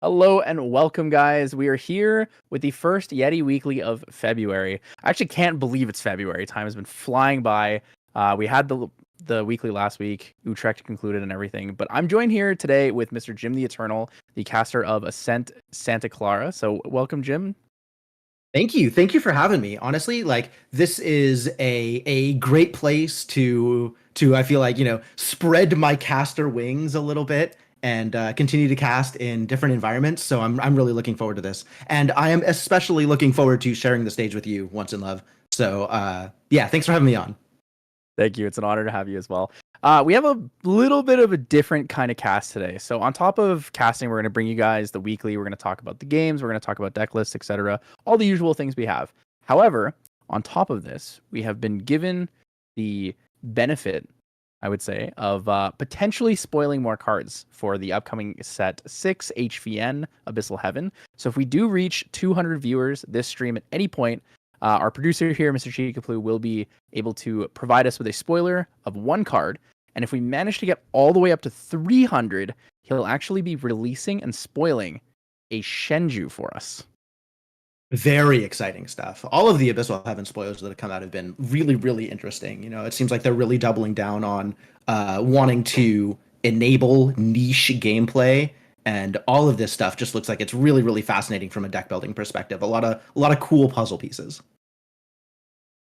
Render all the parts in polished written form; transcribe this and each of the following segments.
Hello and welcome, guys. We are here with the first Yeti Weekly of February. I actually can't believe it's February. Time has been flying by. We had the weekly last week. Utrecht concluded and everything. But I'm joined here today with Mr. Jim the Eternal, the caster of Ascent Santa Clara. So welcome, Jim. Thank you. Thank you for having me. Honestly, this is a great place to I feel like, spread my caster wings a little bit and continue to cast in different environments. So I'm really looking forward to this. And I am especially looking forward to sharing the stage with you once in love. So yeah, thanks for having me on. Thank you. It's an honor to have you as well. We have a little bit of a different kind of cast today. So on top of casting, we're going to bring you guys the weekly. We're going to talk about the games. We're going to talk about deck lists, etc. All the usual things we have. However, on top of this, we have been given the benefit, I would say, of potentially spoiling more cards for the upcoming set 6 HVN Abyssal Heaven. So if we do reach 200 viewers this stream at any point, our producer here, Mr. Chikaplu, will be able to provide us with a spoiler of one card. And if we manage to get all the way up to 300, he'll actually be releasing and spoiling a Shenju for us. Very exciting stuff. All of the Abyssal Heaven spoilers that have come out have been really, really interesting. It seems like they're really doubling down on wanting to enable niche gameplay, and all of this stuff just looks like it's really, really fascinating from a deck building perspective. A lot of cool puzzle pieces.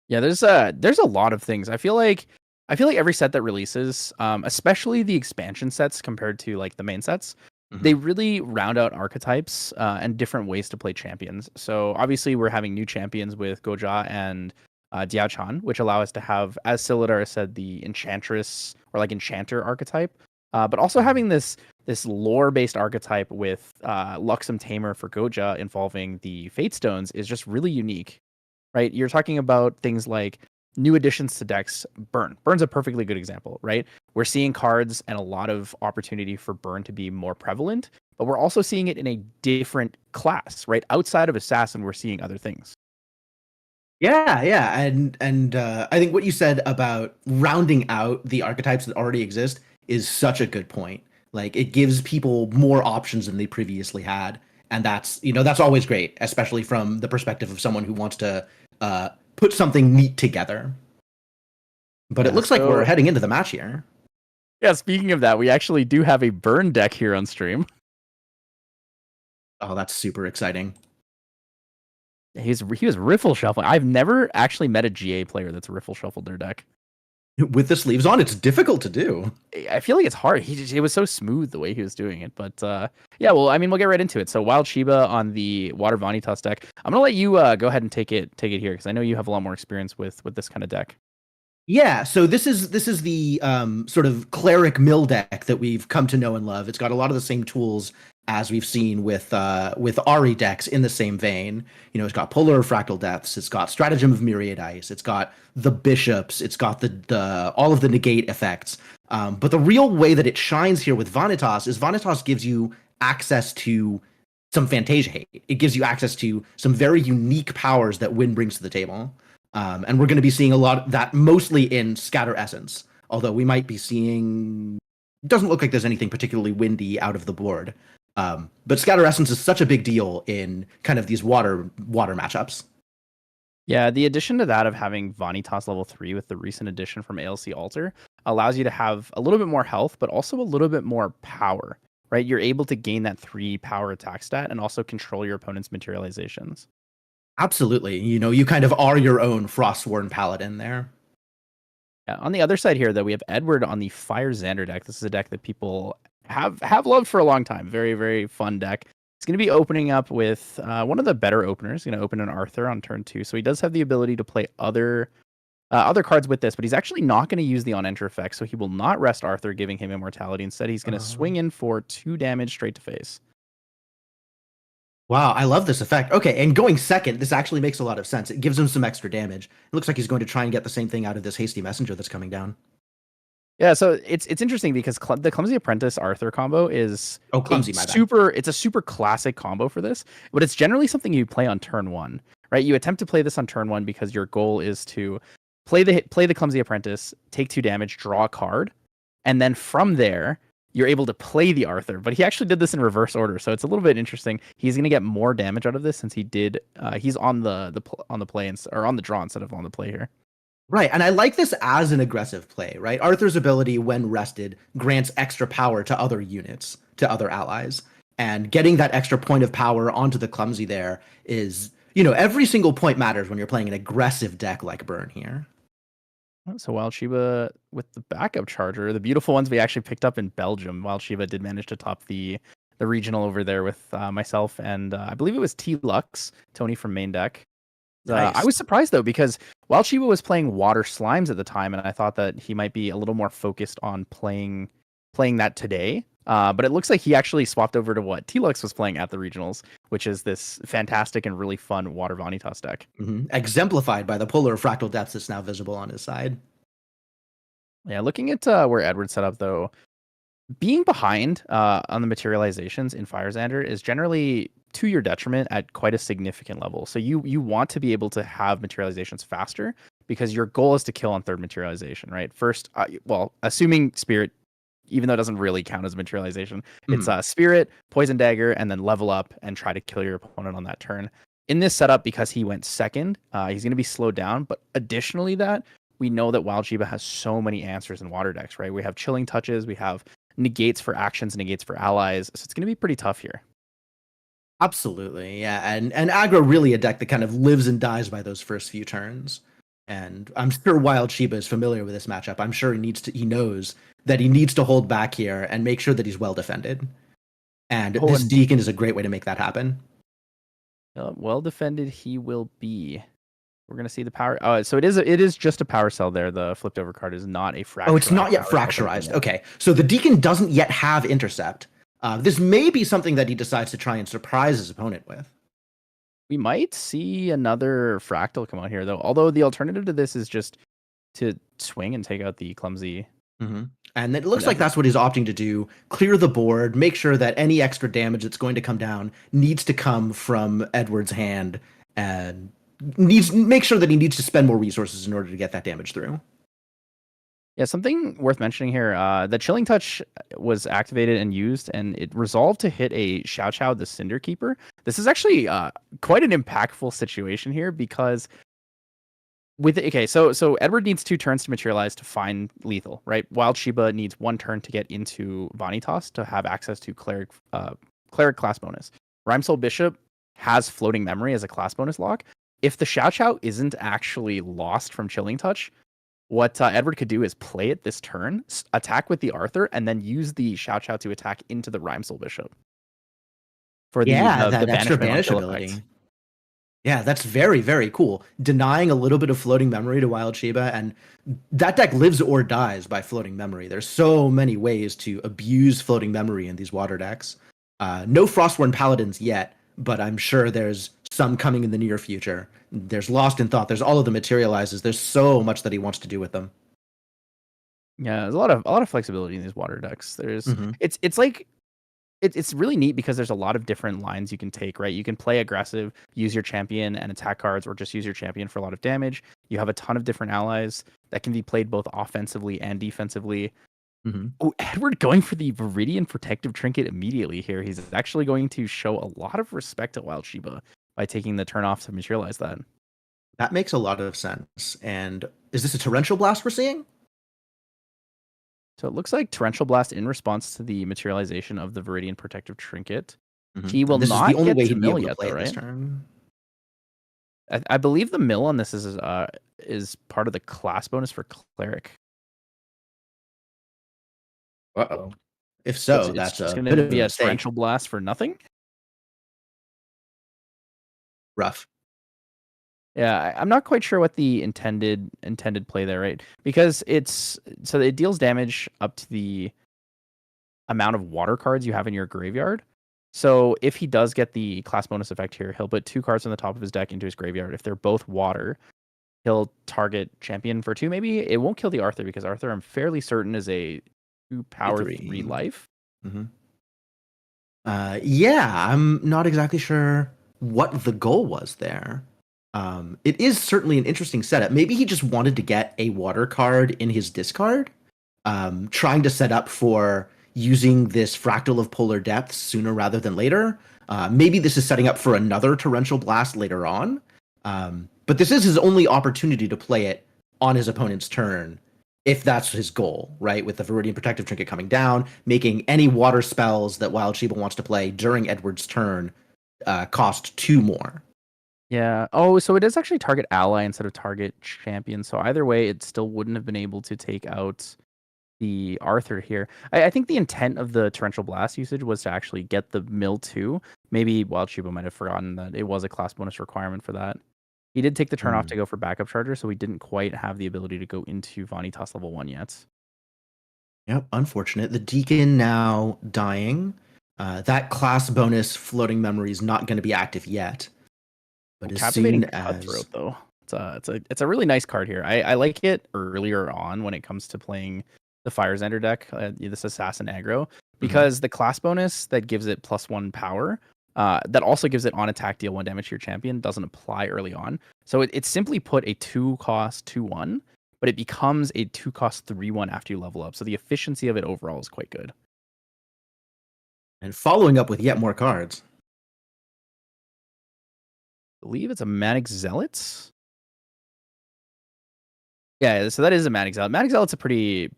Yeah, there's a lot of things. I feel like every set that releases, especially the expansion sets compared to like the main sets, they really round out archetypes and different ways to play champions. So obviously we're having new champions with Goja and Diao Chan, which allow us to have, as Silidar said, the Enchantress or like Enchanter archetype, but also having this lore-based archetype with Luxem Tamer for Goja involving the Fate Stones is just really unique, right? You're talking about things like new additions to decks. Burn's a perfectly good example, right? We're seeing cards and a lot of opportunity for Burn to be more prevalent, but we're also seeing it in a different class, right? Outside of Assassin, we're seeing other things. Yeah, and I think what you said about rounding out the archetypes that already exist is such a good point. Like, it gives people more options than they previously had, and that's always great, especially from the perspective of someone who wants to put something neat together. But it looks like we're heading into the match here. Yeah, speaking of that, we actually do have a Burn deck here on stream. Oh, that's super exciting. He was riffle shuffling. I've never actually met a GA player that's riffle shuffled their deck. With the sleeves on, it's difficult to do. I feel like it's hard. It was so smooth the way he was doing it. But yeah, well, I mean, we'll get right into it. So Wild Shiba on the Water Vanitas deck. I'm gonna let you go ahead and take it here because I know you have a lot more experience with this kind of deck. Yeah, so this is the sort of cleric mill deck that we've come to know and love. It's got a lot of the same tools as we've seen with Ari decks in the same vein. It's got Polar Fractal Depths, it's got Stratagem of Myriad Ice, it's got the Bishops, it's got the all of the negate effects. But the real way that it shines here with Vanitas is Vanitas gives you access to some Fantasia hate. It gives you access to some very unique powers that Wind brings to the table. And we're going to be seeing a lot of that mostly in Scatter Essence, although we might be seeing... It doesn't look like there's anything particularly windy out of the board. But Scatter Essence is such a big deal in kind of these water matchups. Yeah, the addition to that of having Vanitas level 3 with the recent addition from ALC Alter allows you to have a little bit more health, but also a little bit more power, right? You're able to gain that 3 power attack stat and also control your opponent's materializations. Absolutely. You kind of are your own Frostworn Paladin there. Yeah, on the other side here, though, we have Edward on the Fire Xander deck. This is a deck that people have loved for a long time. Very, very fun deck. It's going to be opening up with one of the better openers. Going to open an Arthur on turn 2. So he does have the ability to play other cards with this, but he's actually not going to use the on-enter effect. So he will not rest Arthur, giving him immortality. Instead, he's going to swing in for 2 damage straight to face. Wow, I love this effect. Okay, and going second, this actually makes a lot of sense. It gives him some extra damage. It looks like he's going to try and get the same thing out of this Hasty Messenger that's coming down. Yeah, so it's interesting because the Clumsy Apprentice Arthur combo is clumsy, it's a super classic combo for this, but it's generally something you play on turn 1, right? You attempt to play this on turn 1 because your goal is to play the Clumsy Apprentice, take 2 damage, draw a card, and then from there you're able to play the Arthur, but he actually did this in reverse order, so it's a little bit interesting. He's going to get more damage out of this since he's on on the play or on the draw instead of on the play here. Right, and I like this as an aggressive play, right? Arthur's ability, when rested, grants extra power to other units, to other allies. And getting that extra point of power onto the Clumsy there is, every single point matters when you're playing an aggressive deck like Burn here. So Wild Shiba with the backup charger, the beautiful ones we actually picked up in Belgium. Wild Shiba did manage to top the regional over there with myself and I believe it was T-Lux, Tony from main deck. Nice. I was surprised though because Wild Shiba was playing Water Slimes at the time, and I thought that he might be a little more focused on playing that today. But it looks like he actually swapped over to what T-Lux was playing at the regionals, which is this fantastic and really fun Water Vanitas deck. Exemplified by the Polar Fractal Depths that's now visible on his side. Yeah, looking at where Edward set up though, being behind on the materializations in Firezander is generally to your detriment at quite a significant level. So you want to be able to have materializations faster because your goal is to kill on third materialization, right? First, assuming Spirit, even though it doesn't really count as a materialization, it's Spirit, Poison Dagger, and then level up and try to kill your opponent on that turn. In this setup, because he went second, he's going to be slowed down. But additionally, we know that Wild Shiba has so many answers in water decks, right? We have Chilling Touches, we have negates for actions, negates for allies. So it's going to be pretty tough here. Absolutely, yeah. And aggro really a deck that kind of lives and dies by those first few turns. And I'm sure Wild Shiba is familiar with this matchup. I'm sure he knows that he needs to hold back here and make sure that he's well defended. And this Deacon is a great way to make that happen. Well defended he will be. We're gonna see the power. So it is just a power cell there. The flipped over card is not a fracturized. Oh, it's not yet fracturized. Okay, so the Deacon doesn't yet have intercept. This may be something that he decides to try and surprise his opponent with. We might see another fractal come out here, though. Although the alternative to this is just to swing and take out the Clumsy. And it looks like that's what he's opting to do. Clear the board, make sure that any extra damage that's going to come down needs to come from Edward's hand, and make sure that he needs to spend more resources in order to get that damage through. Yeah, something worth mentioning here, the Chilling Touch was activated and used, and it resolved to hit a Xiao Xiao, the Cinder Keeper. This is actually quite an impactful situation here because so Edward needs 2 turns to materialize to find lethal, right? Wild Shiba needs 1 turn to get into Vanitas to have access to Cleric class bonus. Rhymesoul Bishop has Floating Memory as a class bonus lock. If the Xiao Xiao isn't actually lost from Chilling Touch, what Edward could do is play it this turn, attack with the Arthur, and then use the Xiao Xiao to attack into the Rhymesoul Bishop. For the extra banish ability. Effect. Yeah, that's very, very cool. Denying a little bit of floating memory to Wild Shiba, and that deck lives or dies by floating memory. There's so many ways to abuse floating memory in these water decks. No Frostborn Paladins yet, but I'm sure there's some coming in the near future. There's Lost in Thought. There's all of the materializes. There's so much that he wants to do with them. Yeah, there's a lot of flexibility in these water decks. There's it's really neat because there's a lot of different lines you can take, right? You can play aggressive, use your champion and attack cards, or just use your champion for a lot of damage. You have a ton of different allies that can be played both offensively and defensively. Oh, Edward going for the Viridian Protective Trinket immediately here. He's actually going to show a lot of respect to Wild Shiba by taking the turn off to materialize that. That makes a lot of sense. And is this a Torrential Blast we're seeing? So it looks like Torrential Blast in response to the materialization of the Viridian Protective Trinket. He will not get to mill yet, though, right? I believe the mill on this is part of the class bonus for Cleric. Uh-oh. If so, that's going to be a Torrential Blast for nothing. Rough. Yeah, I'm not quite sure what the intended play there, right? Because it deals damage up to the amount of water cards you have in your graveyard. So if he does get the class bonus effect here, he'll put 2 cards on the top of his deck into his graveyard. If they're both water, he'll target champion for 2. Maybe it won't kill the Arthur because Arthur, I'm fairly certain, is a 2 power 3 life. Yeah, I'm not exactly sure what the goal was there. It is certainly an interesting setup. Maybe he just wanted to get a water card in his discard, trying to set up for, using this Fractal of Polar Depths sooner rather than later. Maybe this is setting up for another Torrential Blast later on. But this is his only opportunity to play it on his opponent's turn, if that's his goal, right? With the Viridian Protective Trinket coming down, making any water spells that Wild Shiba wants to play during Edward's turn cost 2 more. Yeah. Oh, so it is actually target ally instead of target champion. So either way, it still wouldn't have been able to take out the Arthur here. I think the intent of the Torrential Blast usage was to actually get the mill 2. Maybe Wild Shiba might have forgotten that it was a class bonus requirement for that. He did take the turn off to go for backup charger, so he didn't quite have the ability to go into Vanitas level 1 yet. Yep, unfortunate. The Deacon now dying. That class bonus floating memory is not going to be active yet. But as Captivating soon as Cutthroat, though, it's a really nice card here. I like it earlier on when it comes to playing the Firezender deck, this Assassin aggro, because the class bonus that gives it +1 power, that also gives it on attack deal 1 damage to your champion, doesn't apply early on. So it simply put a 2-cost 2/1, but it becomes a 2-cost 3/1 after you level up. So the efficiency of it overall is quite good. And following up with yet more cards. I believe it's a Manic Zealot. Yeah, so that is a Manic Zealot. Manic Zealot's a pretty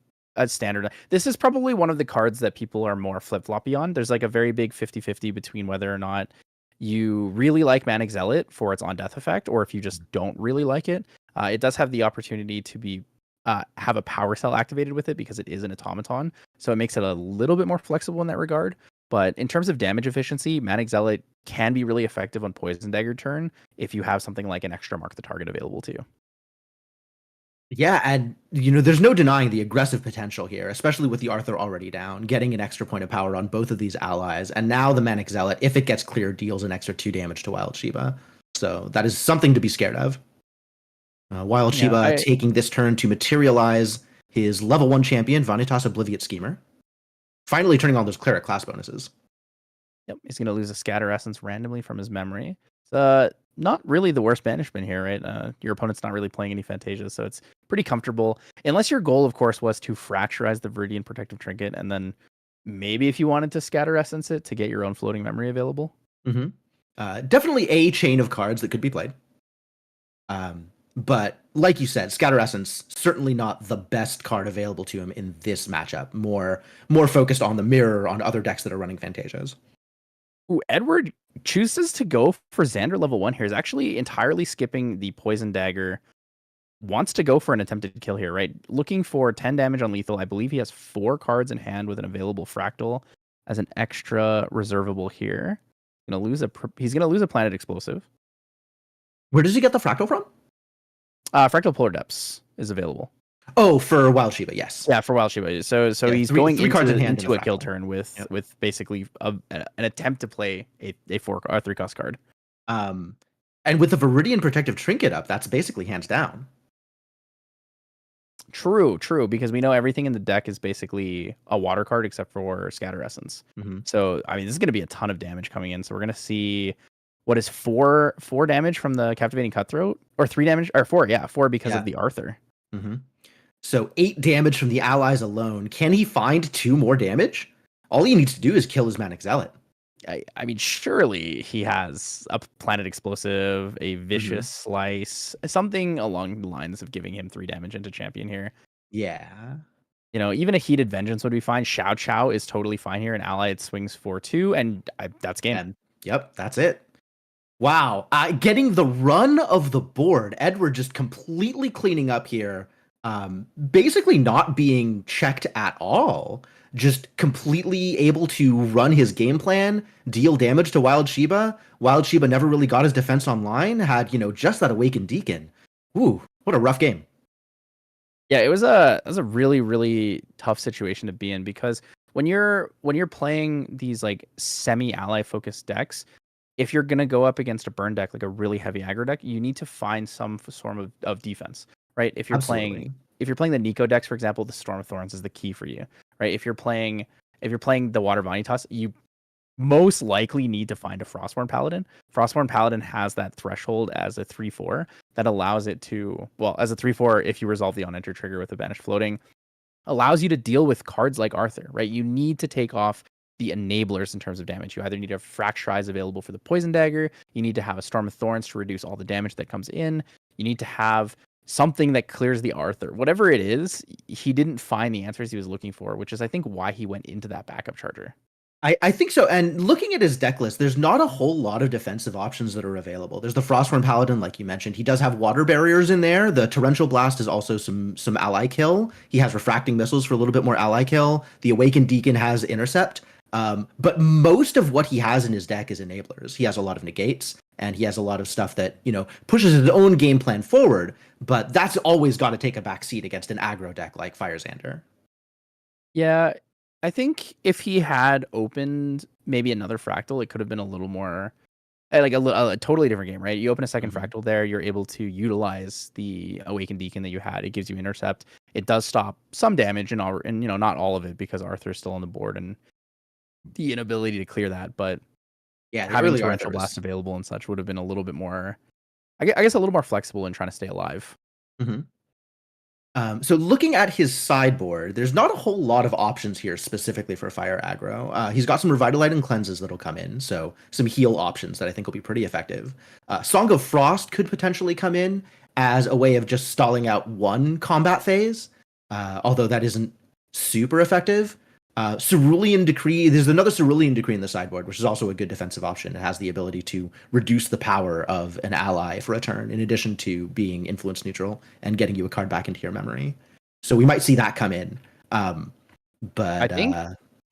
standard. This is probably one of the cards that people are more flip-floppy on. There's like a very big 50-50 between whether or not you really like Manic Zealot for its on-death effect, or if you just don't really like it. It does have the opportunity to be have a power cell activated with it because it is an automaton, so it makes it a little bit more flexible in that regard. But in terms of damage efficiency, Manic Zealot can be really effective on Poison Dagger turn if you have something like an extra Mark the Target available to you. Yeah, and there's no denying the aggressive potential here, especially with the Arthur already down, getting an extra point of power on both of these allies, and now the Manic Zealot, if it gets clear, deals an extra 2 damage to Wild Shiba. So that is something to be scared of. Wild Shiba taking this turn to materialize his level 1 champion, Vanitas Obliviate Schemer. Finally turning on those Cleric class bonuses. Yep, he's going to lose a Scatter Essence randomly from his memory. It's not really the worst banishment here, right? Your opponent's not really playing any Fantasias, so it's pretty comfortable. Unless your goal, of course, was to fracturize the Viridian Protective Trinket, and then maybe if you wanted to Scatter Essence it to get your own floating memory available. Definitely a chain of cards that could be played. But like you said, Scatter Essence, certainly not the best card available to him in this matchup. More focused on the mirror on other decks that are running Fantasias. Ooh, Edward chooses to go for Xander level 1 here. Is actually entirely skipping the Poison Dagger. Wants to go for an attempted kill here, right? Looking for 10 damage on lethal. I believe he has 4 cards in hand with an available Fractal as an extra reservable here. He's gonna lose a Planet Explosive. Where does he get the Fractal from? Fractal Polar Depths is available. Oh, for Wild Shiba, yes. Yeah, for Wild Shiba. So he's going three cards in hand into a kill turn with basically an attempt to play a 3-cost card. And with the Viridian Protective Trinket up, that's basically hands down. True, because we know everything in the deck is basically a water card except for Scatter Essence. So, I mean, this is going to be a ton of damage coming in. So we're going to see, what is 4 damage from the Captivating Cutthroat? Or 3 damage? Or 4, 4 because of the Arthur. So 8 damage from the allies alone. Can he find 2 more damage? All he needs to do is kill his Manic Zealot. I mean, surely he has a Planet Explosive, a Vicious Slice, something along the lines of giving him 3 damage into champion here. Yeah. Even a Heated Vengeance would be fine. Xiao Qiao is totally fine here. An ally, it swings 4/2, and that's game. And, yep, that's it. Wow. Getting the run of the board. Edward just completely cleaning up here. Basically not being checked at all. Just completely able to run his game plan, deal damage to Wild Shiba. Wild Shiba never really got his defense online, had, just that Awakened Deacon. Ooh, what a rough game. Yeah, it was a really, really tough situation to be in, because when you're playing these like semi-ally focused decks, if you're gonna go up against a burn deck, like a really heavy aggro deck, you need to find some form of defense, right? If you're playing the Nico decks, for example, the Storm of Thorns is the key for you, right? If you're playing the Water Vanitas, you most likely need to find a Frostborn Paladin. Frostborn Paladin has that threshold as a 3/4 that allows it to, well, as a 3/4 if you resolve the on-enter trigger with a Banished Floating. allows you to deal with cards like Arthur, right? You need to take off the enablers in terms of damage. You either need to have Fracturize available for the Poison Dagger, you need to have a Storm of Thorns to reduce all the damage that comes in, you need to have something that clears the Arthur. Whatever it is, he didn't find the answers he was looking for, which is, I think, why he went into that backup charger. I think so. And looking at his deck list, there's not a whole lot of defensive options that are available. There's the Frostworn Paladin, like you mentioned. He does have water barriers in there. The Torrential Blast is also some ally kill. He has Refracting Missiles for a little bit more ally kill. The Awakened Deacon has Intercept. But most of what he has in his deck is enablers. He has a lot of negates, and he has a lot of stuff that, pushes his own game plan forward. But that's always got to take a back seat against an aggro deck like Firezander. Yeah, I think if he had opened maybe another Fractal, it could have been a little more like a totally different game, right? You open a second Fractal there, you're able to utilize the Awakened Deacon that you had. It gives you Intercept. It does stop some damage and not all of it, because Arthur's still on the board and the inability to clear that. But yeah, having Torrential Blast available and such would have been a little bit more, I guess, a little more flexible in trying to stay alive. Mm-hmm. So looking at his sideboard, there's not a whole lot of options here specifically for fire aggro. He's got some Revitalize and Cleanses that'll come in, so some heal options that I think will be pretty effective. Song of Frost could potentially come in as a way of just stalling out one combat phase, although that isn't super effective. Cerulean Decree, there's another Cerulean Decree in the sideboard, which is also a good defensive option. It has the ability to reduce the power of an ally for a turn, in addition to being influence neutral and getting you a card back into your memory. So we might see that come in. But I think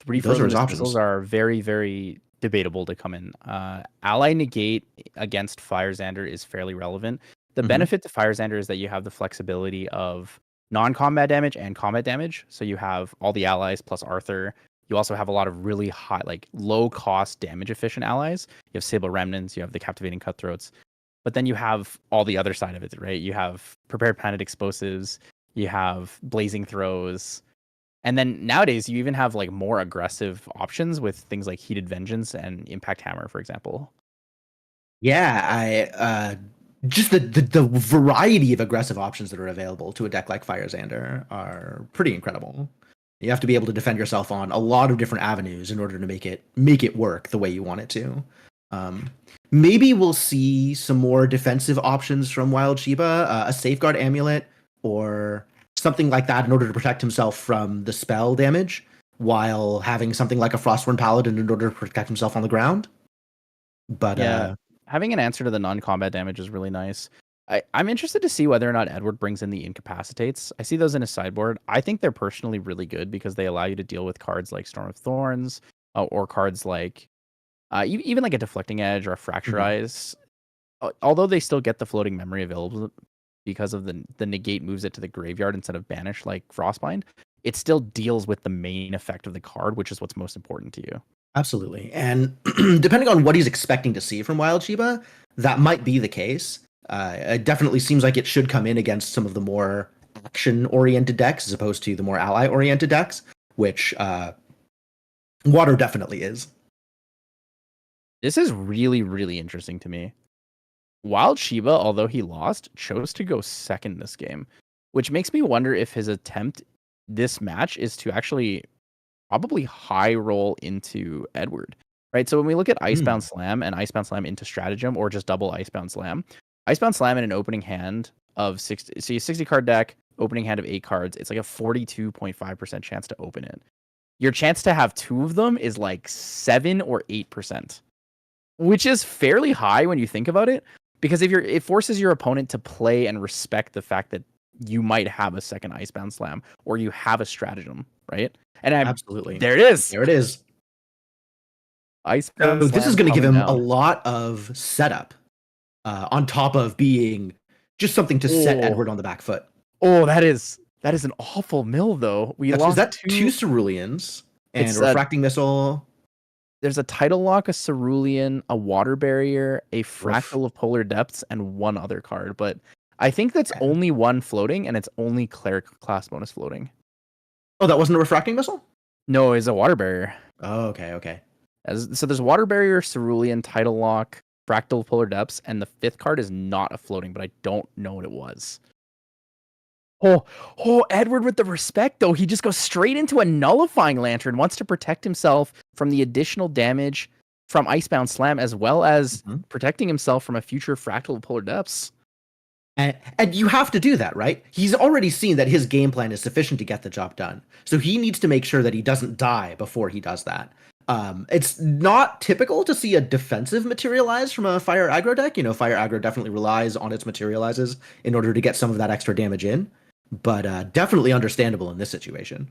three Frozen Dismissals are very, very debatable to come in. Ally Negate against Firezander is fairly relevant. The benefit to Firezander is that you have the flexibility of non-combat damage and combat damage. So you have all the allies plus Arthur. You also have a lot of really high, like low-cost damage efficient allies. You have Sable Remnants, you have the Captivating Cutthroats. But then you have all the other side of it, right? You have Prepared Planet Explosives, you have Blazing Throws. And then nowadays you even have like more aggressive options with things like Heated Vengeance and Impact Hammer, for example. Yeah, just the variety of aggressive options that are available to a deck like Firezander are pretty incredible. You have to be able to defend yourself on a lot of different avenues in order to make it work the way you want it to. Maybe we'll see some more defensive options from Wild Shiba, a Safeguard Amulet or something like that in order to protect himself from the spell damage, while having something like a Frostworn Paladin in order to protect himself on the ground. But yeah. Having an answer to the non-combat damage is really nice. I'm interested to see whether or not Edward brings in the Incapacitates. I see those in his sideboard. I think they're personally really good because they allow you to deal with cards like Storm of Thorns, or cards like even like a Deflecting Edge or a Fracturize. Although they still get the floating memory available because of the negate moves it to the graveyard instead of banish like Frostbind, it still deals with the main effect of the card, which is what's most important to you. Absolutely. And depending on what he's expecting to see from Wild Shiba, that might be the case. It definitely seems like it should come in against some of the more action-oriented decks as opposed to the more ally-oriented decks, which Water definitely is. This is really, really interesting to me. Wild Shiba, although he lost, chose to go second this game, which makes me wonder if his attempt this match is to actually probably high roll into Edward, right? So when we look at Icebound Slam and Icebound Slam into Stratagem, or just double Icebound Slam in an opening hand of 60, so you 60 card deck, opening hand of 8 cards, it's like a 42.5% chance to open it. Your chance to have 2 of them is like 7 or 8%, which is fairly high when you think about it, because it forces your opponent to play and respect the fact that you might have a second Icebound Slam or you have a Stratagem, right? And absolutely, there it is. There it is. Icebound so this is going to give him a lot of setup, on top of being just something to set Edward on the back foot. Oh, that is an awful mill, though. Is that 2 Ceruleans and a Refracting Missile? There's a Tidal Lock, a Cerulean, a Water Barrier, a Fractal of Polar Depths, and one other card. But I think that's only one floating, and it's only Cleric class bonus floating. Oh, that wasn't a Refracting Missile? No, it's a Water Barrier. Oh, okay. So there's Water Barrier, Cerulean, Tidal Lock, Fractal of Polar Depths, and the 5th card is not a floating, but I don't know what it was. Oh, Edward with the respect though. He just goes straight into a nullifying lantern, wants to protect himself from the additional damage from Icebound Slam, as well as protecting himself from a future Fractal of Polar Depths. And you have to do that, right? He's already seen that his game plan is sufficient to get the job done. So he needs to make sure that he doesn't die before he does that. It's not typical to see a defensive materialize from a fire aggro deck. You know, fire aggro definitely relies on its materializes in order to get some of that extra damage in, but definitely understandable in this situation.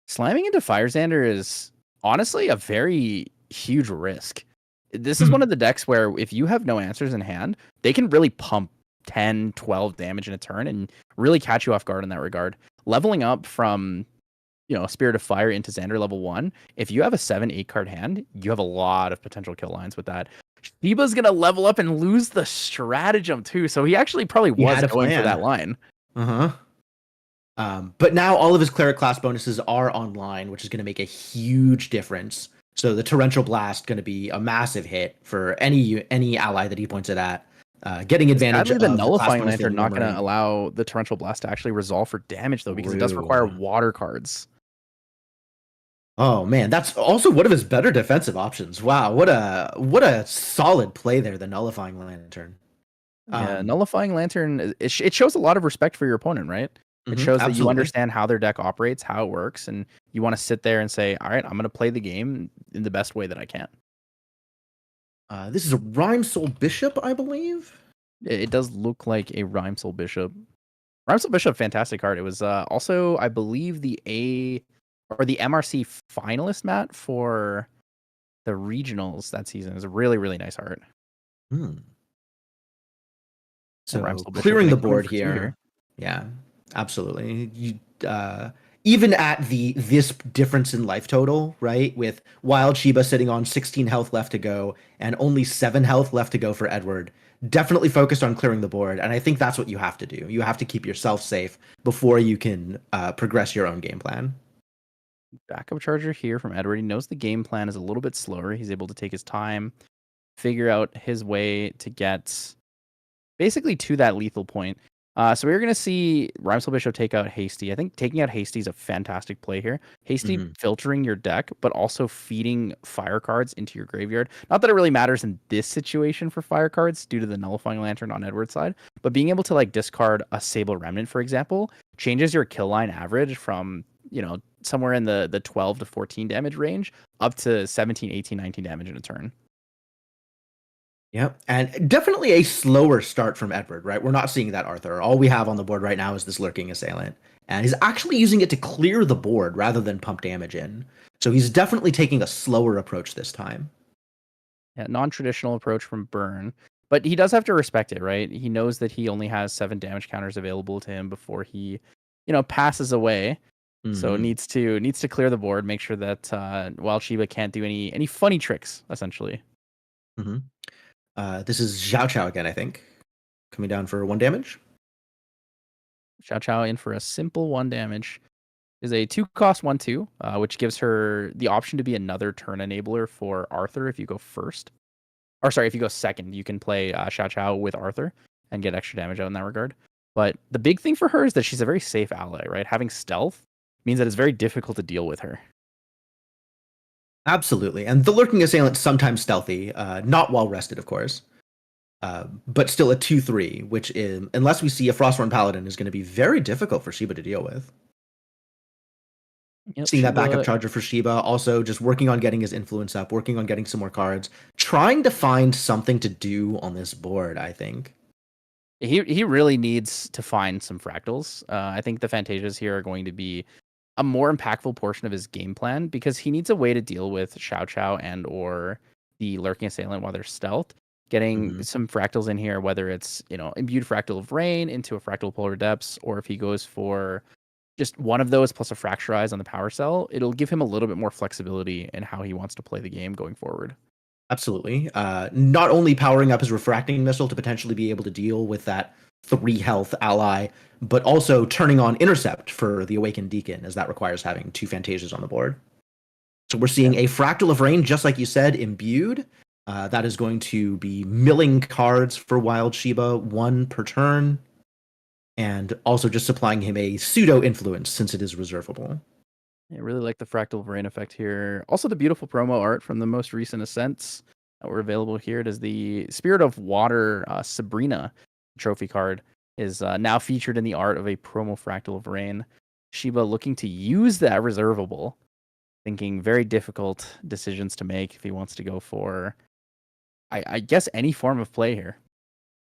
Slamming into Fire Xander is honestly a very huge risk. This is one of the decks where if you have no answers in hand, they can really pump 10, 12 damage in a turn and really catch you off guard in that regard. Leveling up from, Spirit of Fire into Xander level 1, if you have a 7-8 card hand, you have a lot of potential kill lines with that. Shiba's going to level up and lose the stratagem too, so he actually probably was going for that line. But now all of his cleric class bonuses are online, which is going to make a huge difference. So the Torrential Blast going to be a massive hit for any ally that he points it at. Getting advantage of the Nullifying Lantern not going to allow the Torrential Blast to actually resolve for damage though, because it does require water cards. Oh man, that's also one of his better defensive options. Wow, what a solid play there, the Nullifying Lantern. Yeah, Nullifying Lantern, it shows a lot of respect for your opponent, right? It shows that you understand how their deck operates, how it works, and you want to sit there and say, all right, I'm going to play the game in the best way that I can. This is a Rhymesoul Bishop, I believe. It does look like a Rhymesoul Bishop. Rhymesoul Bishop, fantastic card. It was also, I believe, the MRC finalist, Matt, for the regionals that season. It was a really, really nice art. So clearing the board here. Yeah, absolutely. You even at this difference in life total, right? With Wild Shiba sitting on 16 health left to go and only 7 health left to go for Edward, definitely focused on clearing the board. And I think that's what you have to do. You have to keep yourself safe before you can progress your own game plan. Backup charger here from Edward. He knows the game plan is a little bit slower. He's able to take his time, figure out his way to get basically to that lethal point. So we're going to see Rhymesoul Bishop take out Hasty. I think taking out Hasty is a fantastic play here. Hasty filtering your deck, but also feeding fire cards into your graveyard. Not that it really matters in this situation for fire cards due to the Nullifying Lantern on Edward's side, but being able to discard a Sable Remnant, for example, changes your kill line average from, somewhere in the 12 to 14 damage range up to 17, 18, 19 damage in a turn. Yep, and definitely a slower start from Edward, right? We're not seeing that Arthur. All we have on the board right now is this Lurking Assailant, and he's actually using it to clear the board rather than pump damage in. So he's definitely taking a slower approach this time. Yeah, non-traditional approach from Burn, but he does have to respect it, right? He knows that he only has 7 damage counters available to him before he, passes away. So needs to clear the board, make sure that Wild Shiba can't do any funny tricks, essentially. This is Xiao Chao again, I think. Coming down for 1 damage. Xiao Chao in for a simple 1 damage. Is a 2-cost 1/2, which gives her the option to be another turn enabler for Arthur if you go first. Or sorry, if you go second, you can play Xiao Chao with Arthur and get extra damage out in that regard. But the big thing for her is that she's a very safe ally, right? Having stealth means that it's very difficult to deal with her. Absolutely. And the Lurking Assailant sometimes stealthy, not well rested, of course. But still a 2/3, which is, unless we see a Frostborn Paladin, is going to be very difficult for Shiba to deal with. Seeing Shiba, that backup charger for Shiba, also just working on getting his influence up, working on getting some more cards, trying to find something to do on this board, I think. He really needs to find some fractals. I think the Fantasias here are going to be a more impactful portion of his game plan because he needs a way to deal with Xiao Chao and or the Lurking Assailant while they're stealth. Getting some fractals in here, whether it's, imbued Fractal of Rain into a Fractal of Polar Depths, or if he goes for just one of those plus a Fracturize on the power cell, it'll give him a little bit more flexibility in how he wants to play the game going forward. Absolutely. Not only powering up his Refracting Missile to potentially be able to deal with that 3 health ally, but also turning on Intercept for the Awakened Deacon, as that requires having 2 Fantasias on the board. So we're seeing a Fractal of Rain, just like you said, imbued. That is going to be milling cards for Wild Shiba, 1 per turn. and also just supplying him a pseudo influence since it is reservable. I really like the fractal rain effect here. Also, the beautiful promo art from the most recent ascents that were available here. It is the Spirit of Water Sabrina trophy card is now featured in the art of a promo fractal of rain. Shiba looking to use that reservable, thinking very difficult decisions to make if he wants to go for, I guess, any form of play here.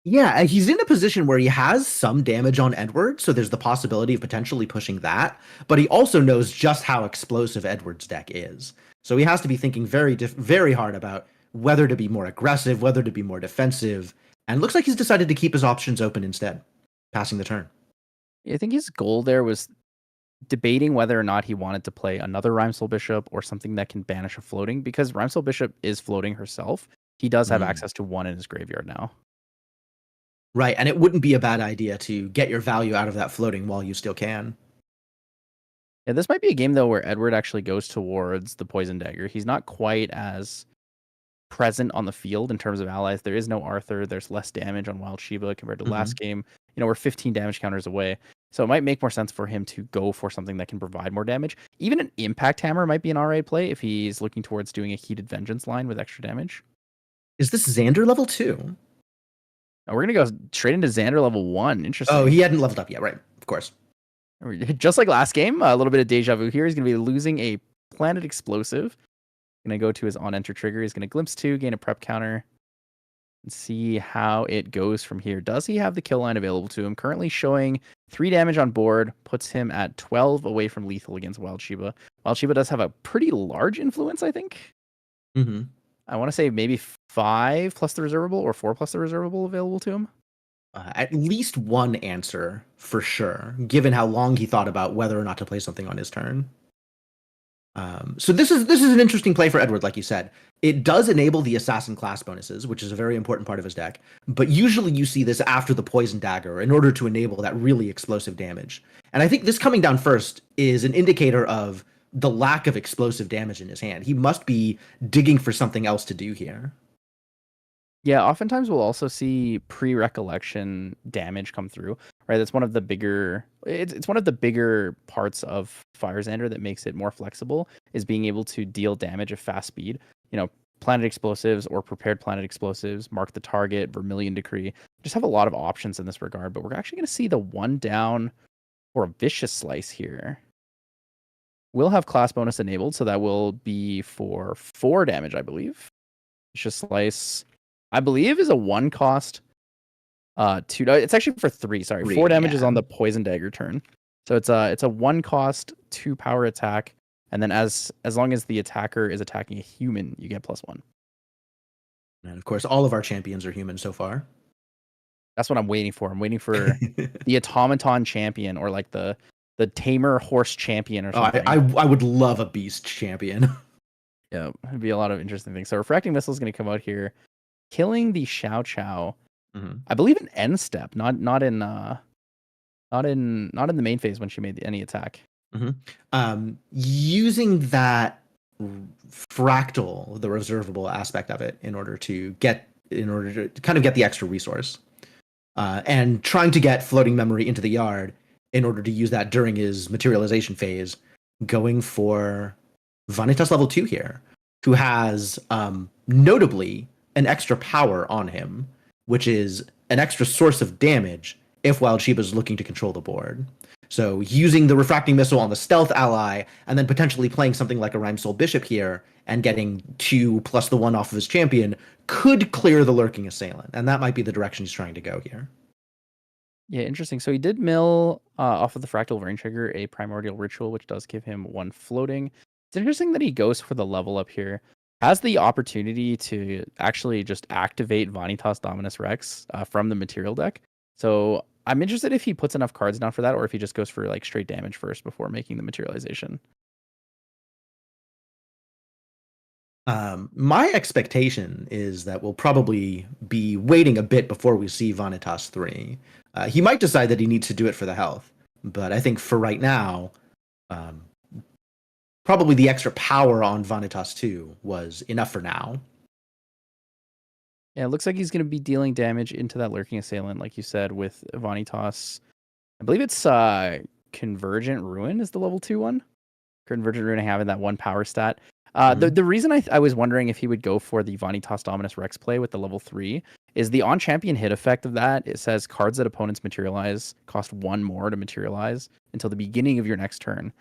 Yeah, he's in a position where he has some damage on Edward, so there's the possibility of potentially pushing that, but he also knows just how explosive Edward's deck is. So he has to be thinking very hard about whether to be more aggressive, whether to be more defensive, and looks like he's decided to keep his options open instead, passing the turn. I think his goal there was debating whether or not he wanted to play another Rhymesoul Bishop or something that can banish a floating, because Rhymesoul Bishop is floating herself. He does have access to one in his graveyard now. Right, and it wouldn't be a bad idea to get your value out of that floating while you still can. Yeah, this might be a game, though, where Edward actually goes towards the Poison Dagger. He's not quite as present on the field in terms of allies. There is no Arthur. There's less damage on Wild Shiba compared to last game. You know, we're 15 damage counters away. So it might make more sense for him to go for something that can provide more damage. Even an Impact Hammer might be an alright play if he's looking towards doing a Heated Vengeance line with extra damage. Is this Xander level 2? Oh, we're going to go straight into Xander level 1. Interesting. Oh, he hadn't leveled up yet, right? Of course. Just like last game, a little bit of deja vu here. He's going to be losing a Planet Explosive. Going to go to his on-enter trigger. He's going to glimpse 2, gain a prep counter, and see how it goes from here. Does he have the kill line available to him? Currently showing 3 damage on board, puts him at 12 away from lethal against Wild Shiba. Wild Shiba does have a pretty large influence, I think. I want to say maybe 5 plus the reservable or 4 plus the reservable available to him. At least one answer for sure, given how long he thought about whether or not to play something on his turn. So this is an interesting play for Edward, like you said. It does enable the assassin class bonuses, which is a very important part of his deck. But usually you see this after the poison dagger in order to enable that really explosive damage. And I think this coming down first is an indicator of the lack of explosive damage in his hand. He must be digging for something else to do here. Yeah, oftentimes we'll also see pre-recollection damage come through, right? That's one of the bigger it's one of the bigger parts of Fire Xander that makes it more flexible, is being able to deal damage at fast speed. You know, Planet Explosives or Prepared Planet Explosives, Mark the Target, Vermilion Decree, just have a lot of options in this regard, but we're actually going to see the one down or a Vicious Slice here. We'll have class bonus enabled, so that will be for 4 damage, I believe. Vicious Slice, I believe, is a 1 cost. 2. It's actually for 3. Sorry, 4 damage is on the Poison Dagger turn. So it's a 1 cost 2 power attack, and then as long as the attacker is attacking a human, you get +1. And of course, all of our champions are human so far. That's what I'm waiting for. I'm waiting for the Automaton champion, or like the Tamer Horse champion or something. I would love a Beast champion. Yeah, it'd be a lot of interesting things. So Refracting Missile is going to come out here, killing the Xiao Chao. I believe in end step, not in the main phase when she made any attack. Using that fractal, the reservable aspect of it, in order to kind of get the extra resource, and trying to get floating memory into the yard in order to use that during his materialization phase, going for Vanitas level 2 here, who has notably an extra power on him, which is an extra source of damage if Wild Shiba is looking to control the board. So using the Refracting Missile on the stealth ally, and then potentially playing something like a Rhymesoul Bishop here, and getting 2 plus the 1 off of his champion, could clear the Lurking Assailant, and that might be the direction he's trying to go here. Yeah, interesting. So he did mill off of the Fractal Rain Trigger a Primordial Ritual, which does give him 1 floating. It's interesting that he goes for the level up here. Has the opportunity to actually just activate Vanitas Dominus Rex from the material deck. So I'm interested if he puts enough cards down for that, or if he just goes for like straight damage first before making the materialization. My expectation is that we'll probably be waiting a bit before we see Vanitas 3. He might decide that he needs to do it for the health, but I think for right now, probably the extra power on Vanitas 2 was enough for now. Yeah, it looks like he's going to be dealing damage into that Lurking Assailant, like you said, with Vanitas I believe it's Convergent Ruin is the level 2 one. Convergent Ruin having that one power stat. The reason I was wondering if he would go for the Vanitas Dominus Rex play with the level 3 is the on champion hit effect of that. It says cards that opponents materialize cost 1 more to materialize until the beginning of your next turn.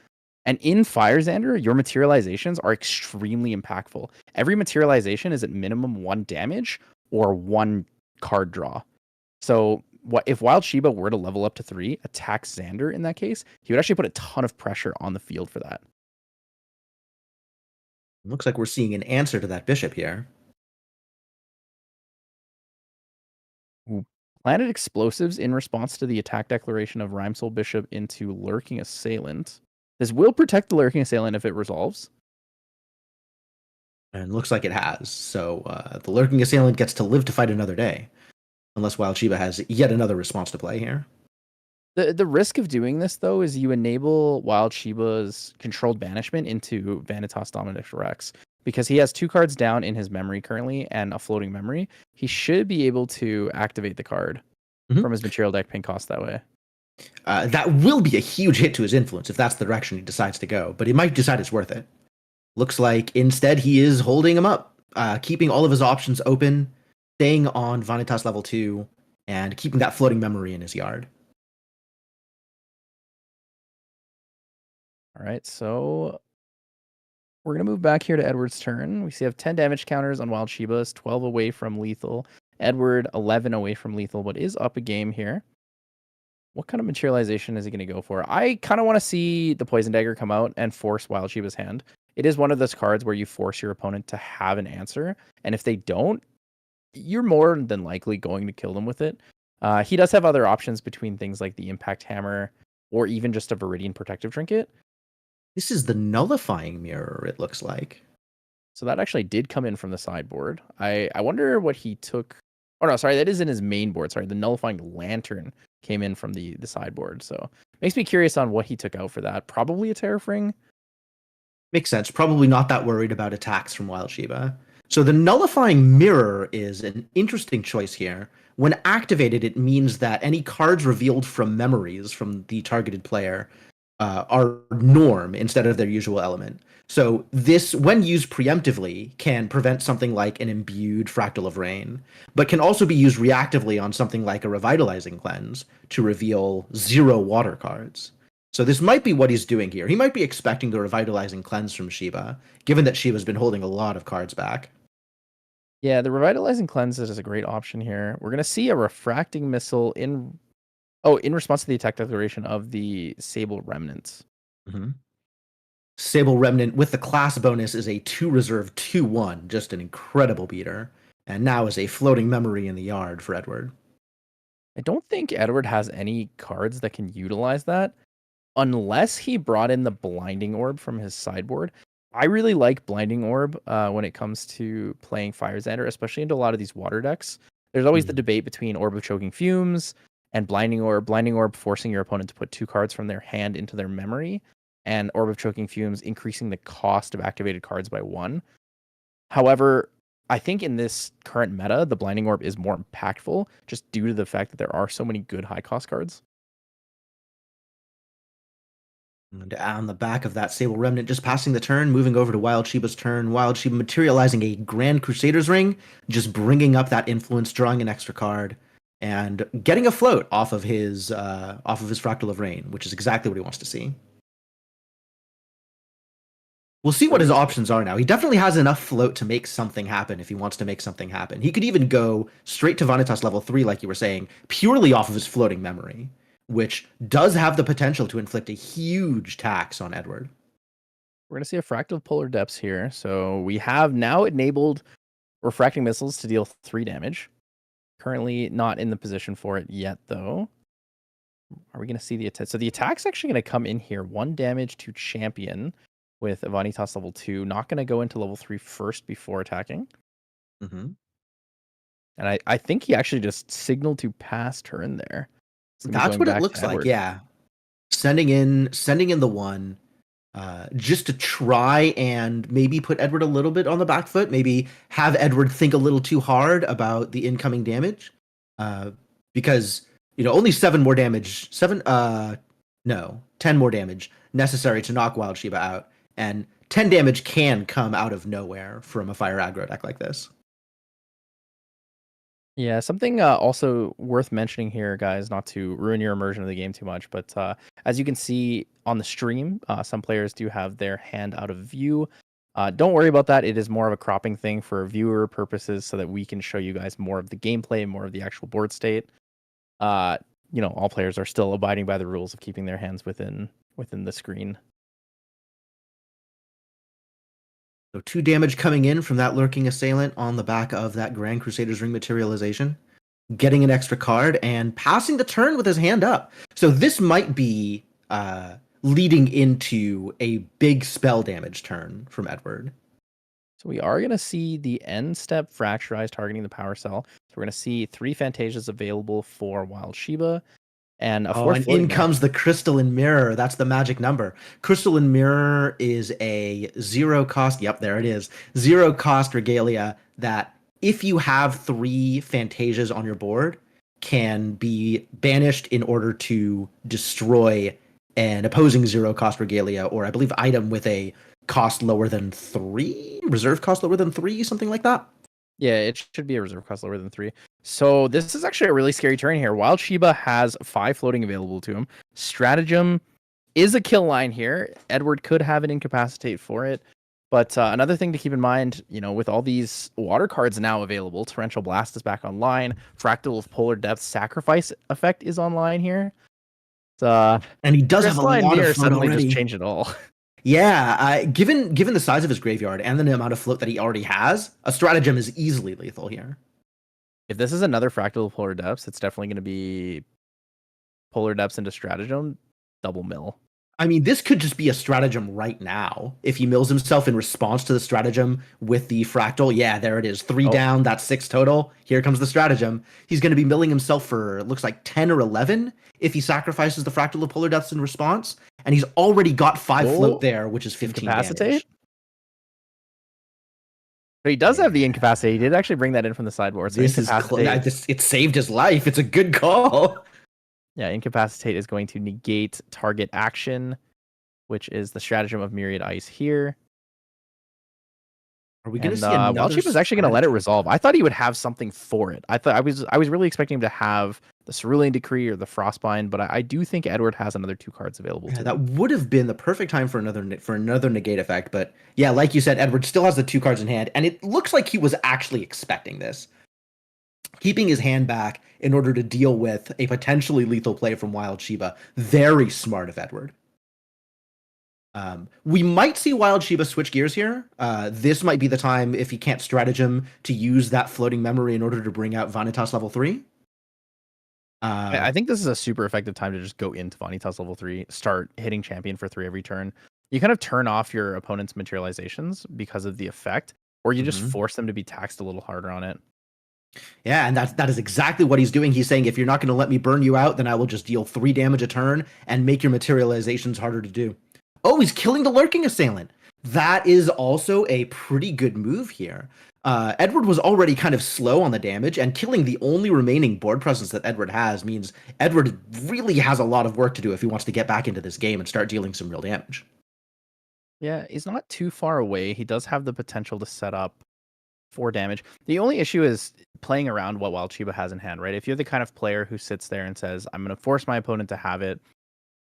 And in Fire Xander, your materializations are extremely impactful. Every materialization is at minimum 1 damage or 1 card draw. So what if Wild Shiba were to level up to 3, attack Xander in that case, he would actually put a ton of pressure on the field for that. Looks like we're seeing an answer to that bishop here. Ooh. Planted explosives in response to the attack declaration of Rhymesoul Bishop into Lurking Assailant. This will protect the Lurking Assailant if it resolves. And looks like it has. So the Lurking Assailant gets to live to fight another day. Unless Wild Shiba has yet another response to play here. The risk of doing this, though, is you enable Wild Shiba's controlled banishment into Vanitas Dominus Rex. Because he has 2 cards down in his memory currently and a floating memory, he should be able to activate the card from his material deck pink cost that way. That will be a huge hit to his influence if that's the direction he decides to go, but he might decide it's worth it. Looks like instead he is holding him up, keeping all of his options open, staying on Vanitas level 2, and keeping that floating memory in his yard. All right, so we're going to move back here to Edward's turn. We see have 10 damage counters on Wild Shiba's, 12 away from lethal. Edward, 11 away from lethal, but is up a game here. What kind of materialization is he going to go for? I kind of want to see the Poison Dagger come out and force Wild Shiba's hand. It is one of those cards where you force your opponent to have an answer, and if they don't, you're more than likely going to kill them with it. He does have other options between things like the Impact Hammer or even just a Viridian Protective Trinket. This is the Nullifying Mirror, it looks like. So that actually did come in from the sideboard. I wonder what he took. Oh, no, sorry, that is in his main board. Sorry, the Nullifying Lantern came in from the sideboard. So makes me curious on what he took out for that. Probably a Terrafring. Makes sense. Probably not that worried about attacks from Wild Shiba. So the Nullifying Mirror is an interesting choice here. When activated, it means that any cards revealed from memories from the targeted player are norm instead of their usual element. So this, when used preemptively, can prevent something like an imbued Fractal of Rain, but can also be used reactively on something like a Revitalizing Cleanse to reveal 0 water cards. So this might be what he's doing here. He might be expecting the Revitalizing Cleanse from Shiba, given that Shiba's been holding a lot of cards back. Yeah, the Revitalizing Cleanse is a great option here. We're going to see a Refracting Missile in response to the attack declaration of the Sable Remnants. Sable Remnant with the class bonus is a 2 reserve 2/1, just an incredible beater, and now is a floating memory in the yard for Edward. I don't think Edward has any cards that can utilize that unless he brought in the Blinding Orb from his sideboard. I really like Blinding Orb when it comes to playing Fire Xander, especially into a lot of these water decks. There's always the debate between Orb of Choking Fumes and Blinding Orb. Blinding Orb forcing your opponent to put 2 cards from their hand into their memory, and Orb of Choking Fumes increasing the cost of activated cards by 1. However, I think in this current meta, the Blinding Orb is more impactful just due to the fact that there are so many good high cost cards. And on the back of that, Sable Remnant just passing the turn, moving over to Wild Shiba's turn. Wild Shiba materializing a Grand Crusader's Ring, just bringing up that influence, drawing an extra card, and getting a float off of his Fractal of Rain, which is exactly what he wants to see. We'll see what his options are now. He definitely has enough float to make something happen if he wants to make something happen. He could even go straight to Vanitas level 3, like you were saying, purely off of his floating memory, which does have the potential to inflict a huge tax on Edward. We're going to see a Fractal of Polar Depths here. So we have now enabled Refracting Missiles to deal 3 damage. Currently not in the position for it yet, though. Are we going to see the attack? So the attack's actually going to come in here. 1 damage to Champion with Vanitas level 2. Not going to go into level 3 first before attacking. And I think he actually just signaled to pass turn there. That's what it looks like, yeah. Sending in the 1, just to try and maybe put Edward a little bit on the back foot, maybe have Edward think a little too hard about the incoming damage, because only 7 more damage, 7, no, 10 more damage necessary to knock Wild Shiba out. And 10 damage can come out of nowhere from a fire aggro deck like this. Yeah, something also worth mentioning here, guys, not to ruin your immersion of the game too much, but as you can see on the stream, some players do have their hand out of view. Don't worry about that. It is more of a cropping thing for viewer purposes so that we can show you guys more of the gameplay, more of the actual board state. All players are still abiding by the rules of keeping their hands within the screen. So 2 damage coming in from that Lurking Assailant on the back of that Grand Crusader's Ring materialization. Getting an extra card and passing the turn with his hand up. So this might be leading into a big spell damage turn from Edward. So we are going to see the end step Fracturize targeting the power cell. So we're going to see 3 Fantasias available for Wild Shiba. And a fourth and in comes the Crystalline Mirror. That's the magic number. Crystalline Mirror is a 0 cost. Yep, there it is. 0 cost regalia that if you have 3 Fantasias on your board, can be banished in order to destroy an opposing 0 cost regalia, or I believe item with a cost lower than 3, reserve cost lower than 3, something like that. Yeah, it should be a reserve cost lower than 3. So this is actually a really scary turn here. Wild Shiba has 5 floating available to him. Stratagem is a kill line here. Edward could have an incapacitate for it. But another thing to keep in mind, with all these water cards now available, Torrential Blast is back online. Fractal of Polar Depth Sacrifice effect is online here. And he does have a lot of float suddenly already. Just change it all. Yeah, given the size of his graveyard and the amount of float that he already has, a Stratagem is easily lethal here. If this is another Fractal of Polar Depths, it's definitely going to be Polar Depths into Stratagem, double mill. I mean, this could just be a Stratagem right now. If he mills himself in response to the Stratagem with the Fractal, yeah, there it is. 3 down, that's 6 total. Here comes the Stratagem. He's going to be milling himself for, it looks like 10 or 11 if he sacrifices the Fractal of Polar Depths in response. And he's already got 5 float there, which is 15 damage. But he does have the Incapacitate. He did actually bring that in from the sideboard. So this is it saved his life. It's a good call. Yeah, Incapacitate is going to negate target action, which is the Stratagem of Myriad Ice here. Are we going to see another? Wild Shiba is actually going to let it resolve. I thought he would have something for it. I was really expecting him to have the Cerulean Decree or the Frostbind, but I do think Edward has another 2 cards available. Yeah, that would have been the perfect time for another negate effect. But yeah, like you said, Edward still has the 2 cards in hand, and it looks like he was actually expecting this, keeping his hand back in order to deal with a potentially lethal play from Wild Shiba. Very smart of Edward. We might see Wild Shiba switch gears here. This might be the time, if he can't Stratagem, to use that floating memory in order to bring out Vanitas level 3. I think this is a super effective time to just go into Vanitas level 3, start hitting champion for 3 every turn. You kind of turn off your opponent's materializations because of the effect, or you just force them to be taxed a little harder on it. Yeah, and that is exactly what he's doing. He's saying, if you're not going to let me burn you out, then I will just deal 3 damage a turn and make your materializations harder to do. Oh, he's killing the Lurking Assailant. That is also a pretty good move here. Edward was already kind of slow on the damage, and killing the only remaining board presence that Edward has means Edward really has a lot of work to do if he wants to get back into this game and start dealing some real damage. Yeah, he's not too far away. He does have the potential to set up 4 damage. The only issue is playing around what Wild Shiba has in hand, right? If you're the kind of player who sits there and says, I'm going to force my opponent to have it,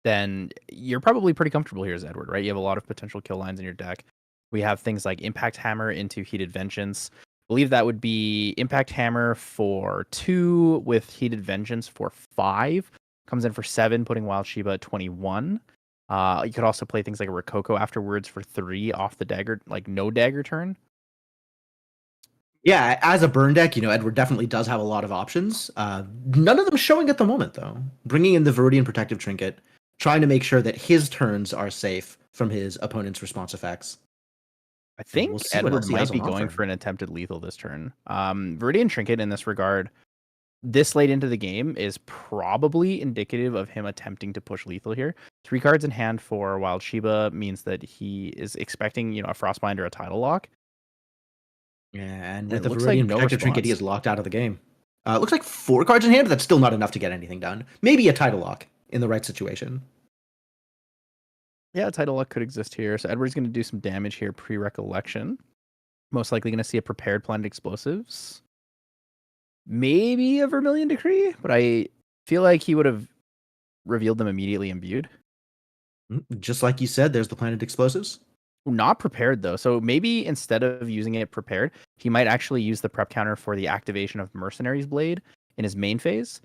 then you're probably pretty comfortable here as Edward, right? You have a lot of potential kill lines in your deck. We have things like Impact Hammer into Heated Vengeance. I believe that would be Impact Hammer for 2 with Heated Vengeance for 5. Comes in for 7, putting Wild Shiba at 21. You could also play things like a Rococo afterwards for 3 off the dagger, like no dagger turn. Yeah, as a burn deck, Edward definitely does have a lot of options. None of them showing at the moment, though. Bringing in the Viridian Protective Trinket, trying to make sure that his turns are safe from his opponent's response effects. I think Edward might be going for an attempted lethal this turn. Viridian Trinket in this regard, this late into the game, is probably indicative of him attempting to push lethal here. 3 cards in hand for Wild Shiba means that he is expecting, a Frostbind or a Tidal Lock. Yeah, and with the Viridian Protective Trinket, he is locked out of the game. Looks like 4 cards in hand, but that's still not enough to get anything done. Maybe a title lock in the right situation. Yeah, title luck could exist here. So Edward's going to do some damage here pre-recollection. Most likely going to see a prepared planted explosives. Maybe a Vermilion Decree, but I feel like he would have revealed them immediately imbued. Just like you said, there's the planted explosives. Not prepared though. So maybe instead of using it prepared, he might actually use the prep counter for the activation of Mercenary's Blade in his main phase.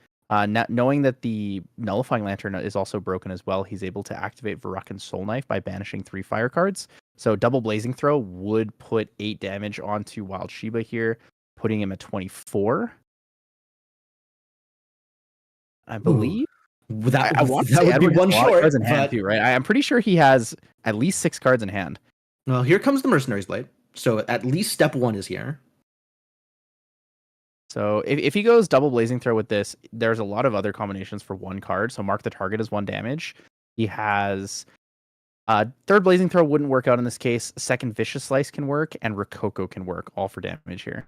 Knowing that the Nullifying Lantern is also broken as well, he's able to activate Verruckin's Soul Knife by banishing 3 fire cards. So double Blazing Throw would put 8 damage onto Wild Shiba here, putting him at 24. I believe. That I want to that say would Edward be has one a lot of short, cards in hand but too, right? I'm pretty sure he has at least 6 cards in hand. well, here comes the Mercenary's Blade. So at least step 1 is here. So if he goes double Blazing Throw with this, there's a lot of other combinations for 1 card. So Mark the Target is 1 damage. He has third Blazing Throw wouldn't work out in this case. Second Vicious Slice can work, and Rococo can work, all for damage here.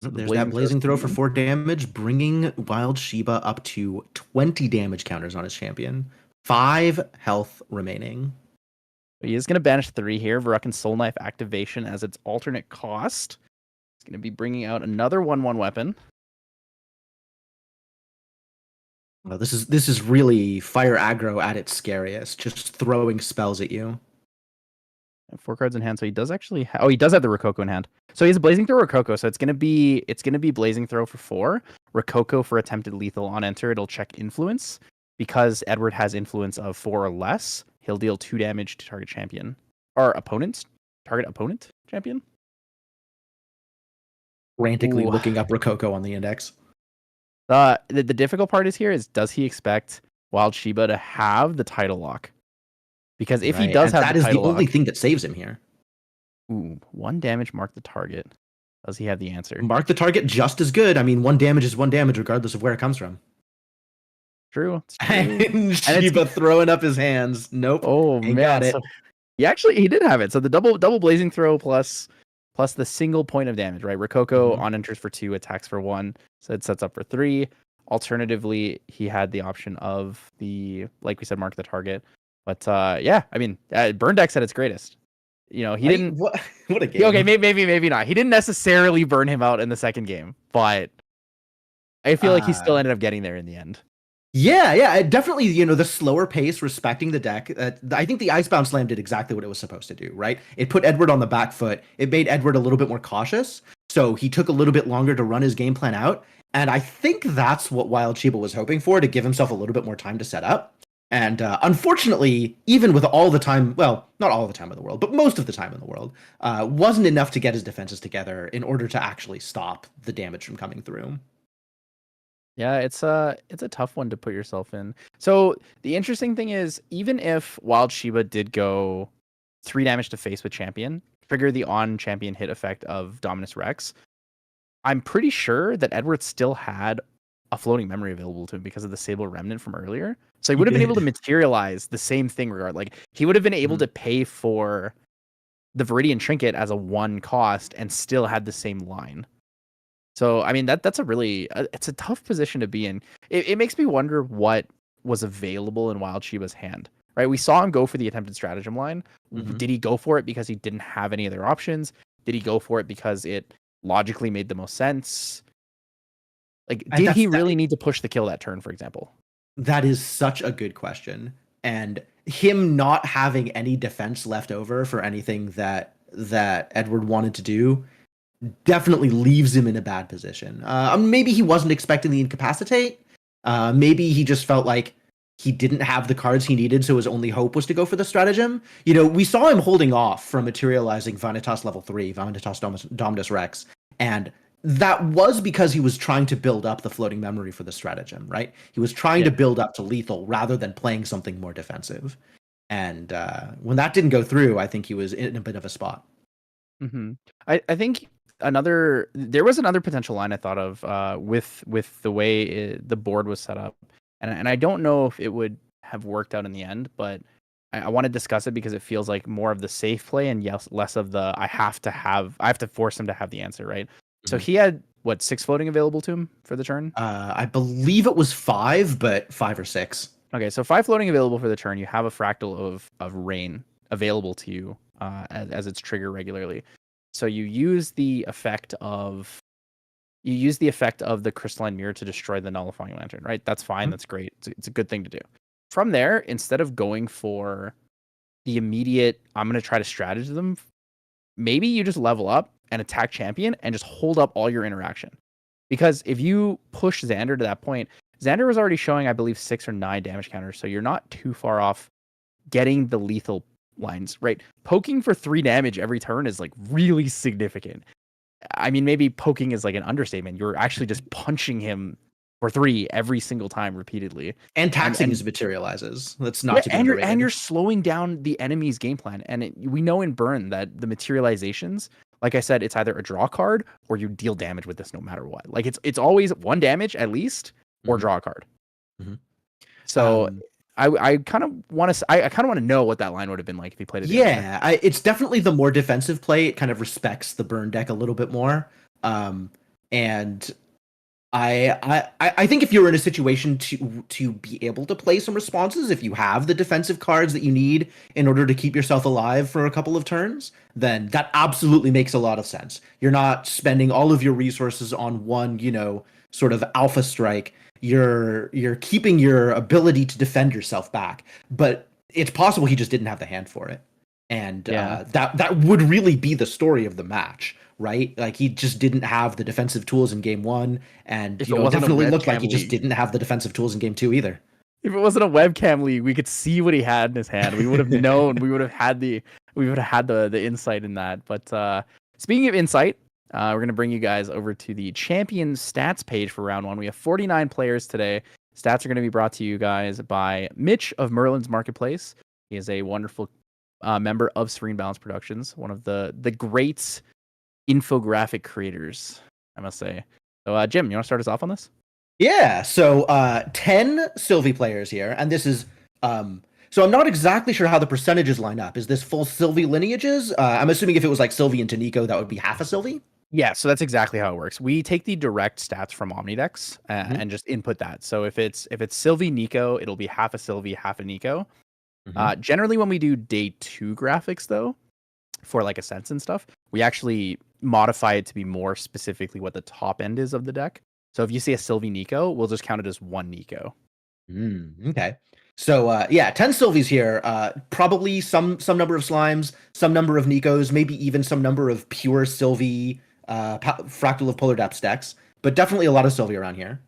So There's that Blazing Throw for 4 damage, bringing Wild Shiba up to 20 damage counters on his champion. 5 health remaining. He is going to banish 3 here. Verruckin's Soul Knife activation as its alternate cost. He's going to be bringing out another 1/1 weapon. Well, this is really fire aggro at its scariest, just throwing spells at you. And 4 cards in hand, so he does actually. He does have the Rococo in hand. So he has Blazing Throw Rococo, so it's gonna be Blazing Throw for 4, Rococo for attempted lethal on enter. It'll check influence because Edward has influence of 4 or less. He'll deal 2 damage to target champion or opponent. Target opponent champion. Frantically looking up Rococo on the index. The difficult part is does he expect Wild Shiba to have the title lock? Because if he does have that is the only thing that saves him here. 1 damage, mark the target. Does he have the answer? Mark the target just as good. I mean, 1 damage is 1 damage regardless of where it comes from. True. And Shiba throwing up his hands. Nope. Oh man, got it. So he did have it. So the double Blazing Throw plus the single point of damage, right? Rococo on enters for 2, attacks for 1, so it sets up for 3. Alternatively, he had the option of the, like we said, mark the target. But yeah, I mean, burn deck's at its greatest. You know, he didn't. What a game. Okay, maybe not. He didn't necessarily burn him out in the second game, but I feel like he still ended up getting there in the end. Yeah, definitely. You know, the slower pace, respecting the deck. I think the Icebound Slam did exactly what it was supposed to do. Right? It put Edward on the back foot. It made Edward a little bit more cautious, so he took a little bit longer to run his game plan out. And I think that's what Wild Shiba was hoping for, to give himself a little bit more time to set up. And unfortunately, even with all the time, well, not all the time in the world, but most of the time in the world, wasn't enough to get his defenses together in order to actually stop the damage from coming through. Yeah, it's a tough one to put yourself in. So the interesting thing is, even if Wild Shiba did go 3 damage to face with champion, trigger the on champion hit effect of Dominus Rex, I'm pretty sure that Edward still had a floating memory available to him because of the Sable Remnant from earlier. So he would have been able to materialize the same thing regard. Like he would have been able to pay for the Viridian Trinket as a 1 cost and still had the same line. So, I mean, that's a really, it's a tough position to be in. It makes me wonder what was available in Wild Shiba's hand, right? We saw him go for the attempted stratagem line. Did he go for it because he didn't have any other options? Did he go for it because it logically made the most sense? Like, did he really need to push the kill that turn, for example? That is such a good question. And him not having any defense left over for anything that Edward wanted to do definitely leaves him in a bad position. Maybe he wasn't expecting the incapacitate. Maybe he just felt like he didn't have the cards he needed, so his only hope was to go for the stratagem. You know, we saw him holding off from materializing Vanitas level 3, Vanitas Dominus Rex, and that was because he was trying to build up the floating memory for the stratagem, right? He was trying to build up to lethal rather than playing something more defensive. And when that didn't go through, I think he was in a bit of a spot. I think there was another potential line I thought of with the way the board was set up, and I don't know if it would have worked out in the end, but I want to discuss it because it feels like more of the safe play and less of the I have to force him to have the answer, right? So he had what 6 floating available to him for the turn. I believe it was 5, but 5 or 6. Okay, so 5 floating available for the turn. You have a fractal of rain available to you as its trigger regularly. So you use the effect of the crystalline mirror to destroy the nullifying lantern, right? That's fine. That's great. It's a good thing to do. From there, instead of going for the immediate, I'm going to try to strategize them, maybe you just level up and attack champion and just hold up all your interaction. Because if you push Xander to that point, Xander was already showing, I believe, 6 or 9 damage counters, so you're not too far off getting the lethal lines, right? Poking for 3 damage every turn is like really significant. I mean, maybe poking is like an understatement. You're actually just punching him for 3 every single time repeatedly. And taxing his materializes. That's not to be underrated. And you're slowing down the enemy's game plan. And we know in Burn that the materializations, like I said, it's either a draw card or you deal damage with this no matter what. Like it's always 1 damage at least or draw a card. So I kind of want to know what that line would have been like if he played it. Yeah, it's definitely the more defensive play. It kind of respects the Burn deck a little bit more. And I think if you're in a situation to be able to play some responses, if you have the defensive cards that you need in order to keep yourself alive for a couple of turns, then that absolutely makes a lot of sense. You're not spending all of your resources on one, sort of alpha strike. You're keeping your ability to defend yourself back, but it's possible he just didn't have the hand for it, and that would really be the story of the match. Right, like he just didn't have the defensive tools in game 1, and it definitely looked like he just didn't have the defensive tools in game 2 either. If it wasn't a webcam league, we could see what he had in his hand. We would have known. we would have had the insight in that. But speaking of insight, we're gonna bring you guys over to the champion stats page for round 1. We have 49 players today. Stats are going to be brought to you guys by Mitch of Merlin's Marketplace. He is a wonderful member of Serene Balance Productions, one of the greats infographic creators, I must say. So Jim, you want to start us off on this? Yeah, so 10 Sylvie players here, and this is so I'm not exactly sure how the percentages line up. Is this full Sylvie lineages? I'm assuming if it was like Sylvie and Nico, that would be half a Sylvie. Yeah, so that's exactly how it works. We take the direct stats from Omnidex and just input that. So if it's Sylvie Nico, it'll be half a Sylvie, half a Nico. Generally, when we do day 2 graphics, though, for like Ascents and stuff, we actually modify it to be more specifically what the top end is of the deck. So if you see a Sylvie Nico, we'll just count it as 1 Nico. Okay. So 10 Sylvies here. Probably some number of Slimes, some number of Nikos, maybe even some number of pure Sylvie Fractal of Polar Depths decks, but definitely a lot of Sylvie around here.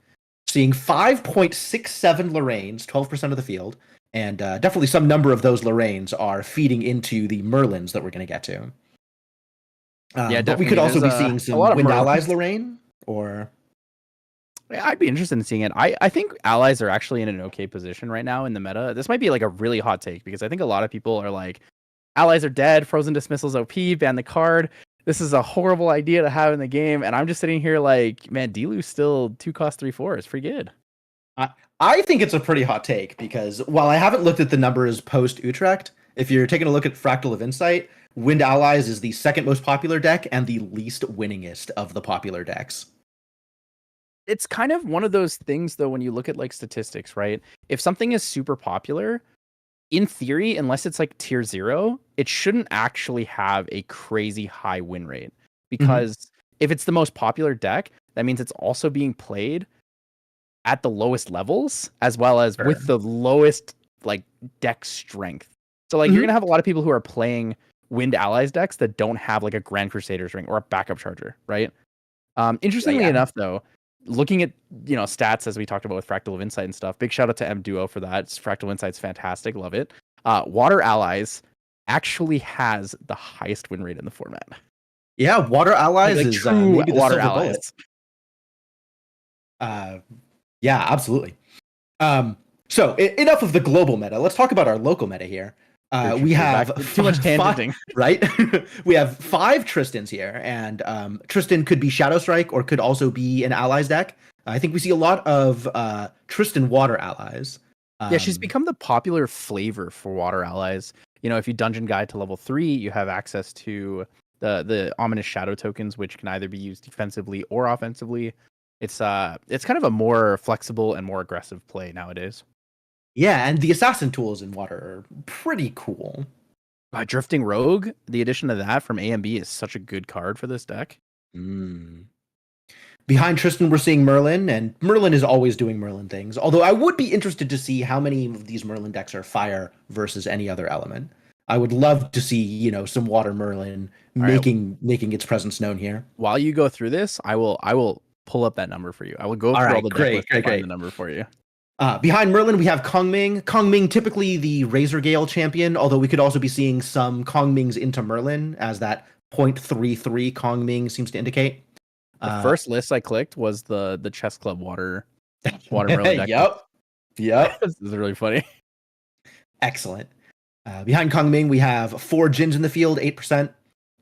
Seeing 5.67 Lorraines, 12% of the field, and definitely some number of those Lorraines are feeding into the Merlins that we're going to get to. But we could also be seeing some Wind Allies Lorraine, or... I'd be interested in seeing it. I think allies are actually in an okay position right now in the meta. This might be like a really hot take because I think a lot of people are like, allies are dead, Frozen Dismissal's OP, ban the card. This is a horrible idea to have in the game. And I'm just sitting here like, man, Dilu's still 2 cost 3/4. It's pretty good. I think it's a pretty hot take because while I haven't looked at the numbers post Utrecht, if you're taking a look at Fractal of Insight, Wind Allies is the second most popular deck and the least winningest of the popular decks. It's kind of one of those things, though, when you look at like statistics, right? If something is super popular, in theory, unless it's like tier 0, it shouldn't actually have a crazy high win rate. Because if it's the most popular deck, that means it's also being played at the lowest levels, as well as with the lowest like deck strength. So like you're gonna have a lot of people who are playing Wind Allies decks that don't have like a Grand Crusaders ring or a backup charger, right? Interestingly enough, though, looking at stats as we talked about with Fractal of Insight and stuff, big shout out to M Duo for that. Fractal Insight's fantastic, love it. Water Allies actually has the highest win rate in the format. Yeah, Water Allies is true Water Allies. Yeah, absolutely. So enough of the global meta. Let's talk about our local meta here. We have too much tangenting, right? We have 5 Tristans here, and Tristan could be Shadow Strike or could also be an Allies deck. I think we see a lot of Tristan Water Allies. Yeah, she's become the popular flavor for Water Allies. If you dungeon guide to level 3, you have access to the ominous shadow tokens, which can either be used defensively or offensively. It's kind of a more flexible and more aggressive play nowadays. Yeah, and the assassin tools in water are pretty cool. Drifting Rogue, the addition of that from A and B is such a good card for this deck. Behind Tristan, we're seeing Merlin, and Merlin is always doing Merlin things. Although I would be interested to see how many of these Merlin decks are fire versus any other element. I would love to see, some water Merlin making its presence known here. While you go through this, I will pull up that number for you. I will go through all the deck list and find the number for you. Behind Merlin, we have Kongming. Kongming, typically the Razor Gale champion, although we could also be seeing some Kongmings into Merlin, as that 0.33 Kongming seems to indicate. The first list I clicked was the Chess Club water Merlin deck. Yep. This is really funny. Excellent. Behind Kongming, we have 4 Jins in the field, 8%.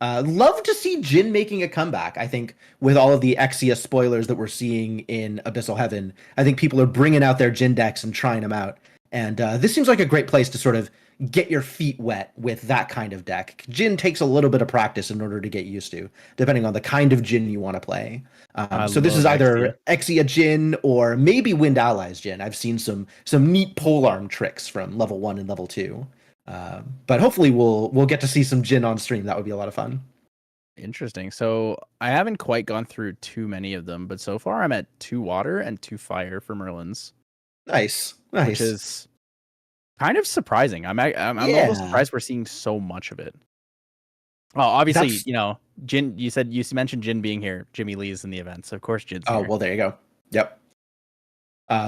Love to see Jin making a comeback. I think with all of the Exia spoilers that we're seeing in Abyssal Heaven, I think people are bringing out their Jin decks and trying them out. And this seems like a great place to sort of get your feet wet with that kind of deck. Jin takes a little bit of practice in order to get used to, depending on the kind of Jin you want to play. So this is either Exia Jin or maybe Wind Allies Jin. I've seen some neat polearm tricks from level 1 and level 2. But hopefully we'll get to see some Jin on stream. That would be a lot of fun. Interesting. So I haven't quite gone through too many of them, but so far I'm at 2 water and 2 fire for Merlins. Nice. Which is kind of surprising. I'm almost surprised we're seeing so much of it. Well, obviously, Jin. You mentioned Jin being here. Jimmy Lee's in the event, so of course Jin's here. Oh well, there you go. Yep.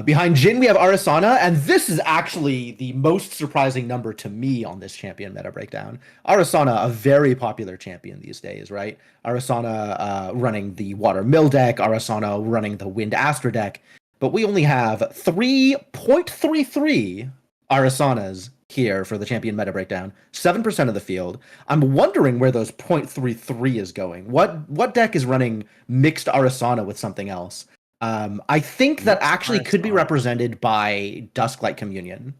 Behind Jin, we have Arasana, and this is actually the most surprising number to me on this champion meta breakdown. Arasana, a very popular champion these days, right? Arasana running the Water Mill deck, Arasana running the Wind Astra deck, but we only have 3.33 Arasanas here for the champion meta breakdown, 7% of the field. I'm wondering where those 0.33 is going. What deck is running mixed Arasana with something else? I think that actually could be represented by Dusklight Communion.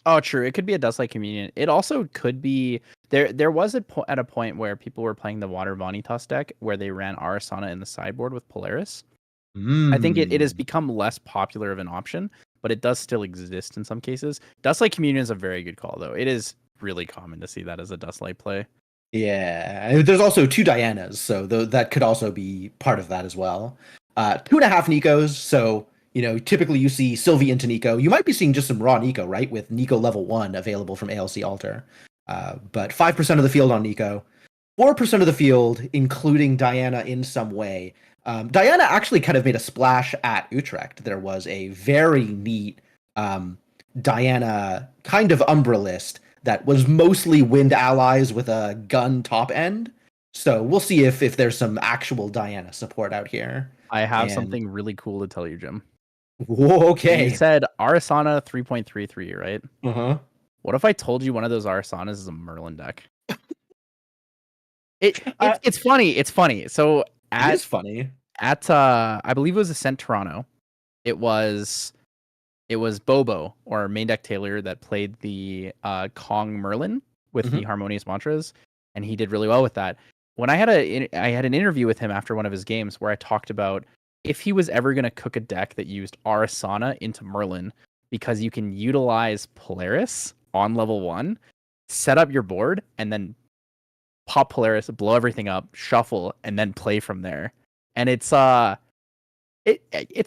Oh, true. It could be a Dusklight Communion. It also could be there was at a point where people were playing the Water Vanitas deck where they ran Arasana in the sideboard with Polaris. I think it has become less popular of an option, but it does still exist in some cases. Dusklight Communion is a very good call, though. It is really common to see that as a Dusklight play. Yeah, there's also 2 Dianas, so that could also be part of that as well. 2.5 Nikos, so typically you see Sylvie into Nico. You might be seeing just some raw Nico, right? With Nico level 1 available from ALC Alter. But 5% of the field on Nico, 4% of the field, including Diana in some way. Diana actually kind of made a splash at Utrecht. There was a very neat Diana kind of Umbra list that was mostly Wind Allies with a gun top end. So we'll see if there's some actual Diana support out here. I have something really cool to tell you, Jim. Whoa, okay. You said Arasana 3.33, right? Uh-huh. What if I told you one of those Arasanas is a Merlin deck? It's funny. It's funny. So it is funny. At I believe it was Ascent Toronto. It was Bobo or main deck Taylor that played the Kong Merlin with the Harmonious Mantras, and he did really well with that. When I had an interview with him after one of his games where I talked about if he was ever going to cook a deck that used Arasana into Merlin, because you can utilize Polaris on level 1, set up your board, and then pop Polaris, blow everything up, shuffle, and then play from there. And it's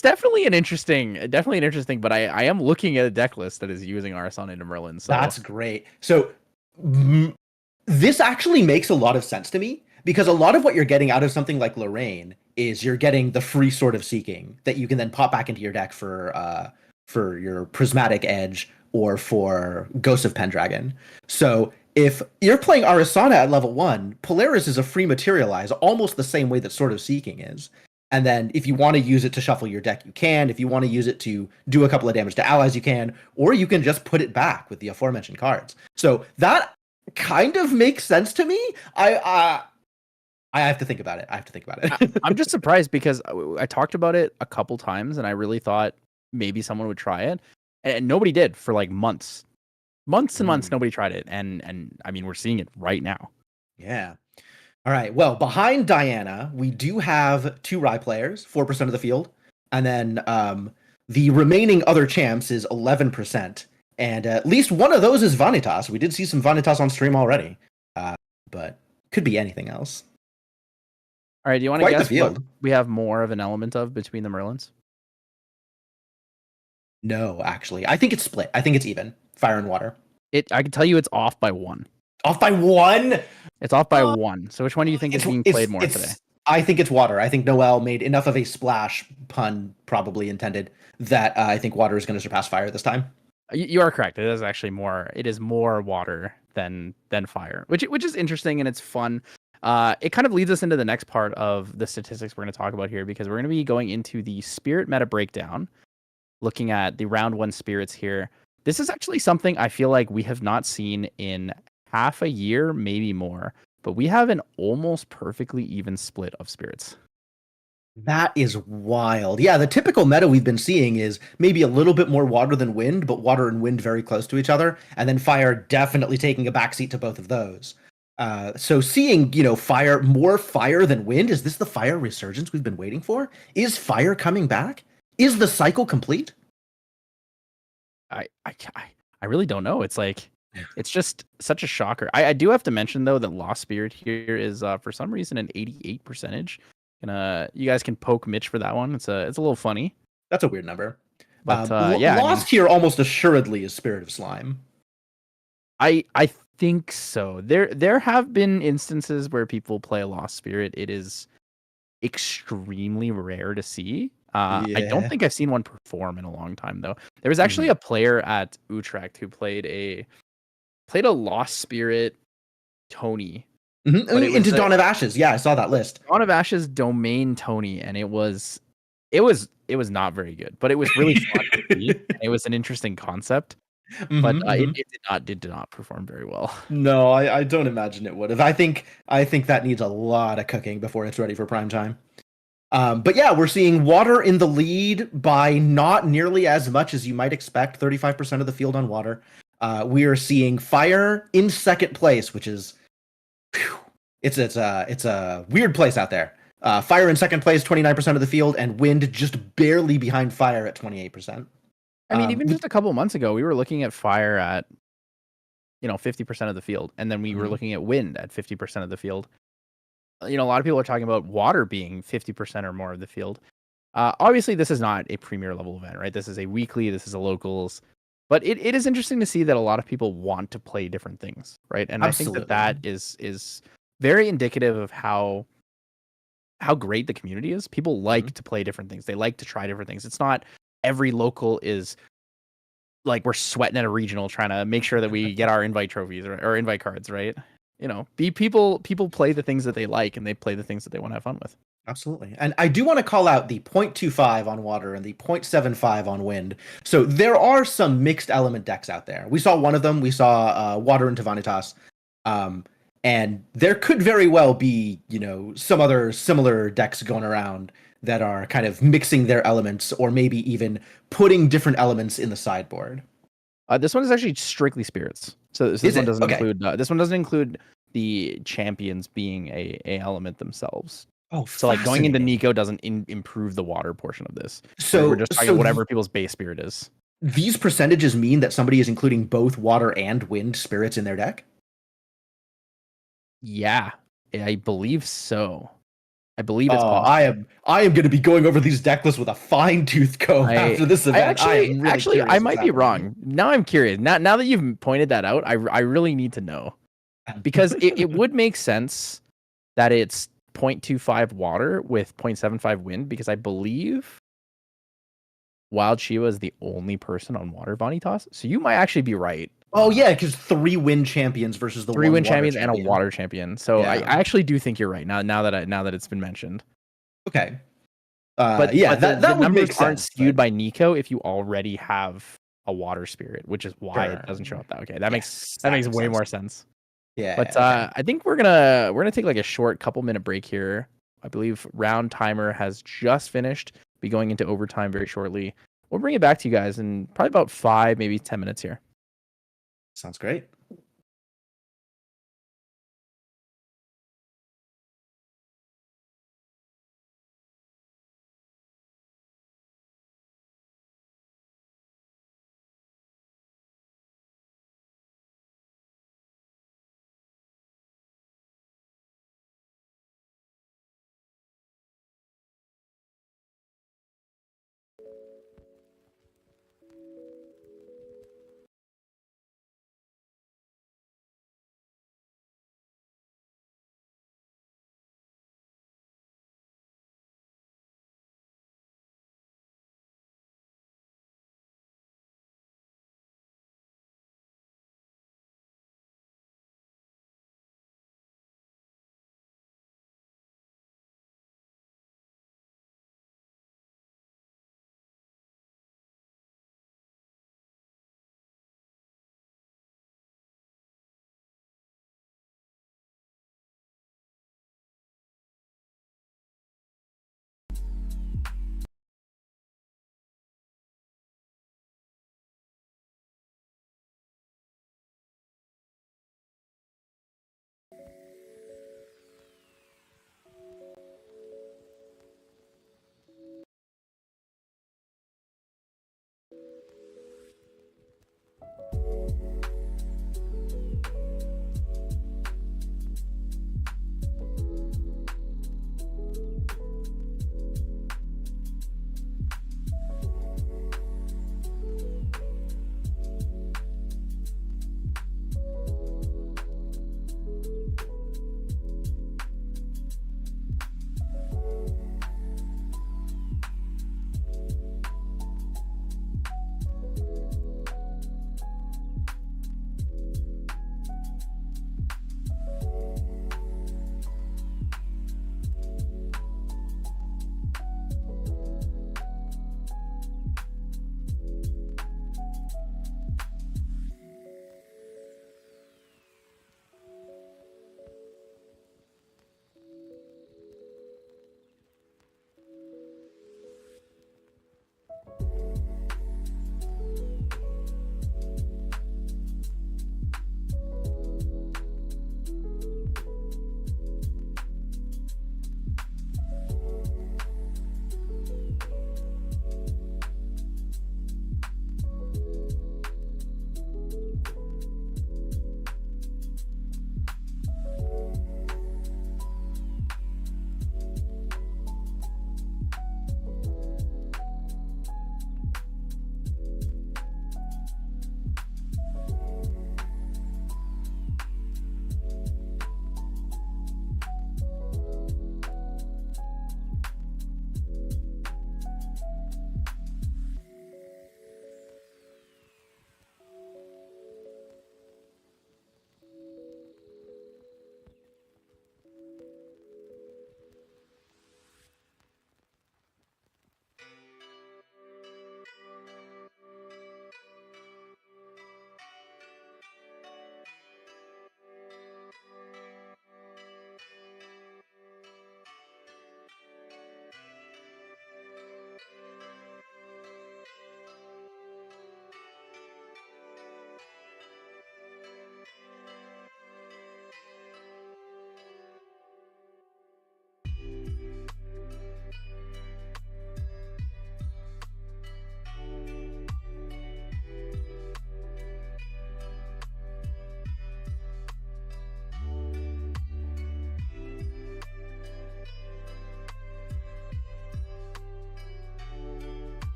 definitely an interesting, but I am looking at a deck list that is using Arasana into Merlin. So that's great. So this actually makes a lot of sense to me, because a lot of what you're getting out of something like Lorraine is you're getting the free Sword of Seeking that you can then pop back into your deck for your Prismatic Edge or for Ghost of Pendragon. So if you're playing Arasana at level 1, Polaris is a free materialize, almost the same way that Sword of Seeking is. And then if you want to use it to shuffle your deck, you can. If you want to use it to do a couple of damage to allies, you can. Or you can just put it back with the aforementioned cards. So that kind of makes sense to me. I have to think about it. I'm just surprised because I talked about it a couple times and I really thought maybe someone would try it. And nobody did for like months. Months and months, nobody tried it. And I mean, we're seeing it right now. Yeah. All right. Well, behind Diana, we do have two Rye players, 4% of the field. And then the remaining other champs is 11%. And at least one of those is Vanitas. We did see some Vanitas on stream already. But could be anything else. All right, do you want to Quite the guess what field. we have more of an element of between the Merlins? No, actually. I think it's split. I think it's even. Fire and water. I can tell you it's off by one. Off by one? It's off by one. So which one do you think is being played more today? I think it's water. I think Noel made enough of a splash, pun probably intended, that I think water is going to surpass fire this time. You are correct. It is actually more. It is more water than fire, which is interesting and it's fun. It kind of leads us into the next part of the statistics we're going to talk about here, because we're going to be going into the spirit meta breakdown, looking at the round one spirits here. This is actually something I feel like we have not seen in half a year, maybe more, but we have an almost perfectly even split of spirits. That is wild. Yeah, the typical meta we've been seeing is maybe a little bit more water than wind, but water and wind very close to each other, and then fire definitely taking a backseat to both of those. So seeing, more fire than wind, is this the fire resurgence we've been waiting for? Is fire coming back? Is the cycle complete? I really don't know. It's like, it's just such a shocker. I do have to mention though that Lost Spirit here is for some reason an 88%. And you guys can poke Mitch for that one. It's a little funny. That's a weird number. But Lost here almost assuredly is Spirit of Slime. I think so. There have been instances where people play Lost Spirit. It is extremely rare to see. I don't think I've seen one perform in a long time though. There was actually a player at Utrecht who played a Lost Spirit Tony. Into Dawn of Ashes. Yeah, I saw that list. Dawn of Ashes domain Tony, and it was not very good, but it was really fun to see. It was an interesting concept. But it did not perform very well. No, I don't imagine it would have. I think that needs a lot of cooking before it's ready for prime time. But yeah, we're seeing water in the lead by not nearly as much as you might expect. 35% of the field on water. We are seeing fire in second place, which is, it's a weird place out there. Fire in second place, 29% of the field, and wind just barely behind fire at 28%. I mean, even just a couple of months ago, we were looking at fire at 50% of the field, and then we were looking at wind at 50% of the field. A lot of people are talking about water being 50% or more of the field. Obviously, this is not a premier level event, right? This is a weekly, this is a locals, but it is interesting to see that a lot of people want to play different things, right? And Absolutely. I think that is very indicative of how great the community is. People like to play different things. They like to try different things. It's not every local is like we're sweating at a regional trying to make sure that we get our invite trophies or invite cards, right? People play the things that they like, and they play the things that they want to have fun with. Absolutely. And I do want to call out the 0.25 on water and the 0.75 on wind. So there are some mixed element decks out there. We saw one of them. We saw Water into Vanitas. And there could very well be, some other similar decks going around that are kind of mixing their elements, or maybe even putting different elements in the sideboard. This one is actually strictly spirits. So this one doesn't include this one doesn't include the champions being a element themselves. Oh, so like going into Nico doesn't improve the water portion of this. So we're just talking whatever people's base spirit is. These percentages mean that somebody is including both water and wind spirits in their deck? Yeah, I believe so. I believe it's possible. I am going to be going over these deck lists with a fine-tooth comb after this event. I might be wrong. Now I'm curious. Now that you've pointed that out, I really need to know, because it would make sense that it's 0.25 water with 0.75 wind, because I believe Wild Shiva is the only person on water Vanitas. So you might actually be right. Oh yeah, because 3 wind champions versus the 3 wind champions and a water champion. So yeah. I actually do think you're right now that it's been mentioned. Okay. But the numbers aren't skewed by Nico if you already have a water spirit, which is why it doesn't show up that. Okay, that makes way more sense. Yeah. But I think we're gonna take like a short couple-minute break here. I believe round timer has just finished. Be going into overtime very shortly. We'll bring it back to you guys in probably about 5, maybe 10 minutes here. Sounds great.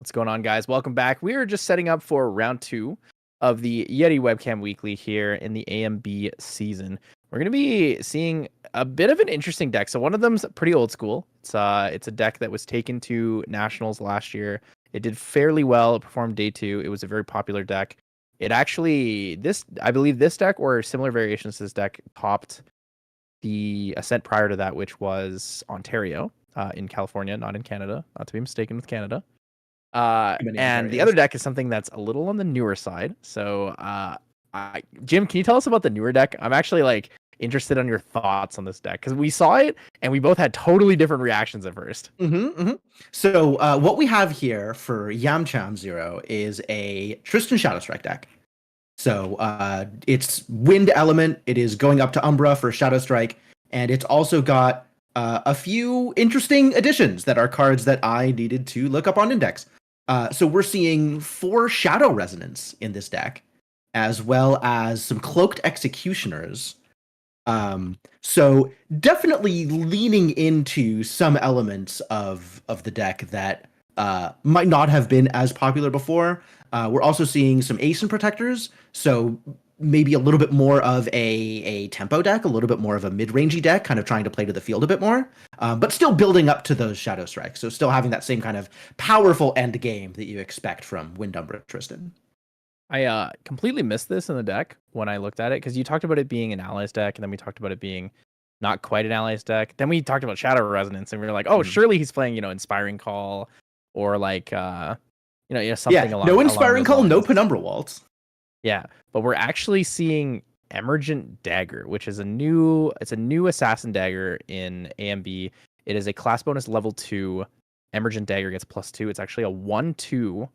What's going on, guys? Welcome back. We are just setting up for round 2 of the Yeti Webcam Weekly here in the AMB season. We're going to be seeing a bit of an interesting deck. So one of them's pretty old school. It's a deck that was taken to Nationals last year. It did fairly well. It performed day 2. It was a very popular deck. It actually, I believe this deck or similar variations to this deck topped the ascent prior to that, which was Ontario in California, not in Canada, not to be mistaken with Canada. And the other deck is something that's a little on the newer side. So, Jim, can you tell us about the newer deck? I'm actually interested on your thoughts on this deck because we saw it and we both had totally different reactions at first. So, what we have here for Yamcham Zero is a Tristan Shadowstrike deck. So, it's Wind Element. It is going up to Umbra for Shadowstrike, and it's also got a few interesting additions that are cards that I needed to look up on Index. So we're seeing 4 Shadow Resonance in this deck, as well as some Cloaked Executioners. So definitely leaning into some elements of the deck that might not have been as popular before. We're also seeing some Ace and Protectors, so maybe a little bit more of a tempo deck, a little bit more of a mid-rangey deck, kind of trying to play to the field a bit more, but still building up to those Shadow Strikes. So still having that same kind of powerful end game that you expect from Wind Umbra Tristan. I completely missed this in the deck when I looked at it because you talked about it being an allies deck, and then we talked about it being not quite an allies deck. Then we talked about Shadow Resonance, and we were like, oh, surely he's playing, Inspiring Call or something along. No Inspiring Call, lines. no Penumbra Waltz. Yeah, but we're actually seeing Emergent Dagger, which is a new assassin dagger in AMB. It is a class bonus level 2. Emergent Dagger gets +2. It's actually a 1/2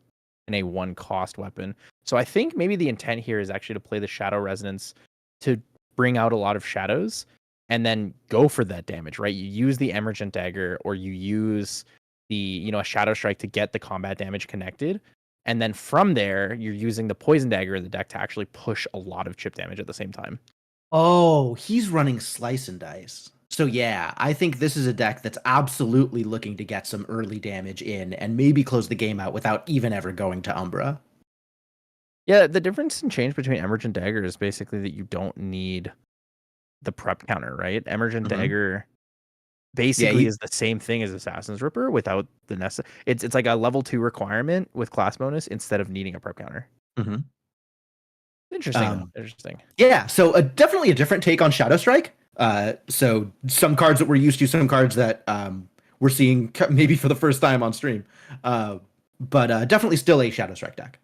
and a 1 cost weapon. So I think maybe the intent here is actually to play the Shadow Resonance to bring out a lot of shadows and then go for that damage, right? You use the Emergent Dagger or you use the, a Shadow Strike to get the combat damage connected. And then from there, you're using the Poison Dagger in the deck to actually push a lot of chip damage at the same time. Oh, he's running Slice and Dice. So yeah, I think this is a deck that's absolutely looking to get some early damage in and maybe close the game out without even ever going to Umbra. Yeah, the difference and change between Emergent Dagger is basically that you don't need the prep counter, right? Emergent Dagger basically is the same thing as Assassin's Ripper without the necessary. It's like a level 2 requirement with class bonus instead of needing a prep counter. Interesting. Interesting. Yeah, so definitely a different take on Shadow Strike. So some cards that we're used to, some cards that we're seeing maybe for the first time on stream. But definitely still a Shadow Strike deck.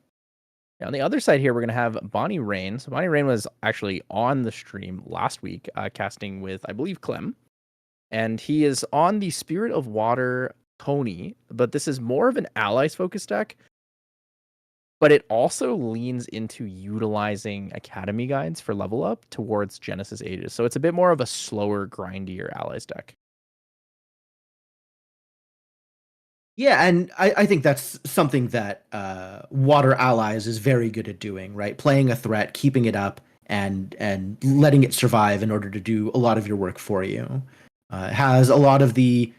On the other side here, we're going to have Bonnie Rain. So Bonnie Rain was actually on the stream last week, casting with, I believe, Clem. And he is on the Spirit of Water Tony, but this is more of an allies-focused deck. But it also leans into utilizing Academy Guides for level up towards Genesis Ages. So it's a bit more of a slower, grindier allies deck. Yeah, and I think that's something that Water Allies is very good at doing, right? Playing a threat, keeping it up, and letting it survive in order to do a lot of your work for you. It has a lot of the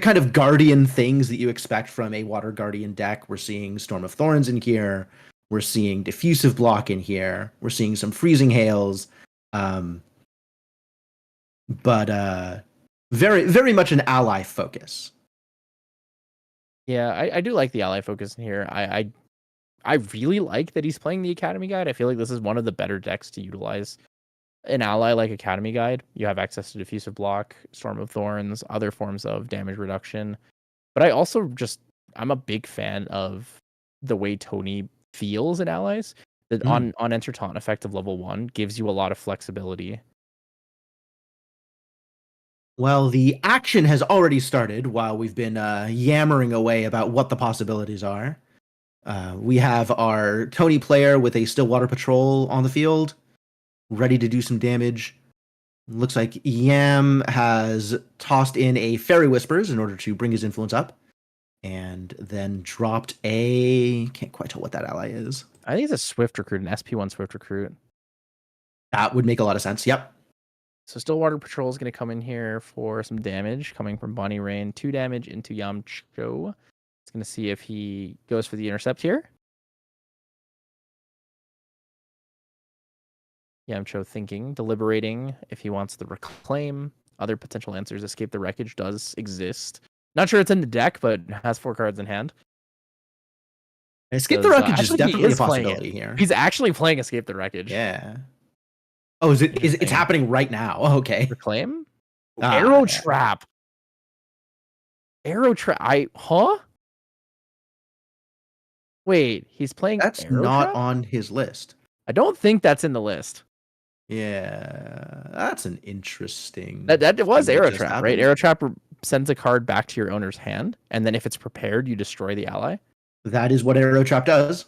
kind of guardian things that you expect from a Water Guardian deck. We're seeing Storm of Thorns in here. We're seeing Diffusive Block in here. We're seeing some Freezing Hails. But very, very much an ally focus. Yeah, I do like the ally focus in here. I really like that he's playing the Academy Guide. I feel like this is one of the better decks to utilize an ally like Academy Guide. You have access to Diffusive Block, Storm of Thorns, other forms of damage reduction. But I also I'm a big fan of the way Tony feels in allies. That on Enter Taunt effect of level 1 gives you a lot of flexibility. Well, the action has already started while we've been yammering away about what the possibilities are. We have our Tony player with a Stillwater Patrol on the field, ready to do some damage. Looks like Yam has tossed in a Fairy Whispers in order to bring his influence up, and then dropped can't quite tell what that ally is. I think it's a Swift Recruit, an SP1 Swift Recruit. That would make a lot of sense, yep. So Stillwater Patrol is going to come in here for some damage coming from Bonnie Rain. 2 damage into Yamcho. It's going to see if he goes for the intercept here. Yamcho thinking, deliberating if he wants the reclaim. Other potential answers, escape the wreckage does exist. Not sure it's in the deck, but has 4 cards in hand. Escape the wreckage is actually, definitely a possibility here. He's actually playing Escape the Wreckage. Yeah. Oh, it's happening right now? Oh, okay. Reclaim? Arrow Trap. Arrow Trap. Huh? Wait, he's playing That's Arrow not Trap? on his list. I don't think that's in the list. Yeah, that's an interesting. That was Arrow Trap, right? Arrow Trap sends a card back to your owner's hand, and then if it's prepared, you destroy the ally. That is what Arrow Trap does.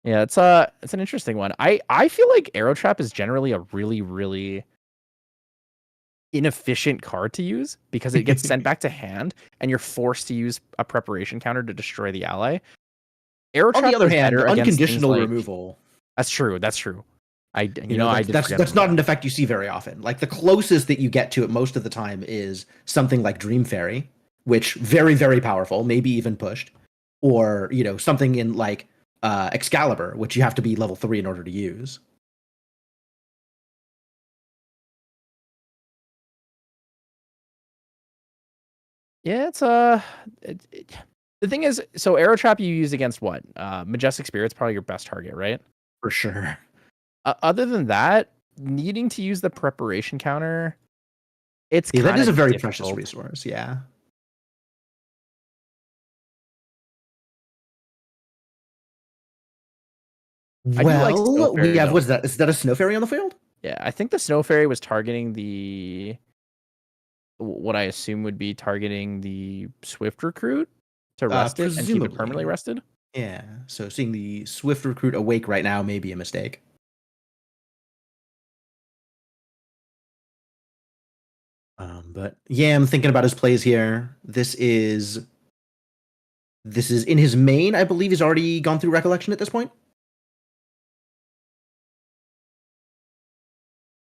Yeah, it's an interesting one. I feel like Arrow Trap is generally a really, really inefficient card to use because it gets sent back to hand and you're forced to use a preparation counter to destroy the ally. Arrow Trap, on the other hand, better unconditional like, removal. That's true. That's true. That's not an effect you see very often. Like the closest that you get to it most of the time is something like Dream Fairy, which very, very powerful, maybe even pushed, or something in like Excalibur, which you have to be level 3 in order to use. Yeah, it's the thing is, so Arrow Trap you use against what? Majestic Spirit's probably your best target, right? For sure. Other than that, needing to use the preparation counter, that is a very difficult. precious resource. Yeah. Well, we have, what's that? Is that a Snow Fairy on the field? Yeah, I think the Snow Fairy was targeting what I assume would be targeting the Swift Recruit to rest it and keep it permanently rested. Yeah, so seeing the Swift Recruit awake right now may be a mistake. But yeah, I'm thinking about his plays here. This is in his main. I believe he's already gone through Recollection at this point.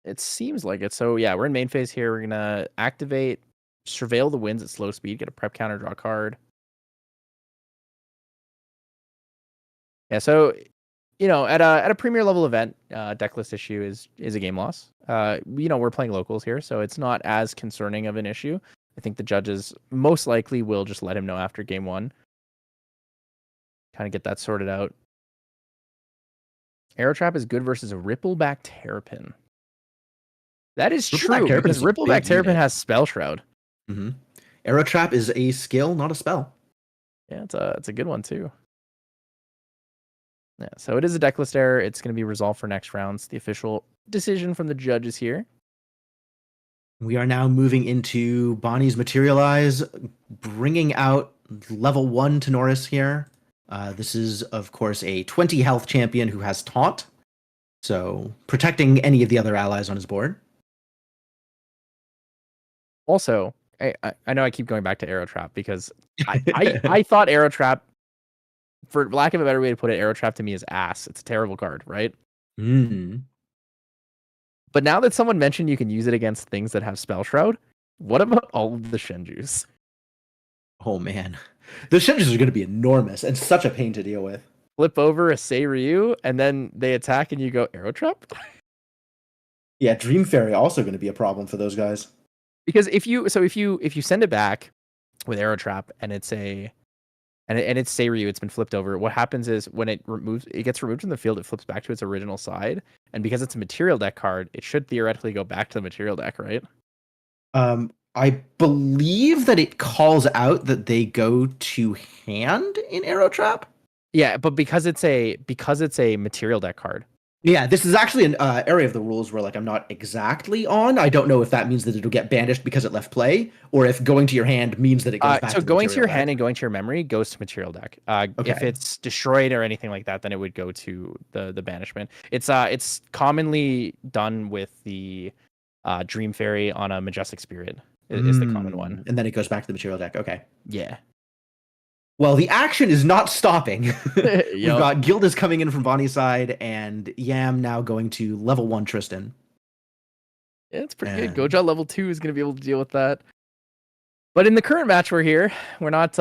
It seems like it. So yeah, we're in main phase here. We're gonna activate Surveil the Winds at slow speed, get a prep counter, draw a card. Yeah, so at a premier level event, deck list issue is a game loss. We're playing locals here, so it's not as concerning of an issue. I think the judges most likely will just let him know after game 1. Kind of get that sorted out. Arrow Trap is good versus a Rippleback Terrapin. That is true, because Rippleback Terrapin has Spell Shroud. Mm-hmm. Arrow Trap is a skill, not a spell. Yeah, it's a good one too. Yeah, so it is a deck list error. It's going to be resolved for next rounds. The official decision from the judges here. We are now moving into Bonnie's Materialize, bringing out level 1 to Norris here. This is, of course, a 20 health champion who has Taunt, so protecting any of the other allies on his board. Also, I know I keep going back to Arrow Trap because I thought Arrow Trap, for lack of a better way to put it, Arrow Trap to me is ass. It's a terrible card, right? Mm. But now that someone mentioned you can use it against things that have Spell Shroud, what about all of the Shenjus? Oh man, the Shenjus are going to be enormous and such a pain to deal with. Flip over a Seiryu and then they attack and you go Arrow Trap? Yeah, Dream Fairy also going to be a problem for those guys. Because if you send it back with Arrow Trap and it's Seiryu, it's been flipped over. What happens is when it gets removed from the field, it flips back to its original side. And because it's a material deck card, it should theoretically go back to the material deck, right? I believe that it calls out that they go to hand in Arrow Trap. Yeah, but because it's a material deck card. Yeah, this is actually an area of the rules where I'm not exactly on. I don't know if that means that it'll get banished because it left play, or if going to your hand means that it goes back. So going to your hand and going to your memory goes to material deck. Okay. If it's destroyed or anything like that, then it would go to the banishment. It's commonly done with the Dream Fairy on a Majestic Spirit. Is the common one, and then it goes back to the material deck. Okay. Yeah. Well, the action is not stopping. We've Yep. got Gildas coming in from Bonnie's side, and Yam now going to level 1 Tristan. Yeah, it's pretty good. And Goja level 2 is going to be able to deal with that. But in the current match we're here, we're not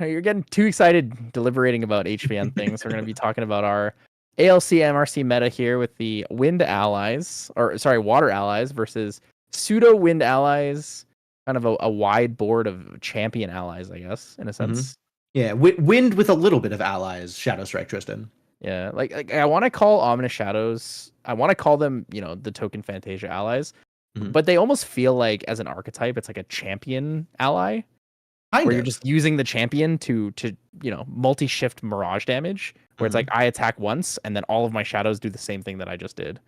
you're getting too excited deliberating about HVN things. We're going to be talking about our ALC MRC meta here with the wind allies, or sorry, water allies versus pseudo wind allies, kind of a wide board of champion allies, I guess, in a sense. yeah, wind with a little bit of allies, Shadow Strike Tristan. Yeah, like I want to call Ominous Shadows, I want to call them, the token Fantasia allies, but they almost feel like as an archetype, it's like a champion ally, where you're just using the champion to multi-shift mirage damage, where it's like I attack once and then all of my shadows do the same thing that I just did,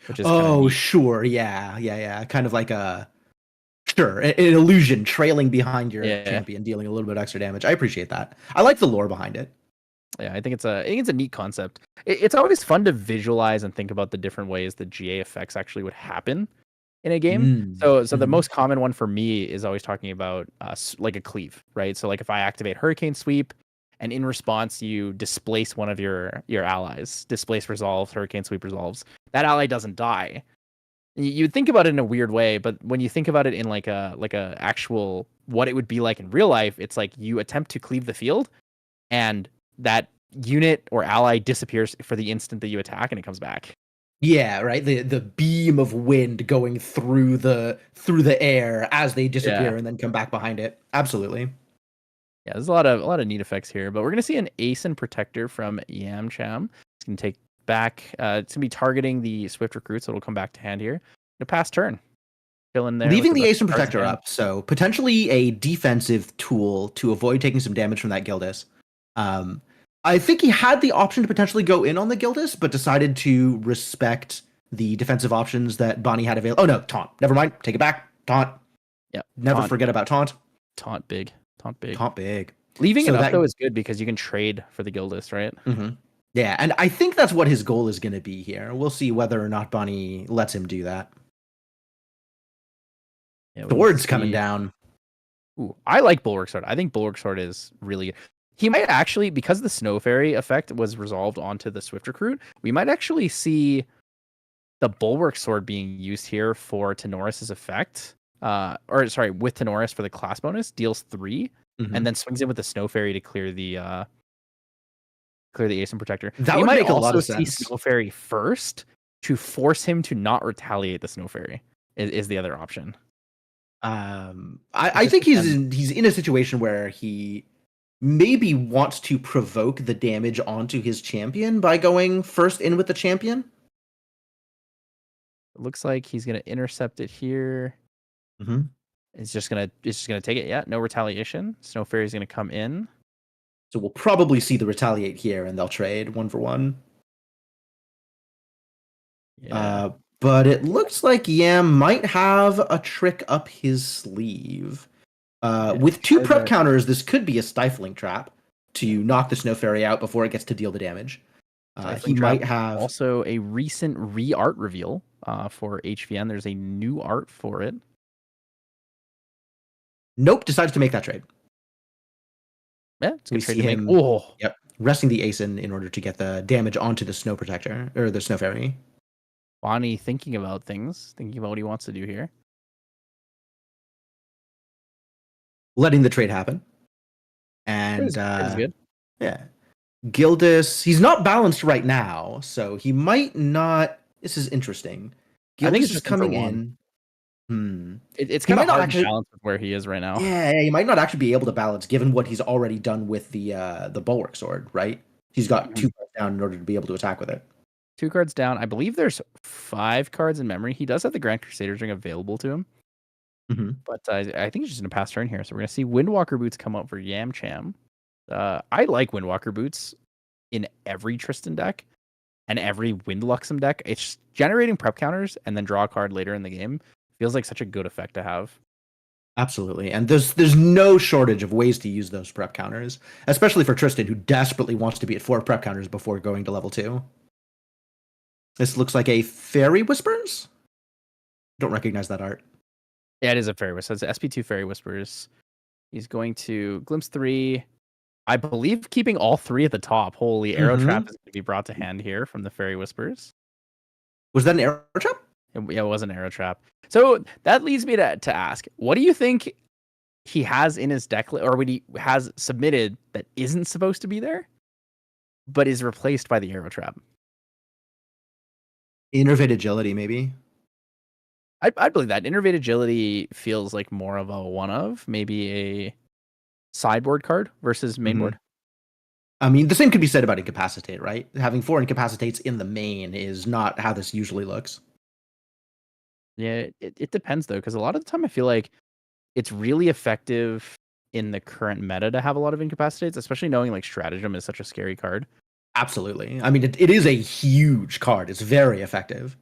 which is kind of neat. Sure, yeah, kind of like an illusion trailing behind your champion, dealing a little bit of extra damage. I appreciate that. I like the lore behind it. Yeah, I think it's a neat concept. It's always fun to visualize and think about the different ways the GA effects actually would happen in a game. So the most common one for me is always talking about like a cleave, right? So like if I activate Hurricane Sweep, and in response you displace one of your allies, displace resolves, Hurricane Sweep resolves, that ally doesn't die. You would think about it in a weird way, but when you think about it in like a actual what it would be like in real life, it's like you attempt to cleave the field, and that unit or ally disappears for the instant that you attack, and it comes back. Yeah, right. The beam of wind going through the air as they disappear and then come back behind it. Absolutely. Yeah, there's a lot of neat effects here, but we're gonna see an Ace Protector from Yamcham. It's gonna take back. It's gonna be targeting the Swift Recruit, so it'll come back to hand here. A pass turn, fill in there, leaving the Ace Protector up, so potentially a defensive tool to avoid taking some damage from that Gildas. I think he had the option to potentially go in on the Gildas, but decided to respect the defensive options that Bonnie had available. Oh no, taunt. Never mind. Take it back. Taunt. Yeah. Never forget about taunt. Taunt big. Leaving it up though is good because you can trade for the Gildas, right? Yeah, and I think that's what his goal is going to be here. We'll see whether or not Bonnie lets him do that. Yeah, the word's coming down. Ooh, I like Bulwark Sword. I think Bulwark Sword is really good. He might actually, because the Snow Fairy effect was resolved onto the Swift Recruit, we might actually see the Bulwark Sword being used here for Tenoris's effect. With Tenoris for the class bonus, deals 3, and then swings in with the Snow Fairy to clear the Ace Protector. That would make a lot of sense. See Snow Fairy first to force him to not retaliate the Snow Fairy is the other option. I think he's in a situation where he maybe wants to provoke the damage onto his champion by going first in with the champion. It looks like he's gonna intercept it here. It's just gonna take it. Yeah, no retaliation. Snow Fairy's gonna come in. So we'll probably see the retaliate here, and they'll trade 1 for 1. Yeah. But it looks like Yam might have a trick up his sleeve. With 2 prep counters, this could be a Stifling Trap to knock the Snow Fairy out before it gets to deal the damage. He might have also a recent re-art reveal for HVN. There's a new art for it. Nope, decides to make that trade. Yeah, it's a good trade to make. Yep, resting the Ace in order to get the damage onto the Snow Protector, or the Snow Fairy. Bonnie thinking about what he wants to do here. Letting the trade happen. And is good. Yeah. Gildas, he's not balanced right now, so he might not. This is interesting. Gildas I think it's just coming in. It's kind of hard to balance with where he is right now. Yeah, he might not actually be able to balance given what he's already done with the Bulwark Sword, right? He's got 2 cards down in order to be able to attack with it. 2 cards down. I believe there's 5 cards in memory. He does have the Grand Crusader's Ring available to him. But I think he's just going to pass turn here. So we're going to see Windwalker Boots come out for Yamcham. I like Windwalker Boots in every Tristan deck and every Windluxem deck. It's generating prep counters and then draw a card later in the game. Feels like such a good effect to have. Absolutely. And there's no shortage of ways to use those prep counters, especially for Tristan, who desperately wants to be at 4 prep counters before going to level 2. This looks like a Fairy Whispers. Don't recognize that art. Yeah, it is a Fairy Whispers. It's SP2 Fairy Whispers. He's going to Glimpse 3. I believe keeping all 3 at the top. Holy, Arrow Trap is going to be brought to hand here from the Fairy Whispers. Was that an Arrow Trap? Yeah, it was an Arrow Trap. So that leads me to ask, what do you think he has in his deck, or what he has submitted that isn't supposed to be there, but is replaced by the Arrow Trap? Innervate Agility, maybe. I believe that Innervate Agility feels like more of a one of, maybe a sideboard card versus mainboard. I mean, the same could be said about Incapacitate, right? Having 4 Incapacitates in the main is not how this usually looks. Yeah, it depends though, because a lot of the time I feel like it's really effective in the current meta to have a lot of Incapacitates, especially knowing like Stratagem is such a scary card. Absolutely. I mean, it is a huge card. It's very effective.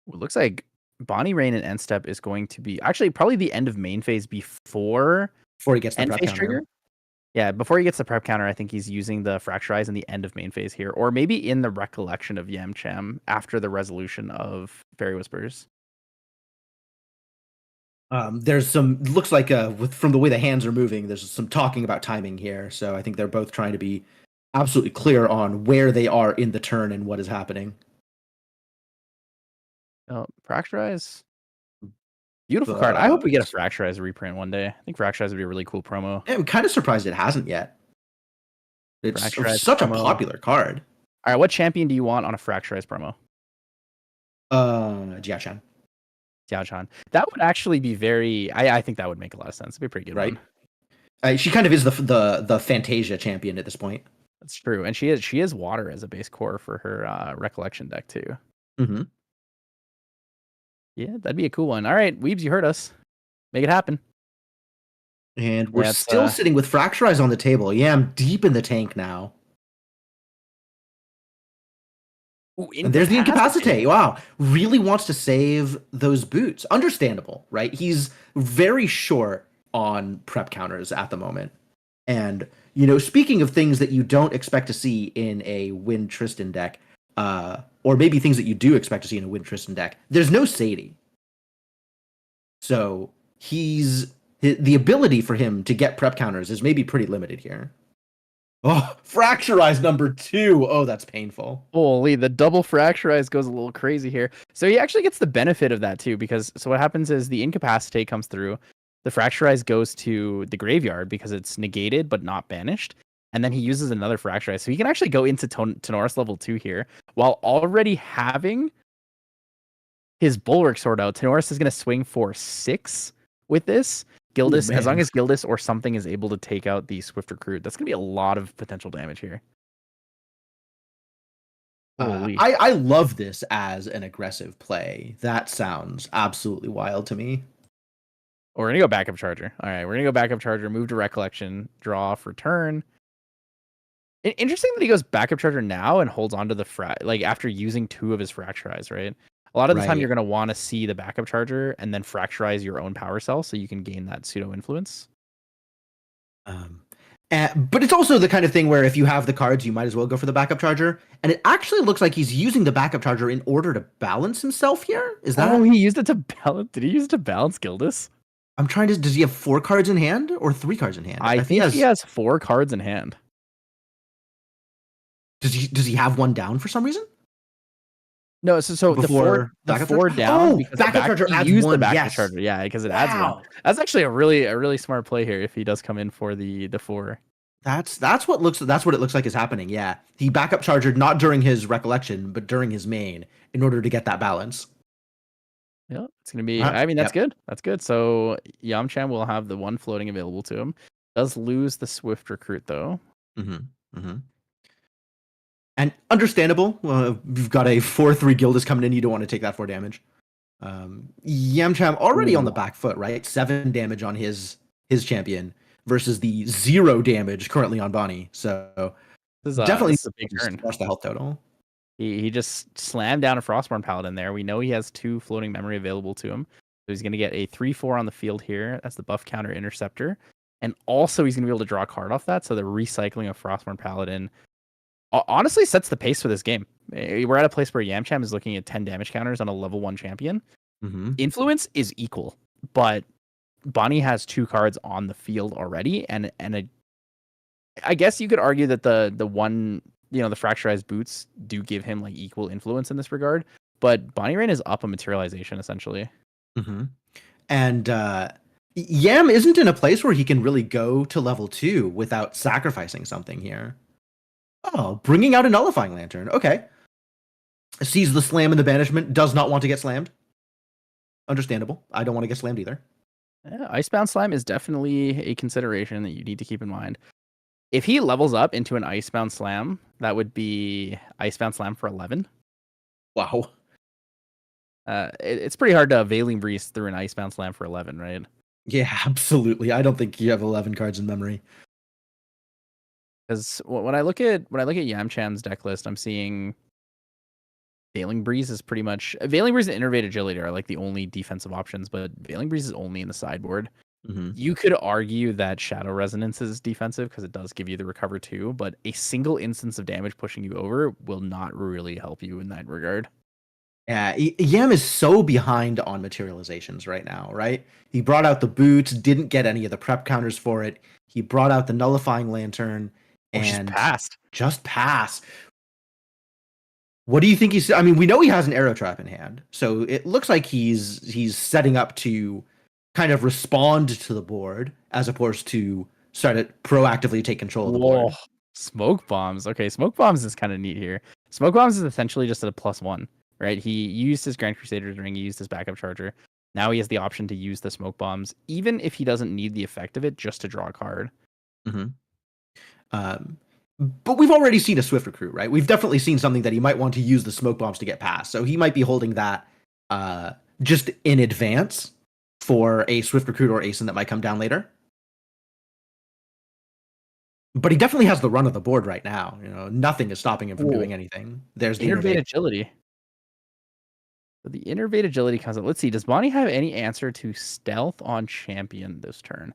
It looks like Bonnie Rain and End Step is going to be actually probably the end of main phase before he gets the end prep phase counter. trigger. Yeah, before he gets the prep counter, I think he's using the Fracturize in the end of main phase here, or maybe in the recollection of Yamcham after the resolution of Fairy Whispers. There's some looks like from the way the hands are moving, there's some talking about timing here. So I think they're both trying to be absolutely clear on where they are in the turn and what is happening. Oh, Fracturize. Beautiful card. I hope we get a Fracturize reprint one day. I think Fracturize would be a really cool promo. I'm kind of surprised it hasn't yet. It's such a popular card. All right, what champion do you want on a Fracturize promo? Jiachan. Jiachan. That would actually be very. I think that would make a lot of sense. It'd be a pretty good right? One. She kind of is the Fantasia champion at this point. That's true, and she is water as a base core for her recollection deck too. Mm-hmm. Yeah, that'd be a cool one. All right, Weebs, you heard us. Make it happen. And we're still sitting with Fracturize on the table. Yeah, I'm deep in the tank now. Ooh, and there's the Incapacitate. Wow. Really wants to save those boots. Understandable, right? He's very short on prep counters at the moment. And, speaking of things that you don't expect to see in a Win Tristan deck, or maybe things that you do expect to see in a Win Tristan deck, there's no Sadie. So the ability for him to get prep counters is maybe pretty limited here. Oh, Fracturize number 2. Oh, that's painful. Holy, the double Fracturize goes a little crazy here. So he actually gets the benefit of that too, because so what happens is the Incapacitate comes through, the Fracturize goes to the graveyard because it's negated but not banished, and then he uses another Fracturize. So he can actually go into Tenoris level 2 here, while already having his Bulwark Sword out. Tenoris is going to swing for 6 with this. Gildas, as long as Gildas or something is able to take out the Swift Recruit, that's going to be a lot of potential damage here. I love this as an aggressive play. That sounds absolutely wild to me. We're going to go backup charger. All right, we're going to go backup charger, move to recollection, draw off return. Interesting that he goes backup charger now and holds on to the after using 2 of his Fracturize, right? A lot of the time you're going to want to see the backup charger and then Fracturize your own power cell so you can gain that pseudo influence. But it's also the kind of thing where if you have the cards, you might as well go for the backup charger. And it actually looks like he's using the backup charger in order to balance himself here. Is that? Oh, he used it to balance. Did he use it to balance Gildas? I'm trying to. Does he have 4 cards in hand or 3 cards in hand? I think he has 4 cards in hand. Does he have one down for some reason? No, so the 4 down because backup charger adds use one. The backup charger, yeah, because it adds one. That's actually a really smart play here if he does come in for the 4. That's what it looks like is happening. Yeah, he backup chargered not during his recollection, but during his main in order to get that balance. Yeah, it's gonna be. I mean, that's good. That's good. So Yamcham will have the 1 floating available to him. Does lose the Swift Recruit though. And understandable. You've got a 4/3 Gildas coming in. You don't want to take that 4 damage. Yamcham already on the back foot, right? 7 damage on his champion versus the 0 damage currently on Bonnie. So definitely a big turn. Watch the health total. He just slammed down a Frostborn Paladin there. We know he has 2 floating memory available to him. So he's going to get a 3/4 on the field here. That's the buff counter Interceptor. And also he's going to be able to draw a card off that. So the recycling of Frostborn Paladin honestly sets the pace for this game. We're at a place where Yamcham is looking at 10 damage counters on a level 1 champion. Influence is equal, but Bonnie has 2 cards on the field already and a I guess you could argue that the one, the fracturized boots do give him like equal influence in this regard, but Bonnie Rain is up a materialization essentially. Mm-hmm. And Yam isn't in a place where he can really go to level 2 without sacrificing something here. Oh, bringing out a nullifying lantern. Okay. Sees the slam and the banishment, does not want to get slammed. Understandable. I don't want to get slammed either. Yeah, Icebound Slime is definitely a consideration that you need to keep in mind. If he levels up into an Icebound Slam, that would be Icebound Slam for 11. Wow. It's pretty hard to Veiling Breeze through an Icebound Slam for 11, right? Yeah, absolutely. I don't think you have 11 cards in memory. Because when I look at Yamcham's deck list, I'm seeing Veiling Breeze is pretty much Veiling Breeze and Innervate Agility are like the only defensive options, but Veiling Breeze is only in the sideboard. Mm-hmm. You could argue that Shadow Resonance is defensive because it does give you the recover too, but a single instance of damage pushing you over will not really help you in that regard. Yeah, Yam is so behind on materializations right now, right? He brought out the boots, didn't get any of the prep counters for it. He brought out the nullifying lantern and just passed. What do you think he's? I mean, we know he has an arrow trap in hand, so it looks like he's setting up to kind of respond to the board as opposed to start to proactively take control of the board. Smoke bombs. Okay, smoke bombs is kind of neat here. Smoke bombs is essentially just at a +1, right? He used his Grand Crusader's ring, he used his backup charger. Now he has the option to use the smoke bombs, even if he doesn't need the effect of it, just to draw a card. Mm-hmm. But we've already seen a Swift Recruit, right? We've definitely seen something that he might want to use the smoke bombs to get past. So he might be holding that just in advance for a Swift Recruit or ASIN that might come down later. But he definitely has the run of the board right now. Nothing is stopping him from doing anything. There's the Innervate Agility. So the Innervate Agility comes up. Let's see. Does Bonnie have any answer to Stealth on Champion this turn?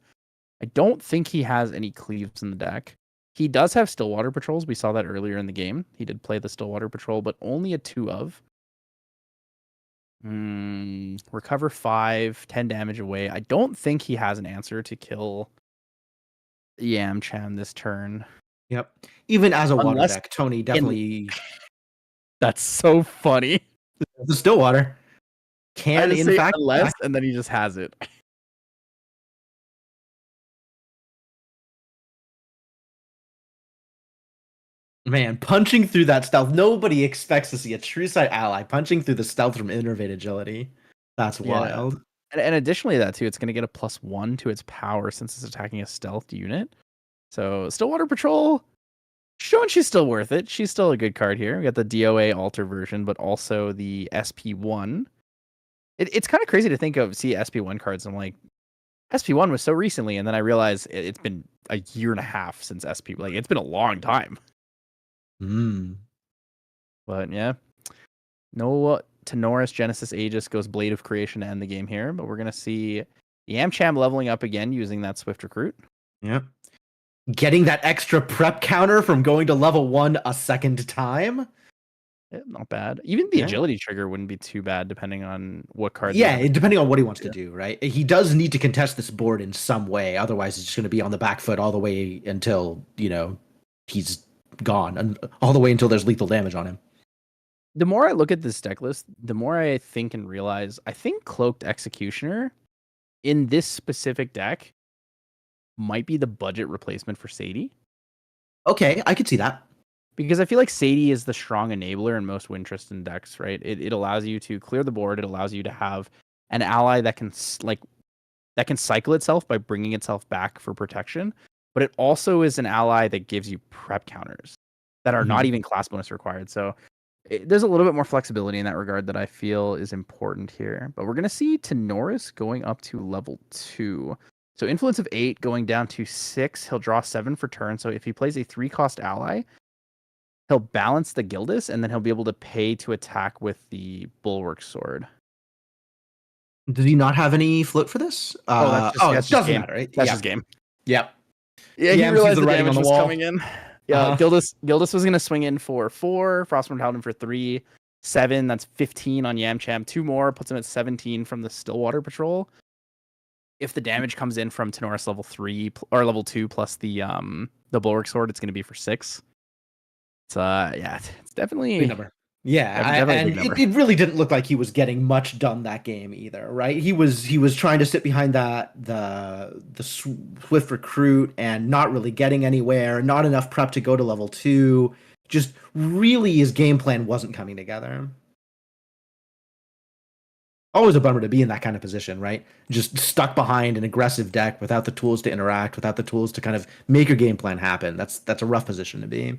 I don't think he has any Cleaves in the deck. He does have Stillwater Patrols. We saw that earlier in the game. He did play the Stillwater Patrol, but only a 2 of. Recover 5, 10 damage away. I don't think he has an answer to kill Yamcham this turn. Yep. Even as a water deck, Tony definitely... That's so funny. The Stillwater can, in fact... Unless, and then he just has it. Man, punching through that stealth. Nobody expects to see a true sight ally punching through the stealth from Innervate Agility. That's wild. And additionally to that, too, it's going to get a +1 to its power since it's attacking a stealth unit. So, Stillwater Patrol, showing she's still worth it. She's still a good card here. We got the DOA Alter version, but also the SP1. It's kind of crazy to think of, see SP1 cards, and I'm like, SP1 was so recently, and then I realized it's been a year and a half since SP. Like, it's been a long time. But yeah, no Tenoris Genesis Aegis goes Blade of Creation to end the game here, but we're gonna see Yamcham leveling up again using that Swift Recruit. Yep. Getting that extra prep counter from going to level 1 a second time. Yeah, not bad. Even the agility trigger wouldn't be too bad depending on what card. Yeah, depending on what he wants to do, right? He does need to contest this board in some way, otherwise it's just going to be on the back foot all the way until he's gone, and all the way until there's lethal damage on him. The more I look at this deck list, the more I think and realize I think Cloaked Executioner in this specific deck might be the budget replacement for Sadie. Okay, I could see that. Because I feel like Sadie is the strong enabler in most Winterest decks, right? It allows you to clear the board. It allows you to have an ally that can cycle itself by bringing itself back for protection. But it also is an ally that gives you prep counters that are not even class bonus required. So there's a little bit more flexibility in that regard that I feel is important here. But we're going to see Tenoris going up to level 2. So influence of 8 going down to 6. He'll draw 7 for turn. So if he plays a 3-cost ally, he'll balance the Gildas, and then he'll be able to pay to attack with the Bulwark Sword. Does he not have any float for this? That's doesn't matter, right? That's his game. Yep. Yeah, he realized the damage was coming in. Yeah, Gildas was going to swing in for 4, Frostborn Paladin for 3, 7, that's 15 on Yamcham. 2 more, puts him at 17 from the Stillwater Patrol. If the damage comes in from Tenoris level 3 or level 2 plus the the Bulwark Sword, it's going to be for 6. It's yeah, it's definitely Big number. Yeah, definitely a big and number. it really didn't look like he was getting much done that game either, right? He was trying to sit behind the Swift Recruit and not really getting anywhere, not enough prep to go to level 2. Just really his game plan wasn't coming together. Always a bummer to be in that kind of position, right? Just stuck behind an aggressive deck without the tools to interact, without the tools to kind of make your game plan happen. That's a rough position to be.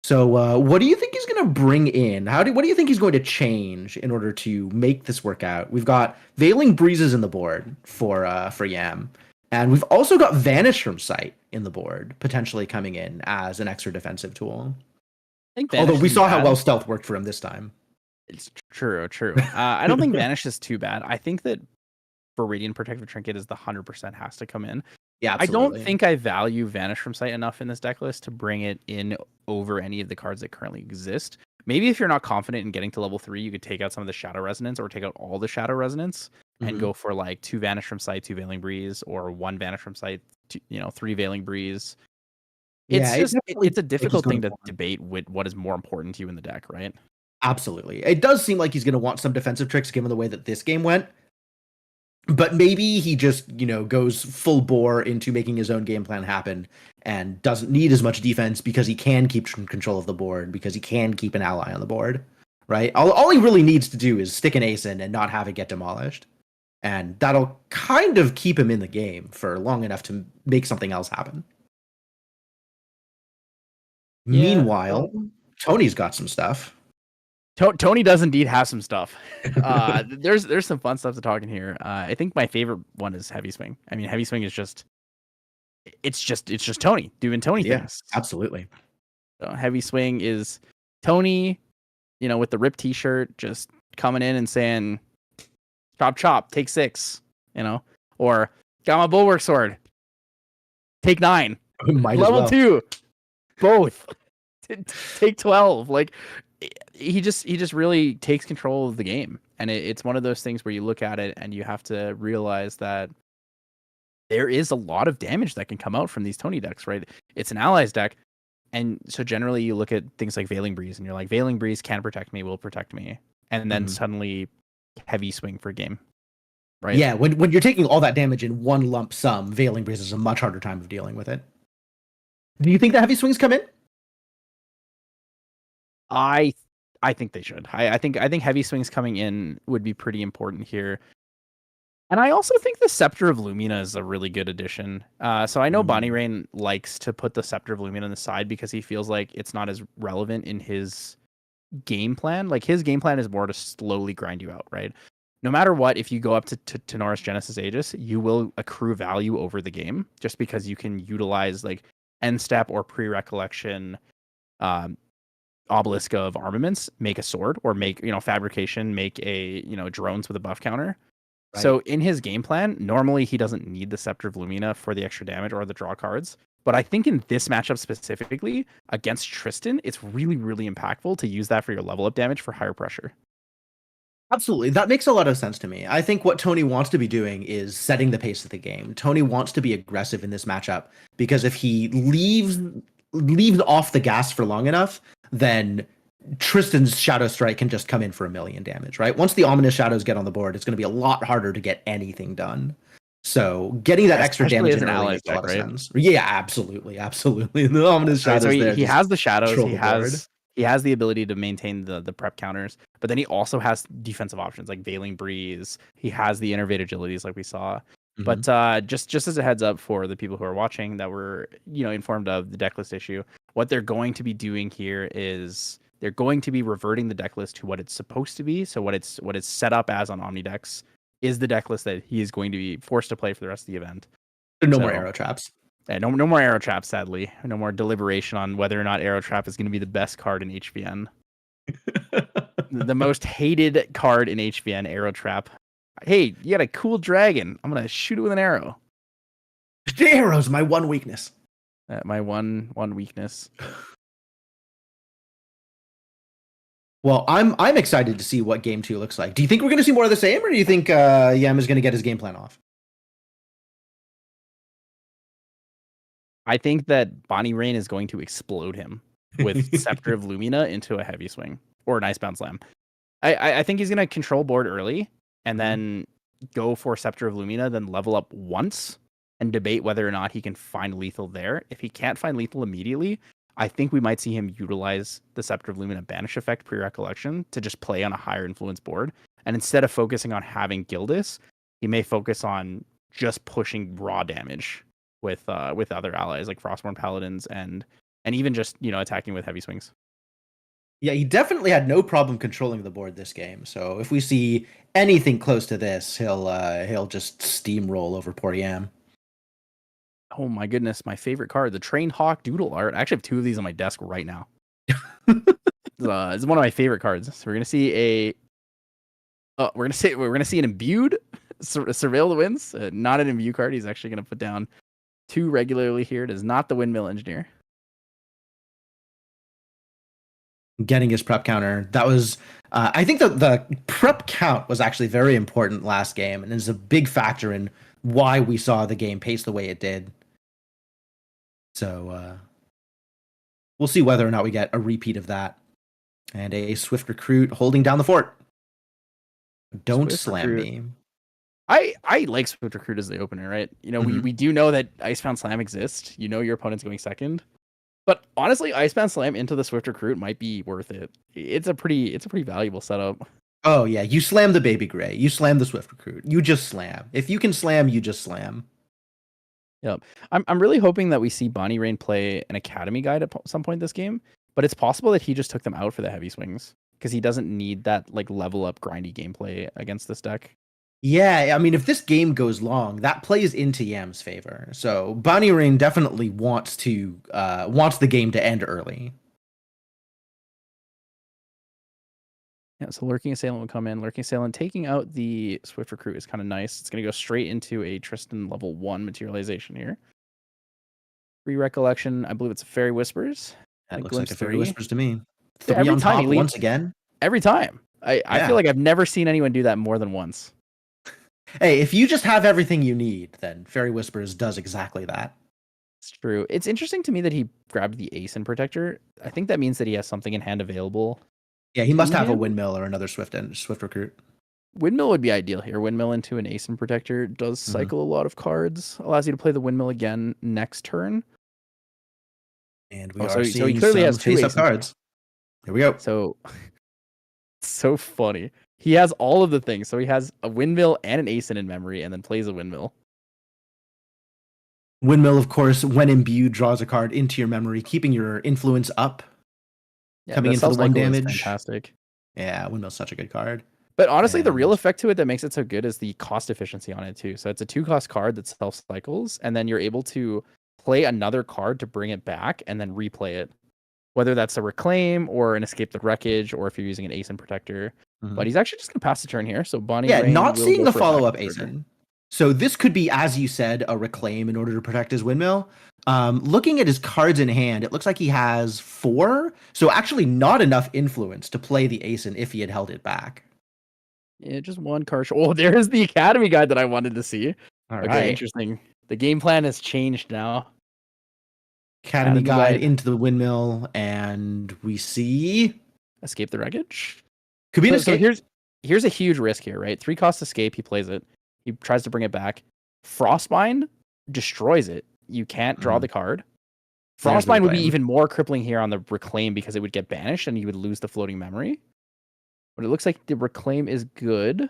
So, what do you think he's going to bring in? What do you think he's going to change in order to make this work out? We've got Veiling Breezes in the board for Yam, and we've also got Vanish from Sight in the board potentially coming in as an extra defensive tool. I think Although we saw how bad. well Stealth worked for him this time. It's true. I don't think Vanish is too bad. I think that for Radiant Protective Trinket is the 100% has to come in. Yeah, absolutely. I don't absolutely. think I value Vanish from Sight enough in this deck list to bring it in over any of the cards that currently exist. Maybe if you're not confident in getting to level 3, you could take out some of the Shadow Resonance or take out all the Shadow Resonance and go for like 2 Vanish from Sight, 2 Veiling Breeze, or 1 Vanish from Sight, 3 Veiling Breeze. It's just it's a difficult thing to debate with what is more important to you in the deck, right? Absolutely. It does seem like he's going to want some defensive tricks given the way that this game went. But maybe he just, goes full bore into making his own game plan happen and doesn't need as much defense because he can keep control of the board, because he can keep an ally on the board, right? All he really needs to do is stick an ace in and not have it get demolished. And that'll kind of keep him in the game for long enough to make something else happen. Yeah. Meanwhile, Tony's got some stuff. Tony does indeed have some stuff. There's some fun stuff to talk in here. I think my favorite one is Heavy Swing. I mean, Heavy Swing is just Tony doing Tony things. Absolutely. So Heavy Swing is Tony, with the ripped T-shirt, just coming in and saying, "Chop, take 6," or "Got my Bulwark Sword, take 9, level 2, both, take 12." Like, he just really takes control of the game, and it's one of those things where you look at it and you have to realize that there is a lot of damage that can come out from these Tony decks, right? It's an allies deck, and so generally you look at things like Veiling Breeze and you're like, Veiling Breeze can protect me, will protect me, and then suddenly Heavy Swing for game, right? Yeah, when you're taking all that damage in one lump sum, Veiling Breeze is a much harder time of dealing with it. Do you think the Heavy Swings come in? I think they should. I think Heavy Swings coming in would be pretty important here. And I also think the Scepter of Lumina is a really good addition. So I know Bonnie Rain likes to put the Scepter of Lumina on the side because he feels like it's not as relevant in his game plan. Like, his game plan is more to slowly grind you out, right? No matter what, if you go up to Tenoris Genesis Aegis, you will accrue value over the game just because you can utilize like end step or pre-recollection obelisk of armaments, make a sword, or make fabrication, make a drones with a buff counter. Right. So in his game plan, normally he doesn't need the Scepter of Lumina for the extra damage or the draw cards. But I think in this matchup specifically against Tristan, it's really, really impactful to use that for your level up damage for higher pressure. Absolutely. That makes a lot of sense to me. I think what Tony wants to be doing is setting the pace of the game. Tony wants to be aggressive in this matchup because if he leaves off the gas for long enough, then Tristan's Shadow Strike can just come in for 1,000,000 damage, right? Once the Ominous Shadows get on the board, it's going to be a lot harder to get anything done. So getting that extra damage in early makes a lot of sense. Yeah, absolutely. The Ominous Shadows. So he has the shadows. He has the ability to maintain the prep counters, but then he also has defensive options like Veiling Breeze. He has the Innervate Agilities like we saw. But just as a heads up for the people who are watching that were informed of the decklist issue, what they're going to be doing here is they're going to be reverting the decklist to what it's supposed to be. So what it's set up as on Omnidex is the decklist that he is going to be forced to play for the rest of the event. No more arrow traps. Yeah, no more arrow traps, sadly. No more deliberation on whether or not arrow trap is going to be the best card in HVN. The most hated card in HVN, arrow trap. Hey, you got a cool dragon. I'm going to shoot it with an arrow. The arrow's my one weakness. My one weakness. Well, I'm excited to see what game 2 looks like. Do you think we're going to see more of the same, or do you think Yam is going to get his game plan off? I think that Bonnie Rain is going to explode him with Scepter of Lumina into a heavy swing or an Icebound Slam. I think he's going to control board early and then go for Scepter of Lumina, then level up once and debate whether or not he can find lethal there. If he can't find lethal immediately, I think we might see him utilize the Scepter of Lumina banish effect pre-recollection to just play on a higher influence board. And instead of focusing on having Gildas, he may focus on just pushing raw damage with other allies like Frostborn Paladins and even just, attacking with heavy swings. Yeah, he definitely had no problem controlling the board this game. So if we see anything close to this, he'll just steamroll over Portiam. Oh my goodness, my favorite card, the Trained Hawk Doodle Art. I actually have 2 of these on my desk right now. It's one of my favorite cards. So we're gonna see an imbued Surveil the Winds. Not an imbue card. He's actually gonna put down 2 regularly here. It is not the Windmill Engineer. Getting his prep counter. That was, I think the prep count was actually very important last game and is a big factor in why we saw the game pace the way it did. So we'll see whether or not we get a repeat of that. And a Swift Recruit holding down the fort. Don't Swift slam Recruit. me. I like Swift Recruit as the opener, right? We do know that Icebound Slam exists. Your opponent's going second. But honestly, Icebound Slam into the Swift Recruit might be worth it. It's a pretty valuable setup. Oh yeah, you slam the Baby Gray. You slam the Swift Recruit. You just slam. If you can slam, you just slam. Yep. I'm really hoping that we see Bonnie Rain play an Academy Guide at some point this game, but it's possible that he just took them out for the heavy swings because he doesn't need that like level up grindy gameplay against this deck. Yeah, I mean, if this game goes long, that plays into Yam's favor. So Bonnie Rain definitely wants the game to end early. Yeah, so Lurking Assailant will come in. Lurking Assailant taking out the Swift Recruit is kind of nice. It's going to go straight into a Tristan level 1 materialization here. Recollection, I believe it's a Fairy Whispers. That looks like a Fairy Whispers to me. Yeah, 3 on top once again. Every time. I feel like I've never seen anyone do that more than once. Hey, if you just have everything you need, then Fairy Whispers does exactly that. It's true. It's interesting to me that he grabbed the Ace in Protector. I think that means that he has something in hand available. Yeah, he must have a Windmill or another Swift Recruit. Windmill would be ideal here. Windmill into an Ace in Protector does cycle a lot of cards. Allows you to play the Windmill again next turn. And we are seeing he clearly has 2 face-up cards. Here we go. So funny. He has all of the things. So he has a Windmill and an Ace in memory, and then plays a Windmill. Windmill, of course, when imbued, draws a card into your memory, keeping your influence up. Yeah, coming in for the 1 damage. Fantastic. Yeah, Windmill's such a good card. But honestly, the real effect to it that makes it so good is the cost efficiency on it too. So it's a 2-cost card that self-cycles, and then you're able to play another card to bring it back and then replay it. Whether that's a Reclaim or an Escape the Wreckage, or if you're using an Ace in Protector. But he's actually just going to pass the turn here. So Bonnie Rain not seeing the follow-up Ace in. So this could be, as you said, a Reclaim in order to protect his Windmill. Looking at his cards in hand, it looks like he has 4. So actually not enough influence to play the Ace in if he had held it back. Yeah, just 1 card. Oh, there's the Academy Guide that I wanted to see. All right. Interesting. The game plan has changed now. Academy Guide into the Windmill, and we see Escape the Wreckage. Could be an escape. So here's a huge risk here, right? 3-cost escape, he plays it. He tries to bring it back. Frostbind destroys it. You can't draw the card. Frostbind would be even more crippling here on the Reclaim because it would get banished and you would lose the floating memory. But it looks like the Reclaim is good.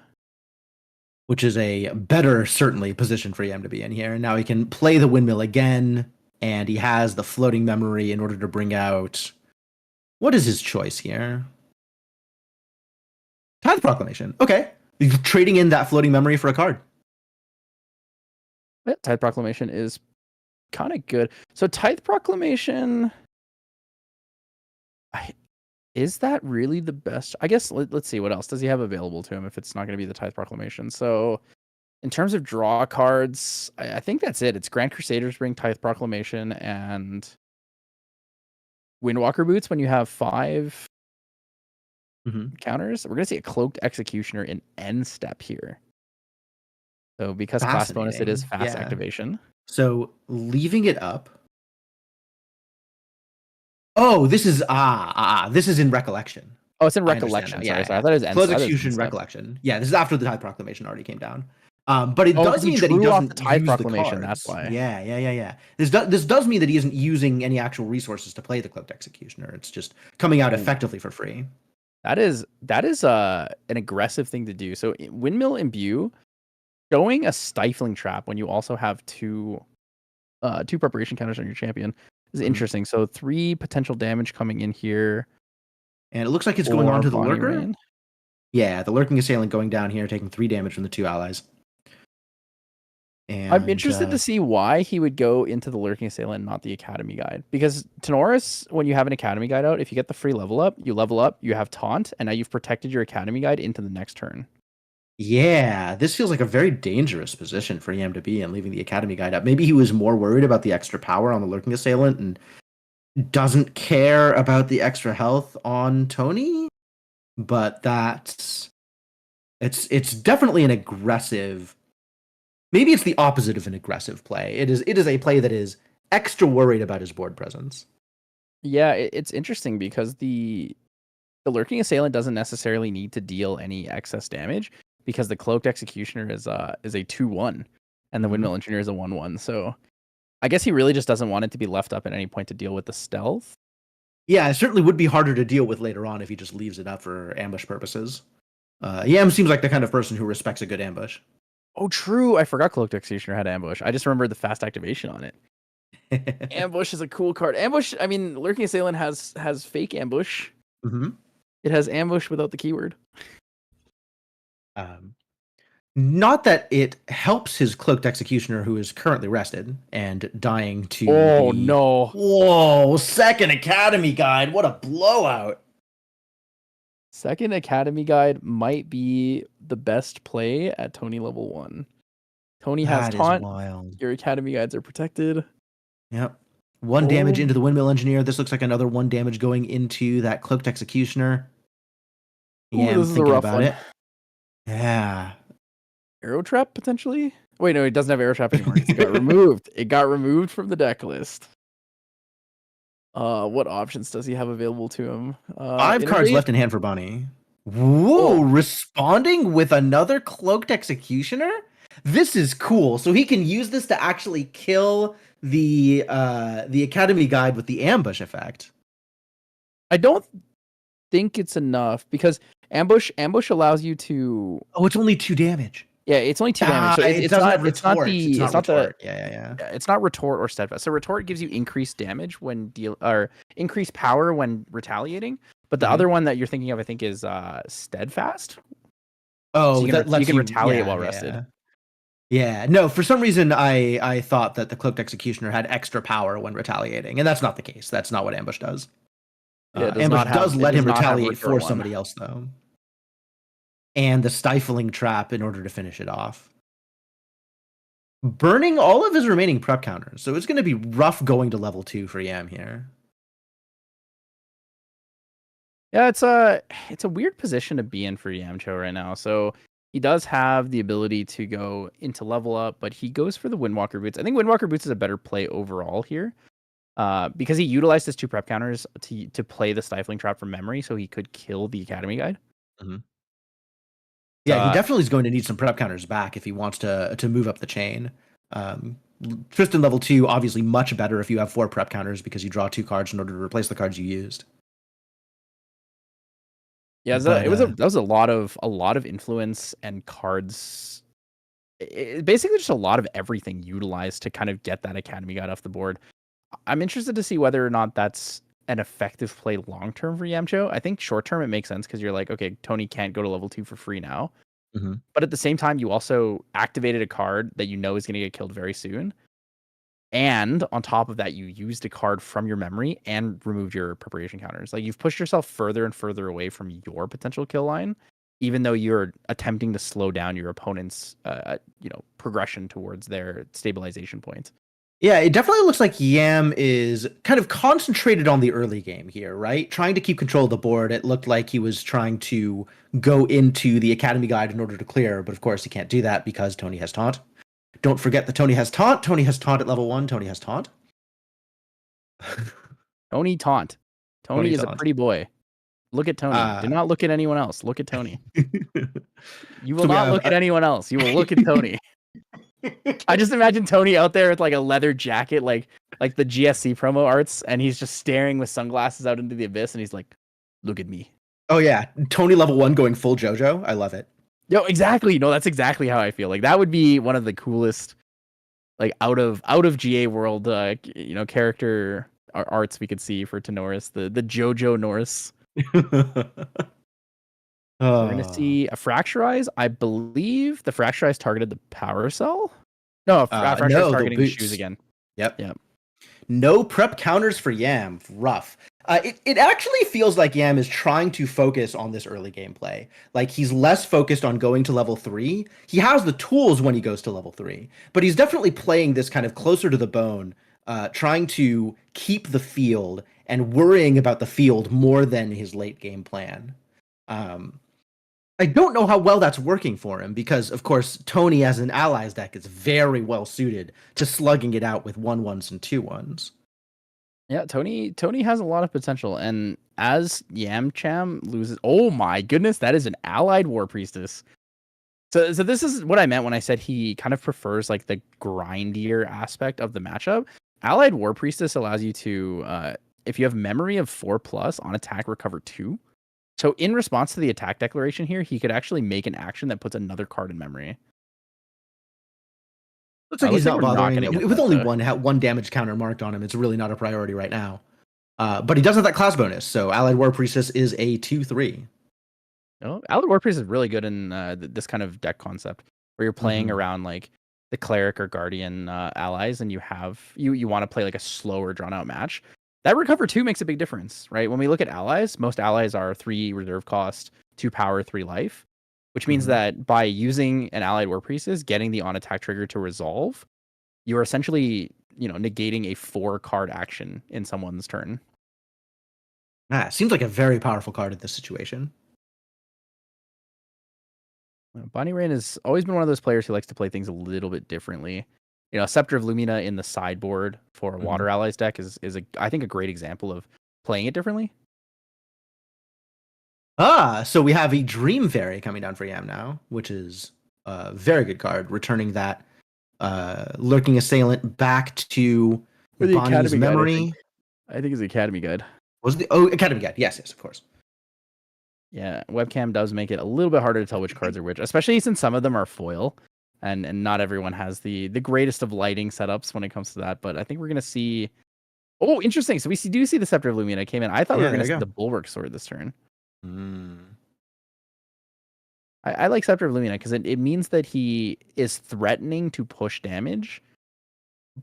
Which is a better, certainly, position for Yam to be in here. Now he can play the Windmill again, and he has the floating memory in order to bring out... What is his choice here? Tithe Proclamation. Okay. You're trading in that floating memory for a card. Yeah, Tithe Proclamation is kind of good. So Tithe Proclamation... Is that really the best? I guess let's see. What else does he have available to him if it's not going to be the Tithe Proclamation? So in terms of draw cards, I think that's it. It's Grand Crusaders bring Tithe Proclamation and Windwalker Boots when you have 5 counters. We're going to see a Cloaked Executioner in end step here. So because class bonus, it is fast activation. So leaving it up Oh, this is this is in Recollection. Oh, it's in I understand now. Recollection. Yeah, Sorry. yeah. I thought it was Close I thought it was Execution, Instep. Recollection. Yeah, this is after the Tide Proclamation already came down. But it Oh, does because he mean that he drew off the doesn't Tide use the Proclamation. That's cards. why. Yeah. This does mean that he isn't using any actual resources to play the Cloaked Executioner. It's just coming out Oh. effectively for free. That is an aggressive thing to do. So Windmill Imbue, showing a Stifling Trap when you also have two preparation counters on your champion is interesting. So 3 potential damage coming in here. And it looks like it's going on to the Bonnie Lurker. Rain. Yeah, the Lurking Assailant going down here, taking 3 damage from the 2 allies. And I'm interested to see why he would go into the Lurking Assailant and not the Academy Guide. Because Tenoris, when you have an Academy Guide out, if you get the free level up, you have Taunt, and now you've protected your Academy Guide into the next turn. Yeah, this feels like a very dangerous position for Yam to be in, leaving the Academy Guide up. Maybe he was more worried about the extra power on the Lurking Assailant and doesn't care about the extra health on Tony, but it's definitely an aggressive. Maybe it's the opposite of an aggressive play. It is a play that is extra worried about his board presence. Yeah, it's interesting because the Lurking Assailant doesn't necessarily need to deal any excess damage because the Cloaked Executioner is a 2/1 and the Windmill Engineer is a 1/1. So I guess he really just doesn't want it to be left up at any point to deal with the stealth. Yeah, it certainly would be harder to deal with later on if he just leaves it up for ambush purposes. Yam seems like the kind of person who respects a good ambush. Oh, true. I forgot Cloaked Executioner had ambush. I just remembered the fast activation on it. Ambush is a cool card. Ambush, I mean, Lurking Assailant has fake ambush. It has ambush without the keyword. Not that it helps his Cloaked Executioner, who is currently rested and dying to. Oh, no. Whoa, second Academy Guide. What a blowout. Second Academy Guide might be the best play at Tony level 1. Tony has Taunt. Wild. Your Academy Guides are protected. Yep. 1 damage into the Windmill Engineer. This looks like another 1 damage going into that Cloaked Executioner. Yeah, this is a rough one. Yeah. Arrow Trap, potentially? Wait, no, it doesn't have Arrow Trap anymore. It got removed. It got removed from the deck list. What options does he have available to him? 5 cards left in hand for Bonnie. Whoa, responding with another Cloaked Executioner? This is cool. So he can use this to actually kill the Academy Guide with the ambush effect. I don't think it's enough because ambush allows you to. Oh, it's only 2 damage. Yeah, it's only 2 damage. So it's not retort or steadfast. So retort gives you increased damage when increased power when retaliating. But the other one that you're thinking of, I think, is steadfast. Oh, so you can retaliate while rested. Yeah, no, for some reason I thought that the Cloaked Executioner had extra power when retaliating, and that's not the case. That's not what ambush does. Ambush does let him retaliate for somebody else, though. And the Stifling Trap in order to finish it off. Burning all of his remaining prep counters, so it's going to be rough going to level 2 for Yam here. Yeah, it's a weird position to be in for Yamcho right now. So he does have the ability to go into level up, but he goes for the Windwalker Boots. I think Windwalker Boots is a better play overall here, because he utilized his 2 prep counters to play the Stifling Trap from memory, so he could kill the Academy Guide. Yeah, he definitely is going to need some prep counters back if he wants to move up the chain. Tristan level 2 obviously much better if you have 4 prep counters because you draw 2 cards in order to replace the cards you used. Yeah, that was a lot of influence and cards. Basically, just a lot of everything utilized to kind of get that Academy Guide off the board. I'm interested to see whether or not that's an effective play long term for Yamcho. I think short term it makes sense because you're like, okay, Tony can't go to level 2 for free now. But at the same time, you also activated a card that you know is going to get killed very soon. And on top of that, you used a card from your memory and removed your preparation counters. Like, you've pushed yourself further and further away from your potential kill line, even though you're attempting to slow down your opponent's progression towards their stabilization point. Yeah, it definitely looks like Yam is kind of concentrated on the early game here, right? Trying to keep control of the board. It looked like he was trying to go into the Academy Guide in order to clear, but of course he can't do that because Tony has Taunt. Don't forget that Tony has Taunt. Tony has Taunt at level 1. Tony has Taunt. Tony Taunt. Tony is a Talent. pretty boy. Look at Tony. Do not look at anyone else. Look at Tony. You will So we not have, look at anyone else. You will look at Tony. I just imagine Tony out there with like a leather jacket, like the GSC promo arts, and he's just staring with sunglasses out into the abyss, and he's like, "Look at me." Oh yeah, Tony level 1 going full JoJo. I love it. Yo, exactly. No, that's exactly how I feel. Like that would be one of the coolest, like out of GA world, character arts we could see for Tenoris, the JoJo Norris. So we're gonna see a Fracturize. I believe the Fracturize targeted the Power Cell. No, Fracturize no, targeting the the boots. shoes again. Yep. No prep counters for Yam. Rough. It actually feels like Yam is trying to focus on this early gameplay. Like he's less focused on going to level 3. He has the tools when he goes to level 3, but he's definitely playing this kind of closer to the bone, trying to keep the field and worrying about the field more than his late game plan. I don't know how well that's working for him because, of course, Tony as an allies deck is very well suited to slugging it out with 1/1s and 2/1s. Yeah, Tony has a lot of potential, and as Yamcham loses, oh my goodness, that is an allied War Priestess. So this is what I meant when I said he kind of prefers like the grindier aspect of the matchup. Allied War Priestess allows you to, if you have memory of 4+ on attack, recover 2. So in response to the attack declaration here, he could actually make an action that puts another card in memory. Looks like he's not bothering. With only though. one damage counter marked on him, it's really not a priority right now. But he does have that class bonus, so Allied War Priestess is a 2/3. Allied War Priestess is really good in this kind of deck concept, where you're playing around like the Cleric or Guardian allies, and you want to play like a slower, drawn-out match. That recover 2 makes a big difference, right? When we look at allies, most allies are 3 reserve cost, 2 power, 3 life, which means that by using an Allied War Priestess, getting the on-attack trigger to resolve, you are essentially, negating a 4-card action in someone's turn. Seems like a very powerful card in this situation. Bonnie Rain has always been one of those players who likes to play things a little bit differently. Scepter of Lumina in the sideboard for a Water Allies deck is I think a great example of playing it differently. So we have a Dream Fairy coming down for Yam now, which is a very good card, returning that lurking assailant back to Bonnie's memory. I think it's the Academy Guide. Was the Academy Guide? Yes, of course. Yeah, Webcam does make it a little bit harder to tell which cards are which, especially since some of them are foil. And not everyone has the greatest of lighting setups when it comes to that. But I think we're going to see... Oh, interesting. So we do see the Scepter of Lumina came in. I thought we were going to see the Bulwark Sword this turn. I like Scepter of Lumina because it means that he is threatening to push damage,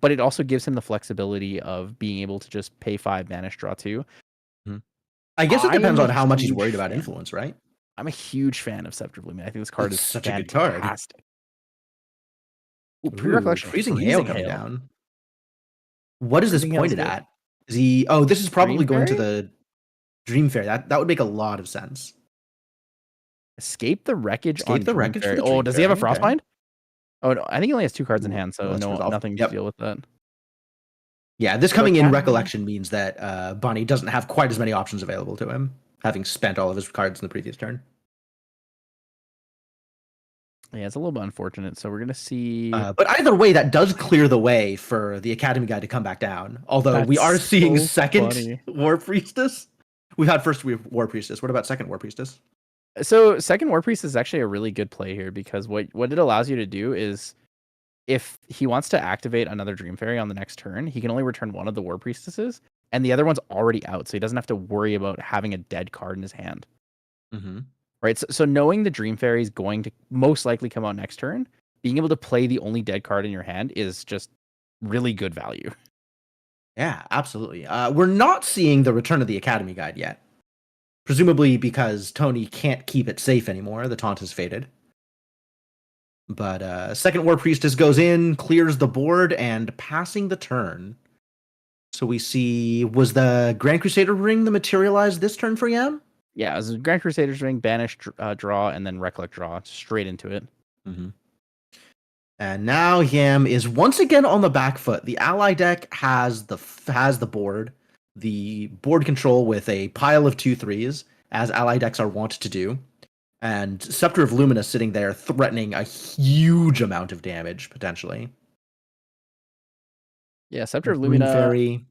but it also gives him the flexibility of being able to just pay 5, banish, draw 2. I guess it depends on how much he's worried about influence, right? I'm a huge fan of Scepter of Lumina. I think this card is such fantastic. a good card. Pre-recollection. Freezing Hail coming down. What is this pointed at? Is he? Oh, this is probably going to the Dream Fairy. That would make a lot of sense. Escape the Wreckage on Dream Fairy. Oh, does he have a Frostbind? Oh no, I think he only has 2 cards in hand, so nothing to deal with that. Yeah, this coming in Recollection means that Bonnie doesn't have quite as many options available to him, having spent all of his cards in the previous turn. Yeah, it's a little bit unfortunate. So we're going to see... but either way, that does clear the way for the Academy Guy to come back down. Although we are seeing second War Priestess. We've had first War Priestess. What about second War Priestess? So second War Priestess is actually a really good play here because what it allows you to do is if he wants to activate another Dream Fairy on the next turn, he can only return one of the War Priestesses, and the other one's already out, so he doesn't have to worry about having a dead card in his hand. Right, so knowing the Dream Fairy is going to most likely come out next turn, being able to play the only dead card in your hand is just really good value. Yeah, absolutely. We're not seeing the return of the Academy Guide yet. Presumably because Tony can't keep it safe anymore. The taunt has faded. But second War Priestess goes in, clears the board, and passing the turn. So we see, was the Grand Crusader ring the materialized this turn for Yam? Yeah, it was a Grand Crusader's ring, banish, draw, and then Recollect draw, straight into it. And now Yam is once again on the back foot. The ally deck has the board. the board control with a pile of 2/3s, as ally decks are wont to do, and Scepter of Lumina sitting there threatening a huge amount of damage, potentially. Yeah, Scepter of Green Lumina, Fairy.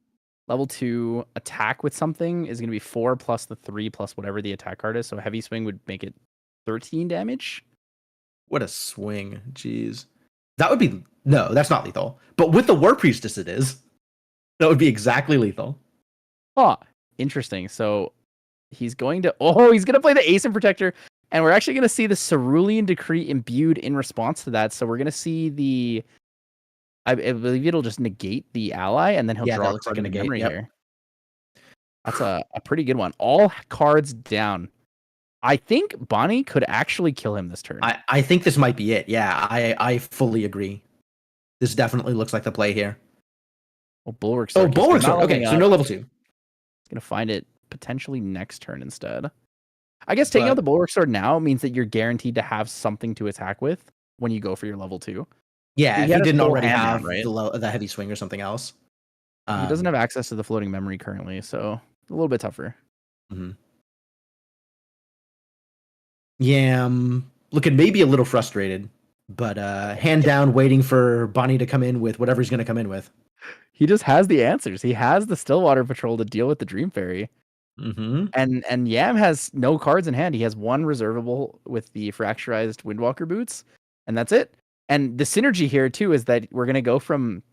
level 2, attack with something is going to be 4 plus the 3 plus whatever the attack card is. So Heavy Swing would make it 13 damage. What a swing. Jeez. That would be... No, that's not lethal. But with the War Priestess it is. That would be exactly lethal. Oh, interesting. So he's going to... Oh, he's going to play the Ace and Protector. And we're actually going to see the Cerulean Decree imbued in response to that. So we're going to see the... I believe it'll just negate the ally, and then he'll draw a card in memory here. That's a pretty good one. All cards down. I think Bonnie could actually kill him this turn. I think this might be it. Yeah, I fully agree. This definitely looks like the play here. Well, Bulwark Sword. Oh, Bulwark Sword. Okay, so no level 2. He's going to find it potentially next turn instead. I guess taking out the Bulwark Sword now means that you're guaranteed to have something to attack with when you go for your level 2. Yeah, if he didn't already have the Heavy Swing or something else. He doesn't have access to the floating memory currently, so a little bit tougher. Mm-hmm. Yeah, I'm looking maybe a little frustrated, but hand down waiting for Bonnie to come in with whatever he's going to come in with. He just has the answers. He has the Stillwater Patrol to deal with the Dream Fairy. Mm-hmm. And Yam has no cards in hand. He has one reservable with the Fracturized Windwalker Boots, and that's it. And the synergy here, too, is that we're going to go from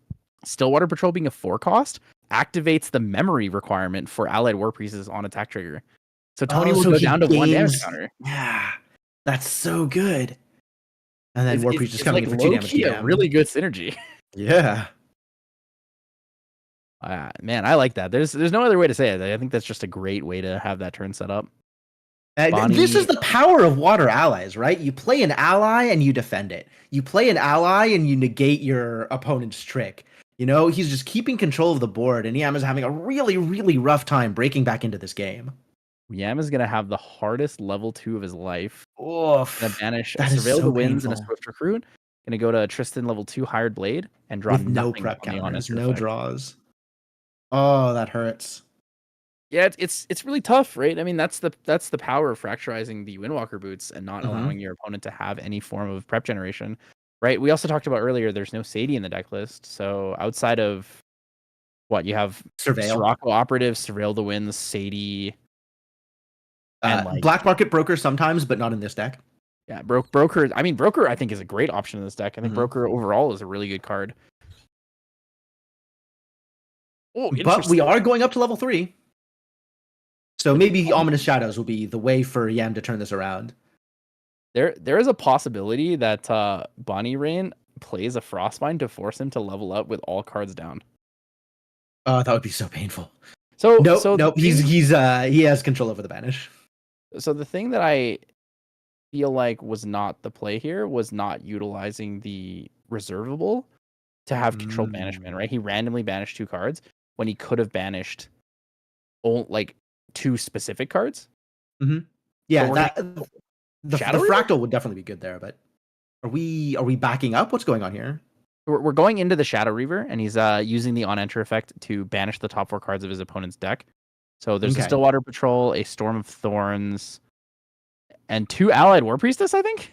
Stillwater Patrol being a 4 cost, activates the memory requirement for Allied War Priestess on attack trigger. So Tony will go down to 1 damage counter. Yeah, that's so good. And then War Priestess coming in for 2 damage. Yeah, really good synergy. Yeah. Man, I like that. There's no other way to say it. I think that's just a great way to have that turn set up. This is the power of water allies, right? You play an ally and you defend it. You play an ally and you negate your opponent's trick. You know, he's just keeping control of the board, and Yam is having a really, really rough time breaking back into this game. Yam is going to have the hardest level 2 of his life. Oof. Going to banish Surveil the Winds and a Swift Recruit. Going to go to Tristan level 2 Hired Blade and draw with no prep counters, no draws. Oh, that hurts. Yeah, it's really tough, right? I mean, that's the power of fracturizing the Windwalker Boots and not allowing your opponent to have any form of prep generation, right? We also talked about earlier, there's no Sadie in the deck list. So outside of what you have, Sirocco Operative, Surveil the Winds, Sadie, and Black Market Broker sometimes, but not in this deck. Yeah, Broker. I mean, Broker I think is a great option in this deck. I think Broker overall is a really good card. Oh, but we are going up to level 3. So maybe Ominous Shadows will be the way for Yam to turn this around. There is a possibility that Bonnie Rain plays a Frostbind to force him to level up with all cards down. Oh, that would be so painful. So nope. He has control over the banish. So the thing that I feel like was not the play here was not utilizing the reservable to have controlled banishment, right? He randomly banished 2 cards when he could have banished like 2 specific cards. Mm-hmm. Yeah, the fractal would definitely be good there, but are we backing up? What's going on here? We're going into the Shadow Reaver, and he's using the on-enter effect to banish the top 4 cards of his opponent's deck. So there's a Stillwater Patrol, a Storm of Thorns, and 2 Allied War Priestess, I think?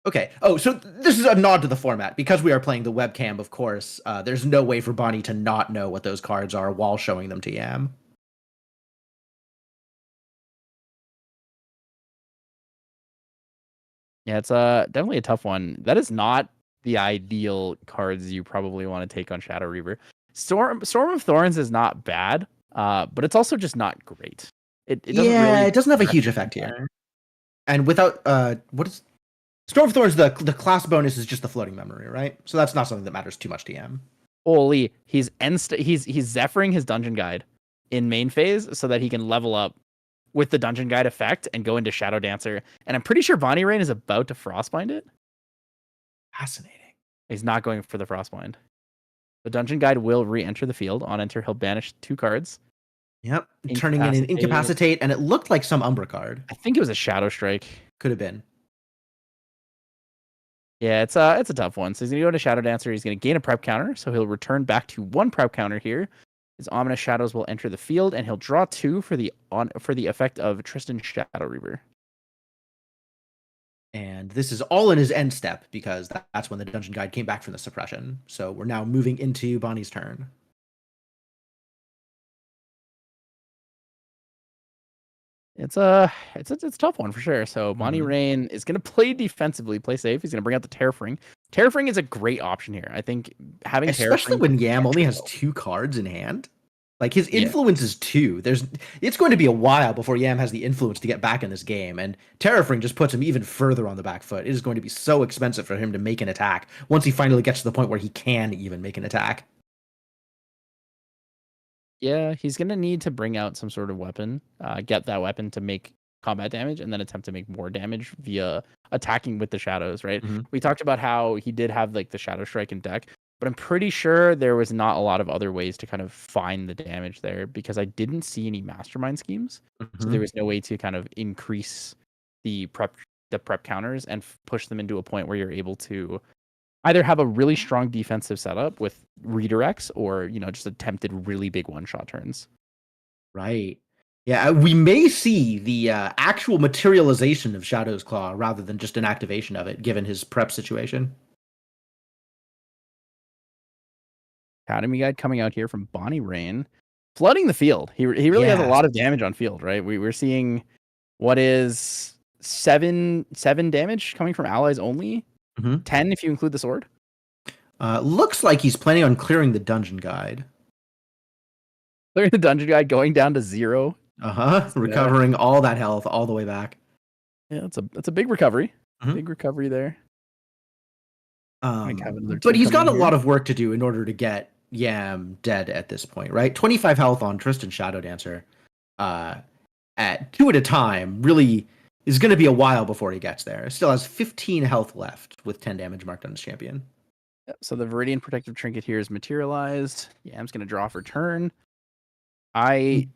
Okay. Oh, so this is a nod to the format. Because we are playing the webcam, of course, there's no way for Bonnie to not know what those cards are while showing them to Yam. Yeah, it's definitely a tough one. That is not the ideal cards you probably want to take on Shadow Reaver. Storm of Thorns is not bad, but it's also just not great. It doesn't have a huge effect here. And without what is Storm of Thorns, the class bonus is just the floating memory, right? So that's not something that matters too much to Yam. Holy, he's Zephyring his Dungeon Guide in main phase so that he can level up with the Dungeon Guide effect and go into Shadow Dancer. And I'm pretty sure Bonnie Rain is about to Frostbind it. Fascinating. He's not going for the Frostbind. The Dungeon Guide will re-enter the field. On enter, he'll banish 2 cards. Yep, turning in an Incapacitate, and it looked like some Umbra card. I think it was a Shadow Strike. Could have been. Yeah, it's a tough one. So he's going to go into Shadow Dancer. He's going to gain a prep counter, so he'll return back to 1 prep counter here. His ominous shadows will enter the field, and he'll draw 2 for the effect of Tristan Shadow Reaver. And this is all in his end step because that's when the dungeon guide came back from the suppression. So we're now moving into Bonnie's turn. It's a tough one for sure. So Bonnie Rain is going to play defensively, play safe. He's going to bring out the Terrafring. Terrafring is a great option here. I think having especially Terrafring when Yam only has 2 cards in hand. Like his influence is 2. It's going to be a while before Yam has the influence to get back in this game, and Terrafring just puts him even further on the back foot. It is going to be so expensive for him to make an attack once he finally gets to the point where he can even make an attack. Yeah, he's going to need to bring out some sort of weapon, get that weapon to make combat damage, and then attempt to make more damage via attacking with the shadows, right? We talked about how he did have like the Shadow Strike in deck, but I'm pretty sure there was not a lot of other ways to kind of find the damage there because I didn't see any mastermind schemes. So there was no way to kind of increase the prep counters and push them into a point where you're able to either have a really strong defensive setup with redirects or, just attempted really big one-shot turns. Right. Yeah, we may see the actual materialization of Shadow's Claw rather than just an activation of it, given his prep situation. Academy Guide coming out here from Bonnie Rain, flooding the field. He really has a lot of damage on field, right? We're seeing what is 7 damage coming from allies only. 10 if you include the sword. Looks like he's planning on clearing the dungeon guide. Clearing the dungeon guide, going down to 0. Recovering all that health all the way back. Yeah, that's a big recovery. Big recovery there. But he's got a lot of work to do in order to get Yam dead at this point, right? 25 health on Tristan Shadow Dancer at 2 at a time really is going to be a while before he gets there. Still has 15 health left with 10 damage marked on his champion. Yep, so the Viridian Protective Trinket here is materialized. Yam's going to draw for turn. I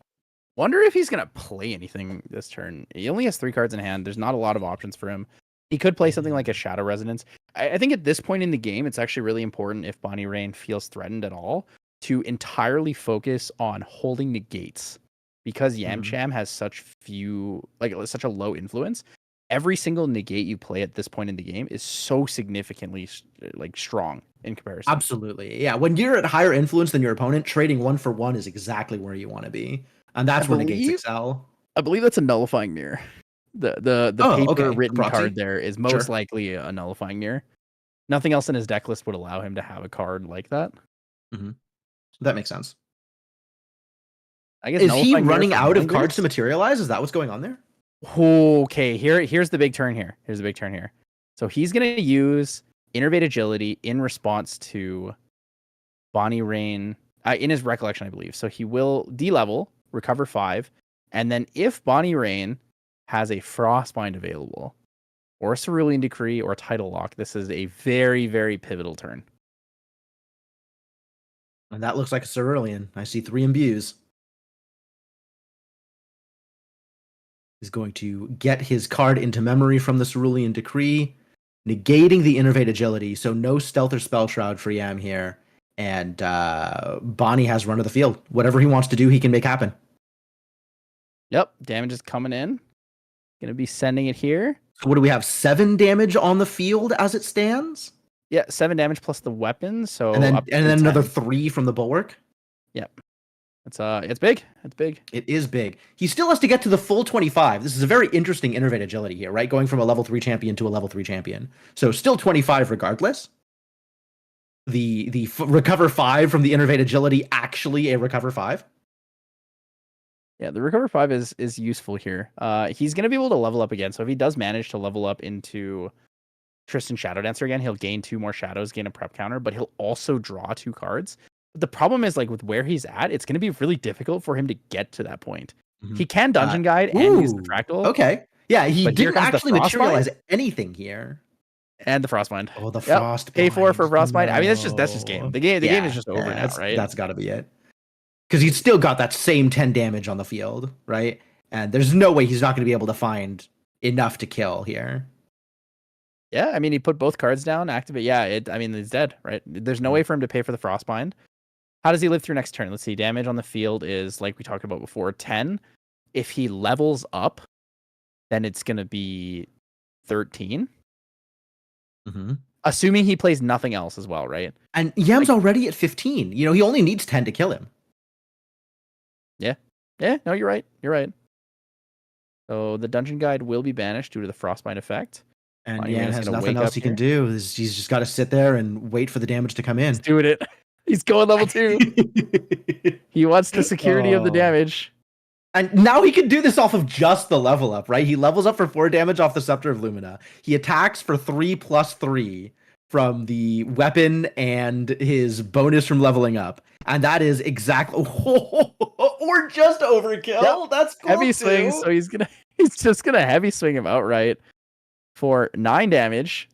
wonder if he's going to play anything this turn. He only has 3 cards in hand. There's not a lot of options for him. He could play something like a Shadow Resonance. I think at this point in the game, it's actually really important if Bonnie Rain feels threatened at all to entirely focus on holding negates. Because Yamcham has such such a low influence, every single negate you play at this point in the game is so significantly strong in comparison. Absolutely. Yeah. When you're at higher influence than your opponent, trading 1 for 1 is exactly where you want to be. And that's where negates excel. I believe that's a nullifying mirror. The paper written card there is most likely a nullifying mirror. Nothing else in his deck list would allow him to have a card like that. That makes sense. I guess is he running out of cards to materialize? Is that what's going on there? Okay, here's the big turn here. So he's going to use Innervate Agility in response to Bonnie Rain, in his recollection, I believe. So he will D-level, recover 5, and then if Bonnie Rain has a Frostbind available, or a Cerulean Decree, or a Tidal Lock, this is a very, very pivotal turn. And that looks like a Cerulean. I see 3 imbues. He's going to get his card into memory from the Cerulean Decree, negating the Innervate Agility, so no Stealth or Spell Shroud for Yam here. And Bonnie has run of the field. Whatever he wants to do, he can make happen. Yep, damage is coming in. Going to be sending it here. So what do we have? 7 damage on the field as it stands? Yeah, 7 damage plus the weapon. So and then another 3 from the bulwark. Yep. It's big. It's big. It is big. He still has to get to the full 25. This is a very interesting Innervate Agility here, right? Going from a level 3 champion to a level 3 champion. So still 25 regardless. The recover 5 from the Innervate Agility actually a recover 5. Yeah, the recover 5 is useful here. He's going to be able to level up again. So if he does manage to level up into Tristan Shadow Dancer again, he'll gain 2 more shadows, gain a prep counter, but he'll also draw 2 cards. But the problem is, with where he's at, it's going to be really difficult for him to get to that point. He can Dungeon Guide and use the Fractal. Okay. Yeah, he didn't actually materialize anything here. And the Frostbind. Oh, the Frostbind. Pay for Frostbind. No. I mean, that's just game. The game is just over now, right? That's got to be it. Because he's still got that same 10 damage on the field, right? And there's no way he's not going to be able to find enough to kill here. Yeah, I mean, he put both cards down, activate. Yeah, he's dead, right? There's no way for him to pay for the Frostbind. How does he live through next turn? Let's see. Damage on the field is, like we talked about before, 10. If he levels up, then it's going to be 13. Mm-hmm. Assuming he plays nothing else as well, right? And Yam's already at 15. You know, he only needs 10 to kill him. Yeah. Yeah, no, you're right. You're right. So the dungeon guide will be banished due to the frostbite effect. And Yam has nothing else he can do. He's just got to sit there and wait for the damage to come in. He's doing it. He's going level 2. He wants the security of the damage. And now he can do this off of just the level up, right? He levels up for 4 damage off the Scepter of Lumina. He attacks for 3+3 from the weapon and his bonus from leveling up. And that is exactly or just overkill. Yep. That's cool. Heavy swing, so he's just gonna heavy swing him outright for 9 damage.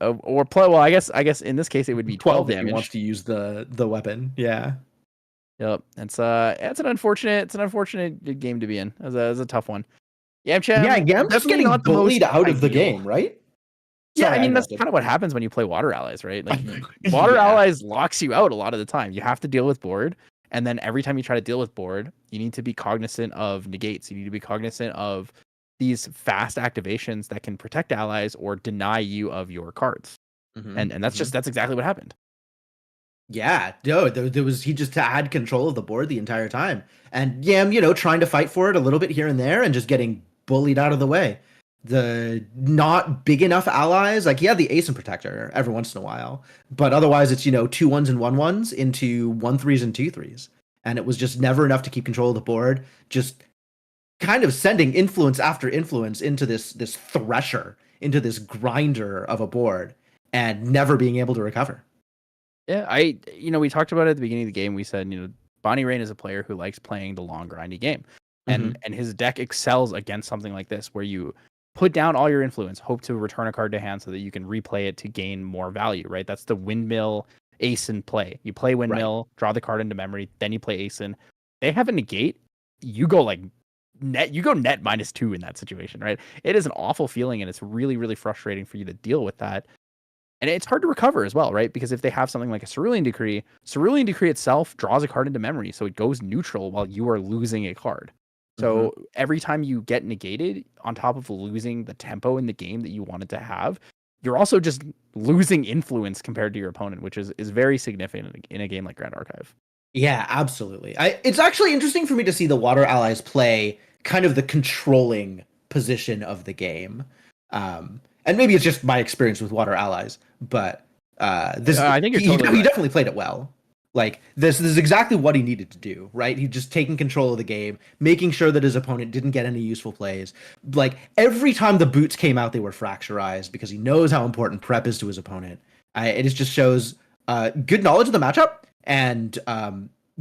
Or play, well, I guess in this case it would be 12 damage. He wants to use the weapon. Yeah. Yep. It's an unfortunate game to be in. It was a tough one. Yamcham. Yeah, Yam's just getting bullied out of the game, right? Yeah, I mean that's kind of what happens when you play Water Allies, right? Like Water Allies locks you out a lot of the time. You have to deal with board, and then every time you try to deal with board, you need to be cognizant of negates. You need to be cognizant of these fast activations that can protect allies or deny you of your cards. And that's exactly what happened. Yeah, no, there was, he just had control of the board the entire time. And Yam, you know, trying to fight for it a little bit here and there and just getting bullied out of the way. The not big enough allies, like he had the Ace and Protector every once in a while, but otherwise it's, you know, 2-1s and 1-1s into 1-3s and 2-3s. And it was just never enough to keep control of the board, just kind of sending influence after influence into this thresher, into this grinder of a board, and never being able to recover. Yeah, we talked about it at the beginning of the game. We said, Bonnie Rain is a player who likes playing the long, grindy game. And his deck excels against something like this, where you put down all your influence, hope to return a card to hand so that you can replay it to gain more value, right? That's the Windmill Ace-in play. You play Windmill, draw the card into memory, then you play Ace-in. They have a negate, you go net -2 in that situation, right? It is an awful feeling, and it's really, really frustrating for you to deal with that. And it's hard to recover as well, right? Because if they have something like a Cerulean Decree itself draws a card into memory, so it goes neutral while you are losing a card. So every time you get negated, on top of losing the tempo in the game that you wanted to have, you're also just losing influence compared to your opponent, which is very significant in a game like Grand Archive. Yeah, absolutely. It's actually interesting for me to see the Water Allies play kind of the controlling position of the game. And maybe it's just my experience with Water Allies, but I think he definitely played it well. Like this is exactly what he needed to do, right? He just taking control of the game, making sure that his opponent didn't get any useful plays. Like every time the boots came out, they were fracturized because he knows how important prep is to his opponent. It just shows good knowledge of the matchup and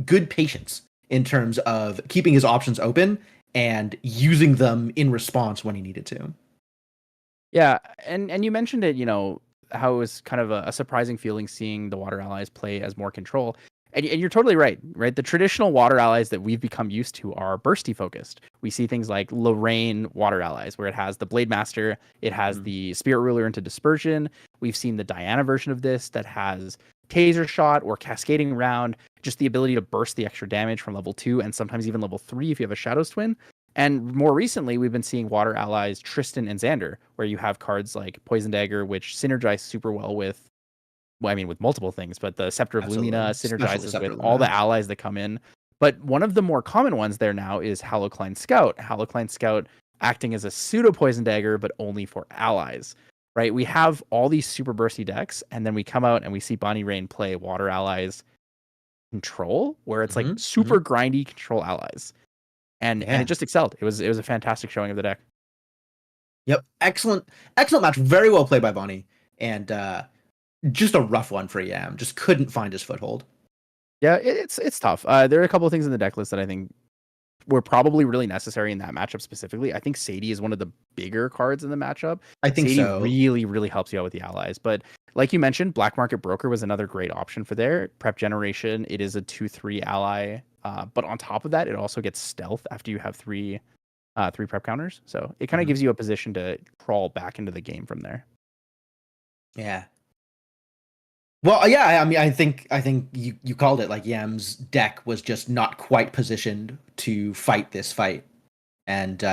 good patience in terms of keeping his options open and using them in response when he needed to. Yeah, and you mentioned it, how it was kind of a surprising feeling seeing the Water Allies play as more control. And you're totally right? The traditional Water Allies that we've become used to are bursty focused. We see things like Lorraine Water Allies, where it has the Blade Master, it has the Spirit Ruler into Dispersion. We've seen the Diana version of this that has Taser Shot or Cascading Round, just the ability to burst the extra damage from level 2 and sometimes even level 3 if you have a Shadow's Twin. And more recently, we've been seeing Water Allies Tristan and Xander, where you have cards like Poison Dagger, which synergize super well with, with multiple things, but the Scepter of Lumina synergizes with all the allies that come in. But one of the more common ones there now is Halocline Scout. Halocline Scout acting as a pseudo Poison Dagger, but only for allies, right? We have all these super bursty decks, and then we come out and we see Bonnie Rain play Water Allies Control, where it's like super grindy control allies. And it just excelled. It was a fantastic showing of the deck. Yep, excellent match. Very well played by Bonnie, and just a rough one for Yam. Just couldn't find his foothold. Yeah, it's tough. There are a couple of things in the deck list that I think were probably really necessary in that matchup specifically. I think Sadie is one of the bigger cards in the matchup. I think Sadie so. Really, really helps you out with the allies. But like you mentioned, Black Market Broker was another great option for there. Prep Generation, it is a 2/3 ally. But on top of that, it also gets stealth after you have three prep counters. So it kind of gives you a position to crawl back into the game from there. Yeah. Well, yeah, I mean, I think you called it. Like Yam's deck was just not quite positioned to fight this fight, and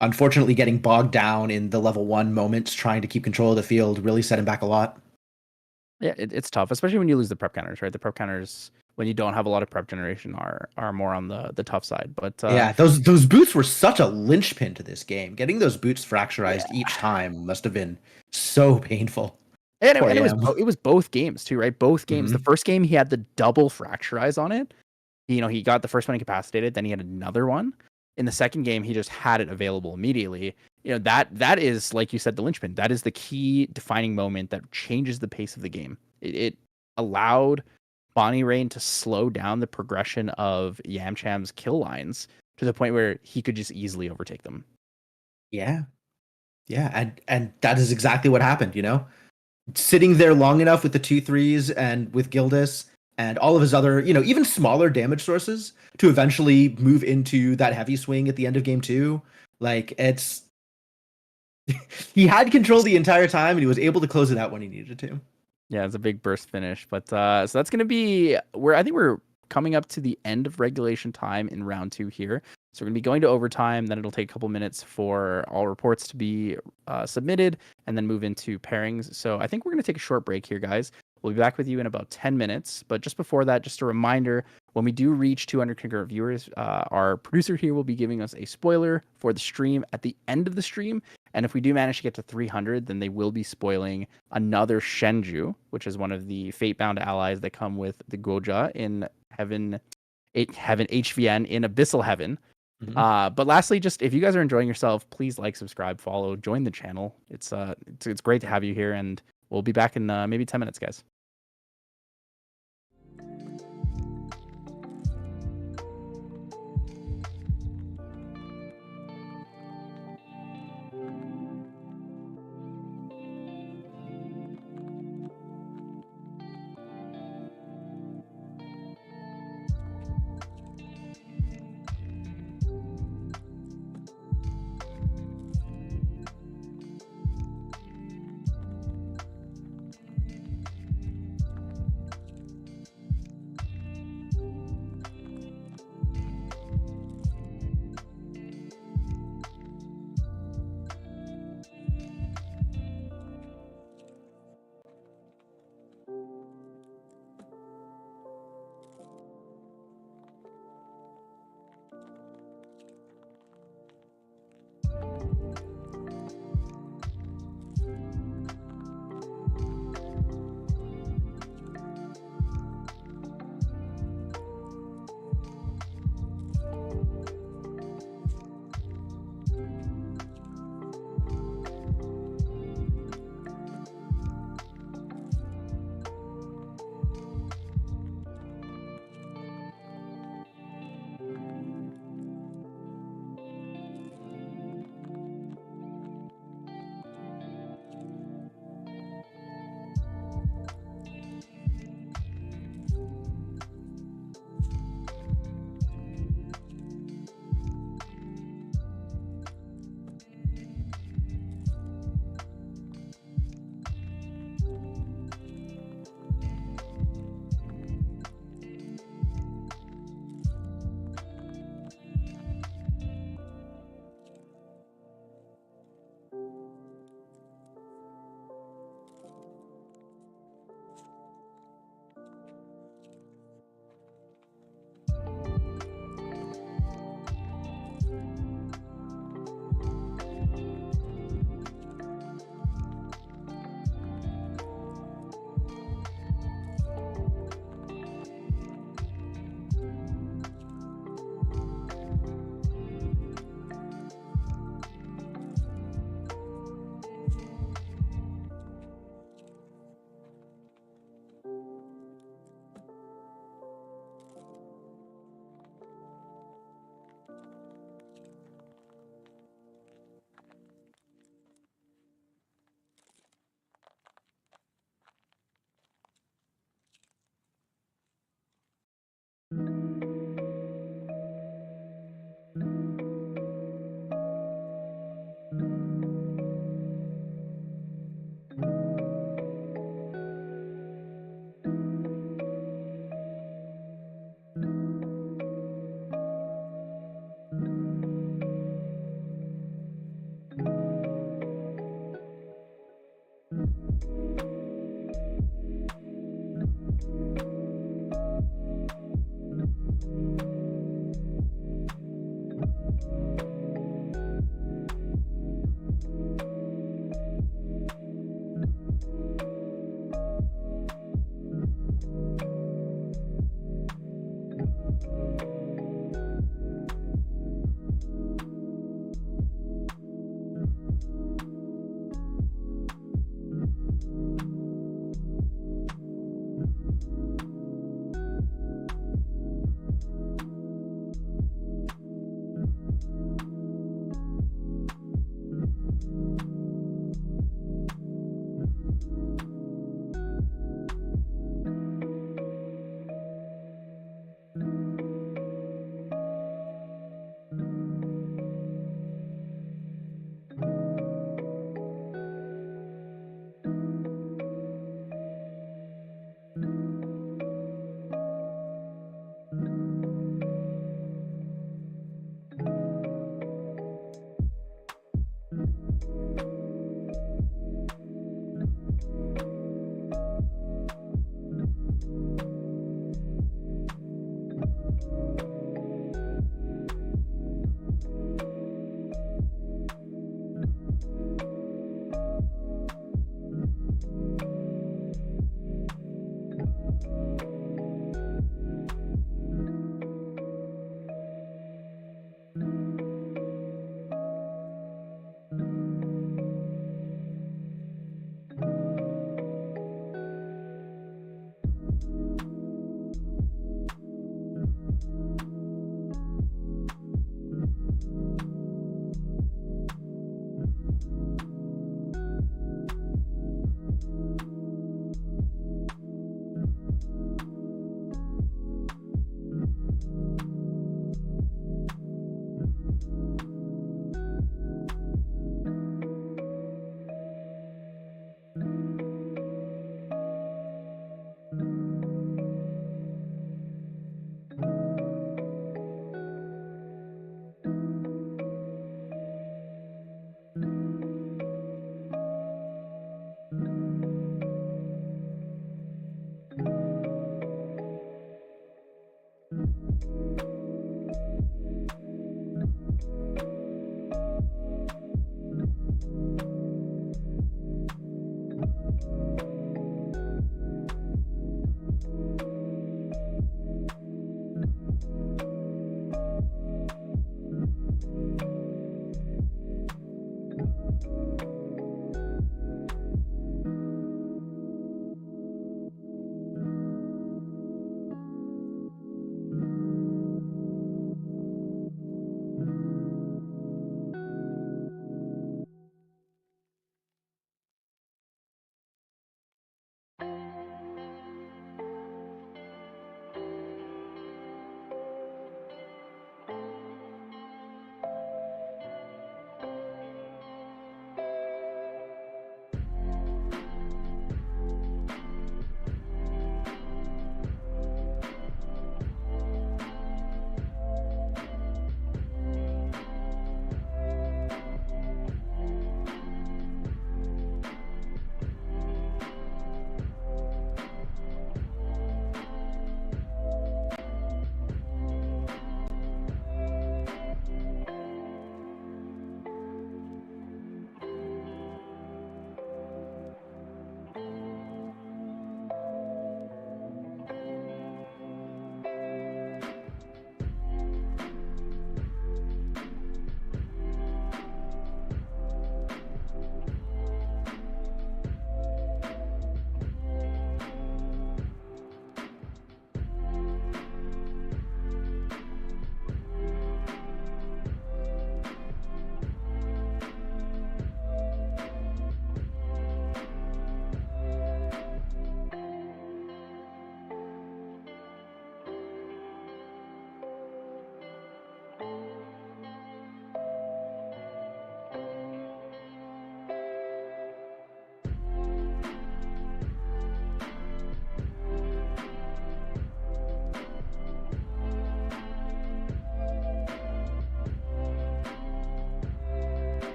unfortunately, getting bogged down in the level 1 moments trying to keep control of the field really set him back a lot. Yeah, it's tough, especially when you lose the prep counters, right? The prep counters, when you don't have a lot of prep generation, are more on the tough side. But Yeah, those boots were such a linchpin to this game. Getting those boots fracturized yeah, each time must have been so painful. and Poor it was Yam. it was both games too, right? Both games. The Hmm. first game he had the double fracturize on it. He got the first one incapacitated, then he had another one. In the second game, he just had it available immediately. That is, like you said, the linchpin. That is the key defining moment that changes the pace of the game. It allowed Bonnie Rain to slow down the progression of Yamcham's kill lines to the point where he could just easily overtake them. Yeah, yeah, and that is exactly what happened. Sitting there long enough with the 2/3s and with Gildas and all of his other, even smaller damage sources to eventually move into that heavy swing at the end of game 2. Like it's he had control the entire time and he was able to close it out when he needed to. Yeah, it's a big burst finish. But so that's going to be where I think we're coming up to the end of regulation time in round 2 here. So we're going to be going to overtime. Then it'll take a couple minutes for all reports to be submitted and then move into pairings. So I think we're going to take a short break here, guys. We'll be back with you in about 10 minutes. But just before that, just a reminder, when we do reach 200 concurrent viewers, our producer here will be giving us a spoiler for the stream at the end of the stream. And if we do manage to get to 300, then they will be spoiling another Shenju, which is one of the fate-bound allies that come with the Goja in Heaven HVN in Abyssal Heaven. Mhm. But lastly, just if you guys are enjoying yourself, please like, subscribe, follow, join the channel. It's great to have you here, and we'll be back in maybe 10 minutes, guys.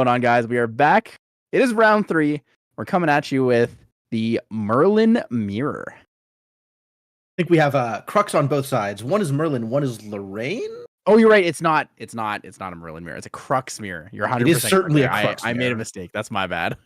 going on, guys? We are back. It is round 3. We're coming at you with the Merlin Mirror. I think we have Crux on both sides. One is Merlin, one is Lorraine. Oh, you're right. It's not a Merlin Mirror. It's a Crux Mirror. You're 100%. It is certainly a Crux I mirror. made a mistake. That's my bad.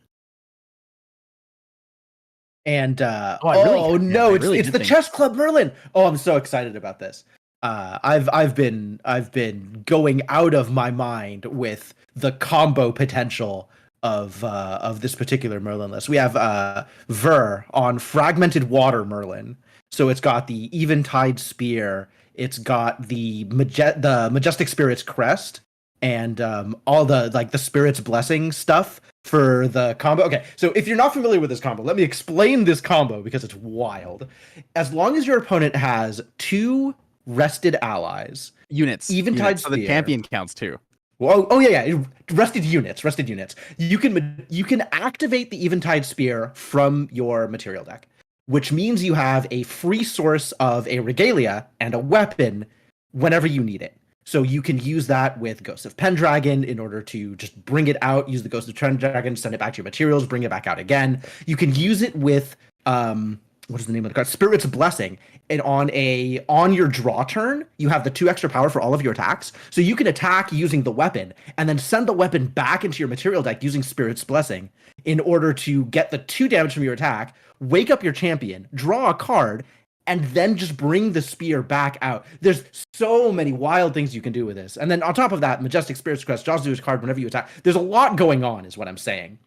And really it's the Chess Club Merlin. Oh, I'm so excited about this. I've been going out of my mind with the combo potential of this particular Merlin list. We have Ver on Fragmented Water Merlin. So it's got the Eventide Spear, it's got the Majestic Spirit's Crest, and all the Spirit's Blessing stuff for the combo. Okay, so if you're not familiar with this combo, let me explain this combo because it's wild. As long as your opponent has 2 rested allies, units, Eventide Spear. So the champion counts too. Oh yeah. Rested units. You can activate the Eventide Spear from your material deck, which means you have a free source of a regalia and a weapon whenever you need it. So you can use that with Ghost of Pendragon in order to just bring it out, use the Ghost of Pendragon, send it back to your materials, bring it back out again. You can use it with what is the name of the card? Spirit's Blessing. And on your draw turn, you have the 2 extra power for all of your attacks. So you can attack using the weapon and then send the weapon back into your material deck using Spirit's Blessing in order to get the 2 damage from your attack, wake up your champion, draw a card, and then just bring the spear back out. There's so many wild things you can do with this. And then on top of that, Majestic Spirit's Crest draws to his card whenever you attack. There's a lot going on, is what I'm saying.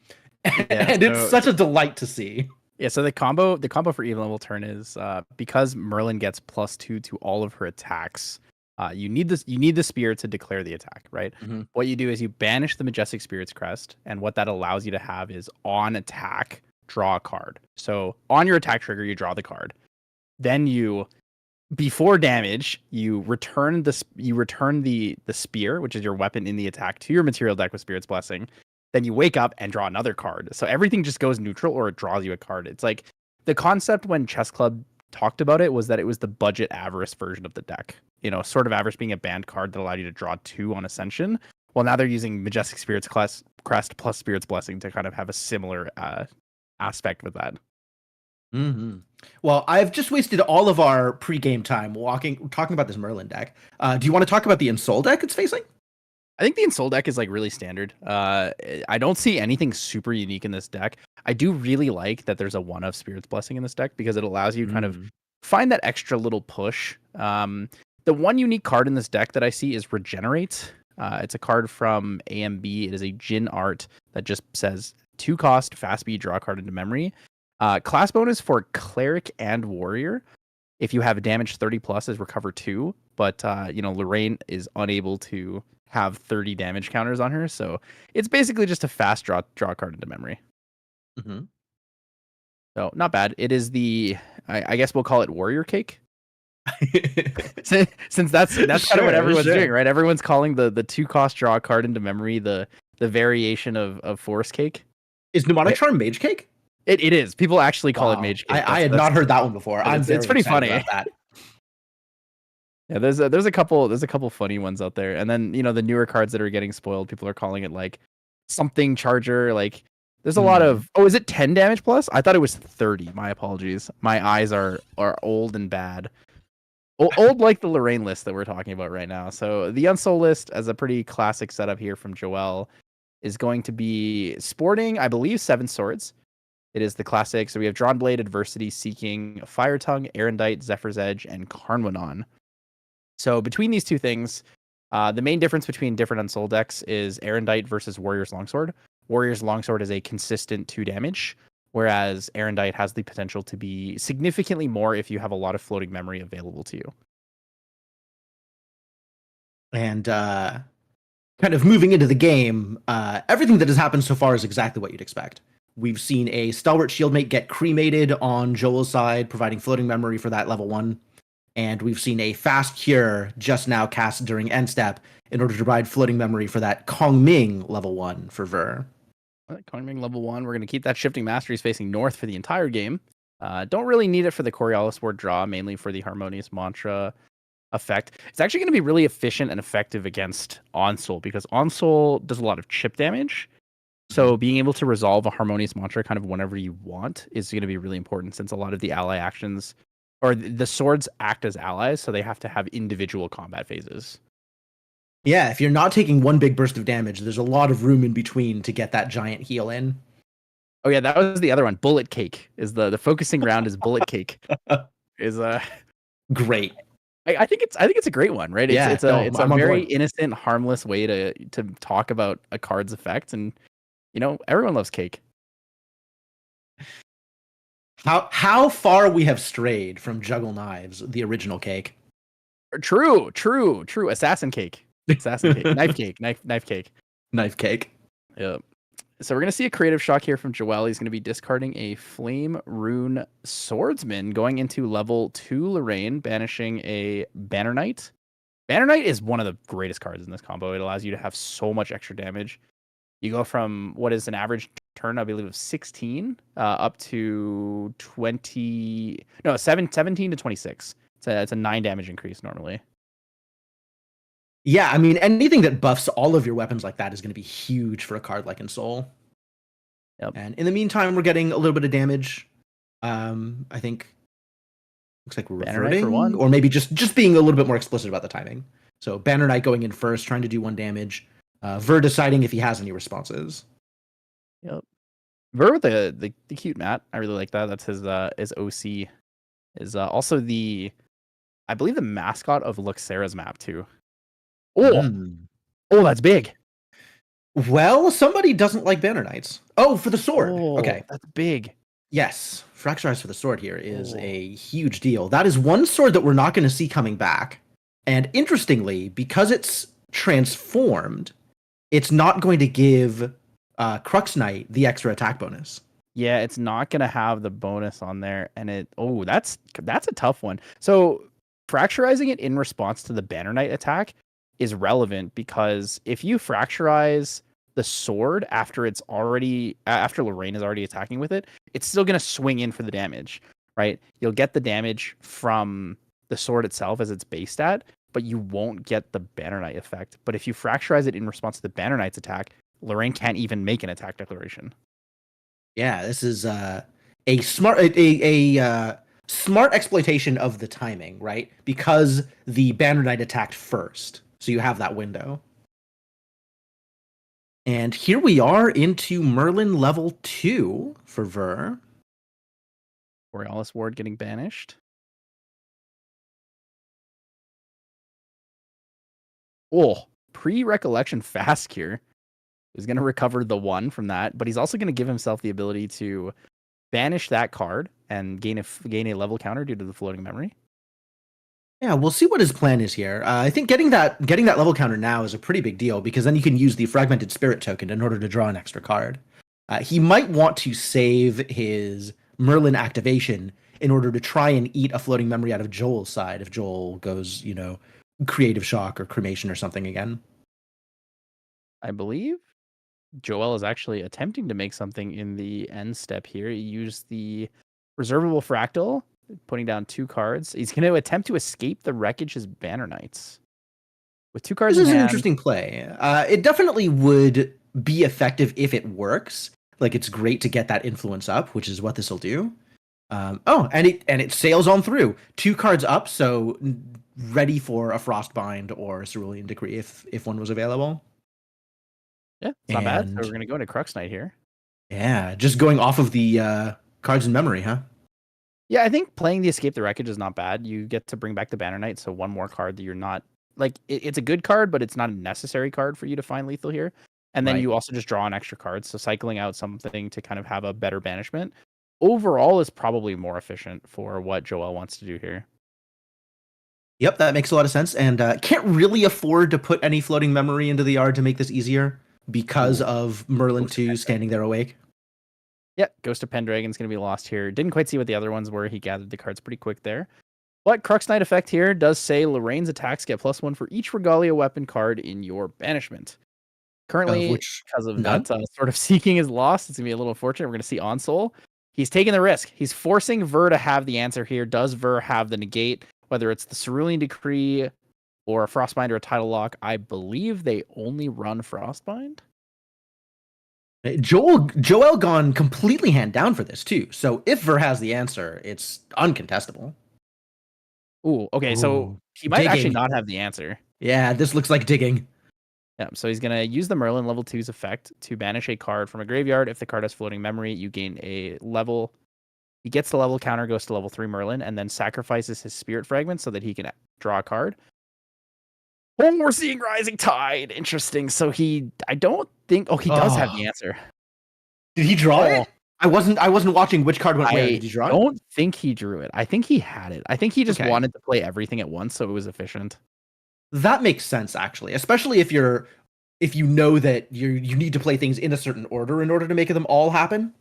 And it's such a delight to see. Yeah, so the combo for even level turn is because Merlin gets +2 to all of her attacks. You need the spear to declare the attack, right? Mm-hmm. What you do is you banish the Majestic Spirit's Crest, and what that allows you to have is on attack, draw a card. So on your attack trigger, you draw the card. Then before damage, you return the spear, which is your weapon in the attack, to your material deck with Spirit's Blessing. Then you wake up and draw another card. So everything just goes neutral or it draws you a card. It's like the concept when Chess Club talked about it was that it was the budget Avarice version of the deck. Sort of Avarice being a banned card that allowed you to draw 2 on Ascension. Well, now they're using Majestic Spirit's Crest plus Spirit's Blessing to kind of have a similar aspect with that. Mm-hmm. Well, I've just wasted all of our pre-game time talking about this Merlin deck. Do you want to talk about the Ensol deck it's facing? I think the Ensol deck is really standard. I don't see anything super unique in this deck. I do really like that there's a 1 of Spirit's Blessing in this deck because it allows you kind of find that extra little push. The one unique card in this deck that I see is Regenerate. It's a card from AMB. It is a Jin art that just says 2 cost, fast speed, draw a card into memory. Class bonus for Cleric and Warrior. If you have damage 30+ is recover 2, but Lorraine is unable to have 30 damage counters on her, so it's basically just a fast draw a card into memory. Mm-hmm. So not bad. It is I guess we'll call it Warrior Cake. Since that's kind of what everyone's doing, right? Everyone's calling the 2 cost draw a card into memory the variation of Force Cake. Is Mnemonic Charm Mage Cake? It is. People actually call it Mage Cake. I had not heard that one before. It's pretty funny. About that. Yeah, there's a couple funny ones out there, and then the newer cards that are getting spoiled, people are calling it something Charger. There's a lot of is it 10 damage plus? I thought it was 30. My apologies. My eyes are old and bad. Old like the Lorraine list that we're talking about right now. So the Ensol list, as a pretty classic setup here from Joel, is going to be sporting, I believe, 7 swords. It is the classic. So we have Drawn Blade, Adversity, Seeking, Fire Tongue, Erendite, Zephyr's Edge, and Carnwanon. So between these 2 things, the main difference between different Ensol decks is Erendite versus Warrior's Longsword. Warrior's Longsword is a consistent 2 damage, whereas Erendite has the potential to be significantly more if you have a lot of floating memory available to you. And kind of moving into the game, everything that has happened so far is exactly what you'd expect. We've seen a Stalwart Shieldmate get cremated on Joel's side, providing floating memory for that level 1. And we've seen a Fast Cure just now cast during end step in order to provide floating memory for that Kongming level 1 for Ver. Kongming level 1, we're going to keep that Shifting Masteries facing north for the entire game. Don't really need it for the Coriolis Ward draw, mainly for the Harmonious Mantra effect. It's actually going to be really efficient and effective against Onsol because Onsol does a lot of chip damage. So being able to resolve a harmonious mantra kind of whenever you want is going to be really important, since a lot of the ally actions or the swords act as allies, so they have to have individual combat phases. Yeah, if you're not taking one big burst of damage, there's a lot of room in between to get that giant heal in. Oh yeah, that was the other one. Bullet cake is the focusing round is bullet cake. Is Great. I think it's a great one, right? Yeah, no, It's a I'm on very board. innocent, harmless way to talk about a card's effect, and everyone loves cake. How far we have strayed from Juggle Knives, the original cake. True, true, true. Assassin cake, knife cake, knife cake. Knife cake. Yep. So we're gonna see a creative shock here from Joel. He's gonna be discarding a Flame Rune Swordsman, going into level 2 Lorraine, banishing a Banner Knight. Banner Knight is one of the greatest cards in this combo. It allows you to have so much extra damage. You go from what is an average turn, I believe, of 16 up to 17 to 26. It's a 9 damage increase normally. Yeah, I mean, anything that buffs all of your weapons like that is going to be huge for a card like Ensoul. Yep. And in the meantime, we're getting a little bit of damage. I think looks like we're reverting, for one. or maybe just being a little bit more explicit about the timing. So Banner Knight going in first, trying to do 1 damage. Ver deciding if he has any responses. Yep. Ver with the cute mat. I really like that. That's his OC. Is also I believe the mascot of Luxera's map too. Oh, that's big. Well, somebody doesn't like Banner Knights. Oh, for the sword. Okay. That's big. Yes, Fracture Eyes for the sword here is a huge deal. That is one sword that we're not going to see coming back. And interestingly, because it's transformed, it's not going to give Crux Knight the extra attack bonus. Yeah, it's not gonna have the bonus on there, and that's a tough one. So fracturizing it in response to the Banner Knight attack is relevant, because if you fracturize the sword after Lorraine is already attacking with it, it's still gonna swing in for the damage, right? You'll get the damage from the sword itself as its base stat, but you won't get the Banner Knight effect. But if you fracturize it in response to the Banner Knight's attack, Lorraine can't even make an attack declaration. Yeah, this is a smart smart exploitation of the timing, right? Because the Banner Knight attacked first, so you have that window. And here we are into Merlin level 2 for Ver. Borealis Ward getting banished. Oh, pre-recollection fast cure. He's going to recover the 1 from that, but he's also going to give himself the ability to banish that card and gain a level counter due to the floating memory. Yeah, we'll see what his plan is here. I think getting that level counter now is a pretty big deal, because then you can use the Fragmented Spirit token in order to draw an extra card. He might want to save his Merlin activation in order to try and eat a floating memory out of Joel's side if Joel goes, Creative Shock or Cremation or something again. I believe Joel is actually attempting to make something in the end step here. He used the reservable fractal, putting down 2 cards. He's going to attempt to escape the wreckage as Banner Knights. With 2 cards This is in an hand, interesting play. It definitely would be effective if it works. Like, it's great to get that influence up, which is what this will do. And it sails on through. 2 cards up, so ready for a Frostbind or Cerulean Decree if one was available. Yeah, it's not bad. So we're going to go into Crux Knight here. Yeah, just going off of the cards in memory, huh? Yeah, I think playing the Escape the Wreckage is not bad. You get to bring back the Banner Knight, so 1 more card that you're not... it's a good card, but it's not a necessary card for you to find lethal here. And then you also just draw an extra card, so cycling out something to kind of have a better banishment overall is probably more efficient for what Joel wants to do here. Yep, that makes a lot of sense. And can't really afford to put any floating memory into the yard to make this easier because of Merlin 2 standing there awake. Yeah, Ghost of Pendragon's going to be lost here. Didn't quite see what the other ones were. He gathered the cards pretty quick there. But Crux Knight effect here does say Lorraine's attacks get +1 for each Regalia weapon card in your banishment. Currently, because of that sort of seeking is lost, it's going to be a little unfortunate. We're going to see Onsol. He's taking the risk. He's forcing Ver to have the answer here. Does Ver have the negate? Whether it's the Cerulean Decree or a Frostbind or a Tidal Lock, I believe they only run Frostbind. Joel gone completely hand down for this too. So if Ver has the answer, it's uncontestable. Ooh, okay, so Ooh, he might actually digging. not have the answer. Yeah, this looks like digging. Yeah, so he's gonna use the Merlin level 2's effect to banish a card from a graveyard. If the card has floating memory, you gain a level. He gets the level counter, goes to level 3 Merlin, and then sacrifices his spirit fragment so that he can draw a card. Oh, we're seeing Rising Tide. Interesting. So I don't think. Oh, he does have the Oh, answer. did he draw Oh, it? I wasn't watching which card went where. I Did he draw it? don't think he drew it. I think he had it. I think he just Okay. wanted to play everything at once, so it was efficient. That makes sense actually, especially if you know that you need to play things in a certain order in order to make them all happen.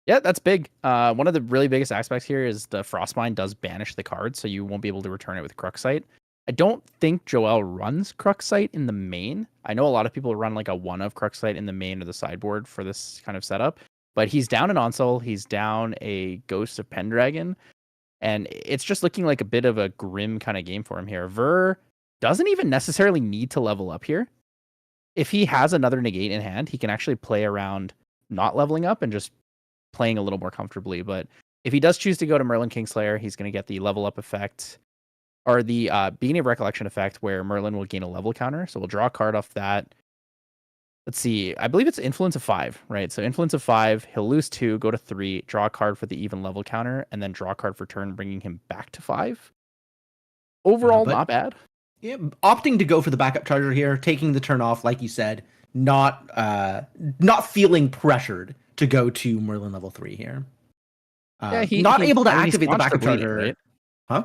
Yeah, that's big. One of the really biggest aspects here is the Frostbind does banish the card, so you won't be able to return it with Cruxite. I don't think Joel runs Cruxite in the main. I know a lot of people run like a 1 of Cruxite in the main or the sideboard for this kind of setup, but he's down an Onsol, he's down a Ghost of Pendragon, and it's just looking like a bit of a grim kind of game for him here. Ver doesn't even necessarily need to level up here. If he has another negate in hand, he can actually play around not leveling up and just playing a little more comfortably. But if he does choose to go to Merlin Kingslayer, he's going to get the level up effect or the Beginning of Recollection effect where Merlin will gain a level counter. So we'll draw a card off that. Let's see. I believe it's Influence of 5, right? So Influence of 5, he'll lose 2, go to 3, draw a card for the even level counter, and then draw a card for turn, bringing him back to 5. Overall, But not bad. yeah, opting to go for the backup charger here, taking the turn off, like you said, not feeling pressured to go to Merlin level 3 here. Yeah, Not able to I mean, he activate the staunched backup bleeding, charger, right? huh?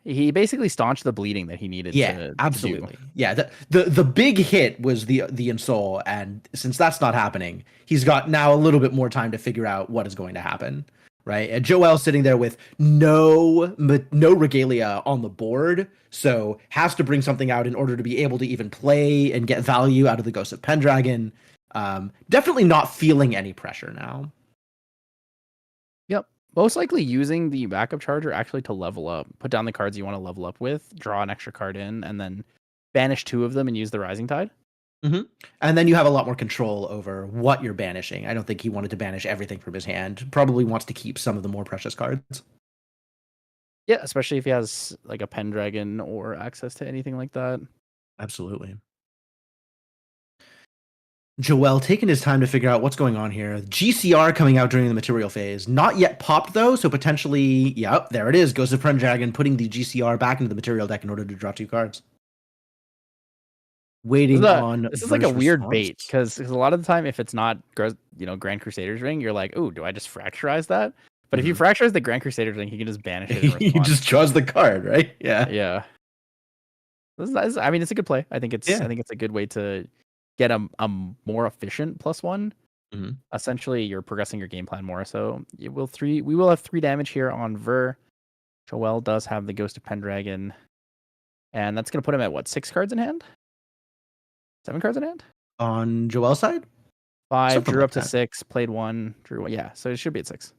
He basically staunched the bleeding that he needed Yeah, to do. absolutely. Yeah, the big hit was the Insole, and since that's not happening, he's got now a little bit more time to figure out what is going to happen, right? And Joel's sitting there with no regalia on the board, so has to bring something out in order to be able to even play and get value out of the Ghost of Pendragon. Definitely not feeling any pressure now. Yep. Most likely using the backup charger actually to level up. Put down the cards you want to level up with, draw an extra card in, and then banish 2 of them and use the Rising Tide. Mm-hmm. And then you have a lot more control over what you're banishing. I don't think he wanted to banish everything from his hand. Probably wants to keep some of the more precious cards. Yeah, especially if he has like a Pendragon or access to anything like that. Absolutely. Joel taking his time to figure out what's going on here. GCR coming out during the material phase. Not yet popped though, so potentially, yep, there it is. Ghost of Pendragon putting the GCR back into the material deck in order to draw 2 cards. Waiting on This is like a Ver's weird response. bait because a lot of the time, if it's not Grand Crusader's Ring, you're like, oh, do I just fracturize that? But if you fracturize the Grand Crusader's Ring, he can just banish it in He response. just draws the card, right? Yeah. Yeah. I mean, it's a good play. I think it's a good way to get a more efficient +1. Mm-hmm. Essentially, you're progressing your game plan more. So we will have 3 damage here on Ver. Joel does have the Ghost of Pendragon, and that's gonna put him at what, 6 cards in hand? 7 cards in hand? On Joel's side? 5, Something drew like up to that. 6, played 1, drew 1. Yeah, so it should be at 6.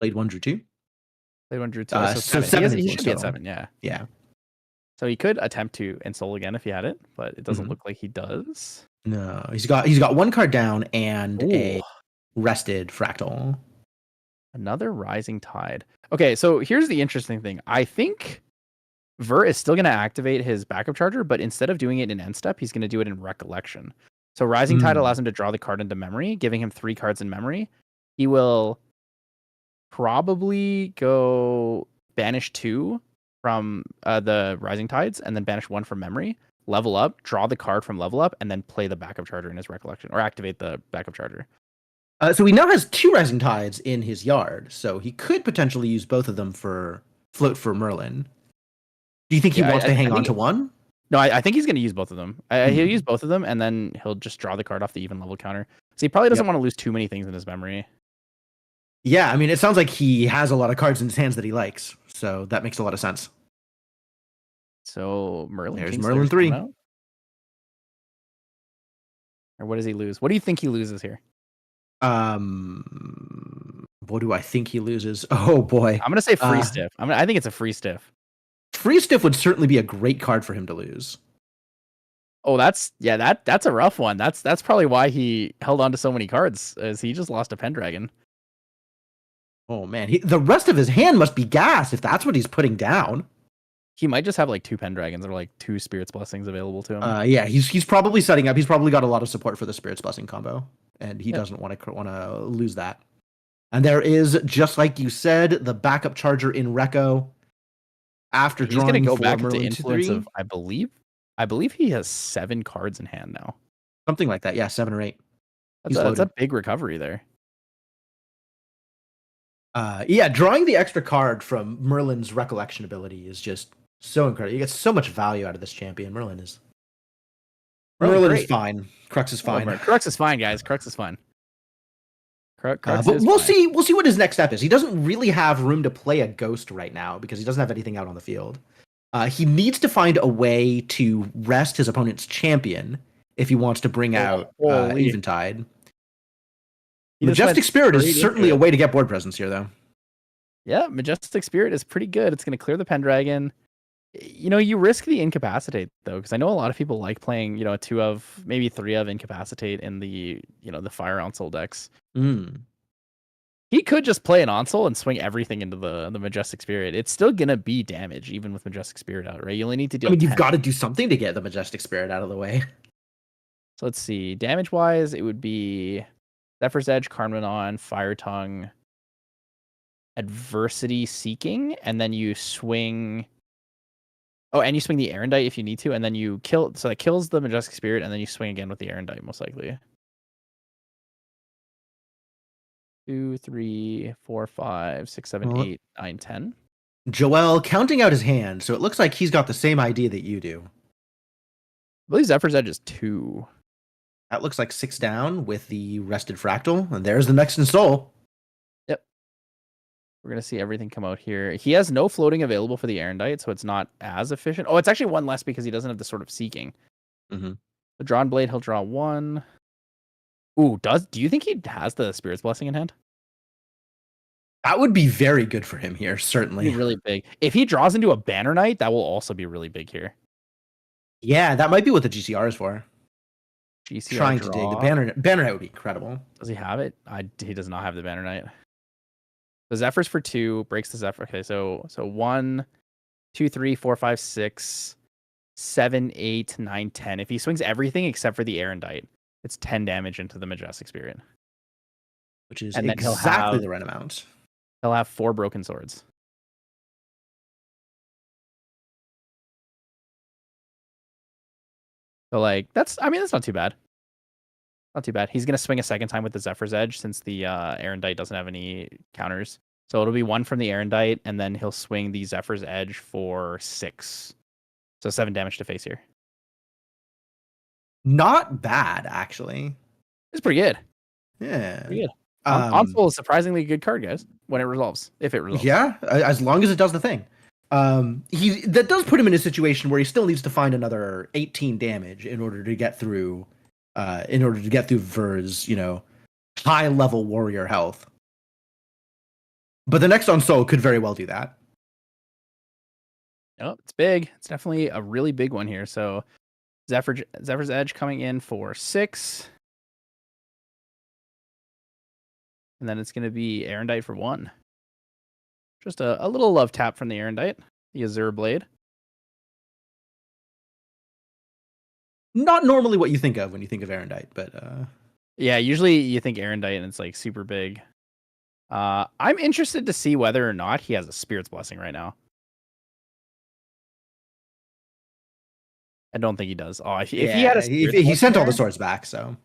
Played 1, drew 2. Played 1, drew 2. So 7. seven He influence should be at total. 7, yeah. Yeah. So he could attempt to Ensoul again if he had it, but it doesn't Mhm. look like he does. No, he's got 1 card down and a Ooh, rested fractal. another Rising Tide. Okay, so here's the interesting thing. I think Ver is still going to activate his backup charger, but instead of doing it in end step, he's going to do it in recollection. So Rising Tide allows him to draw the card into memory, giving him 3 cards in memory. He will probably go banish 2 from the Rising Tides and then banish 1 from memory, level up, draw the card from level up, and then play the backup charger in his recollection or activate the backup charger. So he now has 2 Rising Tides in his yard, so he could potentially use both of them for float for Merlin. Do you think he wants to hang on to 1? No, I think he's going to use both of them. He'll use both of them, and then he'll just draw the card off the even level counter. So he probably doesn't want to lose too many things in his memory. Yeah, I mean, it sounds like he has a lot of cards in his hands that he likes, so that makes a lot of sense. So Merlin, there's Merlin 3. Or what does he lose? What do you think he loses here? What do I think he loses? Oh boy, I'm gonna say free stiff. I think it's a free stiff. Free stiff would certainly be a great card for him to lose. Oh, that's a rough one. That's probably why he held on to so many cards, as he just lost a Pendragon. Oh man, the rest of his hand must be gas if that's what he's putting down. He might just have like 2 Pendragons or like 2 Spirit's Blessings available to him. Yeah, he's probably setting up. He's probably got a lot of support for the Spirit's Blessing combo, and he Yep. doesn't want to lose that. And there is, just like you said, the backup charger in Recco. After He's gonna drawing go for back into Merlin influence 2-3, of I believe he has 7 cards in hand now. something like that. Yeah, 7 or 8. That's a big recovery there. Yeah, drawing the extra card from Merlin's recollection ability is just so incredible. You get so much value out of this champion. Merlin is Great. fine. Crux is fine. Crux is fine, guys. Crux is fine. Crux But is we'll fine. see. We'll see what his next step is. He doesn't really have room to play a ghost right now because he doesn't have anything out on the field. He needs to find a way to rest his opponent's champion if he wants to bring out Eventide. Majestic Spirit is certainly a way to get board presence here, though. Yeah, Majestic Spirit is pretty good. It's going to clear the Pendragon. You know, you risk the Incapacitate, though, because I know a lot of people like playing, you know, a 2 of, maybe 3 of Incapacitate in the, you know, the Fire Onsol decks. He could just play an Onsol and swing everything into the Majestic Spirit. It's still going to be damage, even with Majestic Spirit out, right? You only need to deal I mean, you've 10. got to do something to get the Majestic Spirit out of the way. So let's see. Damage-wise, it would be Zephyr's Edge, Karmanon, Fire Tongue, Adversity Seeking, and then you swing... Oh, and you swing the Erendite if you need to, and then you kill... So that kills the Majestic Spirit, and then you swing again with the Erendite, most likely. 2, 3, 4, 5, 6, 7, 8, 9, 10. Joel counting out his hand, so it looks like he's got the same idea that you do. I believe Zephyr's Edge is 2. That looks like 6 down with the Rested Fractal, and there's the next in Soul. Yep. We're going to see everything come out here. He has no floating available for the Erendite, so it's not as efficient. Oh, it's actually 1 less because he doesn't have the Sword of Seeking. The Drawn Blade, he'll draw 1. Ooh, do you think he has the Spirit's Blessing in hand? That would be very good for him here, certainly. Be really big. If he draws into a Banner Knight, that will also be really big here. Yeah, that might be what the GCR is for. GCR Trying draw. to dig. The Banner Knight would be incredible. Does he have it? He does not have the Banner Knight. The Zephyr's for 2, breaks the Zephyr. Okay, so 1, 2, 3, 4, 5, 6, 7, 8, 9, 10. If he swings everything except for the Erendite, it's 10 damage into the Majestic Spirit. Which is exactly the right amount. He'll have 4 Broken Swords. So, like, that's not too bad. Not too bad. He's going to swing a second time with the Zephyr's Edge since the Erendite doesn't have any counters. So it'll be 1 from the Erendite, and then he'll swing the Zephyr's Edge for 6. So 7 damage to face here. Not bad, actually. It's pretty good. Yeah. Pretty good. Onsol is surprisingly a good card, guys, when it resolves. If it resolves. Yeah, as long as it does the thing. That does put him in a situation where he still needs to find another 18 damage in order to get through Ver's, high level warrior health. But the next on Soul could very well do that. Oh, it's big. It's definitely a really big one here. So Zephyr's Edge coming in for 6. And then it's going to be Erendite for 1. Just a little love tap from the Erendite, the Azure Blade. Not normally what you think of when you think of Erendite, but yeah, usually you think Erendite and it's like super big. I'm interested to see whether or not he has a Spirit's Blessing right now. I don't think he does. Oh, if he had a he sent all the swords back, so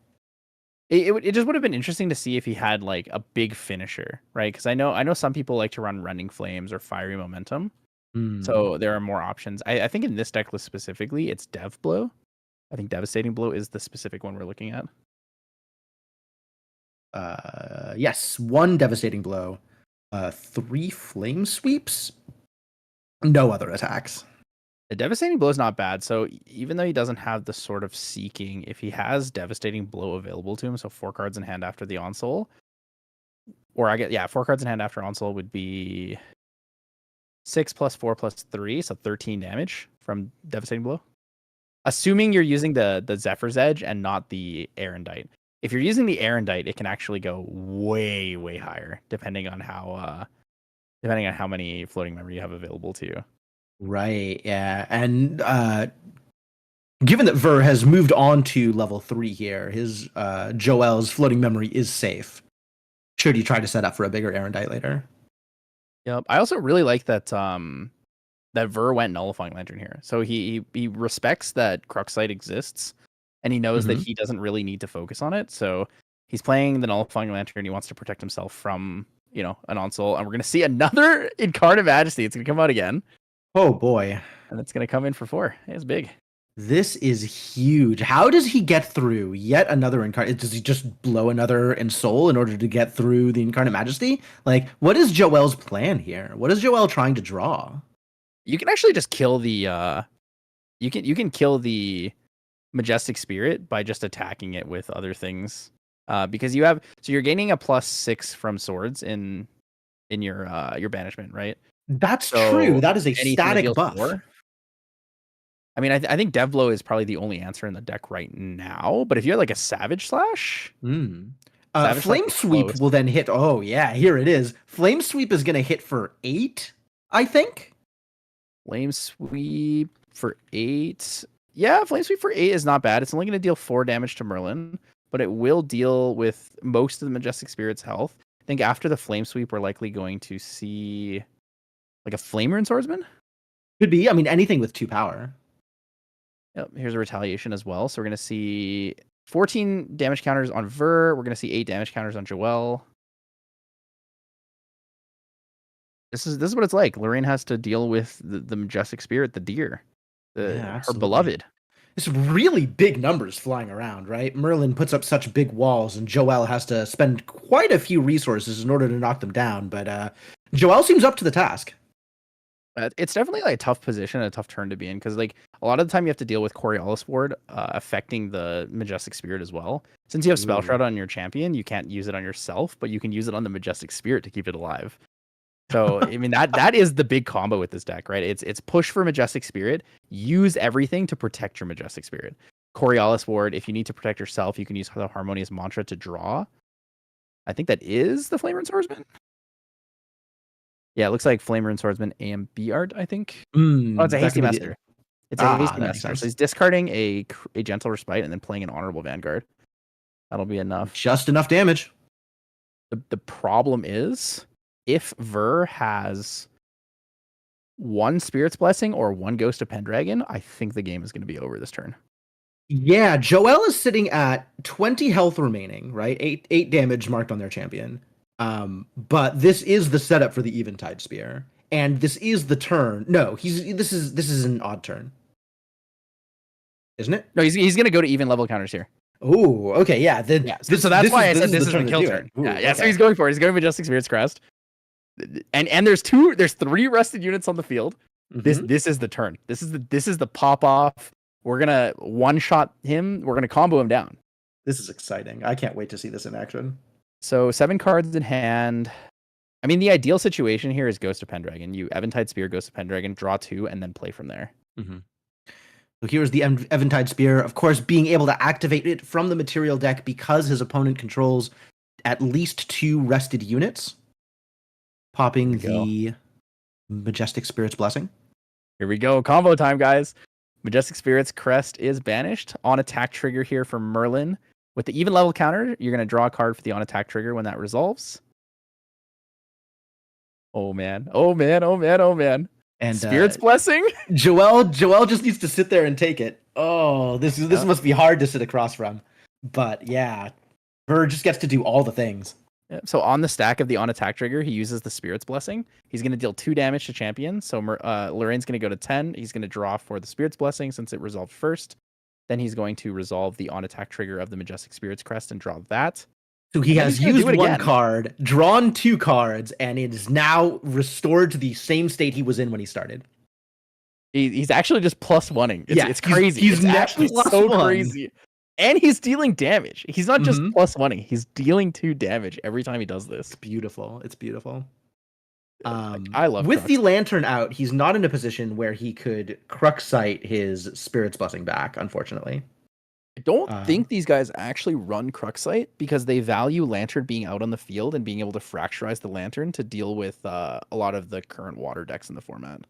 it just would have been interesting to see if he had like a big finisher, right? Because I know some people like to run Rending Flames or Fiery Momentum, so there are more options. I think in this deck list specifically, it's Dev Blow. I think Devastating Blow is the specific one we're looking at. Yes, 1 Devastating Blow, 3 Flame Sweeps, no other attacks. The Devastating Blow is not bad. So even though he doesn't have the Sword of Seeking, if he has Devastating Blow available to him, so 4 cards in hand after the Onsol, or 4 cards in hand after Onsol would be 6 plus 4 plus 3, so 13 damage from Devastating Blow. assuming you're using the Zephyr's Edge and not the Erendite. If you're using the Erendite, it can actually go way, way higher, depending on how many floating memory you have available to you. Right, yeah. And given that Ver has moved on to level 3 here, his Joel's floating memory is safe. Should he try to set up for a bigger Erendite later? Yep. I also really like that that Ver went Nullifying Lantern here. So he respects that Cruxite exists, and he knows that he doesn't really need to focus on it. So he's playing the Nullifying Lantern. He wants to protect himself from, an Onsol, and we're gonna see another Incarnate Majesty. It's gonna come out again. Oh boy. And it's gonna come in for 4. It's big. This is huge. How does he get through yet another Incarnate? Does he just blow another Ensoul in order to get through the Incarnate Majesty? Like, what is Joel's plan here? What is Joel trying to draw? You can actually just kill the you can kill the Majestic Spirit by just attacking it with other things. Because you're gaining a +6 from swords in your banishment, right? That's true. That is a static buff. 4. I mean, I think Devblow is probably the only answer in the deck right now. But if you had like a Savage Slash, Flame Sweep will then hit. Oh yeah, here it is. Flame Sweep is going to hit for 8, I think. Flame Sweep for 8. Yeah, Flame Sweep for 8 is not bad. It's only going to deal 4 damage to Merlin, but it will deal with most of the Majestic Spirit's health. I think after the Flame Sweep, we're likely going to see like a Flamer and Swordsman. Could be. I mean, anything with 2 power. Yep, here's a Retaliation as well. So we're going to see 14 damage counters on Ver. We're going to see 8 damage counters on Joel. This is what it's like. Lorraine has to deal with the Majestic Spirit, the deer, her beloved. It's really big numbers flying around, right? Merlin puts up such big walls, and Joel has to spend quite a few resources in order to knock them down. But Joel seems up to the task. It's definitely like a tough position, a tough turn to be in, because like a lot of the time you have to deal with Coriolis Ward affecting the Majestic Spirit as well. Since you have Spell Shroud on your champion, you can't use it on yourself, but you can use it on the Majestic Spirit to keep it alive. So I mean that is the big combo with this deck, right? It's push for Majestic Spirit, use everything to protect your Majestic Spirit. Coriolis Ward, if you need to protect yourself, you can use the Harmonious Mantra to draw. I think that is the Flamer and Swordsman. Yeah, it looks like Flamer and Swordsman AMB art, I think. Oh, it's a Hasty Master. It's a Hasty Master. So he's discarding a Gentle Respite and then playing an Honorable Vanguard. That'll be enough. Just enough damage. The problem is, if Ver has 1 Spirit's Blessing or 1 Ghost of Pendragon, I think the game is going to be over this turn. Yeah, Joel is sitting at 20 health remaining, right? 8 damage marked on their champion. But this is the setup for the Eventide Spear, and this is the turn. No, this is an odd turn, isn't it? No, he's going to go to even level counters here. Oh, okay, yeah. So that's why I said this is the kill turn. Ooh, yeah, okay. So he's going for it. He's going to Majestic Spirit's Crest, and there's 3 rested units on the field. This is the turn. This is the pop off. We're gonna one shot him. We're gonna combo him down. This is exciting. I can't wait to see this in action. So 7 cards in hand. I mean, the ideal situation here is Ghost of Pendragon. You Eventide Spear, Ghost of Pendragon, draw 2, and then play from there. So here's the Eventide Spear. Of course, being able to activate it from the material deck because his opponent controls at least 2 rested units. Popping the Majestic Spirit's Blessing. Here we go. Combo time, guys. Majestic Spirit's Crest is banished. On attack trigger here for Merlin. With the even level counter, you're going to draw a card for the on attack trigger when that resolves. Oh man. Oh man. Oh man. Oh man. And Spirit's Blessing. Joel just needs to sit there and take it. Oh, this must be hard to sit across from. But yeah, Ver just gets to do all the things. Yeah, so on the stack of the on attack trigger, he uses the Spirit's Blessing. He's going to deal 2 damage to champion. So Lorraine's going to go to 10. He's going to draw for the Spirit's Blessing since it resolved first. Then he's going to resolve the on attack trigger of the Majestic Spirit's Crest and draw that. So he has used 1 card, drawn 2 cards, and it is now restored to the same state he was in when he started. He's actually just +1ing. It's crazy. He's actually so crazy. And he's dealing damage. He's not just +1ing. He's dealing 2 damage every time he does this. It's beautiful. It's beautiful. I love With Crux. the lantern out, he's not in a position where he could Cruxite his Spirit's Blessing back, unfortunately. I don't think these guys actually run Cruxite because they value Lantern being out on the field and being able to fracturize the Lantern to deal with a lot of the current water decks in the format.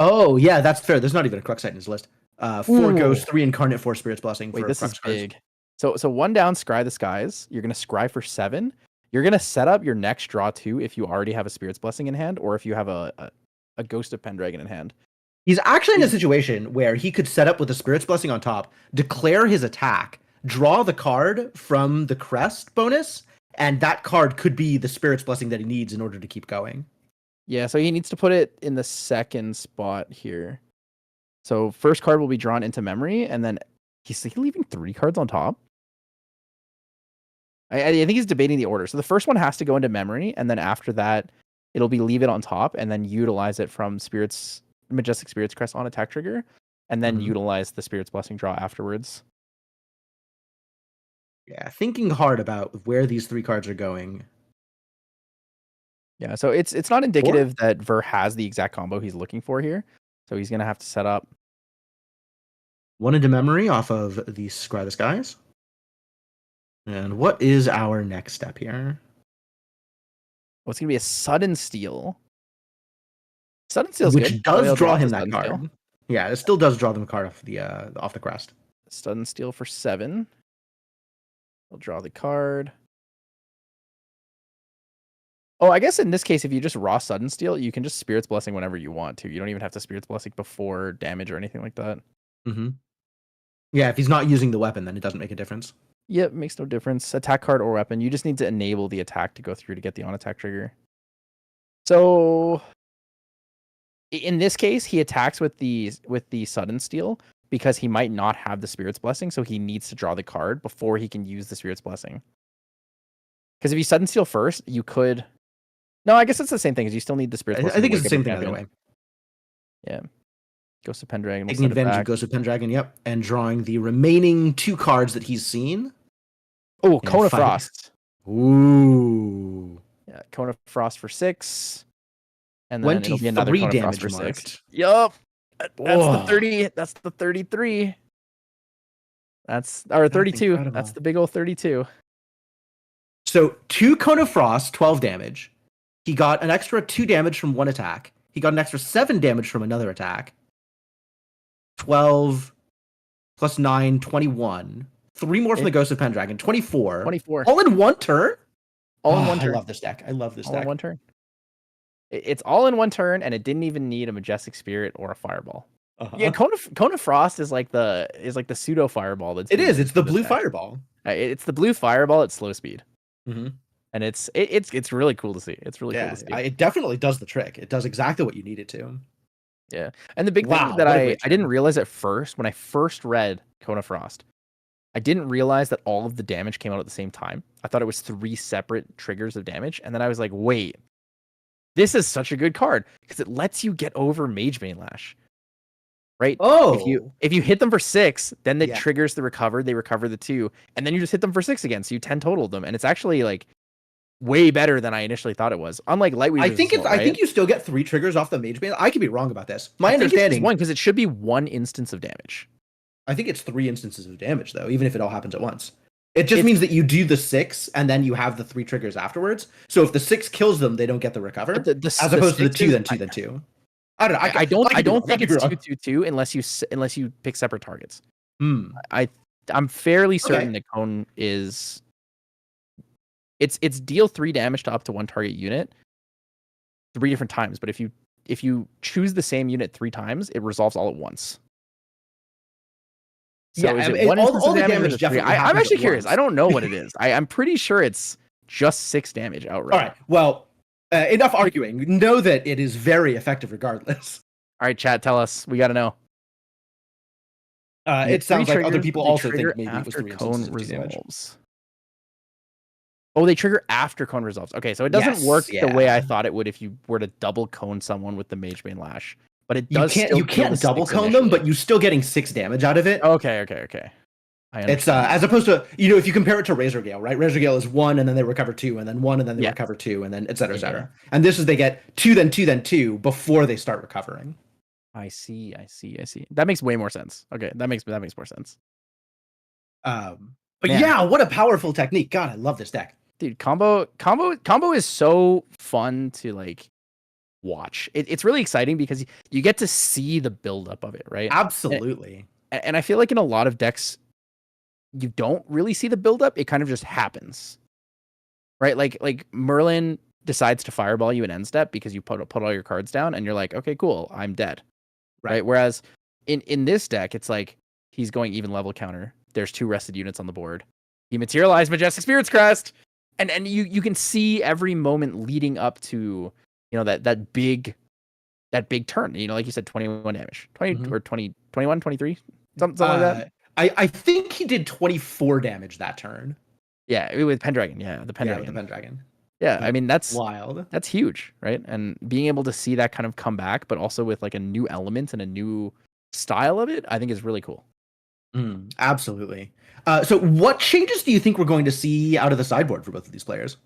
Oh, yeah, that's fair. There's not even a Cruxite in his list. 4 Ghost, 3 Incarnate, 4 Spirit's Blessing. Wait, for this Crux is cards. big. So 1 down, Scry the Skies. You're going to Scry for 7. You're going to set up your next draw 2 if you already have a Spirit's Blessing in hand or if you have a Ghost of Pendragon in hand. He's actually in a situation where he could set up with a Spirit's Blessing on top, declare his attack, draw the card from the crest bonus, and that card could be the Spirit's Blessing that he needs in order to keep going. Yeah, so he needs to put it in the second spot here. So first card will be drawn into memory, and then he's leaving 3 cards on top. I think he's debating the order. So the first one has to go into memory, and then after that, it'll be leave it on top, and then utilize it from Majestic Spirits Crest on attack trigger, and then utilize the Spirit's Blessing draw afterwards. Yeah, thinking hard about where these 3 cards are going. Yeah, so it's not indicative that Ver has the exact combo he's looking for here. So he's gonna have to set up 1 into memory off of the Scry the Skies. And what is our next step here? Well, it's gonna be a Sudden Steal. Sudden Steal, which does draw him that card. Steal. Yeah, it still does draw them a card off the crest. Sudden Steal for 7. We'll draw the card. Oh, I guess in this case, if you just raw Sudden Steal, you can just Spirit's Blessing whenever you want to. You don't even have to Spirit's Blessing before damage or anything like that. Yeah, if he's not using the weapon, then it doesn't make a difference. Yep, makes no difference. Attack card or weapon. You just need to enable the attack to go through to get the on-attack trigger. So in this case, he attacks with the Sudden Steal because he might not have the Spirit's Blessing, so he needs to draw the card before he can use the Spirit's Blessing. Because if you Sudden Steal first, you could... No, I guess it's the same thing, because you still need the Spirit's Blessing. I think it's the same thing either way. Yeah. Ghost of Pendragon. Taking advantage of Ghost of Pendragon, yep. And drawing the remaining 2 cards that he's seen. Oh, Cone of Frost. Ooh. Yeah, Cone of Frost for 6. And then it'll be another 3 Cone of damage Frost for marked. 6. Yup. That's the 30. That's the 33. That's 32. Incredible. That's the big old 32. So 2 Cone of Frost, 12 damage. He got an extra 2 damage from 1 attack. He got an extra 7 damage from another attack. 12 plus 9, 21. 3 more from the Ghost of Pendragon, 24. 24. All in 1 turn? All in 1 turn. I love this deck. All in 1 turn. It's all in 1 turn, and it didn't even need a Majestic Spirit or a Fireball. Yeah, Cone of Frost is like the pseudo Fireball. It's the blue Fireball. It's the blue Fireball at slow speed. And it's really cool to see. It's really cool to see. It definitely does the trick. It does exactly what you need it to. Yeah. And the big thing that I didn't realize at first, when I first read Cone of Frost, I didn't realize that all of the damage came out at the same time. I thought it was 3 separate triggers of damage. And then I was like, wait, this is such a good card because it lets you get over Magebane Lash. Right? Oh. If you hit them for 6, then it triggers the recover. They recover the 2. And then you just hit them for 6 again. So you 10 total them. And it's actually like way better than I initially thought it was. Unlike Lightweavers. I think you still get 3 triggers off the Magebane. I could be wrong about this. My understanding is 1 because it should be 1 instance of damage. I think it's 3 instances of damage though, even if it all happens at once. It just means that you do the 6 and then you have the 3 triggers afterwards. So if the 6 kills them, they don't get the recover. As opposed to the 2 then 2 then 2. I don't know. I don't think it's 2/2/2 unless you pick separate targets. I'm fairly certain that Cone is it's deal 3 damage to up to 1 target unit 3 different times, but if you choose the same unit 3 times, it resolves all at once. So is it 1 instance of damage definitely I'm actually curious. I don't know what it is. I'm pretty sure it's just 6 damage outright. All right. Well, enough arguing. Know that it is very effective regardless. All right, chat, tell us. We got to know. It sounds like other people also think maybe it was 3 Cone resolves. Oh, they trigger after Cone resolves. Okay, so it doesn't work the way I thought it would if you were to double Cone someone with the Magebane Lash. But it does. You can't double Cone them, but you're still getting 6 damage out of it. Okay. I It's understand. as opposed to, if you compare it to Razor Gale, right? Razor Gale is one and then they recover two, and then one and then they Yeah. recover two, and then et cetera, et Yeah. cetera. And this is they get two, then two, then two before they start recovering. I see. That makes way more sense. Okay, that makes more sense. But Man, yeah, what a powerful technique. God, I love this deck. dude, combo is so fun to like watch. It's really exciting because you get to see the buildup of it, right? Absolutely. And I feel like in a lot of decks, you don't really see the buildup. It kind of just happens, right? Like Merlin decides to fireball you in end step because you put all your cards down, and you're like, okay, cool, I'm dead, right? Whereas in this deck, it's like he's going even level counter. There's 2 rested units on the board. He materialized Majestic Spirit's Crest, and you can see every moment leading up to that big turn. Like you said, 21 damage, 20 or 20, 21, 23, something like that. I think he did 24 damage that turn. Yeah, with Pendragon. Yeah, the Pendragon. Yeah, the Pendragon. Yeah, I mean that's wild. That's huge, right? And being able to see that kind of come back, but also with like a new element and a new style of it, I think is really cool. Absolutely. So what changes do you think we're going to see out of the sideboard for both of these players?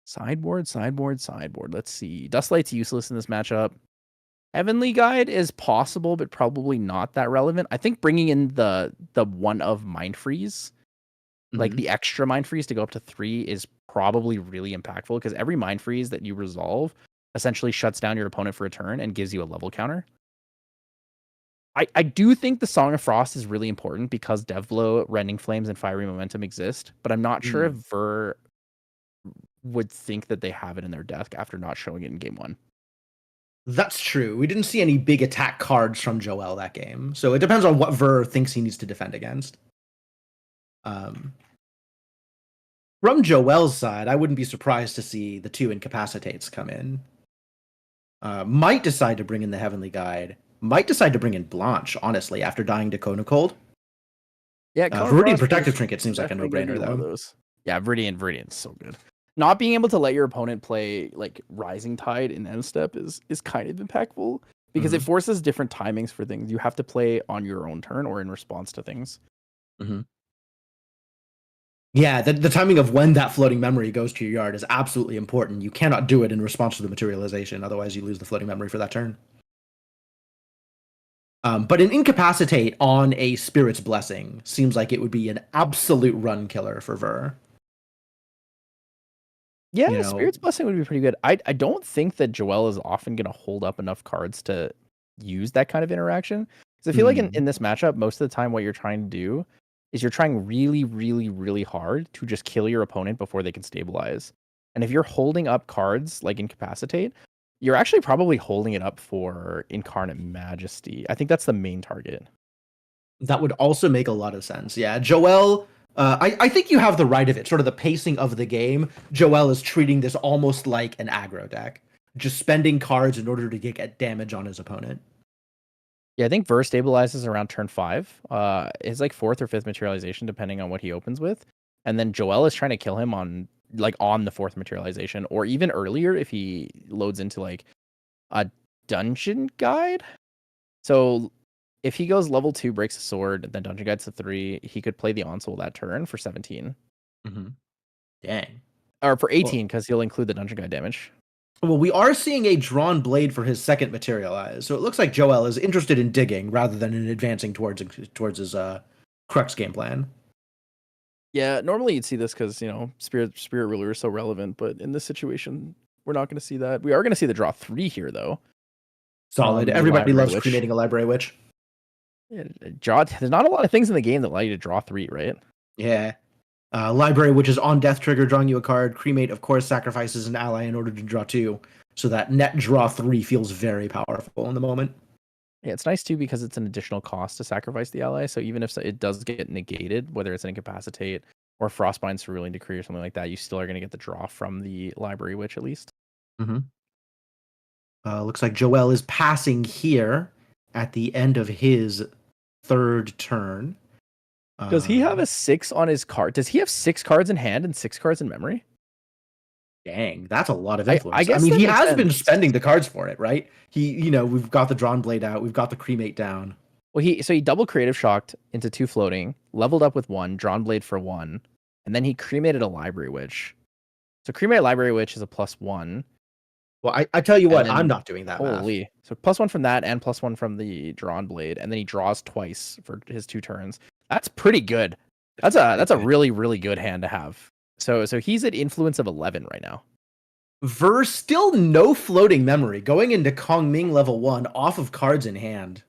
Sideboard. Let's see. Dustlight's useless in this matchup. Heavenly Guide is possible, but probably not that relevant. I think bringing in the one of Mind Freeze, like the extra Mind Freeze to go up to 3, is probably really impactful because every Mind Freeze that you resolve essentially shuts down your opponent for a turn and gives you a level counter. I do think the Song of Frost is really important because Deathblow, Rending Flames, and Fiery Momentum exist, but I'm not sure if Ver would think that they have it in their deck after not showing it in game 1. That's true. We didn't see any big attack cards from Joel that game, so it depends on what Ver thinks he needs to defend against. From Joel's side, I wouldn't be surprised to see the 2 Incapacitates come in. Might decide to bring in the Heavenly Guide. Might decide to bring in Blanche, honestly, after dying to Kona Cold. Yeah, Viridian Protective Trinket seems like a no-brainer, though. Those. Yeah, Viridian's so good. Not being able to let your opponent play like Rising Tide in end step is kind of impactful because it forces different timings for things. You have to play on your own turn or in response to things. Yeah, the timing of when that floating memory goes to your yard is absolutely important. You cannot do it in response to the materialization, otherwise you lose the floating memory for that turn. But an Incapacitate on a Spirit's Blessing seems like it would be an absolute run killer for Ver. Yeah, Spirit's Blessing would be pretty good. I don't think that Joel is often going to hold up enough cards to use that kind of interaction. Because I feel like in this matchup, most of the time what you're trying to do is you're trying really, really, really hard to just kill your opponent before they can stabilize. And if you're holding up cards like Incapacitate, you're actually probably holding it up for Incarnate Majesty. I think that's the main target. That would also make a lot of sense. Yeah, Joel, I think you have the right of it. Sort of the pacing of the game. Joel is treating this almost like an aggro deck, just spending cards in order to get damage on his opponent. Yeah, I think Ver stabilizes around turn 5. It's like 4th or 5th materialization, depending on what he opens with. And then Joel is trying to kill him on the 4th materialization, or even earlier if he loads into like a dungeon guide. So if he goes level 2, breaks a sword, then dungeon guides to 3, he could play the Onsol that turn for 17. Dang. Or for 18, because he'll include the dungeon guide damage. Well, we are seeing a drawn blade for his second materialize, so it looks like Joel is interested in digging rather than in advancing towards his Crux game plan. Yeah, normally you'd see this because Spirit Ruler is so relevant, but in this situation, we're not going to see that. We are going to see the draw 3 here, though. Solid. Everybody loves cremating a Library Witch. Yeah, there's not a lot of things in the game that allow you to draw 3, right? Yeah. Library Witch is on death trigger, drawing you a card. Cremate, of course, sacrifices an ally in order to draw 2. So that net draw 3 feels very powerful in the moment. Yeah, it's nice too because it's an additional cost to sacrifice the ally. So even if it does get negated, whether it's an Incapacitate or Frostbind's Cerulean Decree or something like that, you still are going to get the draw from the Library Witch at least. Looks like Joel is passing here at the end of his 3rd turn. Does he have a 6 on his card? Does he have 6 cards in hand and 6 cards in memory? Dang, that's a lot of influence. I guess he has been spending the cards for it, right? We've got the drawn blade out, we've got the cremate down. Well, he double creative shocked into 2 floating, leveled up with 1, drawn blade for 1, and then he cremated a library witch. So cremated library witch is a +1. Well, I tell you And what, then, I'm not doing that math. holy. So +1 from that and +1 from the drawn blade, and then he draws twice for his 2 turns. That's pretty good. That's a really, really good hand to have. So he's at influence of 11 right now. Ver still no floating memory, going into Kong Ming level 1 off of cards in hand.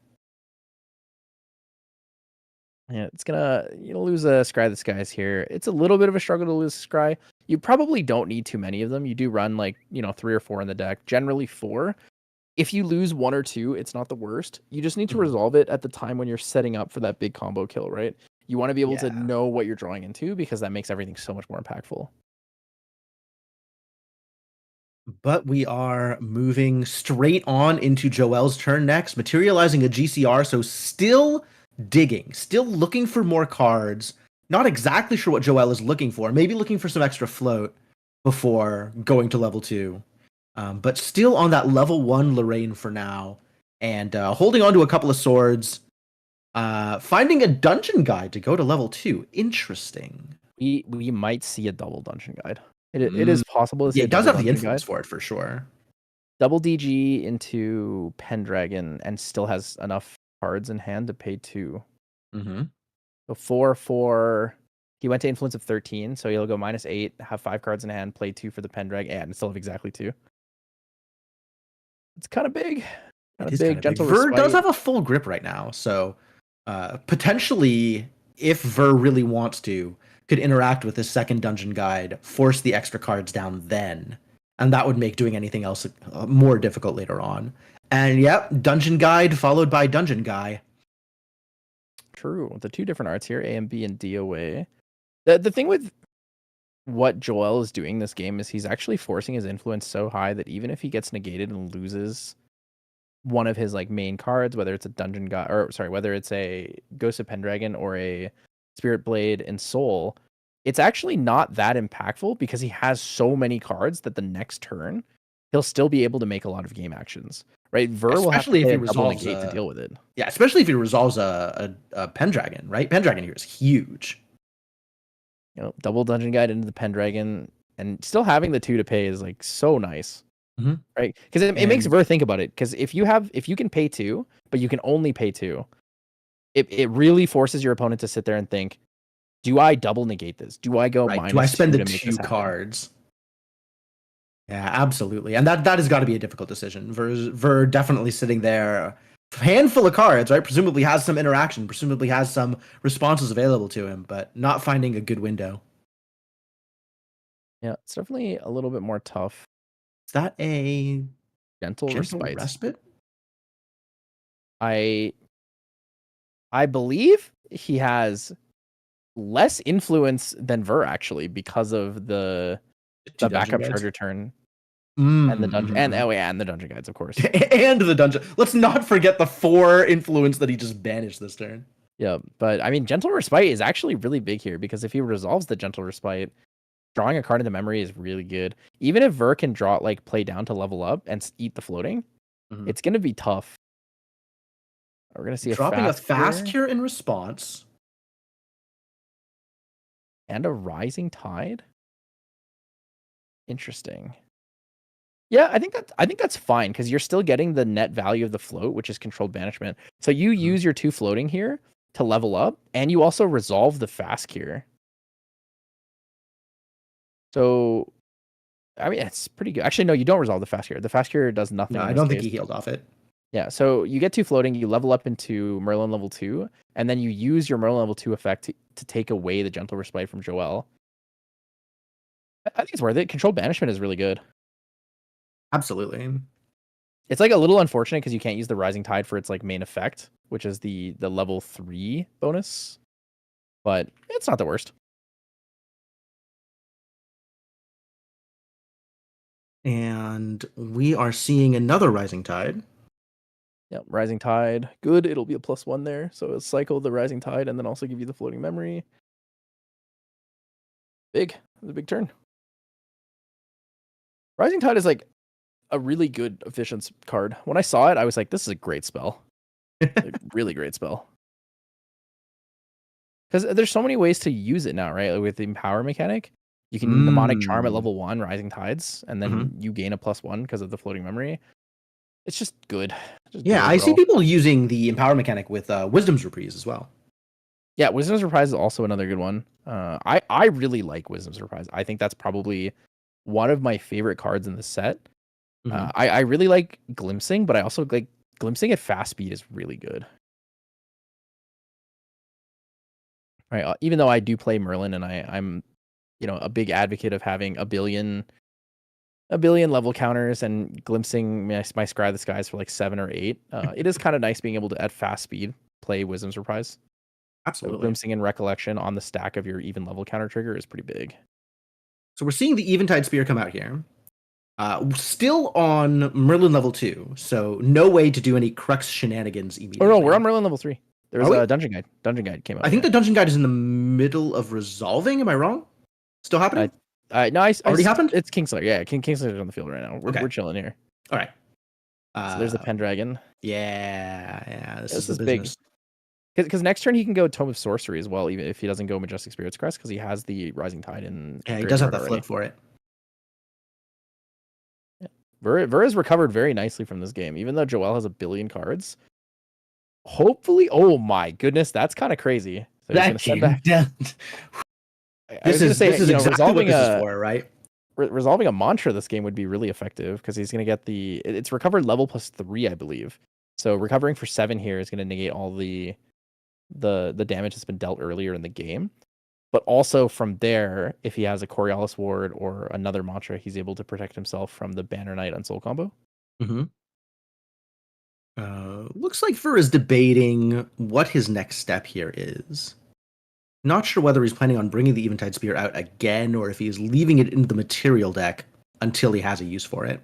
Yeah, it's gonna lose a Scry the Skies here. It's a little bit of a struggle to lose Scry. You probably don't need too many of them. You do run like 3 or 4 in the deck, generally 4. If you lose 1 or 2, it's not the worst. You just need to resolve it at the time when you're setting up for that big combo kill, right? You want to be able to know what you're drawing into because that makes everything so much more impactful. But we are moving straight on into Joel's turn next, materializing a GCR, so still digging, still looking for more cards. Not exactly sure what Joel is looking for. Maybe looking for some extra float before going to level 2. But still on that level 1 Lorraine for now. And holding on to a couple of swords. Finding a dungeon guide to go to level 2. Interesting. We might see a double dungeon guide. It is possible to see Yeah, a it does double have the dungeon influence guide. for it for sure. Double DG into Pendragon and still has enough cards in hand to pay 2. Mm-hmm. So 4/4. He went to influence of 13, so he'll go -8, have 5 cards in hand, play 2 for the Pendragon, and still have exactly 2. It's kind of big. It is kind of big. Gentle Ver Respite. does have a full grip right now, so potentially, if Ver really wants to, could interact with his second dungeon guide, force the extra cards down then, and that would make doing anything else more difficult later on. And yep, dungeon guide followed by dungeon guy. True. The 2 different arts here, A and B and DOA. The thing with what Joel is doing this game is he's actually forcing his influence so high that even if he gets negated and loses one of his like main cards, whether it's a dungeon guy or sorry, whether it's a Ghost of Pendragon or a Spirit Blade and Soul, it's actually not that impactful because he has so many cards that the next turn he'll still be able to make a lot of game actions. Right? Ver will have to Especially if play he a double resolves negate to deal with it. Yeah, especially if he resolves a Pendragon, right? Pendragon here is huge. Double dungeon guide into the Pendragon and still having the 2 to pay is like so nice. Right? Because it makes Ver think about it. Because if you can pay 2, but you can only pay 2, it really forces your opponent to sit there and think, do I double negate this? Do I go -2 Do I spend the to make 2 cards? Yeah, absolutely. And that has got to be a difficult decision. Ver definitely sitting there, a handful of cards, right? Presumably has some interaction, presumably has some responses available to him, but not finding a good window. Yeah, it's definitely a little bit more tough. Is that a Gentle respite? I believe he has less influence than Ver actually because of the backup charger turn and the dungeon and and the dungeon guides, of course. And the dungeon. Let's not forget the 4 influence that he just banished this turn. Yeah, but I mean, Gentle Respite is actually really big here because if he resolves the Gentle Respite, drawing a card into memory is really good. Even if Ver can play down to level up and eat the floating, it's going to be tough. We're going to see dropping a fast cure in response. And a Rising Tide. Interesting. Yeah, I think that's fine because you're still getting the net value of the float, which is controlled banishment. So you use your 2 floating here to level up, and you also resolve the fast cure. So, I mean, it's pretty good. Actually, no, you don't resolve the fast cure. The fast cure does nothing. No, I don't think he healed off it. Yeah, so you get 2 floating, you level up into Merlin level 2, and then you use your Merlin level 2 effect to take away the Gentle Respite from Joel. I think it's worth it. Controlled banishment is really good. Absolutely. It's like a little unfortunate because you can't use the Rising Tide for its like main effect, which is the level 3 bonus. But it's not the worst. And we are seeing another Rising Tide. Yep, Rising Tide. Good. It'll be a +1 there. So it'll cycle the Rising Tide and then also give you the floating memory. Big. It's a big turn. Rising Tide is like a really good efficient card. When I saw it, I was like, this is a great spell. Really great spell. Because there's so many ways to use it now, right? Like with the Empower mechanic, you can Mnemonic Charm at level 1, Rising Tides, and then you gain a +1 because of the floating memory. It's just good. Just good Yeah, I see overall. people using the Empower mechanic with Wisdom's Reprise as well. Yeah, Wisdom's Reprise is also another good one. I really like Wisdom's Reprise. I think that's probably one of my favorite cards in the set. I really like Glimpsing, but I also like Glimpsing at fast speed is really good. Right, even though I do play Merlin and I'm a big advocate of having a billion level counters and glimpsing my Scry the Skies for like 7 or 8. It is kind of nice being able to at fast speed play Wisdom's Reprise. Absolutely. So glimpsing and Recollection on the stack of your even level counter trigger is pretty big. So we're seeing the Eventide Spear come out here. Still on Merlin level 2, so no way to do any Crux shenanigans immediately. Oh no, we're on Merlin level 3. There was a Dungeon Guide. Dungeon Guide came out. I think the Dungeon Guide is in the middle of resolving. Am I wrong? Still happening? No, already happened? It's Kingslayer. Yeah, Kingslayer's on the field right now. We're chilling here. All right. So there's the Pendragon. Yeah. This is big. Because next turn he can go Tome of Sorcery as well, even if he doesn't go Majestic Spirit's Crest, because he has the Rising Tide in. Yeah, he does have that flip for it. Yeah. Ver has recovered very nicely from this game, even though Joel has a billion cards. Hopefully, oh my goodness, that's kind of crazy. So he's gonna send back. This is exactly what this is for, right? Resolving a mantra this game would be really effective because he's gonna get it's recovered level +3, I believe. So recovering for 7 here is gonna negate all the damage that's been dealt earlier in the game. But also from there, if he has a Coriolis Ward or another mantra, he's able to protect himself from the Banner Knight Unsoul combo. Looks like Ver is debating what his next step here is. Not sure whether he's planning on bringing the Eventide Spear out again or if he's leaving it in the material deck until he has a use for it.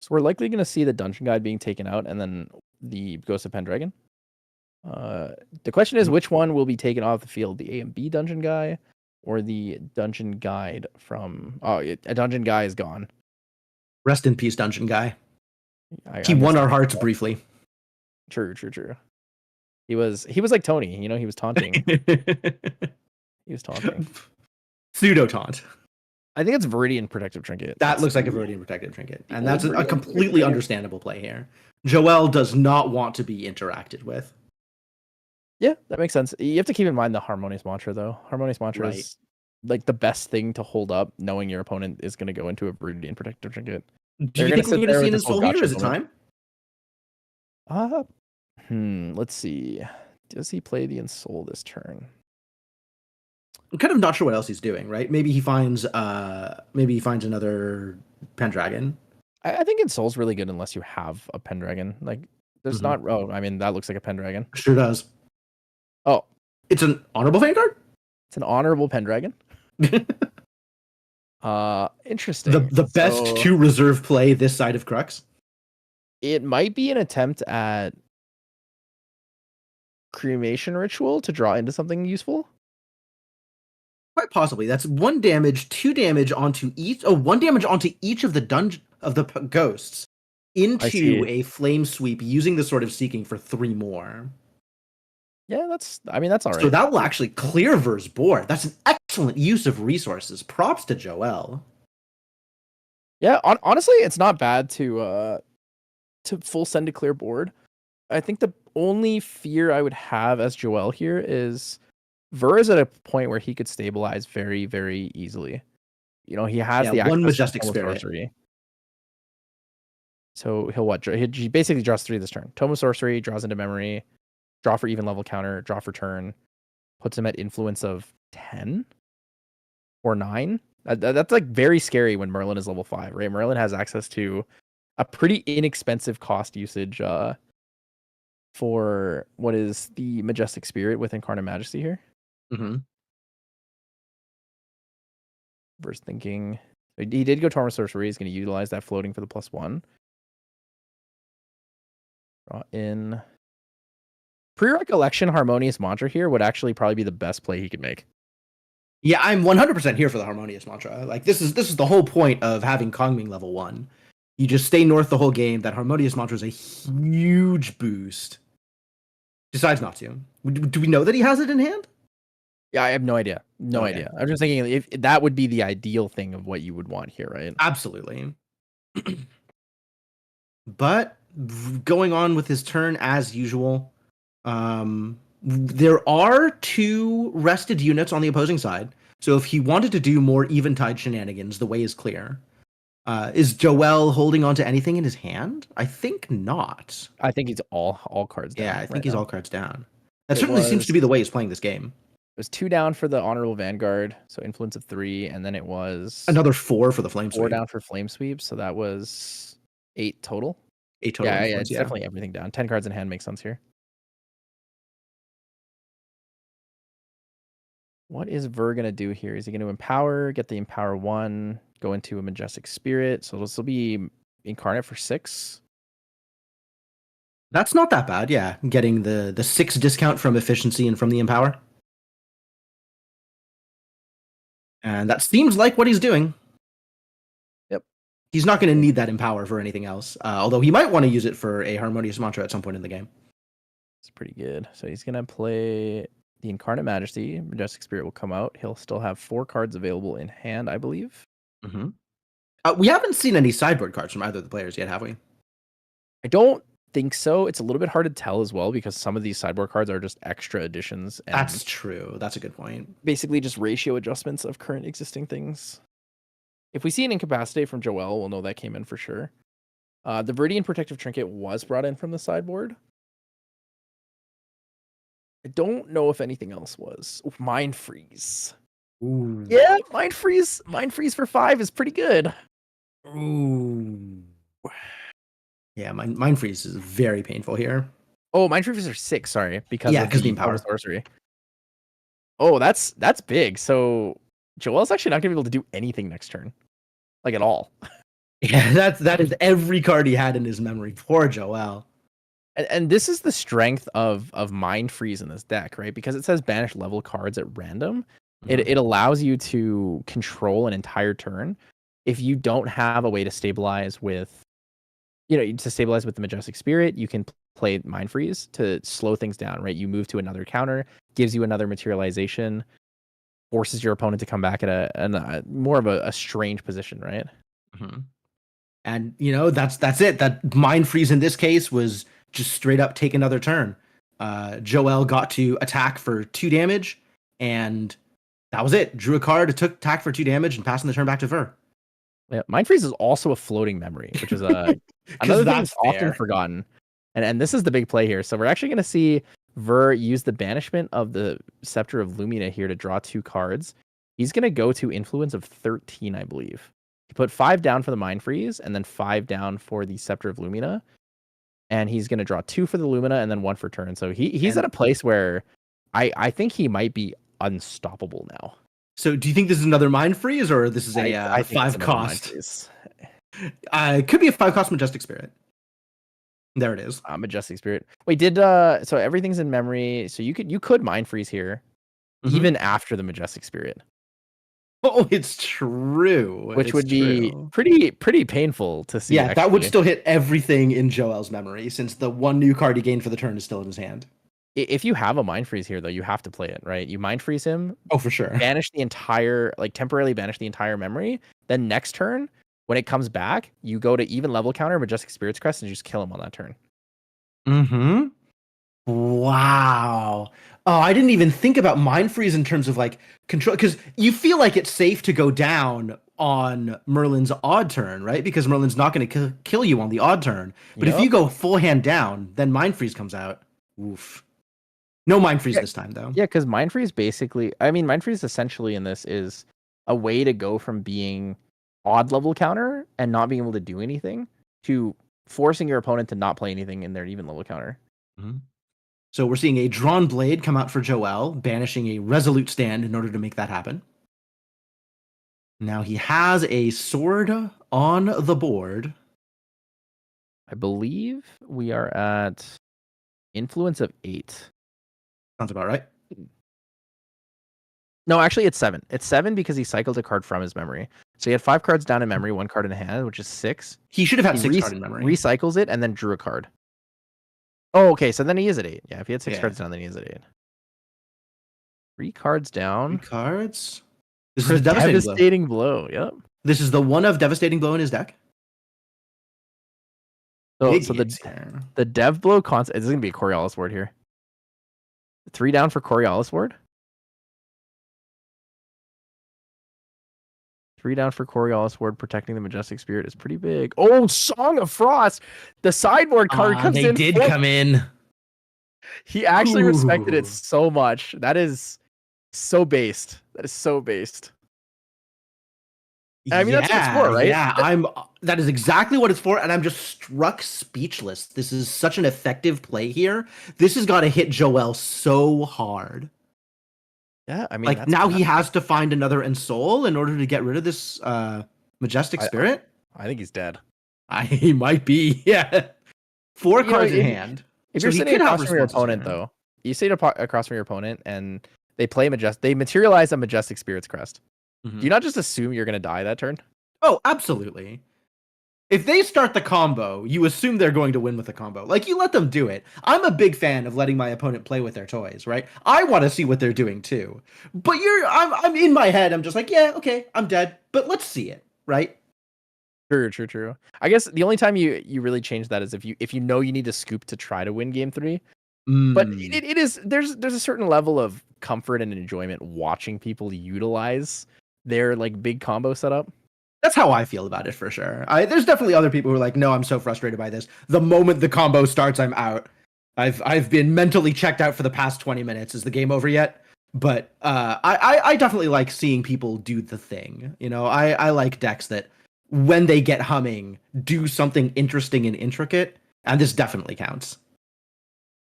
So we're likely going to see the Dungeon Guide being taken out and then the Ghost of Pendragon. The question is, which one will be taken off the field? The A and B Dungeon Guy or the Dungeon Guide from... a Dungeon Guy is gone. Rest in peace, Dungeon Guy. He won our hearts briefly. True. He was like Tony, he was taunting. Pseudo taunt. I think it's Viridian Protective Trinket. That looks like a Viridian Protective Trinket. And that's a completely understandable play here. Joel does not want to be interacted with. Yeah, that makes sense. You have to keep in mind the Harmonious Mantra, though. Harmonious Mantra is like the best thing to hold up, knowing your opponent is going to go into a Viridian Protective Trinket. Do you think we're going to see an Ensoul here? Is it time? Let's see. Does he play the Ensoul this turn? I'm kind of not sure what else he's doing, right? Maybe he finds another Pendragon. I think Ensoul's really good unless you have a Pendragon. Like, there's not... Oh, I mean, that looks like a Pendragon. Sure does. Oh. It's an honorable Vanguard? It's an honorable Pendragon. Interesting. The best to reserve play this side of Crux? It might be an attempt at Cremation Ritual to draw into something useful. Quite possibly. That's 1 damage, 2 damage onto each. 1 damage onto each of the ghosts into a flame sweep using the Sword of Seeking for 3 more. Yeah, that's all right. So that will actually clear Ver's board. That's an excellent use of resources. Props to Joel. Yeah, honestly, it's not bad to full send to clear board. I think the only fear I would have as Joel here is Ver is at a point where he could stabilize very, very easily. He has the one Majestic Spirit. Sorcery. So he basically draws 3 this turn. Tome of Sorcery, draws into memory, draw for even level counter, draw for turn, puts him at influence of 10 or 9. That's like very scary when Merlin is level 5, right? Merlin has access to a pretty inexpensive cost usage for what is the Majestic Spirit with Incarnate Majesty here. First thinking, he did go Tome of Sorcery. He's going to utilize that floating for the +1. Draw in. Pre-Recollection Harmonious Mantra here would actually probably be the best play he could make. Yeah, I'm 100% here for the Harmonious Mantra. Like this is the whole point of having Kongming level 1. You just stay north the whole game. That Harmonious Mantra is a huge boost. Decides not to. Do we know that he has it in hand? Yeah, I have no idea. No Okay. idea. I'm just thinking if that would be the ideal thing of what you would want here, right? Absolutely. But going on with his turn as usual, there are 2 rested units on the opposing side. So if he wanted to do more eventide shenanigans, the way is clear. Is Joel holding on to anything in his hand? I think not. I think he's all cards down. Yeah, I think right he's now. all cards down. That It certainly seems to be was the way he's playing this game. It was 2 down for the Honorable Vanguard, so influence of 3, and then it was Another 4 for the flame 4 sweep. down for Flame Sweep, so that was 8 total. 8 total Yeah, influence, it's definitely everything down. 10 cards in hand makes sense here. What is Ver gonna do here? Is he gonna empower, get the Empower 1, go into a Majestic Spirit? So this will be Incarnate for 6. That's not that bad, yeah. Getting the 6 discount from efficiency and from the empower. And that seems like what he's doing. Yep. He's not going to need that empower for anything else, although he might want to use it for a Harmonious Mantra at some point in the game. It's pretty good. So he's gonna play the Incarnate Majesty. Majestic Spirit will come out. He'll still have 4 cards available in hand, I believe. Mm-hmm. We haven't seen any sideboard cards from either of the players yet, have we? I don't think so. It's a little bit hard to tell as well because some of these sideboard cards are just extra additions. And That's true. That's a good point. basically just ratio adjustments of current existing things. If we see an Incapacitate from Joel, we'll know that came in for sure. The Viridian Protective Trinket was brought in from the sideboard. I don't know if anything else was. Ooh, Mind Freeze. Ooh. Yeah, Mind Freeze. Mind Freeze for 5 is pretty good. Ooh. Yeah, Mind Freeze is very painful here. Oh, Mind Freeze are 6, sorry, because Yeah, of because the the empower sorcery. Oh, that's big. So Joel's actually not gonna be able to do anything next turn, like at all. Yeah, that is every card he had in his memory. Poor Joel. And this is the strength of Mind Freeze in this deck, right? Because it says banish level cards at random. It allows you to control an entire turn. If you don't have a way to stabilize with, the Majestic Spirit, you can play Mind Freeze to slow things down, right? You move to another counter, gives you another materialization, forces your opponent to come back at a more of a strange position, right? Mm-hmm. And that's it. That Mind Freeze in this case was just straight up take another turn. Joel got to attack for 2 damage, and that was it. Drew a card, took attack for 2 damage, and passing the turn back to Ver. Yeah, Mind Freeze is also a floating memory, which is another thing that's often forgotten. And this is the big play here. So we're actually going to see Ver use the banishment of the Scepter of Lumina here to draw 2 cards. He's going to go to Influence of 13, I believe. He put 5 down for the Mind Freeze and then 5 down for the Scepter of Lumina. And he's going to draw 2 for the Lumina and then 1 for turn. So he's at a place where I think he might be unstoppable now. So do you think this is another Mind Freeze, or this is a 5 cost? It could be a 5 cost Majestic Spirit. There it is. Majestic Spirit. Wait, so everything's in memory. So you could Mind Freeze here, even after the Majestic Spirit. Oh, it's true. Which would be pretty painful to see. Yeah, actually. That would still hit everything in Joel's memory, since the 1 new card he gained for the turn is still in his hand. If you have a Mind Freeze here, though, you have to play it, right? You Mind Freeze him. Oh, for sure. Temporarily banish the entire memory. Then next turn, when it comes back, you go to even level counter Majestic Spirit's Crest and just kill him on that turn. Mm-hmm. Wow. Oh, I didn't even think about Mind Freeze in terms of control, because you feel like it's safe to go down on Merlin's odd turn, right? Because Merlin's not going to kill you on the odd turn. But if you go full hand down, then Mind Freeze comes out. Oof. No Mind Freeze this time, though. Yeah, because Mind Freeze Mind Freeze essentially in this is a way to go from being odd level counter and not being able to do anything to forcing your opponent to not play anything in their even level counter. Mm-hmm. So we're seeing a Drawn Blade come out for Joel, banishing a Resolute Stand in order to make that happen. Now he has a sword on the board. I believe we are at Influence of 8. Sounds about right. No, actually, it's 7. It's 7 because he cycled a card from his memory. So he had 5 cards down in memory, 1 card in hand, which is 6. He should have had He 6 cards in memory. Recycles it and then drew a card. Oh, okay. So then he is at 8. Yeah, if he had 6 cards down, then he is at 8. 3 cards down. 3 cards. This is the devastating blow. Yep. This is the one of devastating blow in his deck. So the dev blow concept is going to be a Coriolis ward here. 3 down for Coriolis ward. 3 down for Coriolis ward. Protecting the Majestic Spirit is pretty big. Oh, Song of Frost. The sideboard card comes in. They did come in. He actually respected it so much. That is so based. That is so based. I mean, that's what it's for, right? Yeah, that is exactly what it's for, and I'm just struck speechless. This is such an effective play here. This has got to hit Joel so hard. Yeah, I mean, like now he has to find another Ensoul in order to get rid of this Majestic Spirit. I think he's dead. He might be. Yeah, 4 cards in hand. If you're sitting across from your opponent, though, you sit across from your opponent, and they play They materialize a Majestic Spirit's crest. Do you not just assume you're going to die that turn? Oh, absolutely. If they start the combo, you assume they're going to win with the combo. Like, you let them do it. I'm a big fan of letting my opponent play with their toys, right? I want to see what they're doing too. But I'm in my head, I'm just like, yeah, okay, I'm dead, but let's see it, right? True. I guess the only time you really change that is if you know you need to scoop to try to win game 3. But it is there's a certain level of comfort and enjoyment watching people utilize their like big combo setup. That's how I feel about it for sure. There's definitely other people who are like, no, I'm so frustrated by this. The moment the combo starts, I'm out. I've been mentally checked out for the past 20 minutes. Is the game over yet? But I definitely like seeing people do the thing. You know, I like decks that when they get humming, do something interesting and intricate, and this definitely counts.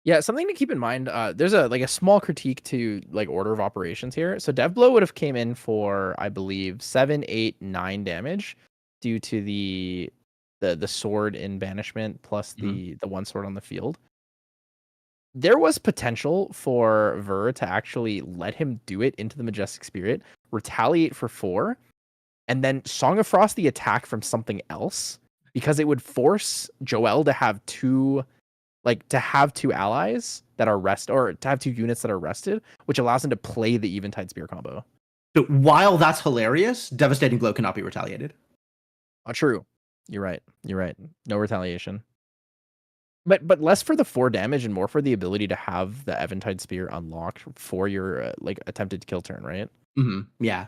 Yeah, something to keep in mind. There's a small critique to like order of operations here. So Dev Blow would have came in for, I believe, 7, 8, 9 damage due to the sword in banishment plus the 1 sword on the field. There was potential for Ver to actually let him do it into the Majestic Spirit, retaliate for 4, and then Song of Frost the attack from something else, because it would force Joel to have two allies that are or to have 2 units that are rested, which allows him to play the Eventide Spear combo. So while that's hilarious, Devastating Blow cannot be retaliated. True. You're right. No retaliation. But less for the 4 damage and more for the ability to have the Eventide Spear unlocked for your attempted kill turn, right? Yeah.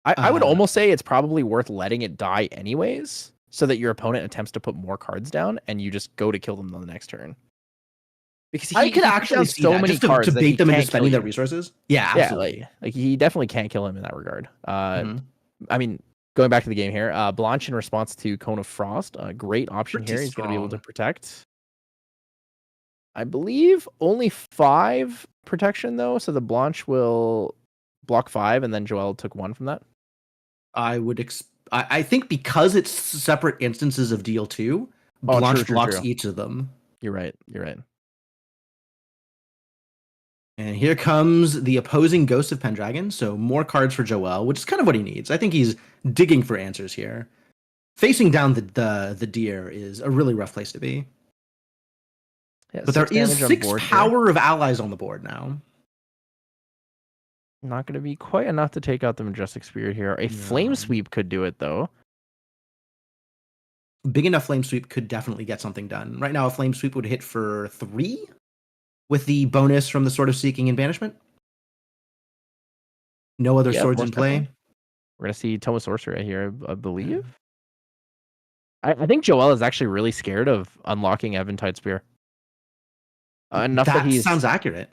I would almost say it's probably worth letting it die anyways, so that your opponent attempts to put more cards down and you just go to kill them on the next turn. Because he could actually see so many cards to bait them into spending their resources. Yeah, absolutely. Yeah, like he definitely can't kill him in that regard. I mean, going back to the game here, Blanche in response to Cone of Frost, a great option here. He's going to be able to protect. I believe only 5 protection though, so the Blanche will block 5, and then Joel took 1 from that. I think because it's separate instances of deal 2, Blanche blocks each of them. You're right. And here comes the opposing Ghost of Pendragon, so more cards for Joel, which is kind of what he needs. I think he's digging for answers here. Facing down the deer is a really rough place to be. Yeah, but there is 6 power of allies on the board now. Not going to be quite enough to take out the Majestic Spirit here. A Flame Sweep could do it, though. Big enough Flame Sweep could definitely get something done. Right now, a Flame Sweep would hit for 3 with the bonus from the Sword of Seeking and Banishment. No other swords in play. Definitely. We're going to see Tome of Sorcery right here, I believe. I think Joel is actually really scared of unlocking Eventide Spear. Enough that sounds accurate.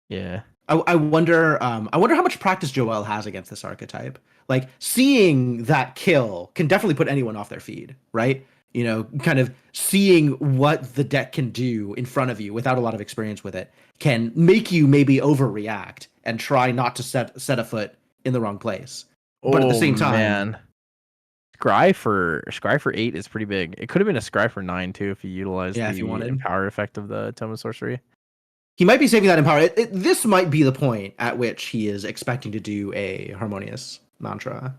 Yeah. I wonder how much practice Joel has against this archetype. Like, seeing that kill can definitely put anyone off their feed, right? You know, kind of seeing what the deck can do in front of you without a lot of experience with it can make you maybe overreact and try not to set a foot in the wrong place. But at the same time, man. Scry for 8 is pretty big. It could have been a Scry for 9 too if you utilized the power effect of the Tome of Sorcery. He might be saving that in power. This might be the point at which he is expecting to do a Harmonious. mantra,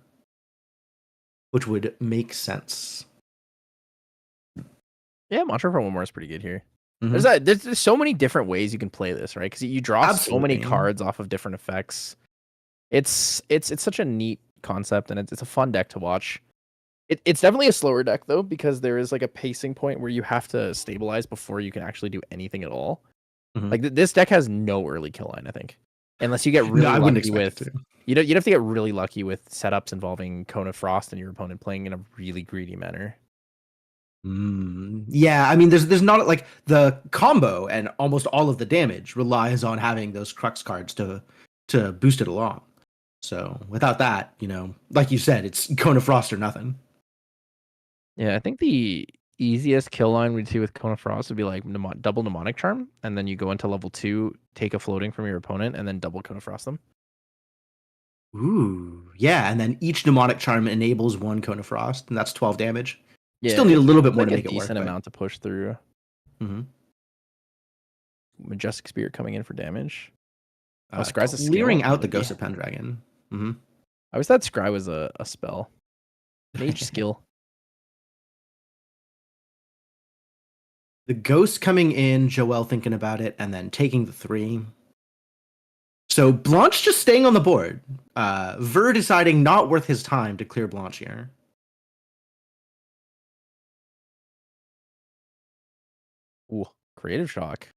which would make sense. Yeah, mantra for one more is pretty good here. Mm-hmm. There's so many different ways you can play this, right? Because you draw so many Absolutely. cards off of different effects. It's such a neat concept, and it's a fun deck to watch. It's definitely a slower deck though, because there is like a pacing point where you have to stabilize before you can actually do anything at all. Mm-hmm. Like this deck has no early kill line, I think, unless you get No, really I wouldn't lucky expect it with. to. You'd have to get really lucky with setups involving Cone of Frost and your opponent playing in a really greedy manner. Yeah, I mean, there's not like the combo, and almost all of the damage relies on having those crux cards to boost it along. So without that, like you said, it's Cone of Frost or nothing. Yeah, I think the easiest kill line we'd see with Cone of Frost would be like double Mnemonic Charm, and then you go into level 2, take a floating from your opponent, and then double Cone of Frost them. Ooh, yeah, and then each mnemonic charm enables one Cone of Frost, and that's 12 damage. Yeah, Still need a little bit it's more like to a make it work, decent but amount to push through. mhm. Majestic Spirit coming in for damage. Oh, Scry's a Clearing skill? out the Maybe. Ghost of Pendragon. Mm-hmm. I always thought Scry was a spell. Mage skill. The Ghost coming in, Joelle thinking about it, and then taking the 3. So Blanche just staying on the board. Ver deciding not worth his time to clear Blanche here. Ooh, Creative Shock.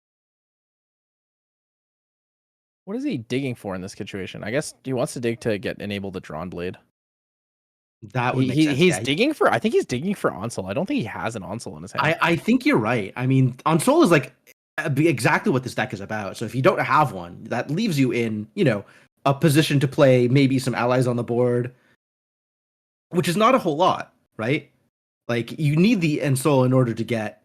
What is he digging for in this situation? I guess he wants to dig to enable the Drawn Blade. That would make sense. He's Yeah. digging for. I think he's digging for Onsel. I don't think he has an Onsel in his hand. I think you're right. I mean, Onsol is like exactly what this deck is about. So if you don't have one, that leaves you in, a position to play maybe some allies on the board, which is not a whole lot, right? Like you need the Ensol in order to get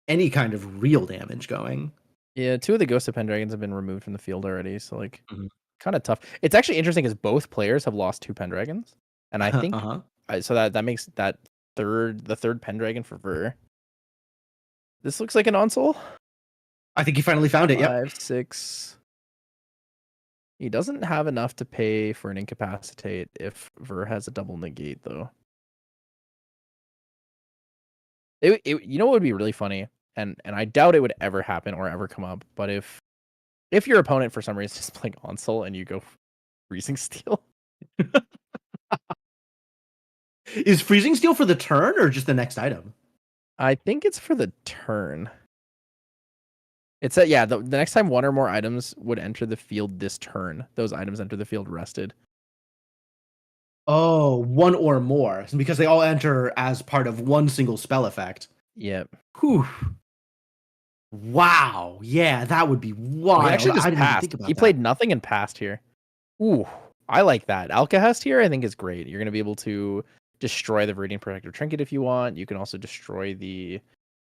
any kind of real damage going. Yeah, 2 of the Ghost of Pendragons have been removed from the field already, so like Mhm. kind of tough. It's actually interesting because both players have lost 2 Pendragons, and I think Uh-huh. so that makes the third Pendragon for Ver. This looks like an Onsel. I think he finally found it. 5, Yep. 6. He doesn't have enough to pay for an incapacitate if Ver has a double negate though. You know what would be really funny, and I doubt it would ever happen or ever come up, but if your opponent for some reason is playing Onsel and you go Freezing Steel. Is Freezing Steel for the turn or just the next item? I think it's for the turn. It said, yeah, the next time one or more items would enter the field this turn, those items enter the field rested. Oh, one or more, because they all enter as part of one single spell effect. Yep. Whew. Wow. Yeah, that would be wild. He actually just I didn't even passed. think about He that. played nothing and passed here. Ooh, I like that. Alcahest here, I think is great. You're going to be able to destroy the Viridian Protector Trinket if you want. You can also destroy the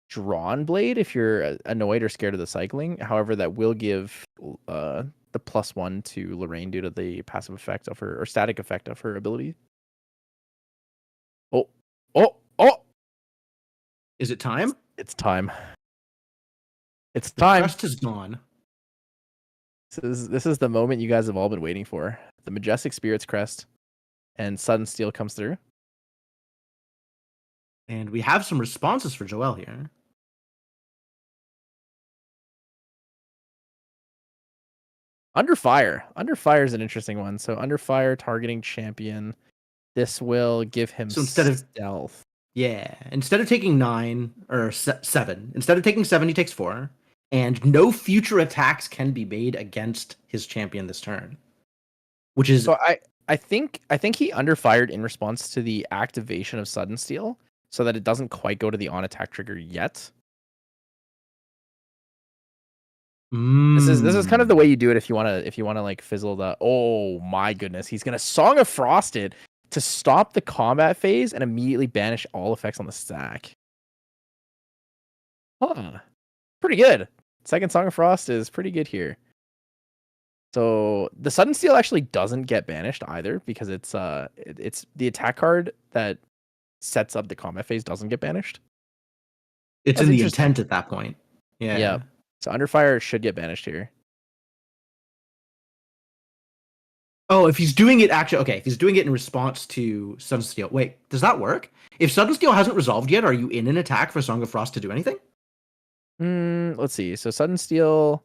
Drawn Blade if you're annoyed or scared of the cycling. However, that will give the +1 to Lorraine due to the passive effect of her or static effect of her ability. Oh! Is it time? It's time. It's The time. crest is gone. This is the moment you guys have all been waiting for. The Majestic Spirits crest and Sudden Steel comes through. And we have some responses for Joelle here. Under Fire. Under Fire is an interesting one. So Under Fire targeting champion. This will give him stealth. Instead of taking 9 or 7, instead of taking 7, he takes 4, and no future attacks can be made against his champion this turn. Which is So I think he underfired in response to the activation of Sudden Steel, so that it doesn't quite go to the on attack trigger yet. This is kind of the way you do it if you want to like fizzle the. Oh my goodness, he's gonna Song of Frosted to stop the combat phase and immediately banish all effects on the stack. Huh. Pretty good. Second Song of Frost is pretty good here. So the Sudden Steel actually doesn't get banished either because it's the attack card that sets up the combat phase doesn't get banished. It's That's in the intent at that point. Yeah. So Under Fire should get banished here. Oh, if he's doing it actually, okay. If he's doing it in response to Sudden Steel, wait, does that work? If Sudden Steel hasn't resolved yet, are you in an attack for Song of Frost to do anything? Let's see. So Sudden Steel.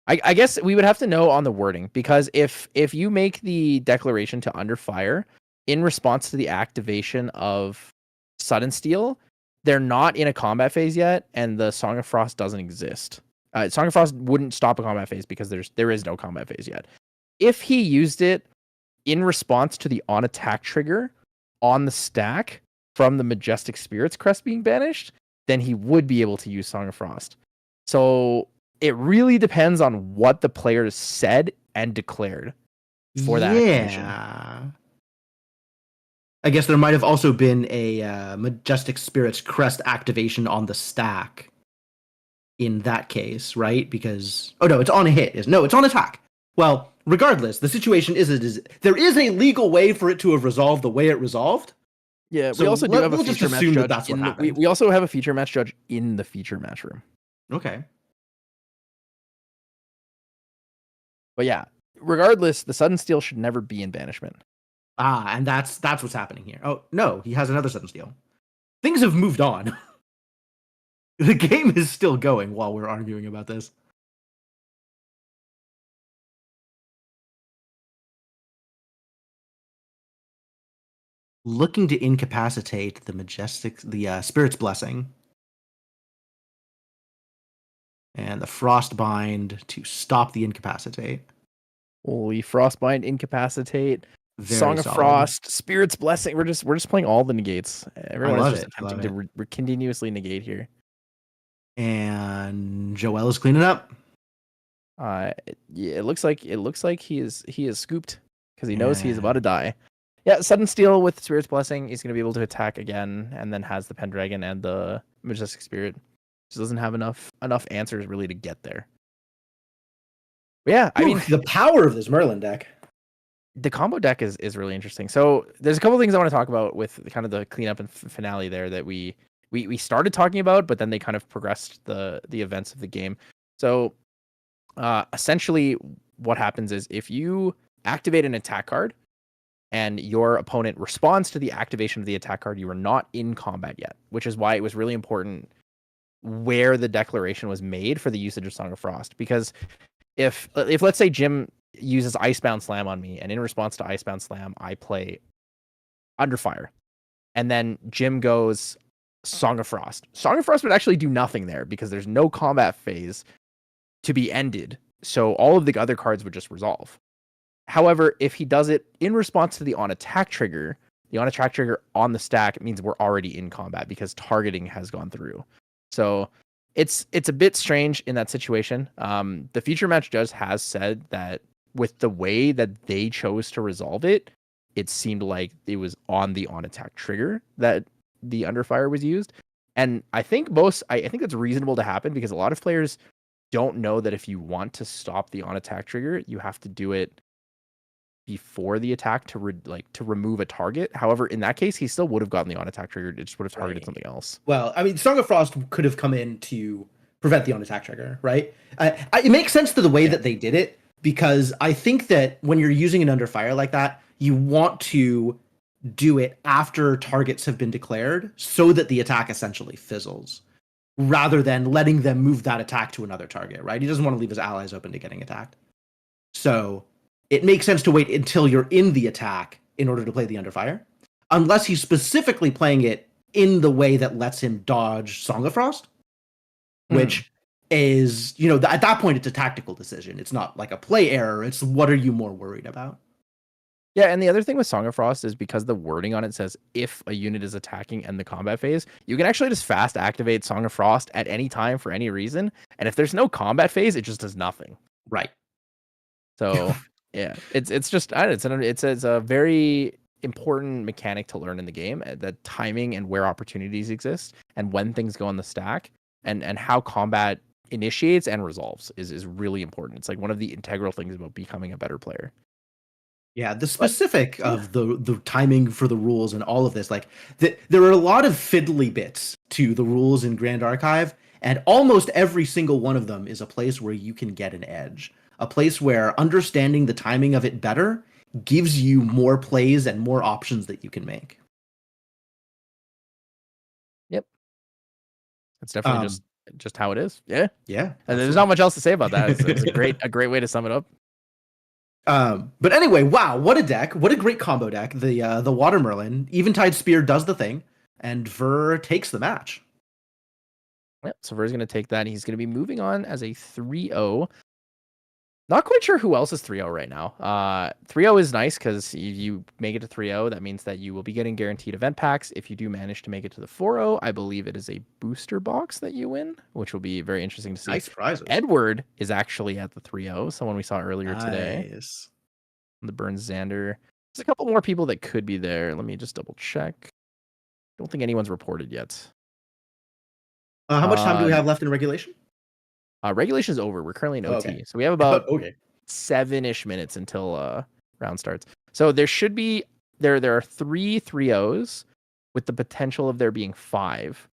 I guess we would have to know on the wording, because if you make the declaration to under fire in response to the activation of Sudden Steel, they're not in a combat phase yet, and the Song of Frost doesn't exist. Song of Frost wouldn't stop a combat phase because there is no combat phase yet. If he used it in response to the on attack trigger on the stack from the Majestic Spirits crest being banished, then he would be able to use Song of Frost. So it really depends on what the players said and declared for that activation. I guess there might have also been a Majestic Spirits crest activation on the stack in that case, right? Because, oh no, it's on a hit. No, it's on attack. Well, regardless, the situation is there is a legal way for it to have resolved the way it resolved. Yeah, so we also do have a feature match judge. That's what happened. We also have a feature match judge in the feature match room. Okay. But yeah, regardless, the Sudden Steel should never be in banishment. And that's what's happening here. Oh, no, he has another Sudden Steel. Things have moved on. The game is still going while we're arguing about this. Looking to incapacitate the Spirit's Blessing. And the Frostbind to stop the incapacitate. Holy, Frostbind, incapacitate, Very Song solid. of Frost, Spirit's Blessing. We're just playing all the negates. Everyone is just attempting to continuously negate here. And Joel is cleaning up. Yeah, it looks like he is scooped because he knows he is about to die. Yeah, Sudden Steel with Spirit's Blessing, he's going to be able to attack again, and then has the Pendragon and the Majestic Spirit. Just doesn't have enough answers really to get there. But yeah, I mean, the power of this Merlin deck. The combo deck is really interesting. So there's a couple things I want to talk about with kind of the cleanup and finale there that we started talking about, but then they kind of progressed the events of the game. So essentially what happens is if you activate an attack card and your opponent responds to the activation of the attack card, you are not in combat yet, which is why it was really important where the declaration was made for the usage of Song of Frost. Because if let's say Jim uses Icebound Slam on me, and in response to Icebound Slam, I play Under Fire, and then Jim goes Song of Frost. Song of Frost would actually do nothing there because there's no combat phase to be ended, so all of the other cards would just resolve. However, if he does it in response to the on attack trigger, the on attack trigger on the stack means we're already in combat because targeting has gone through. So it's a bit strange in that situation. The feature match judge has said that with the way that they chose to resolve it, it seemed like it was on the on attack trigger that the Underfire was used. And I think that's reasonable to happen because a lot of players don't know that if you want to stop the on attack trigger, you have to do it before the attack to remove a target. However, in that case, he still would have gotten the on attack trigger. It just would have targeted something else. Well, I mean, Song of Frost could have come in to prevent the on attack trigger, right? It makes sense to the way that they did it, because I think that when you're using an under fire like that, you want to do it after targets have been declared so that the attack essentially fizzles, rather than letting them move that attack to another target, right? He doesn't want to leave his allies open to getting attacked. So it makes sense to wait until you're in the attack in order to play the under fire, unless he's specifically playing it in the way that lets him dodge Song of Frost, which is, at that point, it's a tactical decision. It's not like a play error. It's what are you more worried about? Yeah, and the other thing with Song of Frost is because the wording on it says if a unit is attacking in the combat phase, you can actually just fast activate Song of Frost at any time for any reason. And if there's no combat phase, it just does nothing. Right. So yeah, it's a very important mechanic to learn in the game, the timing and where opportunities exist and when things go on the stack, and how combat initiates and resolves is really important. It's like one of the integral things about becoming a better player. Yeah, the specific of the timing for the rules and all of this, like there are a lot of fiddly bits to the rules in Grand Archive, and almost every single one of them is a place where you can get an edge. a place where understanding the timing of it better gives you more plays and more options that you can make. Yep. That's definitely just how it is. Yeah. Yeah, And there's absolutely. not much else to say about that. It's a great way to sum it up. But anyway, wow, what a deck! What a great combo deck. The Water Merlin, Eventide Spear does the thing, and Ver takes the match. Yep. So Ver's gonna take that. He's gonna be moving on as a 3-0. Not quite sure who else is 3-0 right now. 3-0 is nice because you make it to 3-0. That means that you will be getting guaranteed event packs. If you do manage to make it to the 4-0, I believe it is a booster box that you win, which will be very interesting to see. Nice prizes. Edward is actually at the 3-0, someone we saw earlier today. Nice. The Burns Xander. There's a couple more people that could be there. Let me just double check. Don't think anyone's reported yet. How much time do we have left in regulation? Regulation is over. We're currently in OT. Okay. So we have about Okay. 7-ish minutes until round starts. So there should be there are 3 3-0s with the potential of there being 5.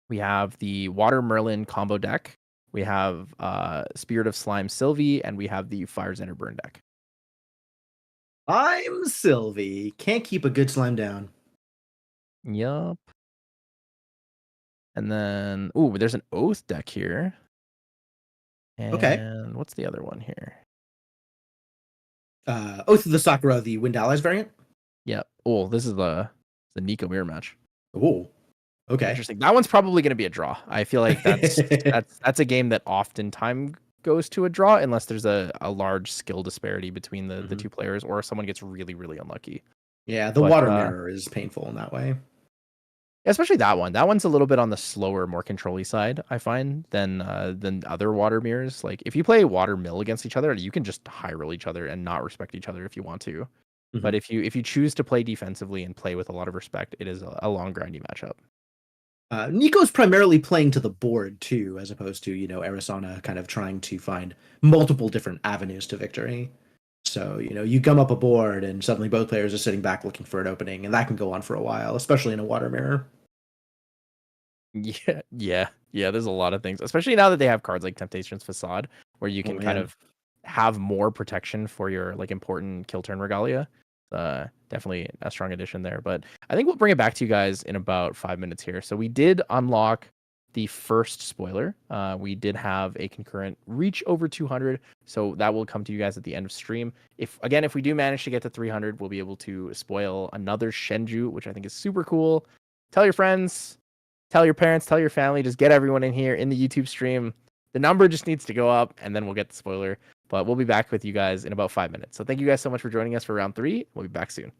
We have the Water Merlin combo deck. We have Spirit of Slime Sylvie, and we have the Fire Xander Burn deck. I'm Sylvie. Can't keep a good slime down. Yup. And then there's an Oath deck here. And Okay. what's the other one here? Oath of the Sakura, the Wind Allies variant. Yep. Oh, this is the Nico mirror match. Oh, okay. Interesting. That one's probably going to be a draw. I feel like that's a game that oftentimes goes to a draw unless there's a large skill disparity between the two players or someone gets really, really unlucky. Yeah, the water mirror is painful in that way. Especially that one. That one's a little bit on the slower, more control-y side, I find, than other water mirrors. Like if you play water mill against each other, you can just high roll each other and not respect each other if you want to. Mm-hmm. But if you choose to play defensively and play with a lot of respect, it is a long, grindy matchup. Nico's primarily playing to the board too, as opposed to Arizona kind of trying to find multiple different avenues to victory. So, you gum up a board and suddenly both players are sitting back looking for an opening, and that can go on for a while, especially in a water mirror. Yeah. There's a lot of things, especially now that they have cards like Temptation's Facade, where you can kind of have more protection for your like important kill turn regalia. Definitely a strong addition there. But I think we'll bring it back to you guys in about 5 minutes here. So we did unlock the first spoiler. We did have a concurrent reach over 200, so that will come to you guys at the end of stream. If we do manage to get to 300, we'll be able to spoil another Shenju, which I think is super cool. Tell your friends, tell your parents, tell your family, just get everyone in here in the YouTube stream. The number just needs to go up, and then we'll get the spoiler. But we'll be back with you guys in about 5 minutes. So thank you guys so much for joining us for round 3. We'll be back soon.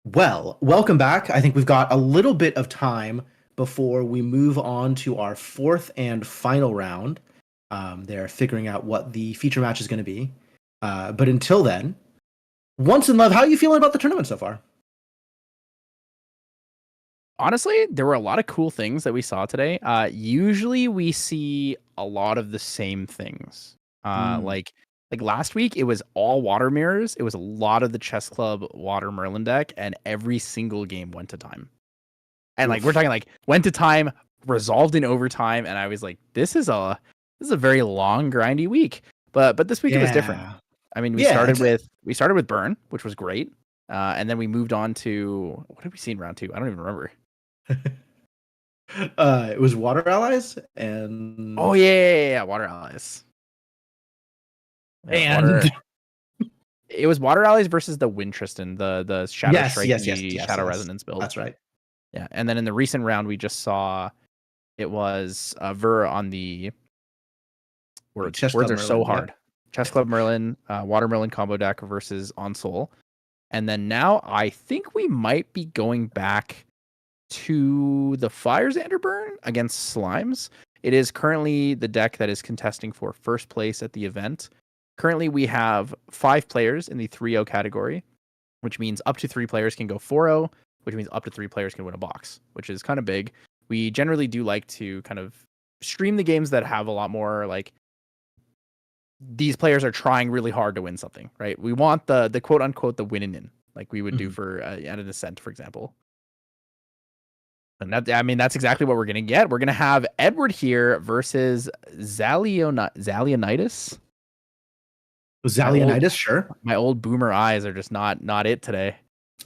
Well, welcome back. I think we've got a little bit of time before we move on to our fourth and final round. They're figuring out what the feature match is going to be. But until then, OnceInLuv, how are you feeling about the tournament so far? Honestly, there were a lot of cool things that we saw today. Usually we see a lot of the same things. Like last week, it was all water mirrors. It was a lot of the Chess Club Water Merlin deck, and every single game went to time. And like we're talking like went to time, resolved in overtime, and I was like, this is a very long, grindy week. But this week it was different. I mean, we started with Burn, which was great. And then we moved on to what did we see in round 2? I don't even remember. It was Water Allies and Oh yeah, Water Allies. And it was Water Allies versus the Wind Tristan, the Shadow Strike, Shadow Resonance build. That's right. Yeah, and then in the recent round we just saw it was Ver on the words are Merlin, so hard. Yeah. Chess Club Merlin, Water Merlin combo deck versus OnceInLuv. And then now I think we might be going back to the Fire Xanderburn against Slimes. It is currently the deck that is contesting for first place at the event. Currently, we have 5 players in the 3-0 category, which means up to 3 players can go 4-0, which means up to 3 players can win a box, which is kind of big. We generally do like to kind of stream the games that have a lot more like these players are trying really hard to win something, right? We want the quote unquote the win in, like we would do for at an Ascent, for example. And that's exactly what we're gonna get. We're gonna have Edward here versus Zalionitis. Zalionitis, sure. My old boomer eyes are just not it today.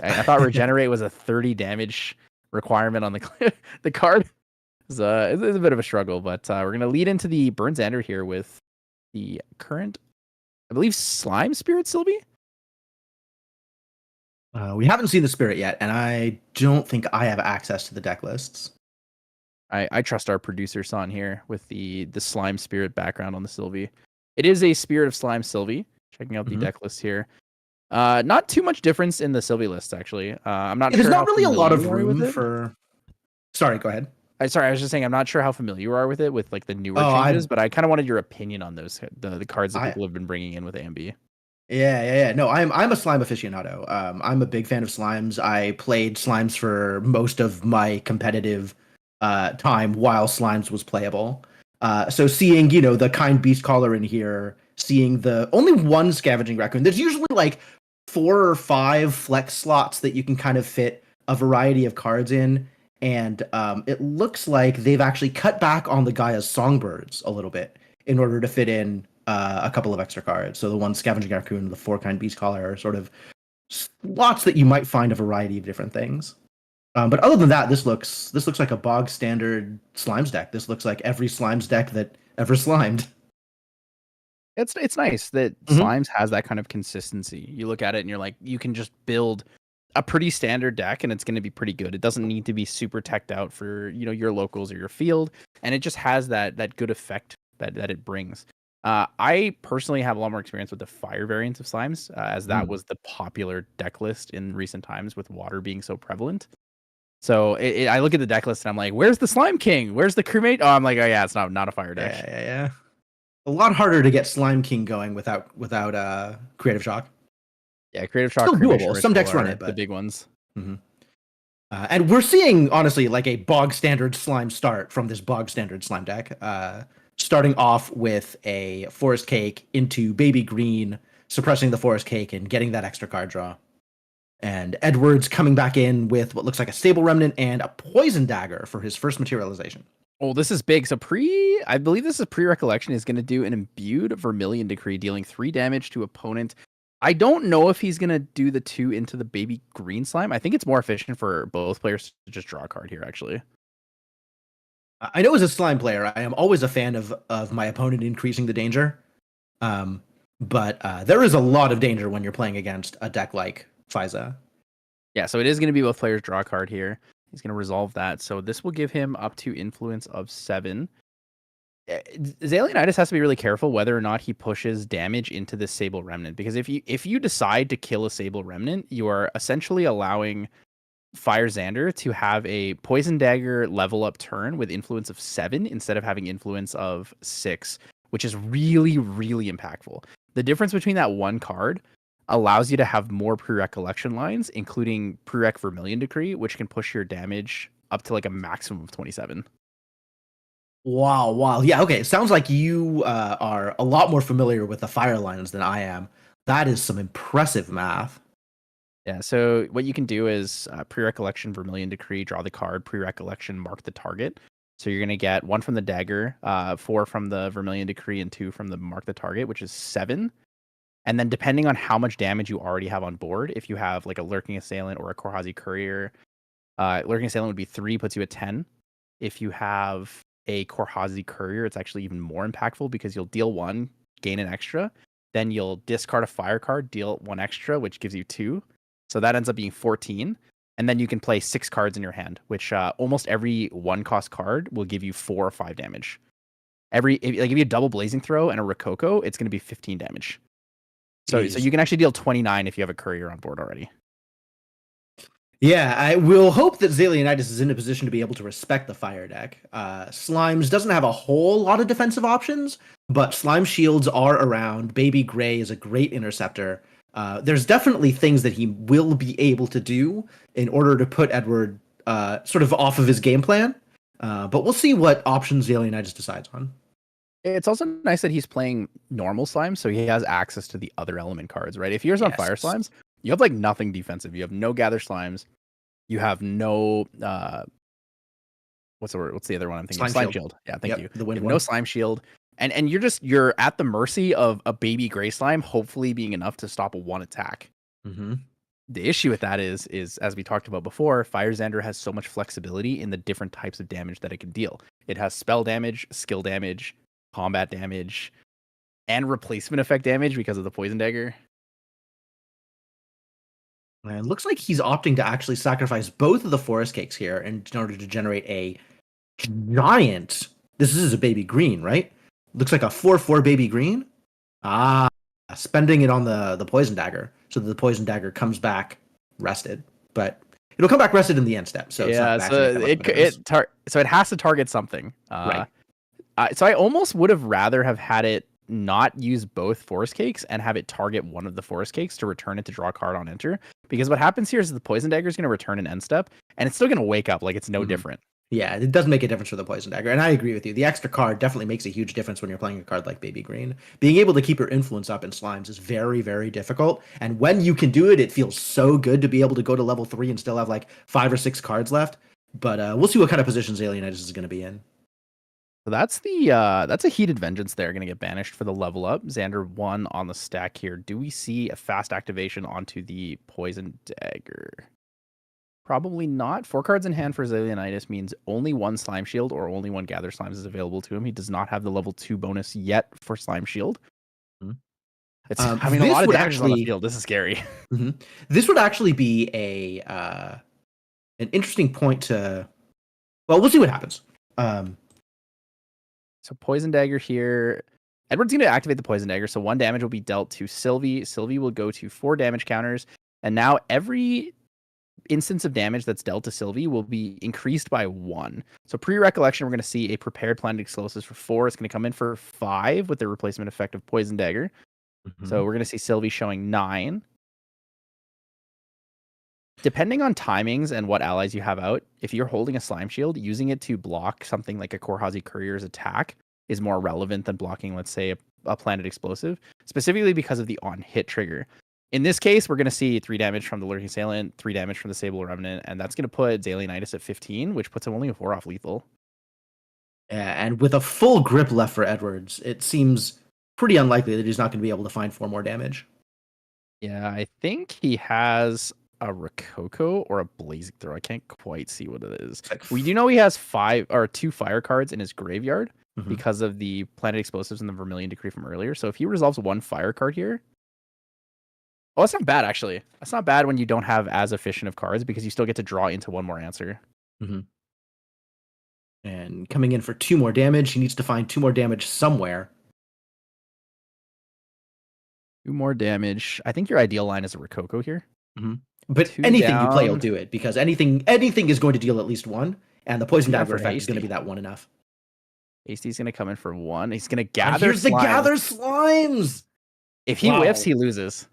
I thought Regenerate was a 30 damage requirement on the card. It's a bit of a struggle, but we're gonna lead into the Burn Xander here with the current, I believe, Slime Spirit Sylvie. We haven't seen the Spirit yet, and I don't think I have access to the deck lists. I trust our producer Son here with the Slime Spirit background on the Sylvie. It is a Spirit of Slime Sylvie. Checking out the deck list here. Not too much difference in the Sylvie list, actually. I'm not. There's not really a lot of room for. Sorry, go ahead. Sorry, I was just saying I'm not sure how familiar you are with it, with like the newer changes, but I kind of wanted your opinion on those the cards that people have been bringing in with AMB. Yeah. No, I'm a slime aficionado. I'm a big fan of slimes. I played slimes for most of my competitive time while slimes was playable. So seeing, the kind beast caller in here, seeing the only one scavenging raccoon, there's usually like 4 or 5 flex slots that you can kind of fit a variety of cards in. And it looks like they've actually cut back on the Gaia's songbirds a little bit in order to fit in a couple of extra cards. So the 1 scavenging raccoon and the 4 kind beast caller are sort of slots that you might find a variety of different things. But other than that, this looks like a bog standard Slimes deck. This looks like every Slimes deck that ever slimed. It's nice that Slimes has that kind of consistency. You look at it and you're like, you can just build a pretty standard deck and it's going to be pretty good. It doesn't need to be super teched out for, your locals or your field. And it just has that good effect that it brings. I personally have a lot more experience with the fire variants of Slimes, as that was the popular deck list in recent times with water being so prevalent. So I look at the deck list and I'm like, where's the Slime King? Where's the Cremate? Oh, I'm like, oh yeah, it's not a fire deck. Yeah. A lot harder to get Slime King going without Creative Shock. Yeah, Creative Shock. Still doable. Some decks run it, but the big ones. And we're seeing, honestly, like a bog standard slime start from this bog standard slime deck. Starting off with a Forest Cake into Baby Green, suppressing the Forest Cake and getting that extra card draw. And Edwards coming back in with what looks like a Stable Remnant and a Poison Dagger for his first materialization. Oh, this is big. So I believe this is pre-recollection, is going to do an Imbued Vermilion Decree, dealing 3 damage to opponent. I don't know if he's going to do the 2 into the Baby Green Slime. I think it's more efficient for both players to just draw a card here, actually. I know as a slime player, I am always a fan of my opponent increasing the danger. But there is a lot of danger when you're playing against a deck like Fiza. Yeah, so it is going to be both players draw a card here. He's going to resolve that. So this will give him up to influence of 7. Xalienitis has to be really careful whether or not he pushes damage into the Sable Remnant, because if you decide to kill a Sable Remnant, you are essentially allowing Fire Xander to have a Poison Dagger level up turn with influence of 7 instead of having influence of 6, which is really, really impactful. The difference between that one card allows you to have more pre-recollection lines, including pre-rec Vermilion Decree, which can push your damage up to like a maximum of 27. Wow, wow. Yeah, okay. It sounds like you are a lot more familiar with the fire lines than I am. That is some impressive math. Yeah, so what you can do is pre-recollection Vermilion Decree, draw the card, pre-recollection mark the target. So you're going to get 1 from the dagger, 4 from the Vermilion Decree, and 2 from the mark the target, which is 7. And then depending on how much damage you already have on board, if you have like a Lurking Assailant or a Korhazi Courier, Lurking Assailant would be 3, puts you at 10. If you have a Korhazi Courier, it's actually even more impactful because you'll deal 1, gain an extra. Then you'll discard a fire card, deal 1 extra, which gives you 2. So that ends up being 14. And then you can play 6 cards in your hand, which almost every 1-cost card will give you 4 or 5 damage. If you double Blazing Throw and a Rococo, it's going to be 15 damage. So you can actually deal 29 if you have a Courier on board already. Yeah, I will hope that Xalienitis is in a position to be able to respect the fire deck. Slimes doesn't have a whole lot of defensive options, but Slime Shields are around. Baby Gray is a great interceptor. There's definitely things that he will be able to do in order to put Edward sort of off of his game plan. But we'll see what options Xalienitis decides on. It's also nice that he's playing normal Slimes, so he has access to the other element cards, right? If you're on Fire Slimes, you have like nothing defensive. You have no Gather Slimes. You have no what's the word? What's the other one I'm thinking? Slime Shield. Yeah, thank you. You have no Slime Shield. And you're at the mercy of a Baby Gray Slime, hopefully being enough to stop a 1 attack. Mm-hmm. The issue with that is as we talked about before, Fire Xander has so much flexibility in the different types of damage that it can deal. It has spell damage, skill damage, combat damage, and replacement effect damage because of the Poison Dagger. And it looks like he's opting to actually sacrifice both of the Forest Cakes here in order to generate a giant. This is a baby green, right? Looks like a 4/4 baby green. Spending it on the Poison Dagger, so that the Poison Dagger comes back rested. But it'll come back rested in the end step. So yeah, so it has to target something. Right. So I almost would have rather have had it not use both Forest Cakes and have it target one of the Forest Cakes to return it to draw a card on enter. Because what happens here is the Poison Dagger is going to return an end step, and it's still going to wake up like it's no different. Yeah, it does make a difference for the Poison Dagger, and I agree with you. The extra card definitely makes a huge difference when you're playing a card like Baby Green. Being able to keep your influence up in Slimes is very, very difficult, and when you can do it, it feels so good to be able to go to level 3 and still have like 5 or 6 cards left. But we'll see what kind of positions Xalienitis is going to be in. So that's a Heated Vengeance there, going to get banished for the level up. Xander 1 on the stack here. Do we see a fast activation onto the Poison Dagger? Probably not. 4 cards in hand for Xalienitis means only 1 Slime Shield or only 1 Gather Slimes is available to him. He does not have the level 2 bonus yet for Slime Shield. It's a lot of damage on the field. This is scary. This would actually be an interesting point to. Well, we'll see what happens. So Poison Dagger here. Edward's going to activate the Poison Dagger, so 1 damage will be dealt to Sylvie. Sylvie will go to 4 damage counters, and now every instance of damage that's dealt to Sylvie will be increased by 1. So pre-recollection, we're going to see a prepared planet explosives for 4. It's going to come in for 5 with the replacement effect of Poison Dagger. So we're going to see Sylvie showing 9. Depending on timings and what allies you have out, if you're holding a Slime Shield, using it to block something like a Korhazi Courier's attack is more relevant than blocking, let's say, a planet explosive, specifically because of the on-hit trigger. In this case, we're going to see 3 damage from the Lurking Assailant, 3 damage from the Sable Remnant, and that's going to put Xalienitis at 15, which puts him only a 4 off lethal. Yeah, and with a full grip left for Edwards, it seems pretty unlikely that he's not going to be able to find 4 more damage. Yeah, I think he has a Rococo or a Blazing Throw. I can't quite see what it is. We do know he has 2 fire cards in his graveyard because of the Planet Explosives and the Vermilion Decree from earlier. So if he resolves 1 fire card here, that's not bad, actually. That's not bad when you don't have as efficient of cards because you still get to draw into 1 more answer. And coming in for 2 more damage. He needs to find 2 more damage somewhere. 2 more damage. I think your ideal line is a Rococo here. Mm-hmm. But 2 anything you play down. will do it, because anything is going to deal at least 1, and the Poison Dagger effect is going to be that 1 enough. Hasty's going to come in for 1. He's going to And gather here's the Gather Slimes! If he whiffs, he loses.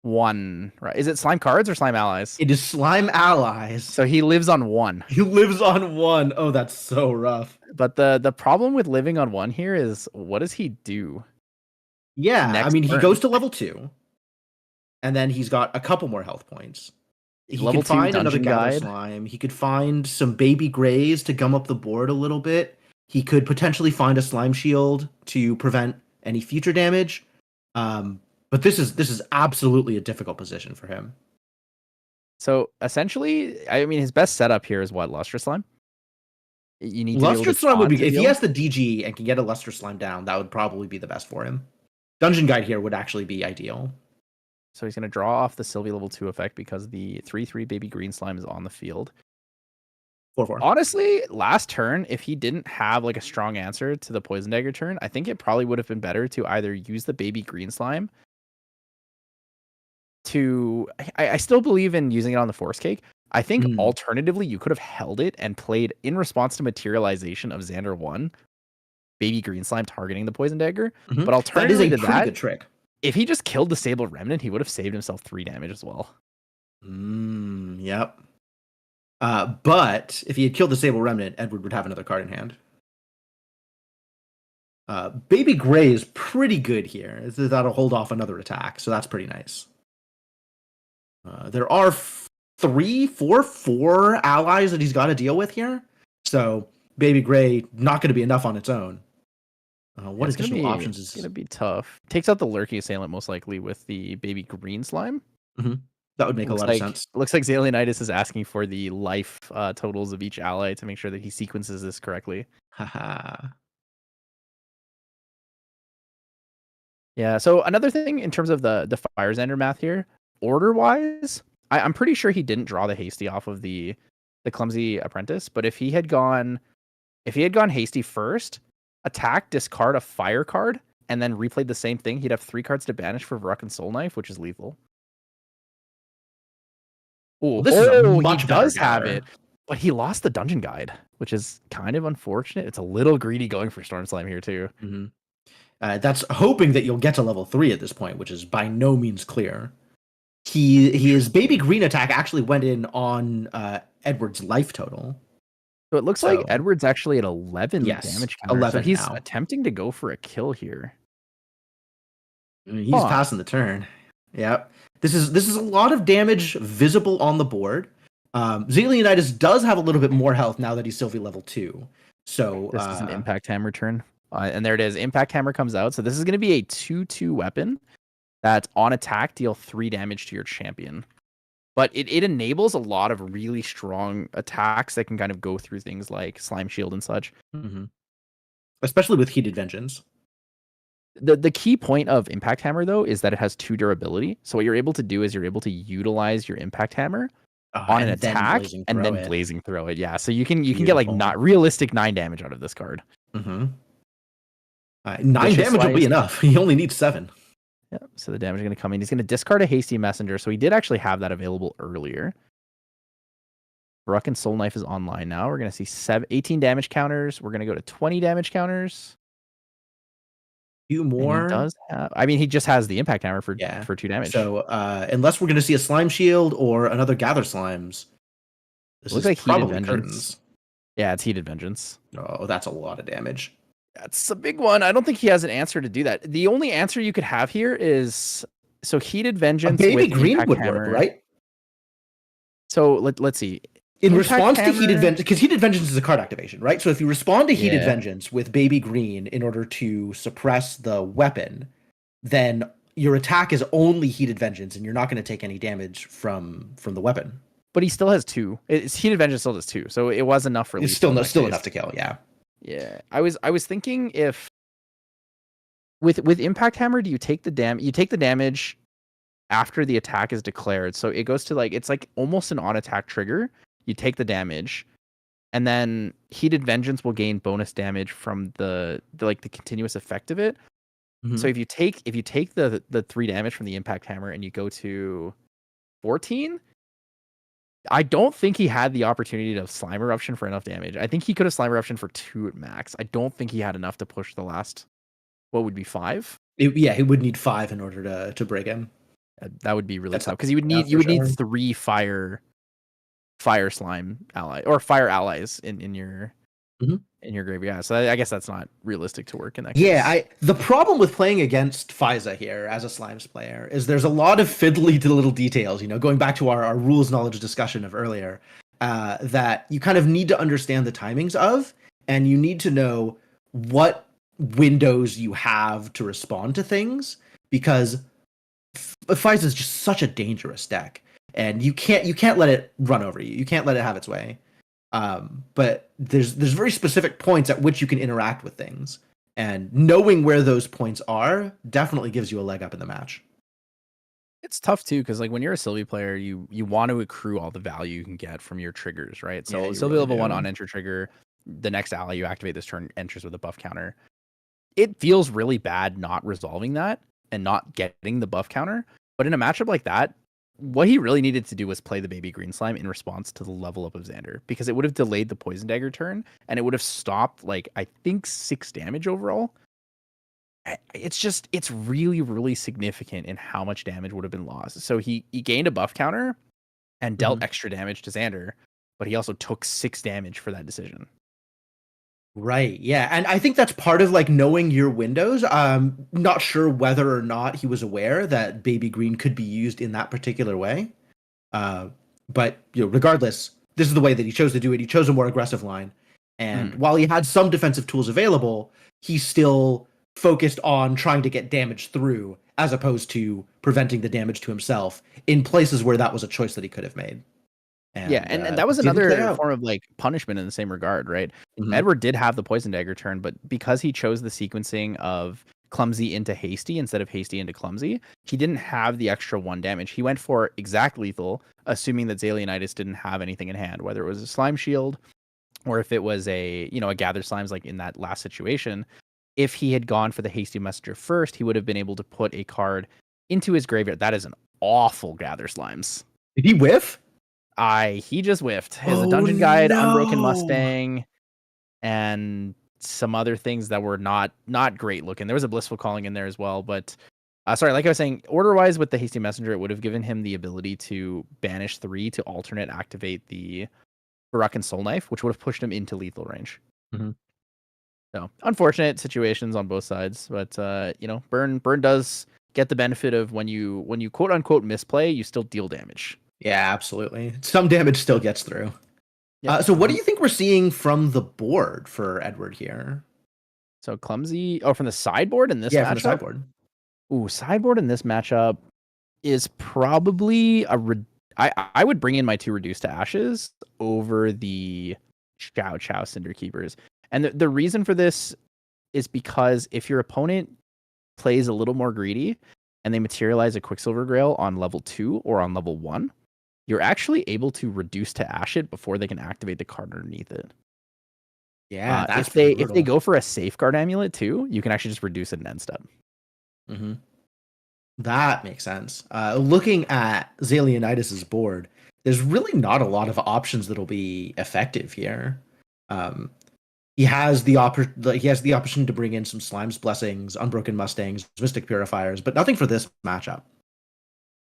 1. Right. Is it slime cards or slime allies? It is slime allies. So he lives on 1. He lives on 1. Oh, that's so rough. But the problem with living on 1 here is, what does he do? Yeah, I mean, he goes to level 2, and then he's got a couple more health points. He level could find 2 another dungeon Gather guide. Slime. He could find some baby grays to gum up the board a little bit. He could potentially find a slime shield to prevent any future damage. But this is absolutely a difficult position for him. So essentially, I mean, his best setup here is what? Lustrous Slime? You need Lustrous Slime would be, if he has the DG and can get a Lustrous Slime down, that would probably be the best for him. Dungeon Guide here would actually be ideal. So he's going to draw off the Sylvie level 2 effect because the 3/3 baby green slime is on the field. 4/4. Honestly, last turn, if he didn't have like a strong answer to the Poison Dagger turn, I think it probably would have been better to either use the baby green slime to... I still believe in using it on the Force Cake. I think alternatively, you could have held it and played in response to materialization of Xander 1, baby green slime targeting the Poison Dagger. But alternatively that is a pretty good trick. If he just killed the Sable Remnant, he would have saved himself 3 damage as well. Yep. But if he had killed the Sable Remnant, Edward would have another card in hand. Baby Gray is pretty good here. That'll hold off another attack, so that's pretty nice. There are 4 allies that he's got to deal with here. So Baby Gray not going to be enough on its own. What additional options is going to be tough? Takes out the Lurky Assailant most likely with the baby green slime. That would make a lot of sense. Looks like Xalianitis is asking for the life totals of each ally to make sure that he sequences this correctly. Haha. Yeah, so another thing in terms of the Fire Xander math here, order-wise, I'm pretty sure he didn't draw the Hasty off of the Clumsy Apprentice, but if he had gone Hasty first, attack, discard a fire card, and then replayed the same thing, he'd have 3 cards to banish for Varrock and Soul Knife, which is lethal. Well, this is he does have it, but he lost the Dungeon Guide, which is kind of unfortunate. It's a little greedy going for Storm Slime here too. That's hoping that you'll get to level 3 at this point, which is by no means clear. His baby green attack actually went in on Edward's life total. So it looks like Edward's actually at 11 damage counter. 11 so he's now. Attempting to go for a kill here. He's passing the turn. Yep. This is a lot of damage visible on the board. Xalianitis does have a little bit more health now that he's Sylvie level 2. So this is an Impact Hammer turn. And there it is. Impact Hammer comes out. So this is going to be a 2/2 weapon that's on attack, deal 3 damage to your champion. But it enables a lot of really strong attacks that can kind of go through things like Slime Shield and such. Especially with Heated Vengeance. The key point of Impact Hammer, though, is that it has 2 durability. So what you're able to do is you're able to utilize your Impact Hammer on an attack and then Blazing Throw it. Yeah, so you can get like not realistic 9 damage out of this card. 9 damage will be enough. He only needs 7. Yeah, so the damage is going to come in. He's going to discard a Hasty Messenger, so he did actually have that available earlier. Varrock and Soul Knife is online now. We're going to see 18 damage counters. We're going to go to 20 damage counters. Few more. He does have, he just has the Impact Hammer for 2 damage. So unless we're going to see a Slime Shield or another Gather Slimes, this looks like Heated Vengeance. Curtains. Yeah, it's Heated Vengeance. Oh, that's a lot of damage. That's a big one. I don't think he has an answer to do that. The only answer you could have here is Heated Vengeance. A baby green would work, right? So let's see. In response to Heated Vengeance, because Heated Vengeance is a card activation, right? So if you respond to Heated Vengeance with baby green in order to suppress the weapon, then your attack is only Heated Vengeance, and you're not going to take any damage from the weapon. But he still has 2. It's Heated Vengeance still does 2, so it was enough for. It's still enough to kill. Yeah. Yeah, I was thinking if with Impact Hammer, do you take the damage after the attack is declared? So it goes to it's like almost an on attack trigger. You take the damage, and then Heated Vengeance will gain bonus damage from the continuous effect of it. Mhm. So if you take the 3 damage from the impact hammer and you go to 14, I don't think he had the opportunity to Slime Eruption for enough damage. I think he could have Slime Eruption for 2 at max. I don't think he had enough to push the last, what would be 5? He would need 5 in order to break him. That would be really That's tough because you would yeah, need for sure. 3 fire slime ally or fire allies in your Mhm. graveyard. Yeah, so I guess that's not realistic to work in that Yeah, case. the problem with playing against Fiza here as a Slimes player is there's a lot of fiddly to little details, going back to our rules knowledge discussion of earlier, that you kind of need to understand the timings of, and you need to know what windows you have to respond to things, because Fiza is just such a dangerous deck, and you can't let it run over you. You can't let it have its way. But there's very specific points at which you can interact with things, and knowing where those points are definitely gives you a leg up in the match. It's tough too because like when you're a Sylvie player, you want to accrue all the value you can get from your triggers, right? Yeah, So you Sylvie really level 1 do. on enter trigger, the next ally you activate this turn enters with a buff counter. It feels really bad not resolving that and not getting the buff counter. But in a matchup like that, what he really needed to do was play the baby green slime in response to the level up of Xander, because it would have delayed the poison dagger turn and it would have stopped like I think 6 damage overall. It's really, really significant in how much damage would have been lost. So he gained a buff counter and dealt Mhm. extra damage to Xander, but he also took 6 damage for that decision. Right. Yeah. And I think that's part of like knowing your windows. Not sure whether or not he was aware that baby green could be used in that particular way. Uh, but regardless, this is the way that he chose to do it. He chose a more aggressive line. And Mhm. while he had some defensive tools available, he still focused on trying to get damage through as opposed to preventing the damage to himself in places where that was a choice that he could have made. Yeah, And and that was didn't play another out. form of like punishment in the same regard, right? Mhm. Edward did have the poison dagger turn, but because he chose the sequencing of clumsy into hasty instead of hasty into clumsy, he didn't have the extra 1 damage. He went for exact lethal, assuming that Zalianitis didn't have anything in hand, whether it was a slime shield or if it was a gather slimes like in that last situation. If he had gone for the hasty messenger first, he would have been able to put a card into his graveyard. That is an awful gather slimes. Did he whiff? He just whiffed. His Oh dungeon guide, Unbroken no. Mustang, and some other things that were not great looking. There was a Blissful Calling in there as well, but sorry, like I was saying, order wise with the Hasty Messenger, it would have given him the ability to banish 3 to alternate activate the Barak and Soul Knife, which would have pushed him into lethal range. Mhm. So unfortunate situations on both sides, but Burn does get the benefit of when you quote unquote misplay, you still deal damage. Yeah, absolutely. Some damage still gets through. Yep. So what do you think we're seeing from the board for Edward here? So clumsy. Oh, from the sideboard in this Yeah, from the matchup. sideboard. Ooh, sideboard in this matchup is probably I would bring in my 2 reduced to ashes over the Chow Cinder Keepers. And the reason for this is because if your opponent plays a little more greedy and they materialize a Quicksilver Grail on level 2 or on level 1, you're actually able to reduce to ash it before they can activate the card underneath it. Yeah, that's If they brutal. go for a Safeguard Amulet too, you can actually just reduce it in end step. Hmm. That makes sense. Looking at Zalianitis' board, there's really not a lot of options that'll be effective here. Um, he has the option to bring in some Slime's Blessings, Unbroken Mustangs, Mystic Purifiers, but nothing for this matchup.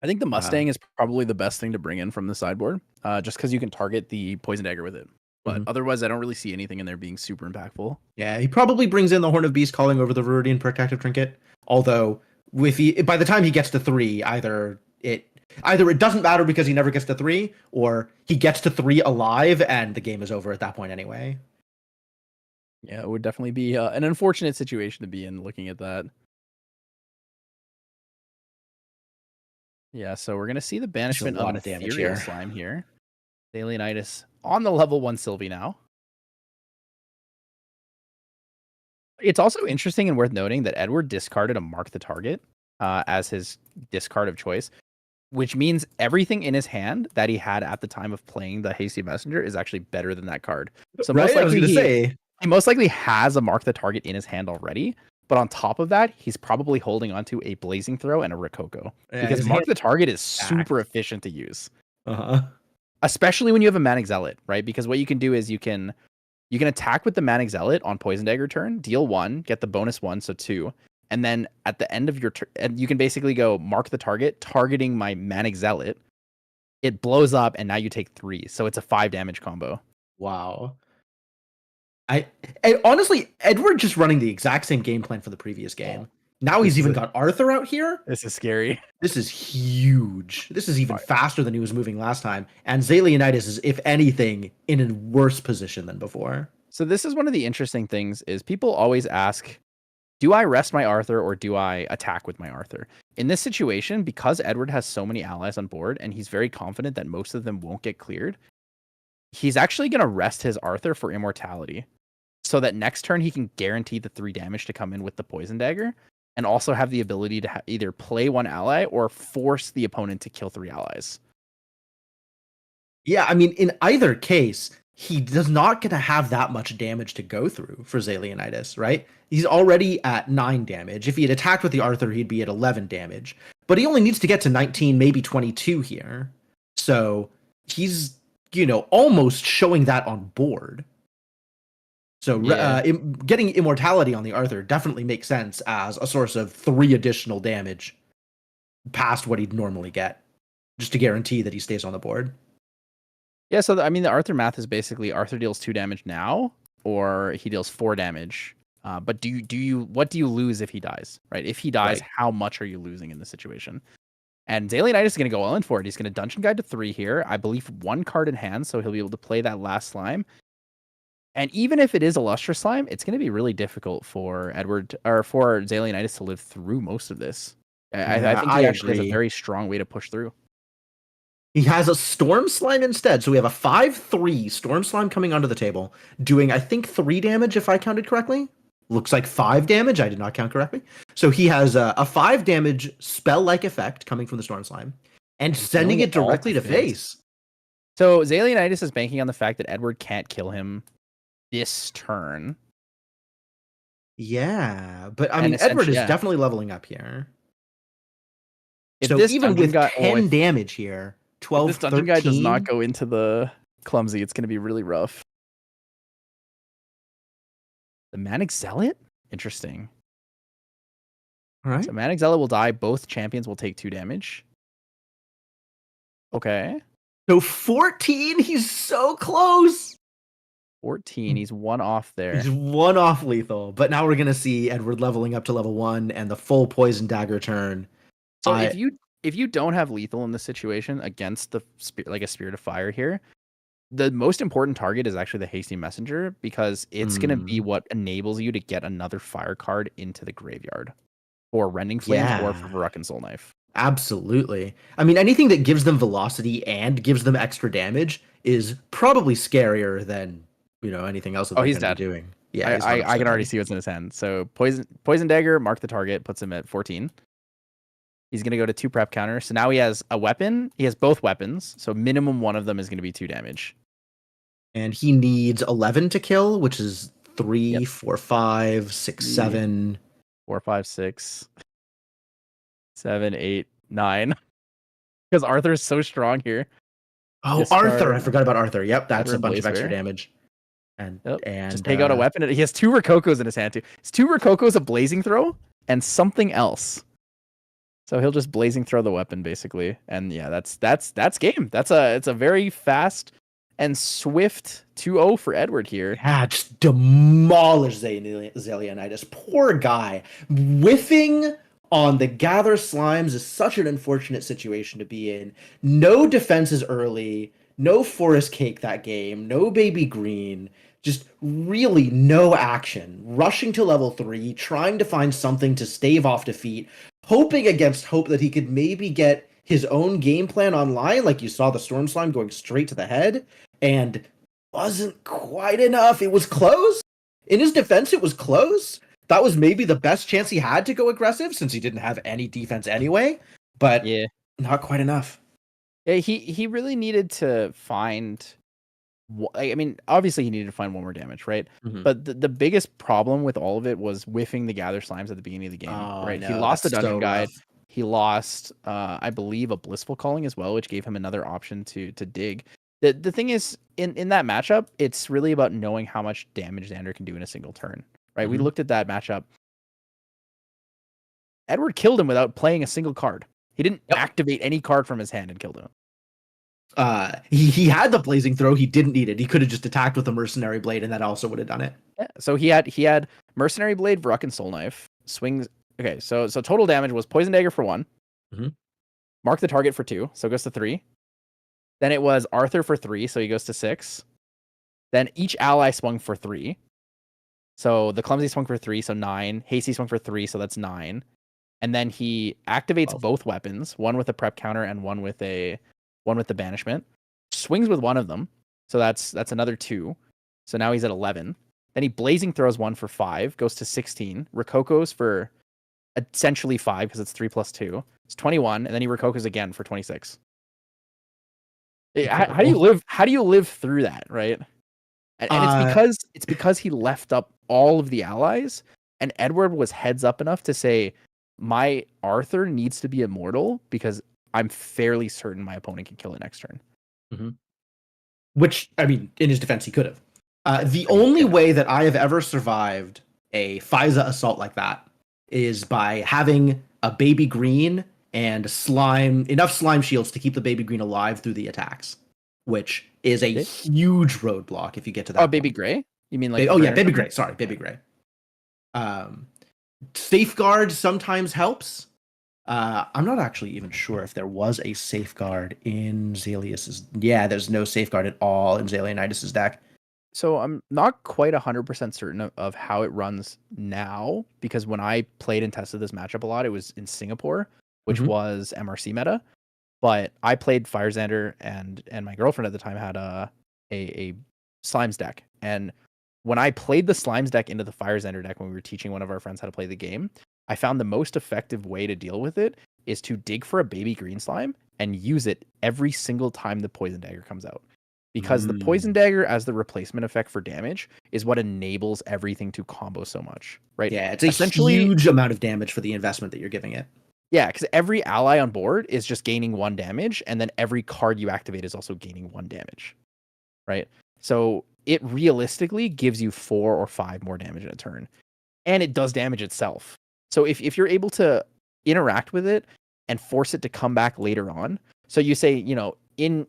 I think the Uh, Mustang is probably the best thing to bring in from the sideboard, just because you can target the Poison Dagger with it. But mhm. otherwise, I don't really see anything in there being super impactful. Yeah, he probably brings in the Horn of Beast calling over the Viridian Protective Trinket. Although, by the time he gets to 3, either it doesn't matter because he never gets to 3, or he gets to 3 alive and the game is over at that point anyway. Yeah, it would definitely be an unfortunate situation to be in looking at that. Yeah, so we're going to see the It's a banishment of lot of damage Ethereal here. Slime here. Alienitis on the level 1 Sylvie now. It's also interesting and worth noting that Edward discarded a Mark the Target as his discard of choice. which means everything in his hand that he had at the time of playing the Hasty Messenger is actually better than that card. So most Right? I was likely going to say. he most likely has a Mark the Target in his hand already. But on top of that, he's probably holding onto a Blazing Throw and a Rococo. Yeah, Because his Mark hand the Target is stacked. super efficient to use. Uh-huh. Especially when you have a Manic Zealot, right? Because what you can do is you can attack with the Manic Zealot on Poison Dagger turn, deal 1, get the bonus 1, so 2. And then at the end of your turn, and you can basically go Mark the Target, targeting my Manic Zealot. It blows up, and now you take 3. So it's a 5 damage combo. Wow. I honestly, Edward just running the exact same game plan for the previous game. Now he's even got Arthur out here. This is scary. This is huge. This is even faster than he was moving last time. And Zalianitis is, if anything, in a worse position than before. So this is one of the interesting things is people always ask, do I rest my Arthur or do I attack with my Arthur? In this situation, because Edward has so many allies on board and he's very confident that most of them won't get cleared, he's actually going to rest his Arthur for immortality so that next turn he can guarantee the 3 damage to come in with the Poison Dagger and also have the ability to either play 1 ally or force the opponent to kill 3 allies. Yeah, I mean, in either case, he does not get to have that much damage to go through for Zalianitis, right? He's already at 9 damage. If he had attacked with the Arthur, he'd be at 11 damage. But he only needs to get to 19, maybe 22 here. So he's, almost showing that on board. So getting immortality on the Arthur definitely makes sense as a source of 3 additional damage past what he'd normally get, just to guarantee that he stays on the board. Yeah, so the Arthur math is basically Arthur deals 2 damage now, or he deals 4 damage. But what do you lose if he dies? Right? If he dies, how much are you losing in this situation? And Zalianitis is going to go all in for it. He's going to Dungeon Guide to 3 here. I believe 1 card in hand, so he'll be able to play that last slime. And even if it is a Lustrous Slime, it's going to be really difficult for Edward or for Zalianitis to live through most of this. I think he actually has a very strong way to push through. He has a Storm Slime instead. So we have a 5/3 Storm Slime coming onto the table, doing, I think, 3 damage if I counted correctly. Looks like 5 damage. I did not count correctly. So he has a 5 damage spell-like effect coming from the Storm Slime and sending it directly to face. So Zalianitis is banking on the fact that Edward can't kill him this turn. Yeah, but I mean, Edward is definitely leveling up here. If so even with 10 damage here, 12, this Dungeon Guide does not go into the clumsy, it's going to be really rough. The Manic Zealot? Interesting. All right. So Manic Zealot will die. Both champions will take 2 damage. Okay. So 14, he's so close. 14, he's 1 off there. He's 1 off lethal. But now we're going to see Edward leveling up to level 1 and the full Poison Dagger turn. So if you don't have lethal in this situation against the a Spirit of Fire here, the most important target is actually the Hasty Messenger because it's going to be what enables you to get another fire card into the graveyard for Rending Flames or for Verruckin Soul Knife. Absolutely. I mean, anything that gives them velocity and gives them extra damage is probably scarier than anything else that they're going to be doing. Yeah, I can already see what's in his hand. So Poison Dagger, mark the target, puts him at 14. He's going to go to 2 prep counters. So now he has a weapon. He has both weapons. So minimum one of them is going to be 2 damage. And he needs 11 to kill, which is 3, 4, 5, 6, 7. 4, 5, 6, 7, 8, 9. Because Arthur is so strong here. Oh, Arthur. I forgot about Arthur. Yep, that's a bunch of extra damage. And just take out a weapon. He has 2 Rococos in his hand too. It's 2 Rococos, a Blazing Throw, and something else. So he'll just Blazing Throw the weapon basically, and yeah, that's game. It's a very fast and swift 2-0 for Edward here. Yeah, just demolish Zalianitis. Poor guy. Whiffing on the Gather Slimes is such an unfortunate situation to be in. No defenses early, no Forest Cake that game, no Baby Green. Just really no action. Rushing to level 3, trying to find something to stave off defeat, hoping against hope that he could maybe get his own game plan online, like you saw the Storm Slime going straight to the head, and wasn't quite enough. It was close. In his defense, it was close. That was maybe the best chance he had to go aggressive, since he didn't have any defense anyway. But Not quite enough. Yeah, he really needed to find. I mean, obviously he needed to find one more damage, right? Mhm. But the biggest problem with all of it was whiffing the gather slimes at the beginning of the game, Oh, I right? He know. lost the That's dungeon so guide. rough. He lost, I believe, a blissful calling as well, which gave him another option to dig. The thing is, in that matchup, it's really about knowing how much damage Xander can do in a single turn, right? We Mhm. looked at that matchup. Edward killed him without playing a single card. He didn't Yep. activate any card from his hand and killed him. He had the blazing throw. He didn't need it. He could have just attacked with a mercenary blade, and that also would have done it. Yeah. So he had mercenary blade, Vruk, and soul knife swings. Okay, so total damage was poison dagger for 1, Mhm. mark the target for 2, so it goes to 3. Then it was Arthur for 3, so he goes to 6. Then each ally swung for 3. So the clumsy swung for 3, so 9. Hasty swung for 3, so that's 9. And then he activates 12. both weapons, one with a prep counter and one with the banishment. Swings with one of them, so that's another 2. So now he's at 11. Then he blazing throws 1 for 5, goes to 16. Rococo's for essentially 5 because it's 3 plus 2. It's 21, and then he Rococo's again for 26. How do you Incredible. live? How do you live through that, right? And it's because he left up all of the allies, and Edward was heads up enough to say, my Arthur needs to be immortal because I'm fairly certain my opponent can kill it next turn. Mhm. Which, I mean, in his defense, he could have. The I mean, only yeah. way that I have ever survived a FISA assault like that is by having a baby green and enough slime shields to keep the baby green alive through the attacks, which is a huge roadblock if you get to that Oh, Baby point. Gray? You mean like Oh yeah, Burner baby Scepter? gray. Sorry, baby gray. Um, Safeguard sometimes helps. I'm not actually even sure if there was a safeguard in Zalius's. Yeah, there's no safeguard at all in Zalionitis' deck. So I'm not quite 100% certain of how it runs now, because when I played and tested this matchup a lot, it was in Singapore, which Mhm. was MRC meta. But I played Fire Xander, and my girlfriend at the time had a Slimes deck. And when I played the Slimes deck into the Fire Xander deck when we were teaching one of our friends how to play the game, I found the most effective way to deal with it is to dig for a baby green slime and use it every single time the poison dagger comes out. Because the poison dagger as the replacement effect for damage is what enables everything to combo so much, right? Yeah, it's a Essentially, huge amount of damage for the investment that you're giving it. yeah, because every ally on board is just gaining 1 damage, and then every card you activate is also gaining 1 damage, right? So it realistically gives you 4 or 5 more damage in a turn, and it does damage itself. So if you're able to interact with it and force it to come back later on, so you say, in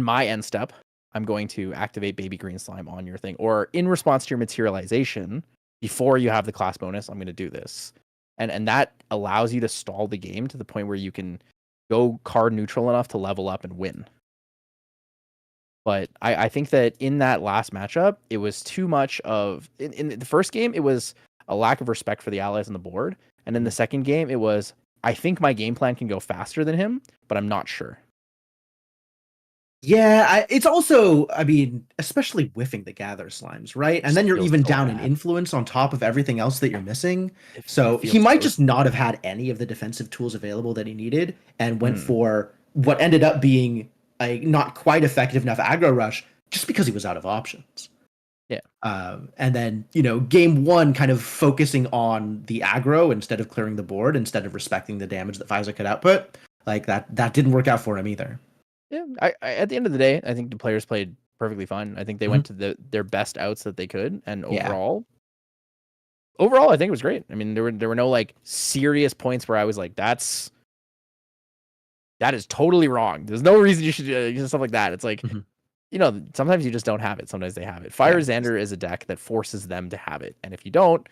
my end step, I'm going to activate Baby Green Slime on your thing, or in response to your materialization, before you have the class bonus, I'm going to do this. And that allows you to stall the game to the point where you can go card neutral enough to level up and win. But I think that in that last matchup, it was too much of... In the first game, it was a lack of respect for the allies on the board. And in the second game, it was, I think my game plan can go faster than him, but I'm not sure. Yeah, it's also, I mean, especially whiffing the gather slimes, right? And then you're Feels even so down in bad. influence on top of everything else that you're missing. It So he feels might so just not have had any of the defensive tools available that he needed and went Mm. for what ended up being a not quite effective enough aggro rush just because he was out of options. Yeah. And then, game 1 kind of focusing on the aggro instead of clearing the board, instead of respecting the damage that Faiza could output. Like that didn't work out for him either. Yeah, I at the end of the day, I think the players played perfectly fine. I think they went to their best outs that they could, and Yeah. overall, I think it was great. I mean, there were no like serious points where I was like, that is totally wrong. There's no reason you should stuff like that. It's like, sometimes you just don't have it. Sometimes they have it. Fire Yeah. Xander is a deck that forces them to have it, and if you don't,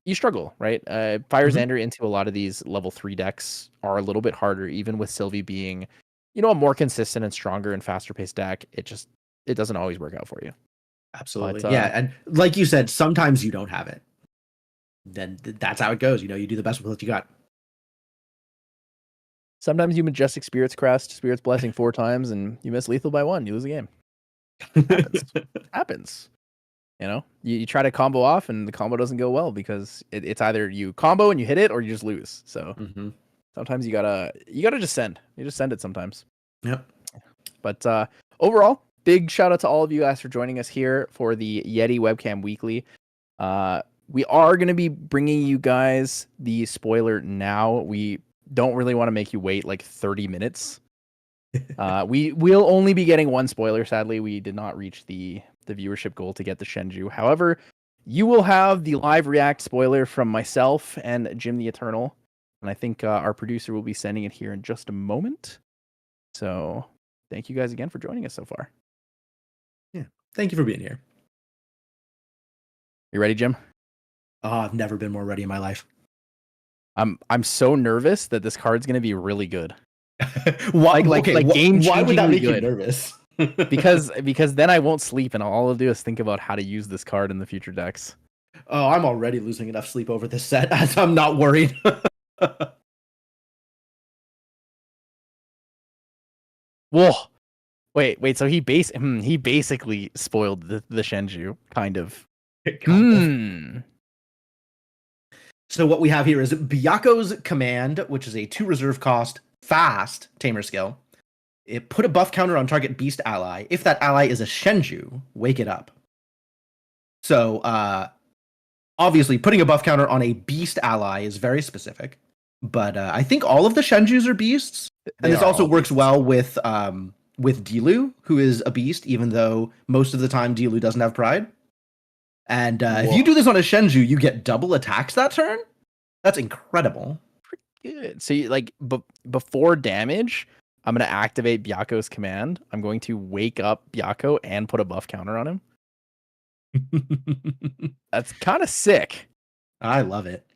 you struggle, right? Fire Xander into a lot of these level 3 decks are a little bit harder, even with Sylvie being, a more consistent and stronger and faster paced deck. It doesn't always work out for you. Absolutely. But Yeah, and like you said, sometimes you don't have it. Then that's how it goes. You do the best with what you got. sometimes you Majestic Spirits Crest, Spirits Blessing 4 times, and you miss lethal by 1. You lose the game. Happens. You try to combo off, and the combo doesn't go well because it's either you combo and you hit it, or you just lose. So Sometimes you gotta just send. You just send it sometimes. Yep. But overall, big shout out to all of you guys for joining us here for the Yeti Webcam Weekly. We are going to be bringing you guys the spoiler now. We don't really want to make you wait like 30 minutes. We will only be getting one spoiler. Sadly, we did not reach the viewership goal to get the Shenju. However, you will have the live react spoiler from myself and Jim the Eternal. And I think our producer will be sending it here in just a moment. So thank you guys again for joining us so far. Yeah. Thank you for being here. You ready, Jim? I've never been more ready in my life. I'm so nervous that this card's going to be really good. Why? Game why would that make good. you nervous? because then I won't sleep, and all I'll do is think about how to use this card in the future decks. Oh, I'm already losing enough sleep over this set, as I'm not worried. Whoa. Wait. So he basically spoiled the Shenju, kind of. So what we have here is Byako's Command, which is a 2 reserve cost, fast Tamer skill. It put a buff counter on target beast ally. If that ally is a Shenju, wake it up. So, obviously, putting a buff counter on a beast ally is very specific. But I think all of the Shenjus are beasts. And this also works well with Dilu, who is a beast, even though most of the time Dilu doesn't have pride. And if you do this on a Shenju, you get double attacks that turn. That's incredible. Pretty good. So you, before damage, I'm going to activate Byako's command. I'm going to wake up Byako and put a buff counter on him. That's kind of sick. I love it.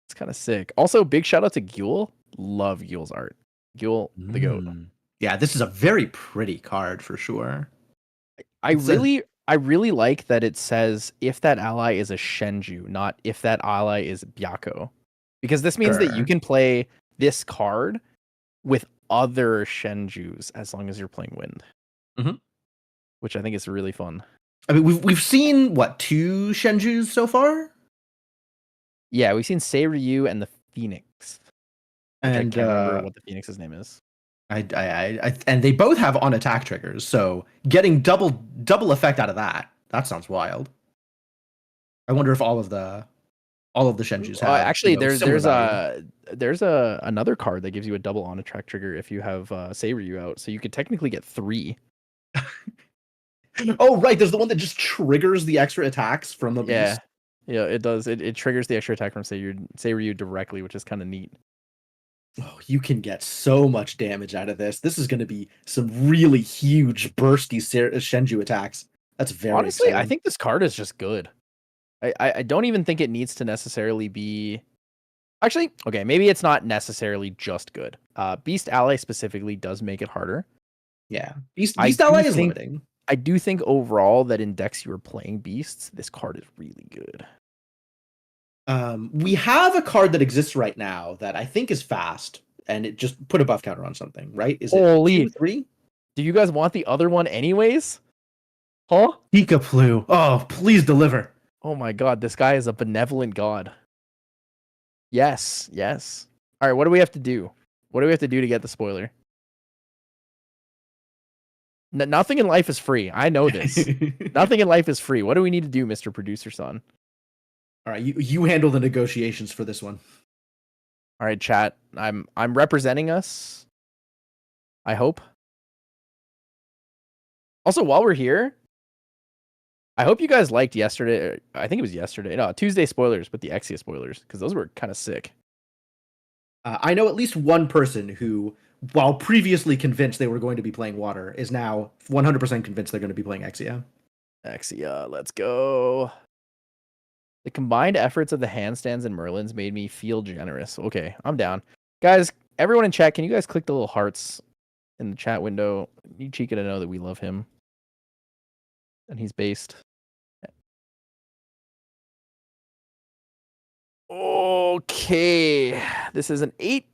It's kind of sick. Also, big shout out to Ghoul. Love Ghoul's art. Ghoul, the goat. Yeah, this is a very pretty card for sure. I really like that it says if that ally is a Shenju, not if that ally is Byako. Because this means that you can play this card with other Shenjus as long as you're playing Wind. Mm-hmm. Which I think is really fun. I mean, we've seen, 2 Shenjus so far? Yeah, we've seen Serene and the Phoenix. And I can't remember what the Phoenix's name is. And they both have on attack triggers, so getting double effect out of that sounds wild. I wonder if all of the Shenjus have. Actually, there's another card that gives you a double on attack trigger if you have Serene out, so you could technically get 3. Oh right, there's the one that just triggers the extra attacks from the beast. Yeah, it does. It triggers the extra attack from Serene directly, which is kind of neat. Oh, you can get so much damage out of this. This is going to be some really huge, bursty Shenju attacks. That's very honestly, exciting. I think this card is just good. I don't even think it needs to necessarily be. Actually, okay, maybe it's not necessarily just good. Beast Ally specifically does make it harder. Yeah, Beast Ally is limiting. I do think overall that in decks you are playing beasts, this card is really good. We have a card that exists right now that I think is fast, and it just put a buff counter on something, right? Is it 2, 3? Do you guys want the other one anyways? Huh? Pikaplu. Oh, please deliver. Oh my god, this guy is a benevolent god. Yes. All right, what do we have to do? What do we have to do to get the spoiler? Nothing in life is free. I know this. Nothing in life is free. What do we need to do, Mr. Producer Son? All right, you handle the negotiations for this one. All right, chat. I'm representing us. I hope. Also, while we're here, I hope you guys liked yesterday. I think it was yesterday. No, Tuesday spoilers, but the Exia spoilers, because those were kind of sick. I know at least one person who, while previously convinced they were going to be playing Water, is now 100% convinced they're going to be playing Exia. Exia, let's go. The combined efforts of the handstands and Merlins made me feel generous. Okay, I'm down. Guys, everyone in chat, can you guys click the little hearts in the chat window? You Chica to know that we love him. And he's based. Okay. This is an 8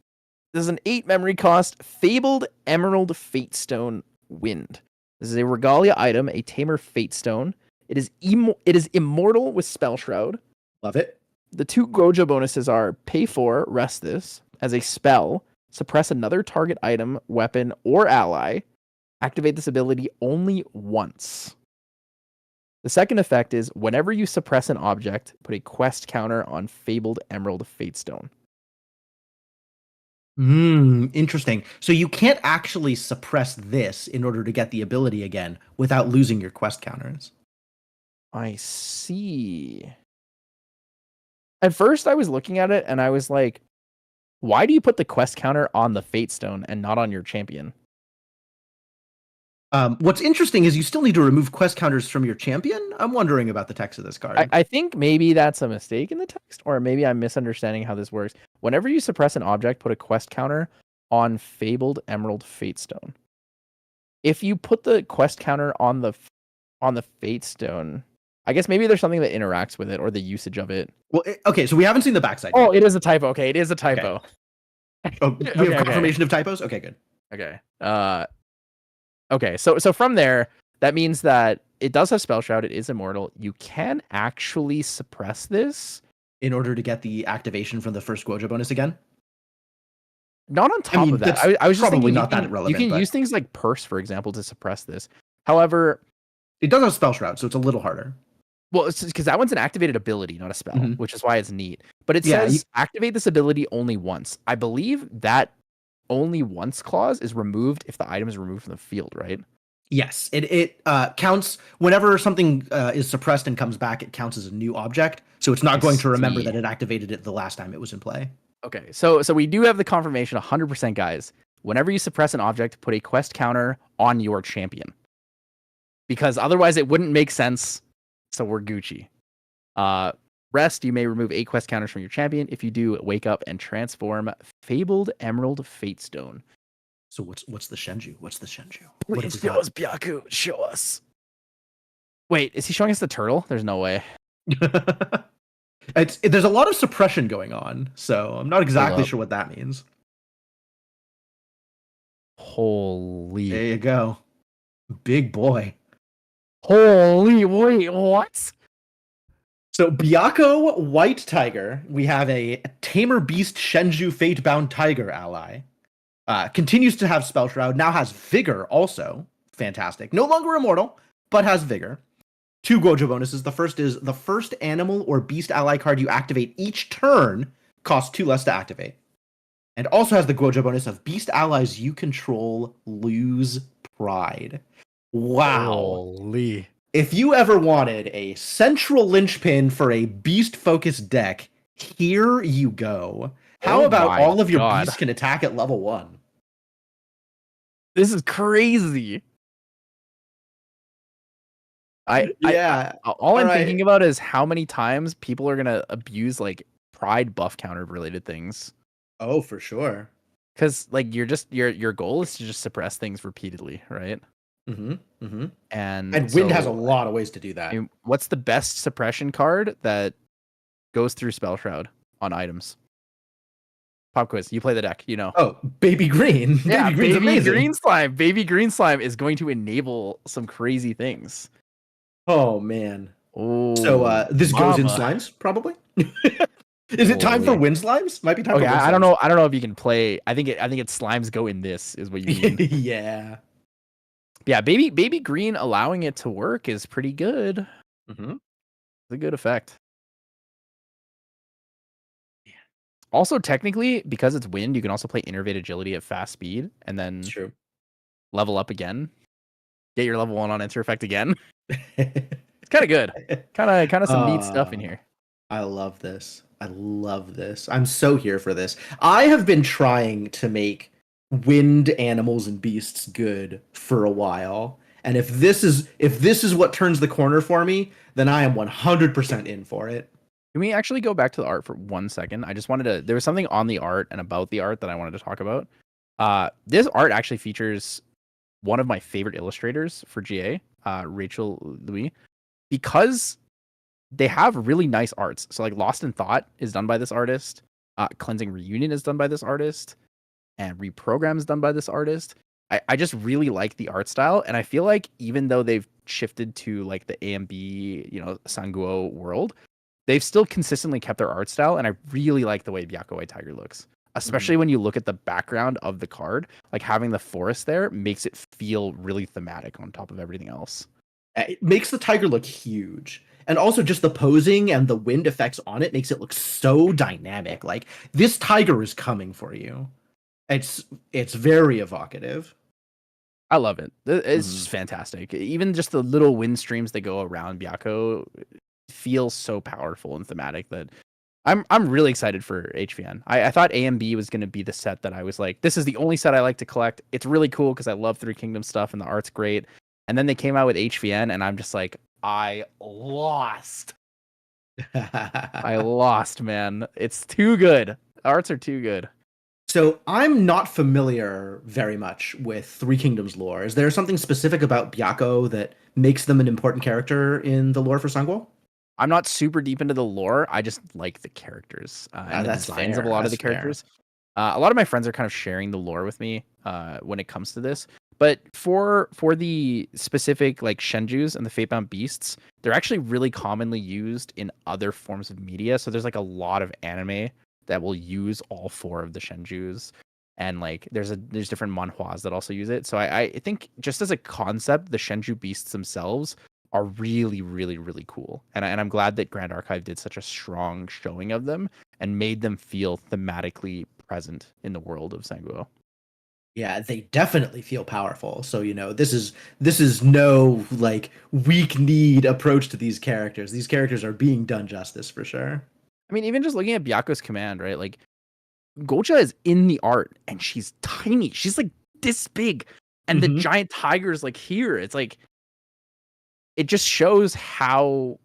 memory cost Fabled Emerald Fatestone Wind. This is a Regalia item, a Tamer Fatestone. It is immortal with Spell Shroud. Love it. The 2 Gojo bonuses are pay 4, rest this. as a spell, suppress another target item, weapon, or ally. Activate this ability only once. The second effect is whenever you suppress an object, put a quest counter on Fabled Emerald Fatestone. Interesting. So you can't actually suppress this in order to get the ability again without losing your quest counters. I see. At first, I was looking at it and I was like, why do you put the quest counter on the Fatestone and not on your champion? What's interesting is you still need to remove quest counters from your champion. I'm wondering about the text of this card. I think maybe that's a mistake in the text, or maybe I'm misunderstanding how this works. Whenever you suppress an object, put a quest counter on Fabled Emerald Fatestone. If you put the quest counter on the Fatestone, I guess maybe there's something that interacts with it or the usage of it. Well, okay, so we haven't seen the backside. Oh, it is a typo. Okay, it is a typo. Okay. Oh, we have confirmation of typos? Okay, good. Okay. Okay, so from there, that means that it does have Spell Shroud. It is immortal. You can actually suppress this in order to get the activation from the first Gojo bonus again. Not on top of that. I was just probably thinking not that relevant. You can use things like Purse, for example, to suppress this. However, it does have Spell Shroud, so it's a little harder. Well, it's because that one's an activated ability, not a spell, which is why it's neat. But it says activate this ability only once. I believe that only once clause is removed if the item is removed from the field, right? Yes, it counts whenever something is suppressed and comes back. It counts as a new object, so it's not going to remember that it activated it the last time it was in play. Okay, so we do have the confirmation, 100%, guys. Whenever you suppress an object, put a quest counter on your champion, because otherwise it wouldn't make sense. So we're Gucci. Rest, you may remove 8 quest counters from your champion. If you do, wake up and transform Fabled Emerald Fatestone. So what's the Shenju? What's the Shenju? Please show us, Byaku. Show us. Wait, is he showing us the turtle? There's no way. There's a lot of suppression going on, so I'm not exactly sure what that means. Holy. There you go. Big boy. Holy, wait, what? So Byakko White Tiger, we have a Tamer Beast Shenju Fate-bound Tiger ally. Continues to have Spell Shroud, now has Vigor also. Fantastic. No longer immortal, but has Vigor. 2 Gojo bonuses. The first is the first animal or beast ally card you activate each turn costs 2 less to activate. And also has the Gojo bonus of beast allies you control lose pride. Wow. Holy. If you ever wanted a central linchpin for a beast-focused deck, here you go. How about all of your beasts can attack at level 1? This is crazy. All I'm thinking about is how many times people are gonna abuse like pride buff counter related things. Oh, for sure. Because like your goal is to just suppress things repeatedly, right? And Wind has a lot of ways to do that. I mean, what's the best suppression card that goes through Spell Shroud on items? Pop quiz. You play the deck, you know. Oh, Baby Green. Yeah, Baby Green's amazing. Green Slime. Baby Green Slime is going to enable some crazy things. Oh man. Oh. So this goes in slimes, probably. Is it time for Wind Slimes? Might be time for Wind Slimes. I don't know if you can play. I think it's slimes go in this is what you mean. Yeah. Yeah, baby green allowing it to work is pretty good. It's a good effect. Yeah. Also, technically, because it's wind, you can also play Innervate Agility at fast speed and then level up again. Get your level 1 on enter effect again. It's kind of good. Kind of some neat stuff in here. I love this. I'm so here for this. I have been trying to make wind animals and beasts good for a while, and if this is what turns the corner for me, then I am 100% in for it. Can we actually go back to the art for 1 second? I just wanted to. There was something on the art and about the art that I wanted to talk about. This art actually features one of my favorite illustrators for GA, Rachel Louis, because they have really nice arts. So like Lost in Thought is done by this artist. Cleansing Reunion is done by this artist. And Reprogram is done by this artist. I just really like the art style. And I feel like even though they've shifted to like the AMB, Sanguo world, they've still consistently kept their art style. And I really like the way Byakko White Tiger looks. especially when you look at the background of the card. Like having the forest there makes it feel really thematic on top of everything else. It makes the tiger look huge. And also just the posing and the wind effects on it makes it look so dynamic. Like this tiger is coming for you. It's very evocative. I love it. It's just fantastic. Even just the little wind streams that go around Byakko feels so powerful and thematic that I'm really excited for HVN. I thought A and B was going to be the set that I was like, this is the only set I like to collect. It's really cool because I love Three Kingdoms stuff and the art's great. And then they came out with HVN and I'm just like, I lost. I lost, man. It's too good. Arts are too good. So I'm not familiar very much with Three Kingdoms lore. Is there something specific about Byakko that makes them an important character in the lore for Sangwell? I'm not super deep into the lore. I just like the characters and the designs of a lot of the characters. A lot of my friends are kind of sharing the lore with me when it comes to this. But for the specific like Shenjus and the Fatebound Beasts, they're actually really commonly used in other forms of media. So there's like a lot of anime that will use all 4 of the Shenjus. And like there's different manhwas that also use it. So I think just as a concept, the Shenju Beasts themselves are really, really, really cool. And I'm glad that Grand Archive did such a strong showing of them and made them feel thematically present in the world of Sangwell. Yeah, they definitely feel powerful. So, this is no like weak need approach to these characters. These characters are being done justice for sure. I mean, even just looking at Byakko's command, right? Like Gocha is in the art and she's tiny. She's like this big. And the giant tiger is like here. It's like it just shows how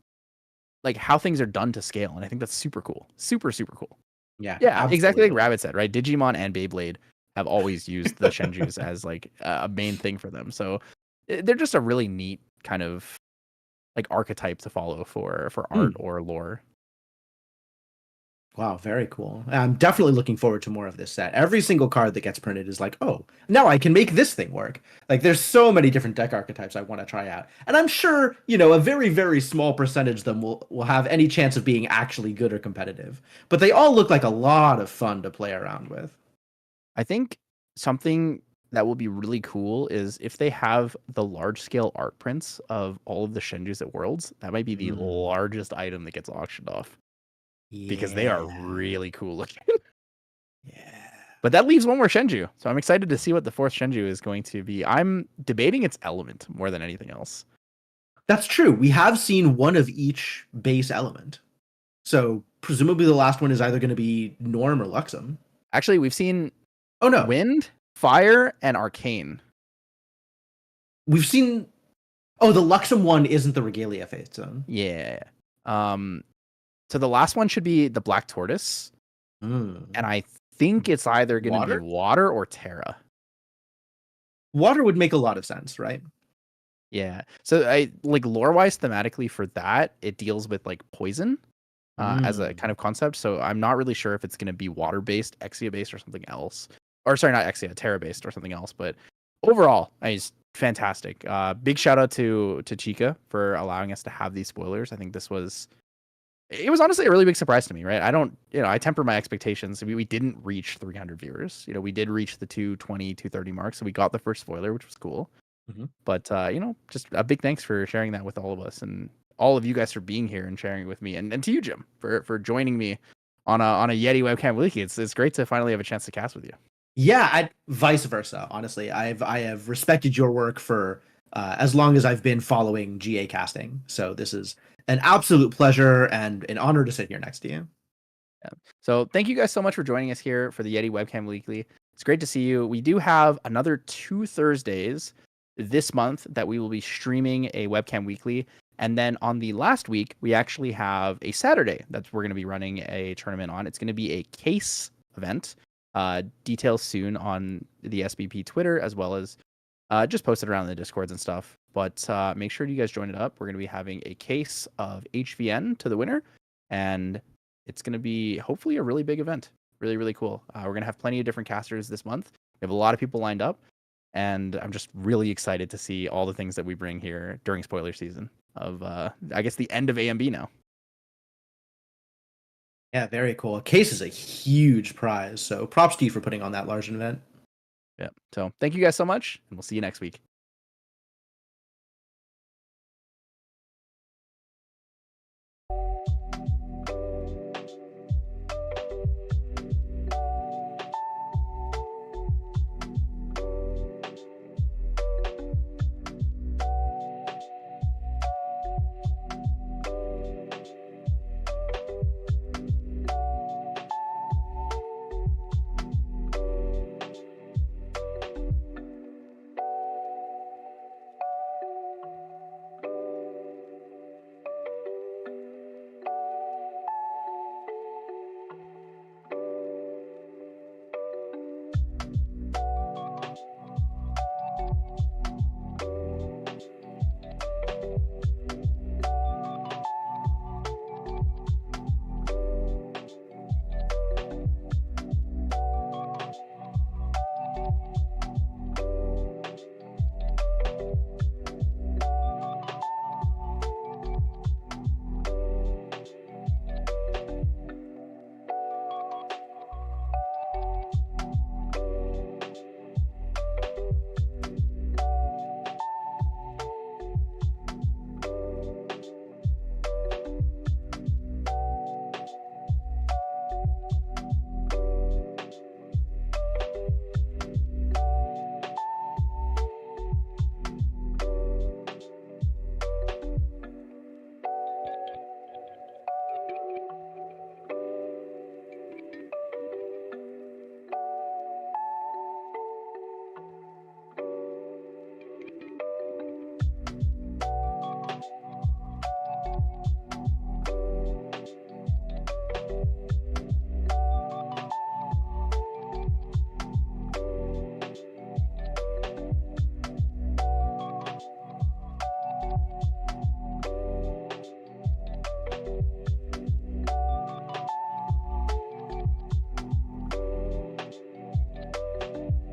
things are done to scale. And I think that's super cool. Super, super cool. Yeah. Exactly like Rabbit said, right? Digimon and Beyblade have always used the Shenjus as like a main thing for them. So they're just a really neat kind of like archetype to follow for art or lore. Wow, very cool. I'm definitely looking forward to more of this set. Every single card that gets printed is like, oh, now I can make this thing work. Like, there's so many different deck archetypes I want to try out. And I'm sure, a very, very small percentage of them will have any chance of being actually good or competitive. But they all look like a lot of fun to play around with. I think something that will be really cool is if they have the large-scale art prints of all of the Shenjus at Worlds. That might be the largest item that gets auctioned off. Because they are really cool looking. Yeah. But that leaves one more Shenju. So I'm excited to see what the 4th Shenju is going to be. I'm debating its element more than anything else. That's true. We have seen one of each base element. So presumably the last one is either going to be Norm or Luxem. Actually, we've seen no. Wind, Fire, and Arcane. We've seen... Oh, the Luxem one isn't the Regalia Faith Zone. Yeah. So the last one should be the Black Tortoise. And I think it's either going to be Water or Terra. Water would make a lot of sense, right? Yeah. So I like lore-wise thematically for that, it deals with like poison as a kind of concept. So I'm not really sure if it's going to be water-based, Exia-based, or something else. Or sorry, not Exia, Terra-based or something else. But overall, it's fantastic. Big shout out to Chica for allowing us to have these spoilers. I think it was honestly a really big surprise to me, right? I temper my expectations. We didn't reach 300 viewers. We did reach the 220, 230 mark. So we got the first spoiler, which was cool. But, just a big thanks for sharing that with all of us and all of you guys for being here and sharing it with me. And to you, Jim, for joining me on a Yeti webcam wiki. It's great to finally have a chance to cast with you. Yeah, vice versa. Honestly, I have respected your work for as long as I've been following GA casting. So this is an absolute pleasure and an honor to sit here next to you. Yeah. So thank you guys so much for joining us here for the Yeti Webcam Weekly. It's great to see you. We do have another 2 Thursdays this month that we will be streaming a Webcam Weekly. And then on the last week, we actually have a Saturday that we're going to be running a tournament on. It's going to be a case event. Details soon on the SBP Twitter, as well as just posted around in the Discords and stuff. But make sure you guys join it up. We're going to be having a case of HVN to the winner. And it's going to be hopefully a really big event. Really, really cool. We're going to have plenty of different casters this month. We have a lot of people lined up. And I'm just really excited to see all the things that we bring here during spoiler season of, I guess, the end of AMB now. Yeah, very cool. A case is a huge prize, so props to you for putting on that large event. Yeah. So thank you guys so much, and we'll see you next week.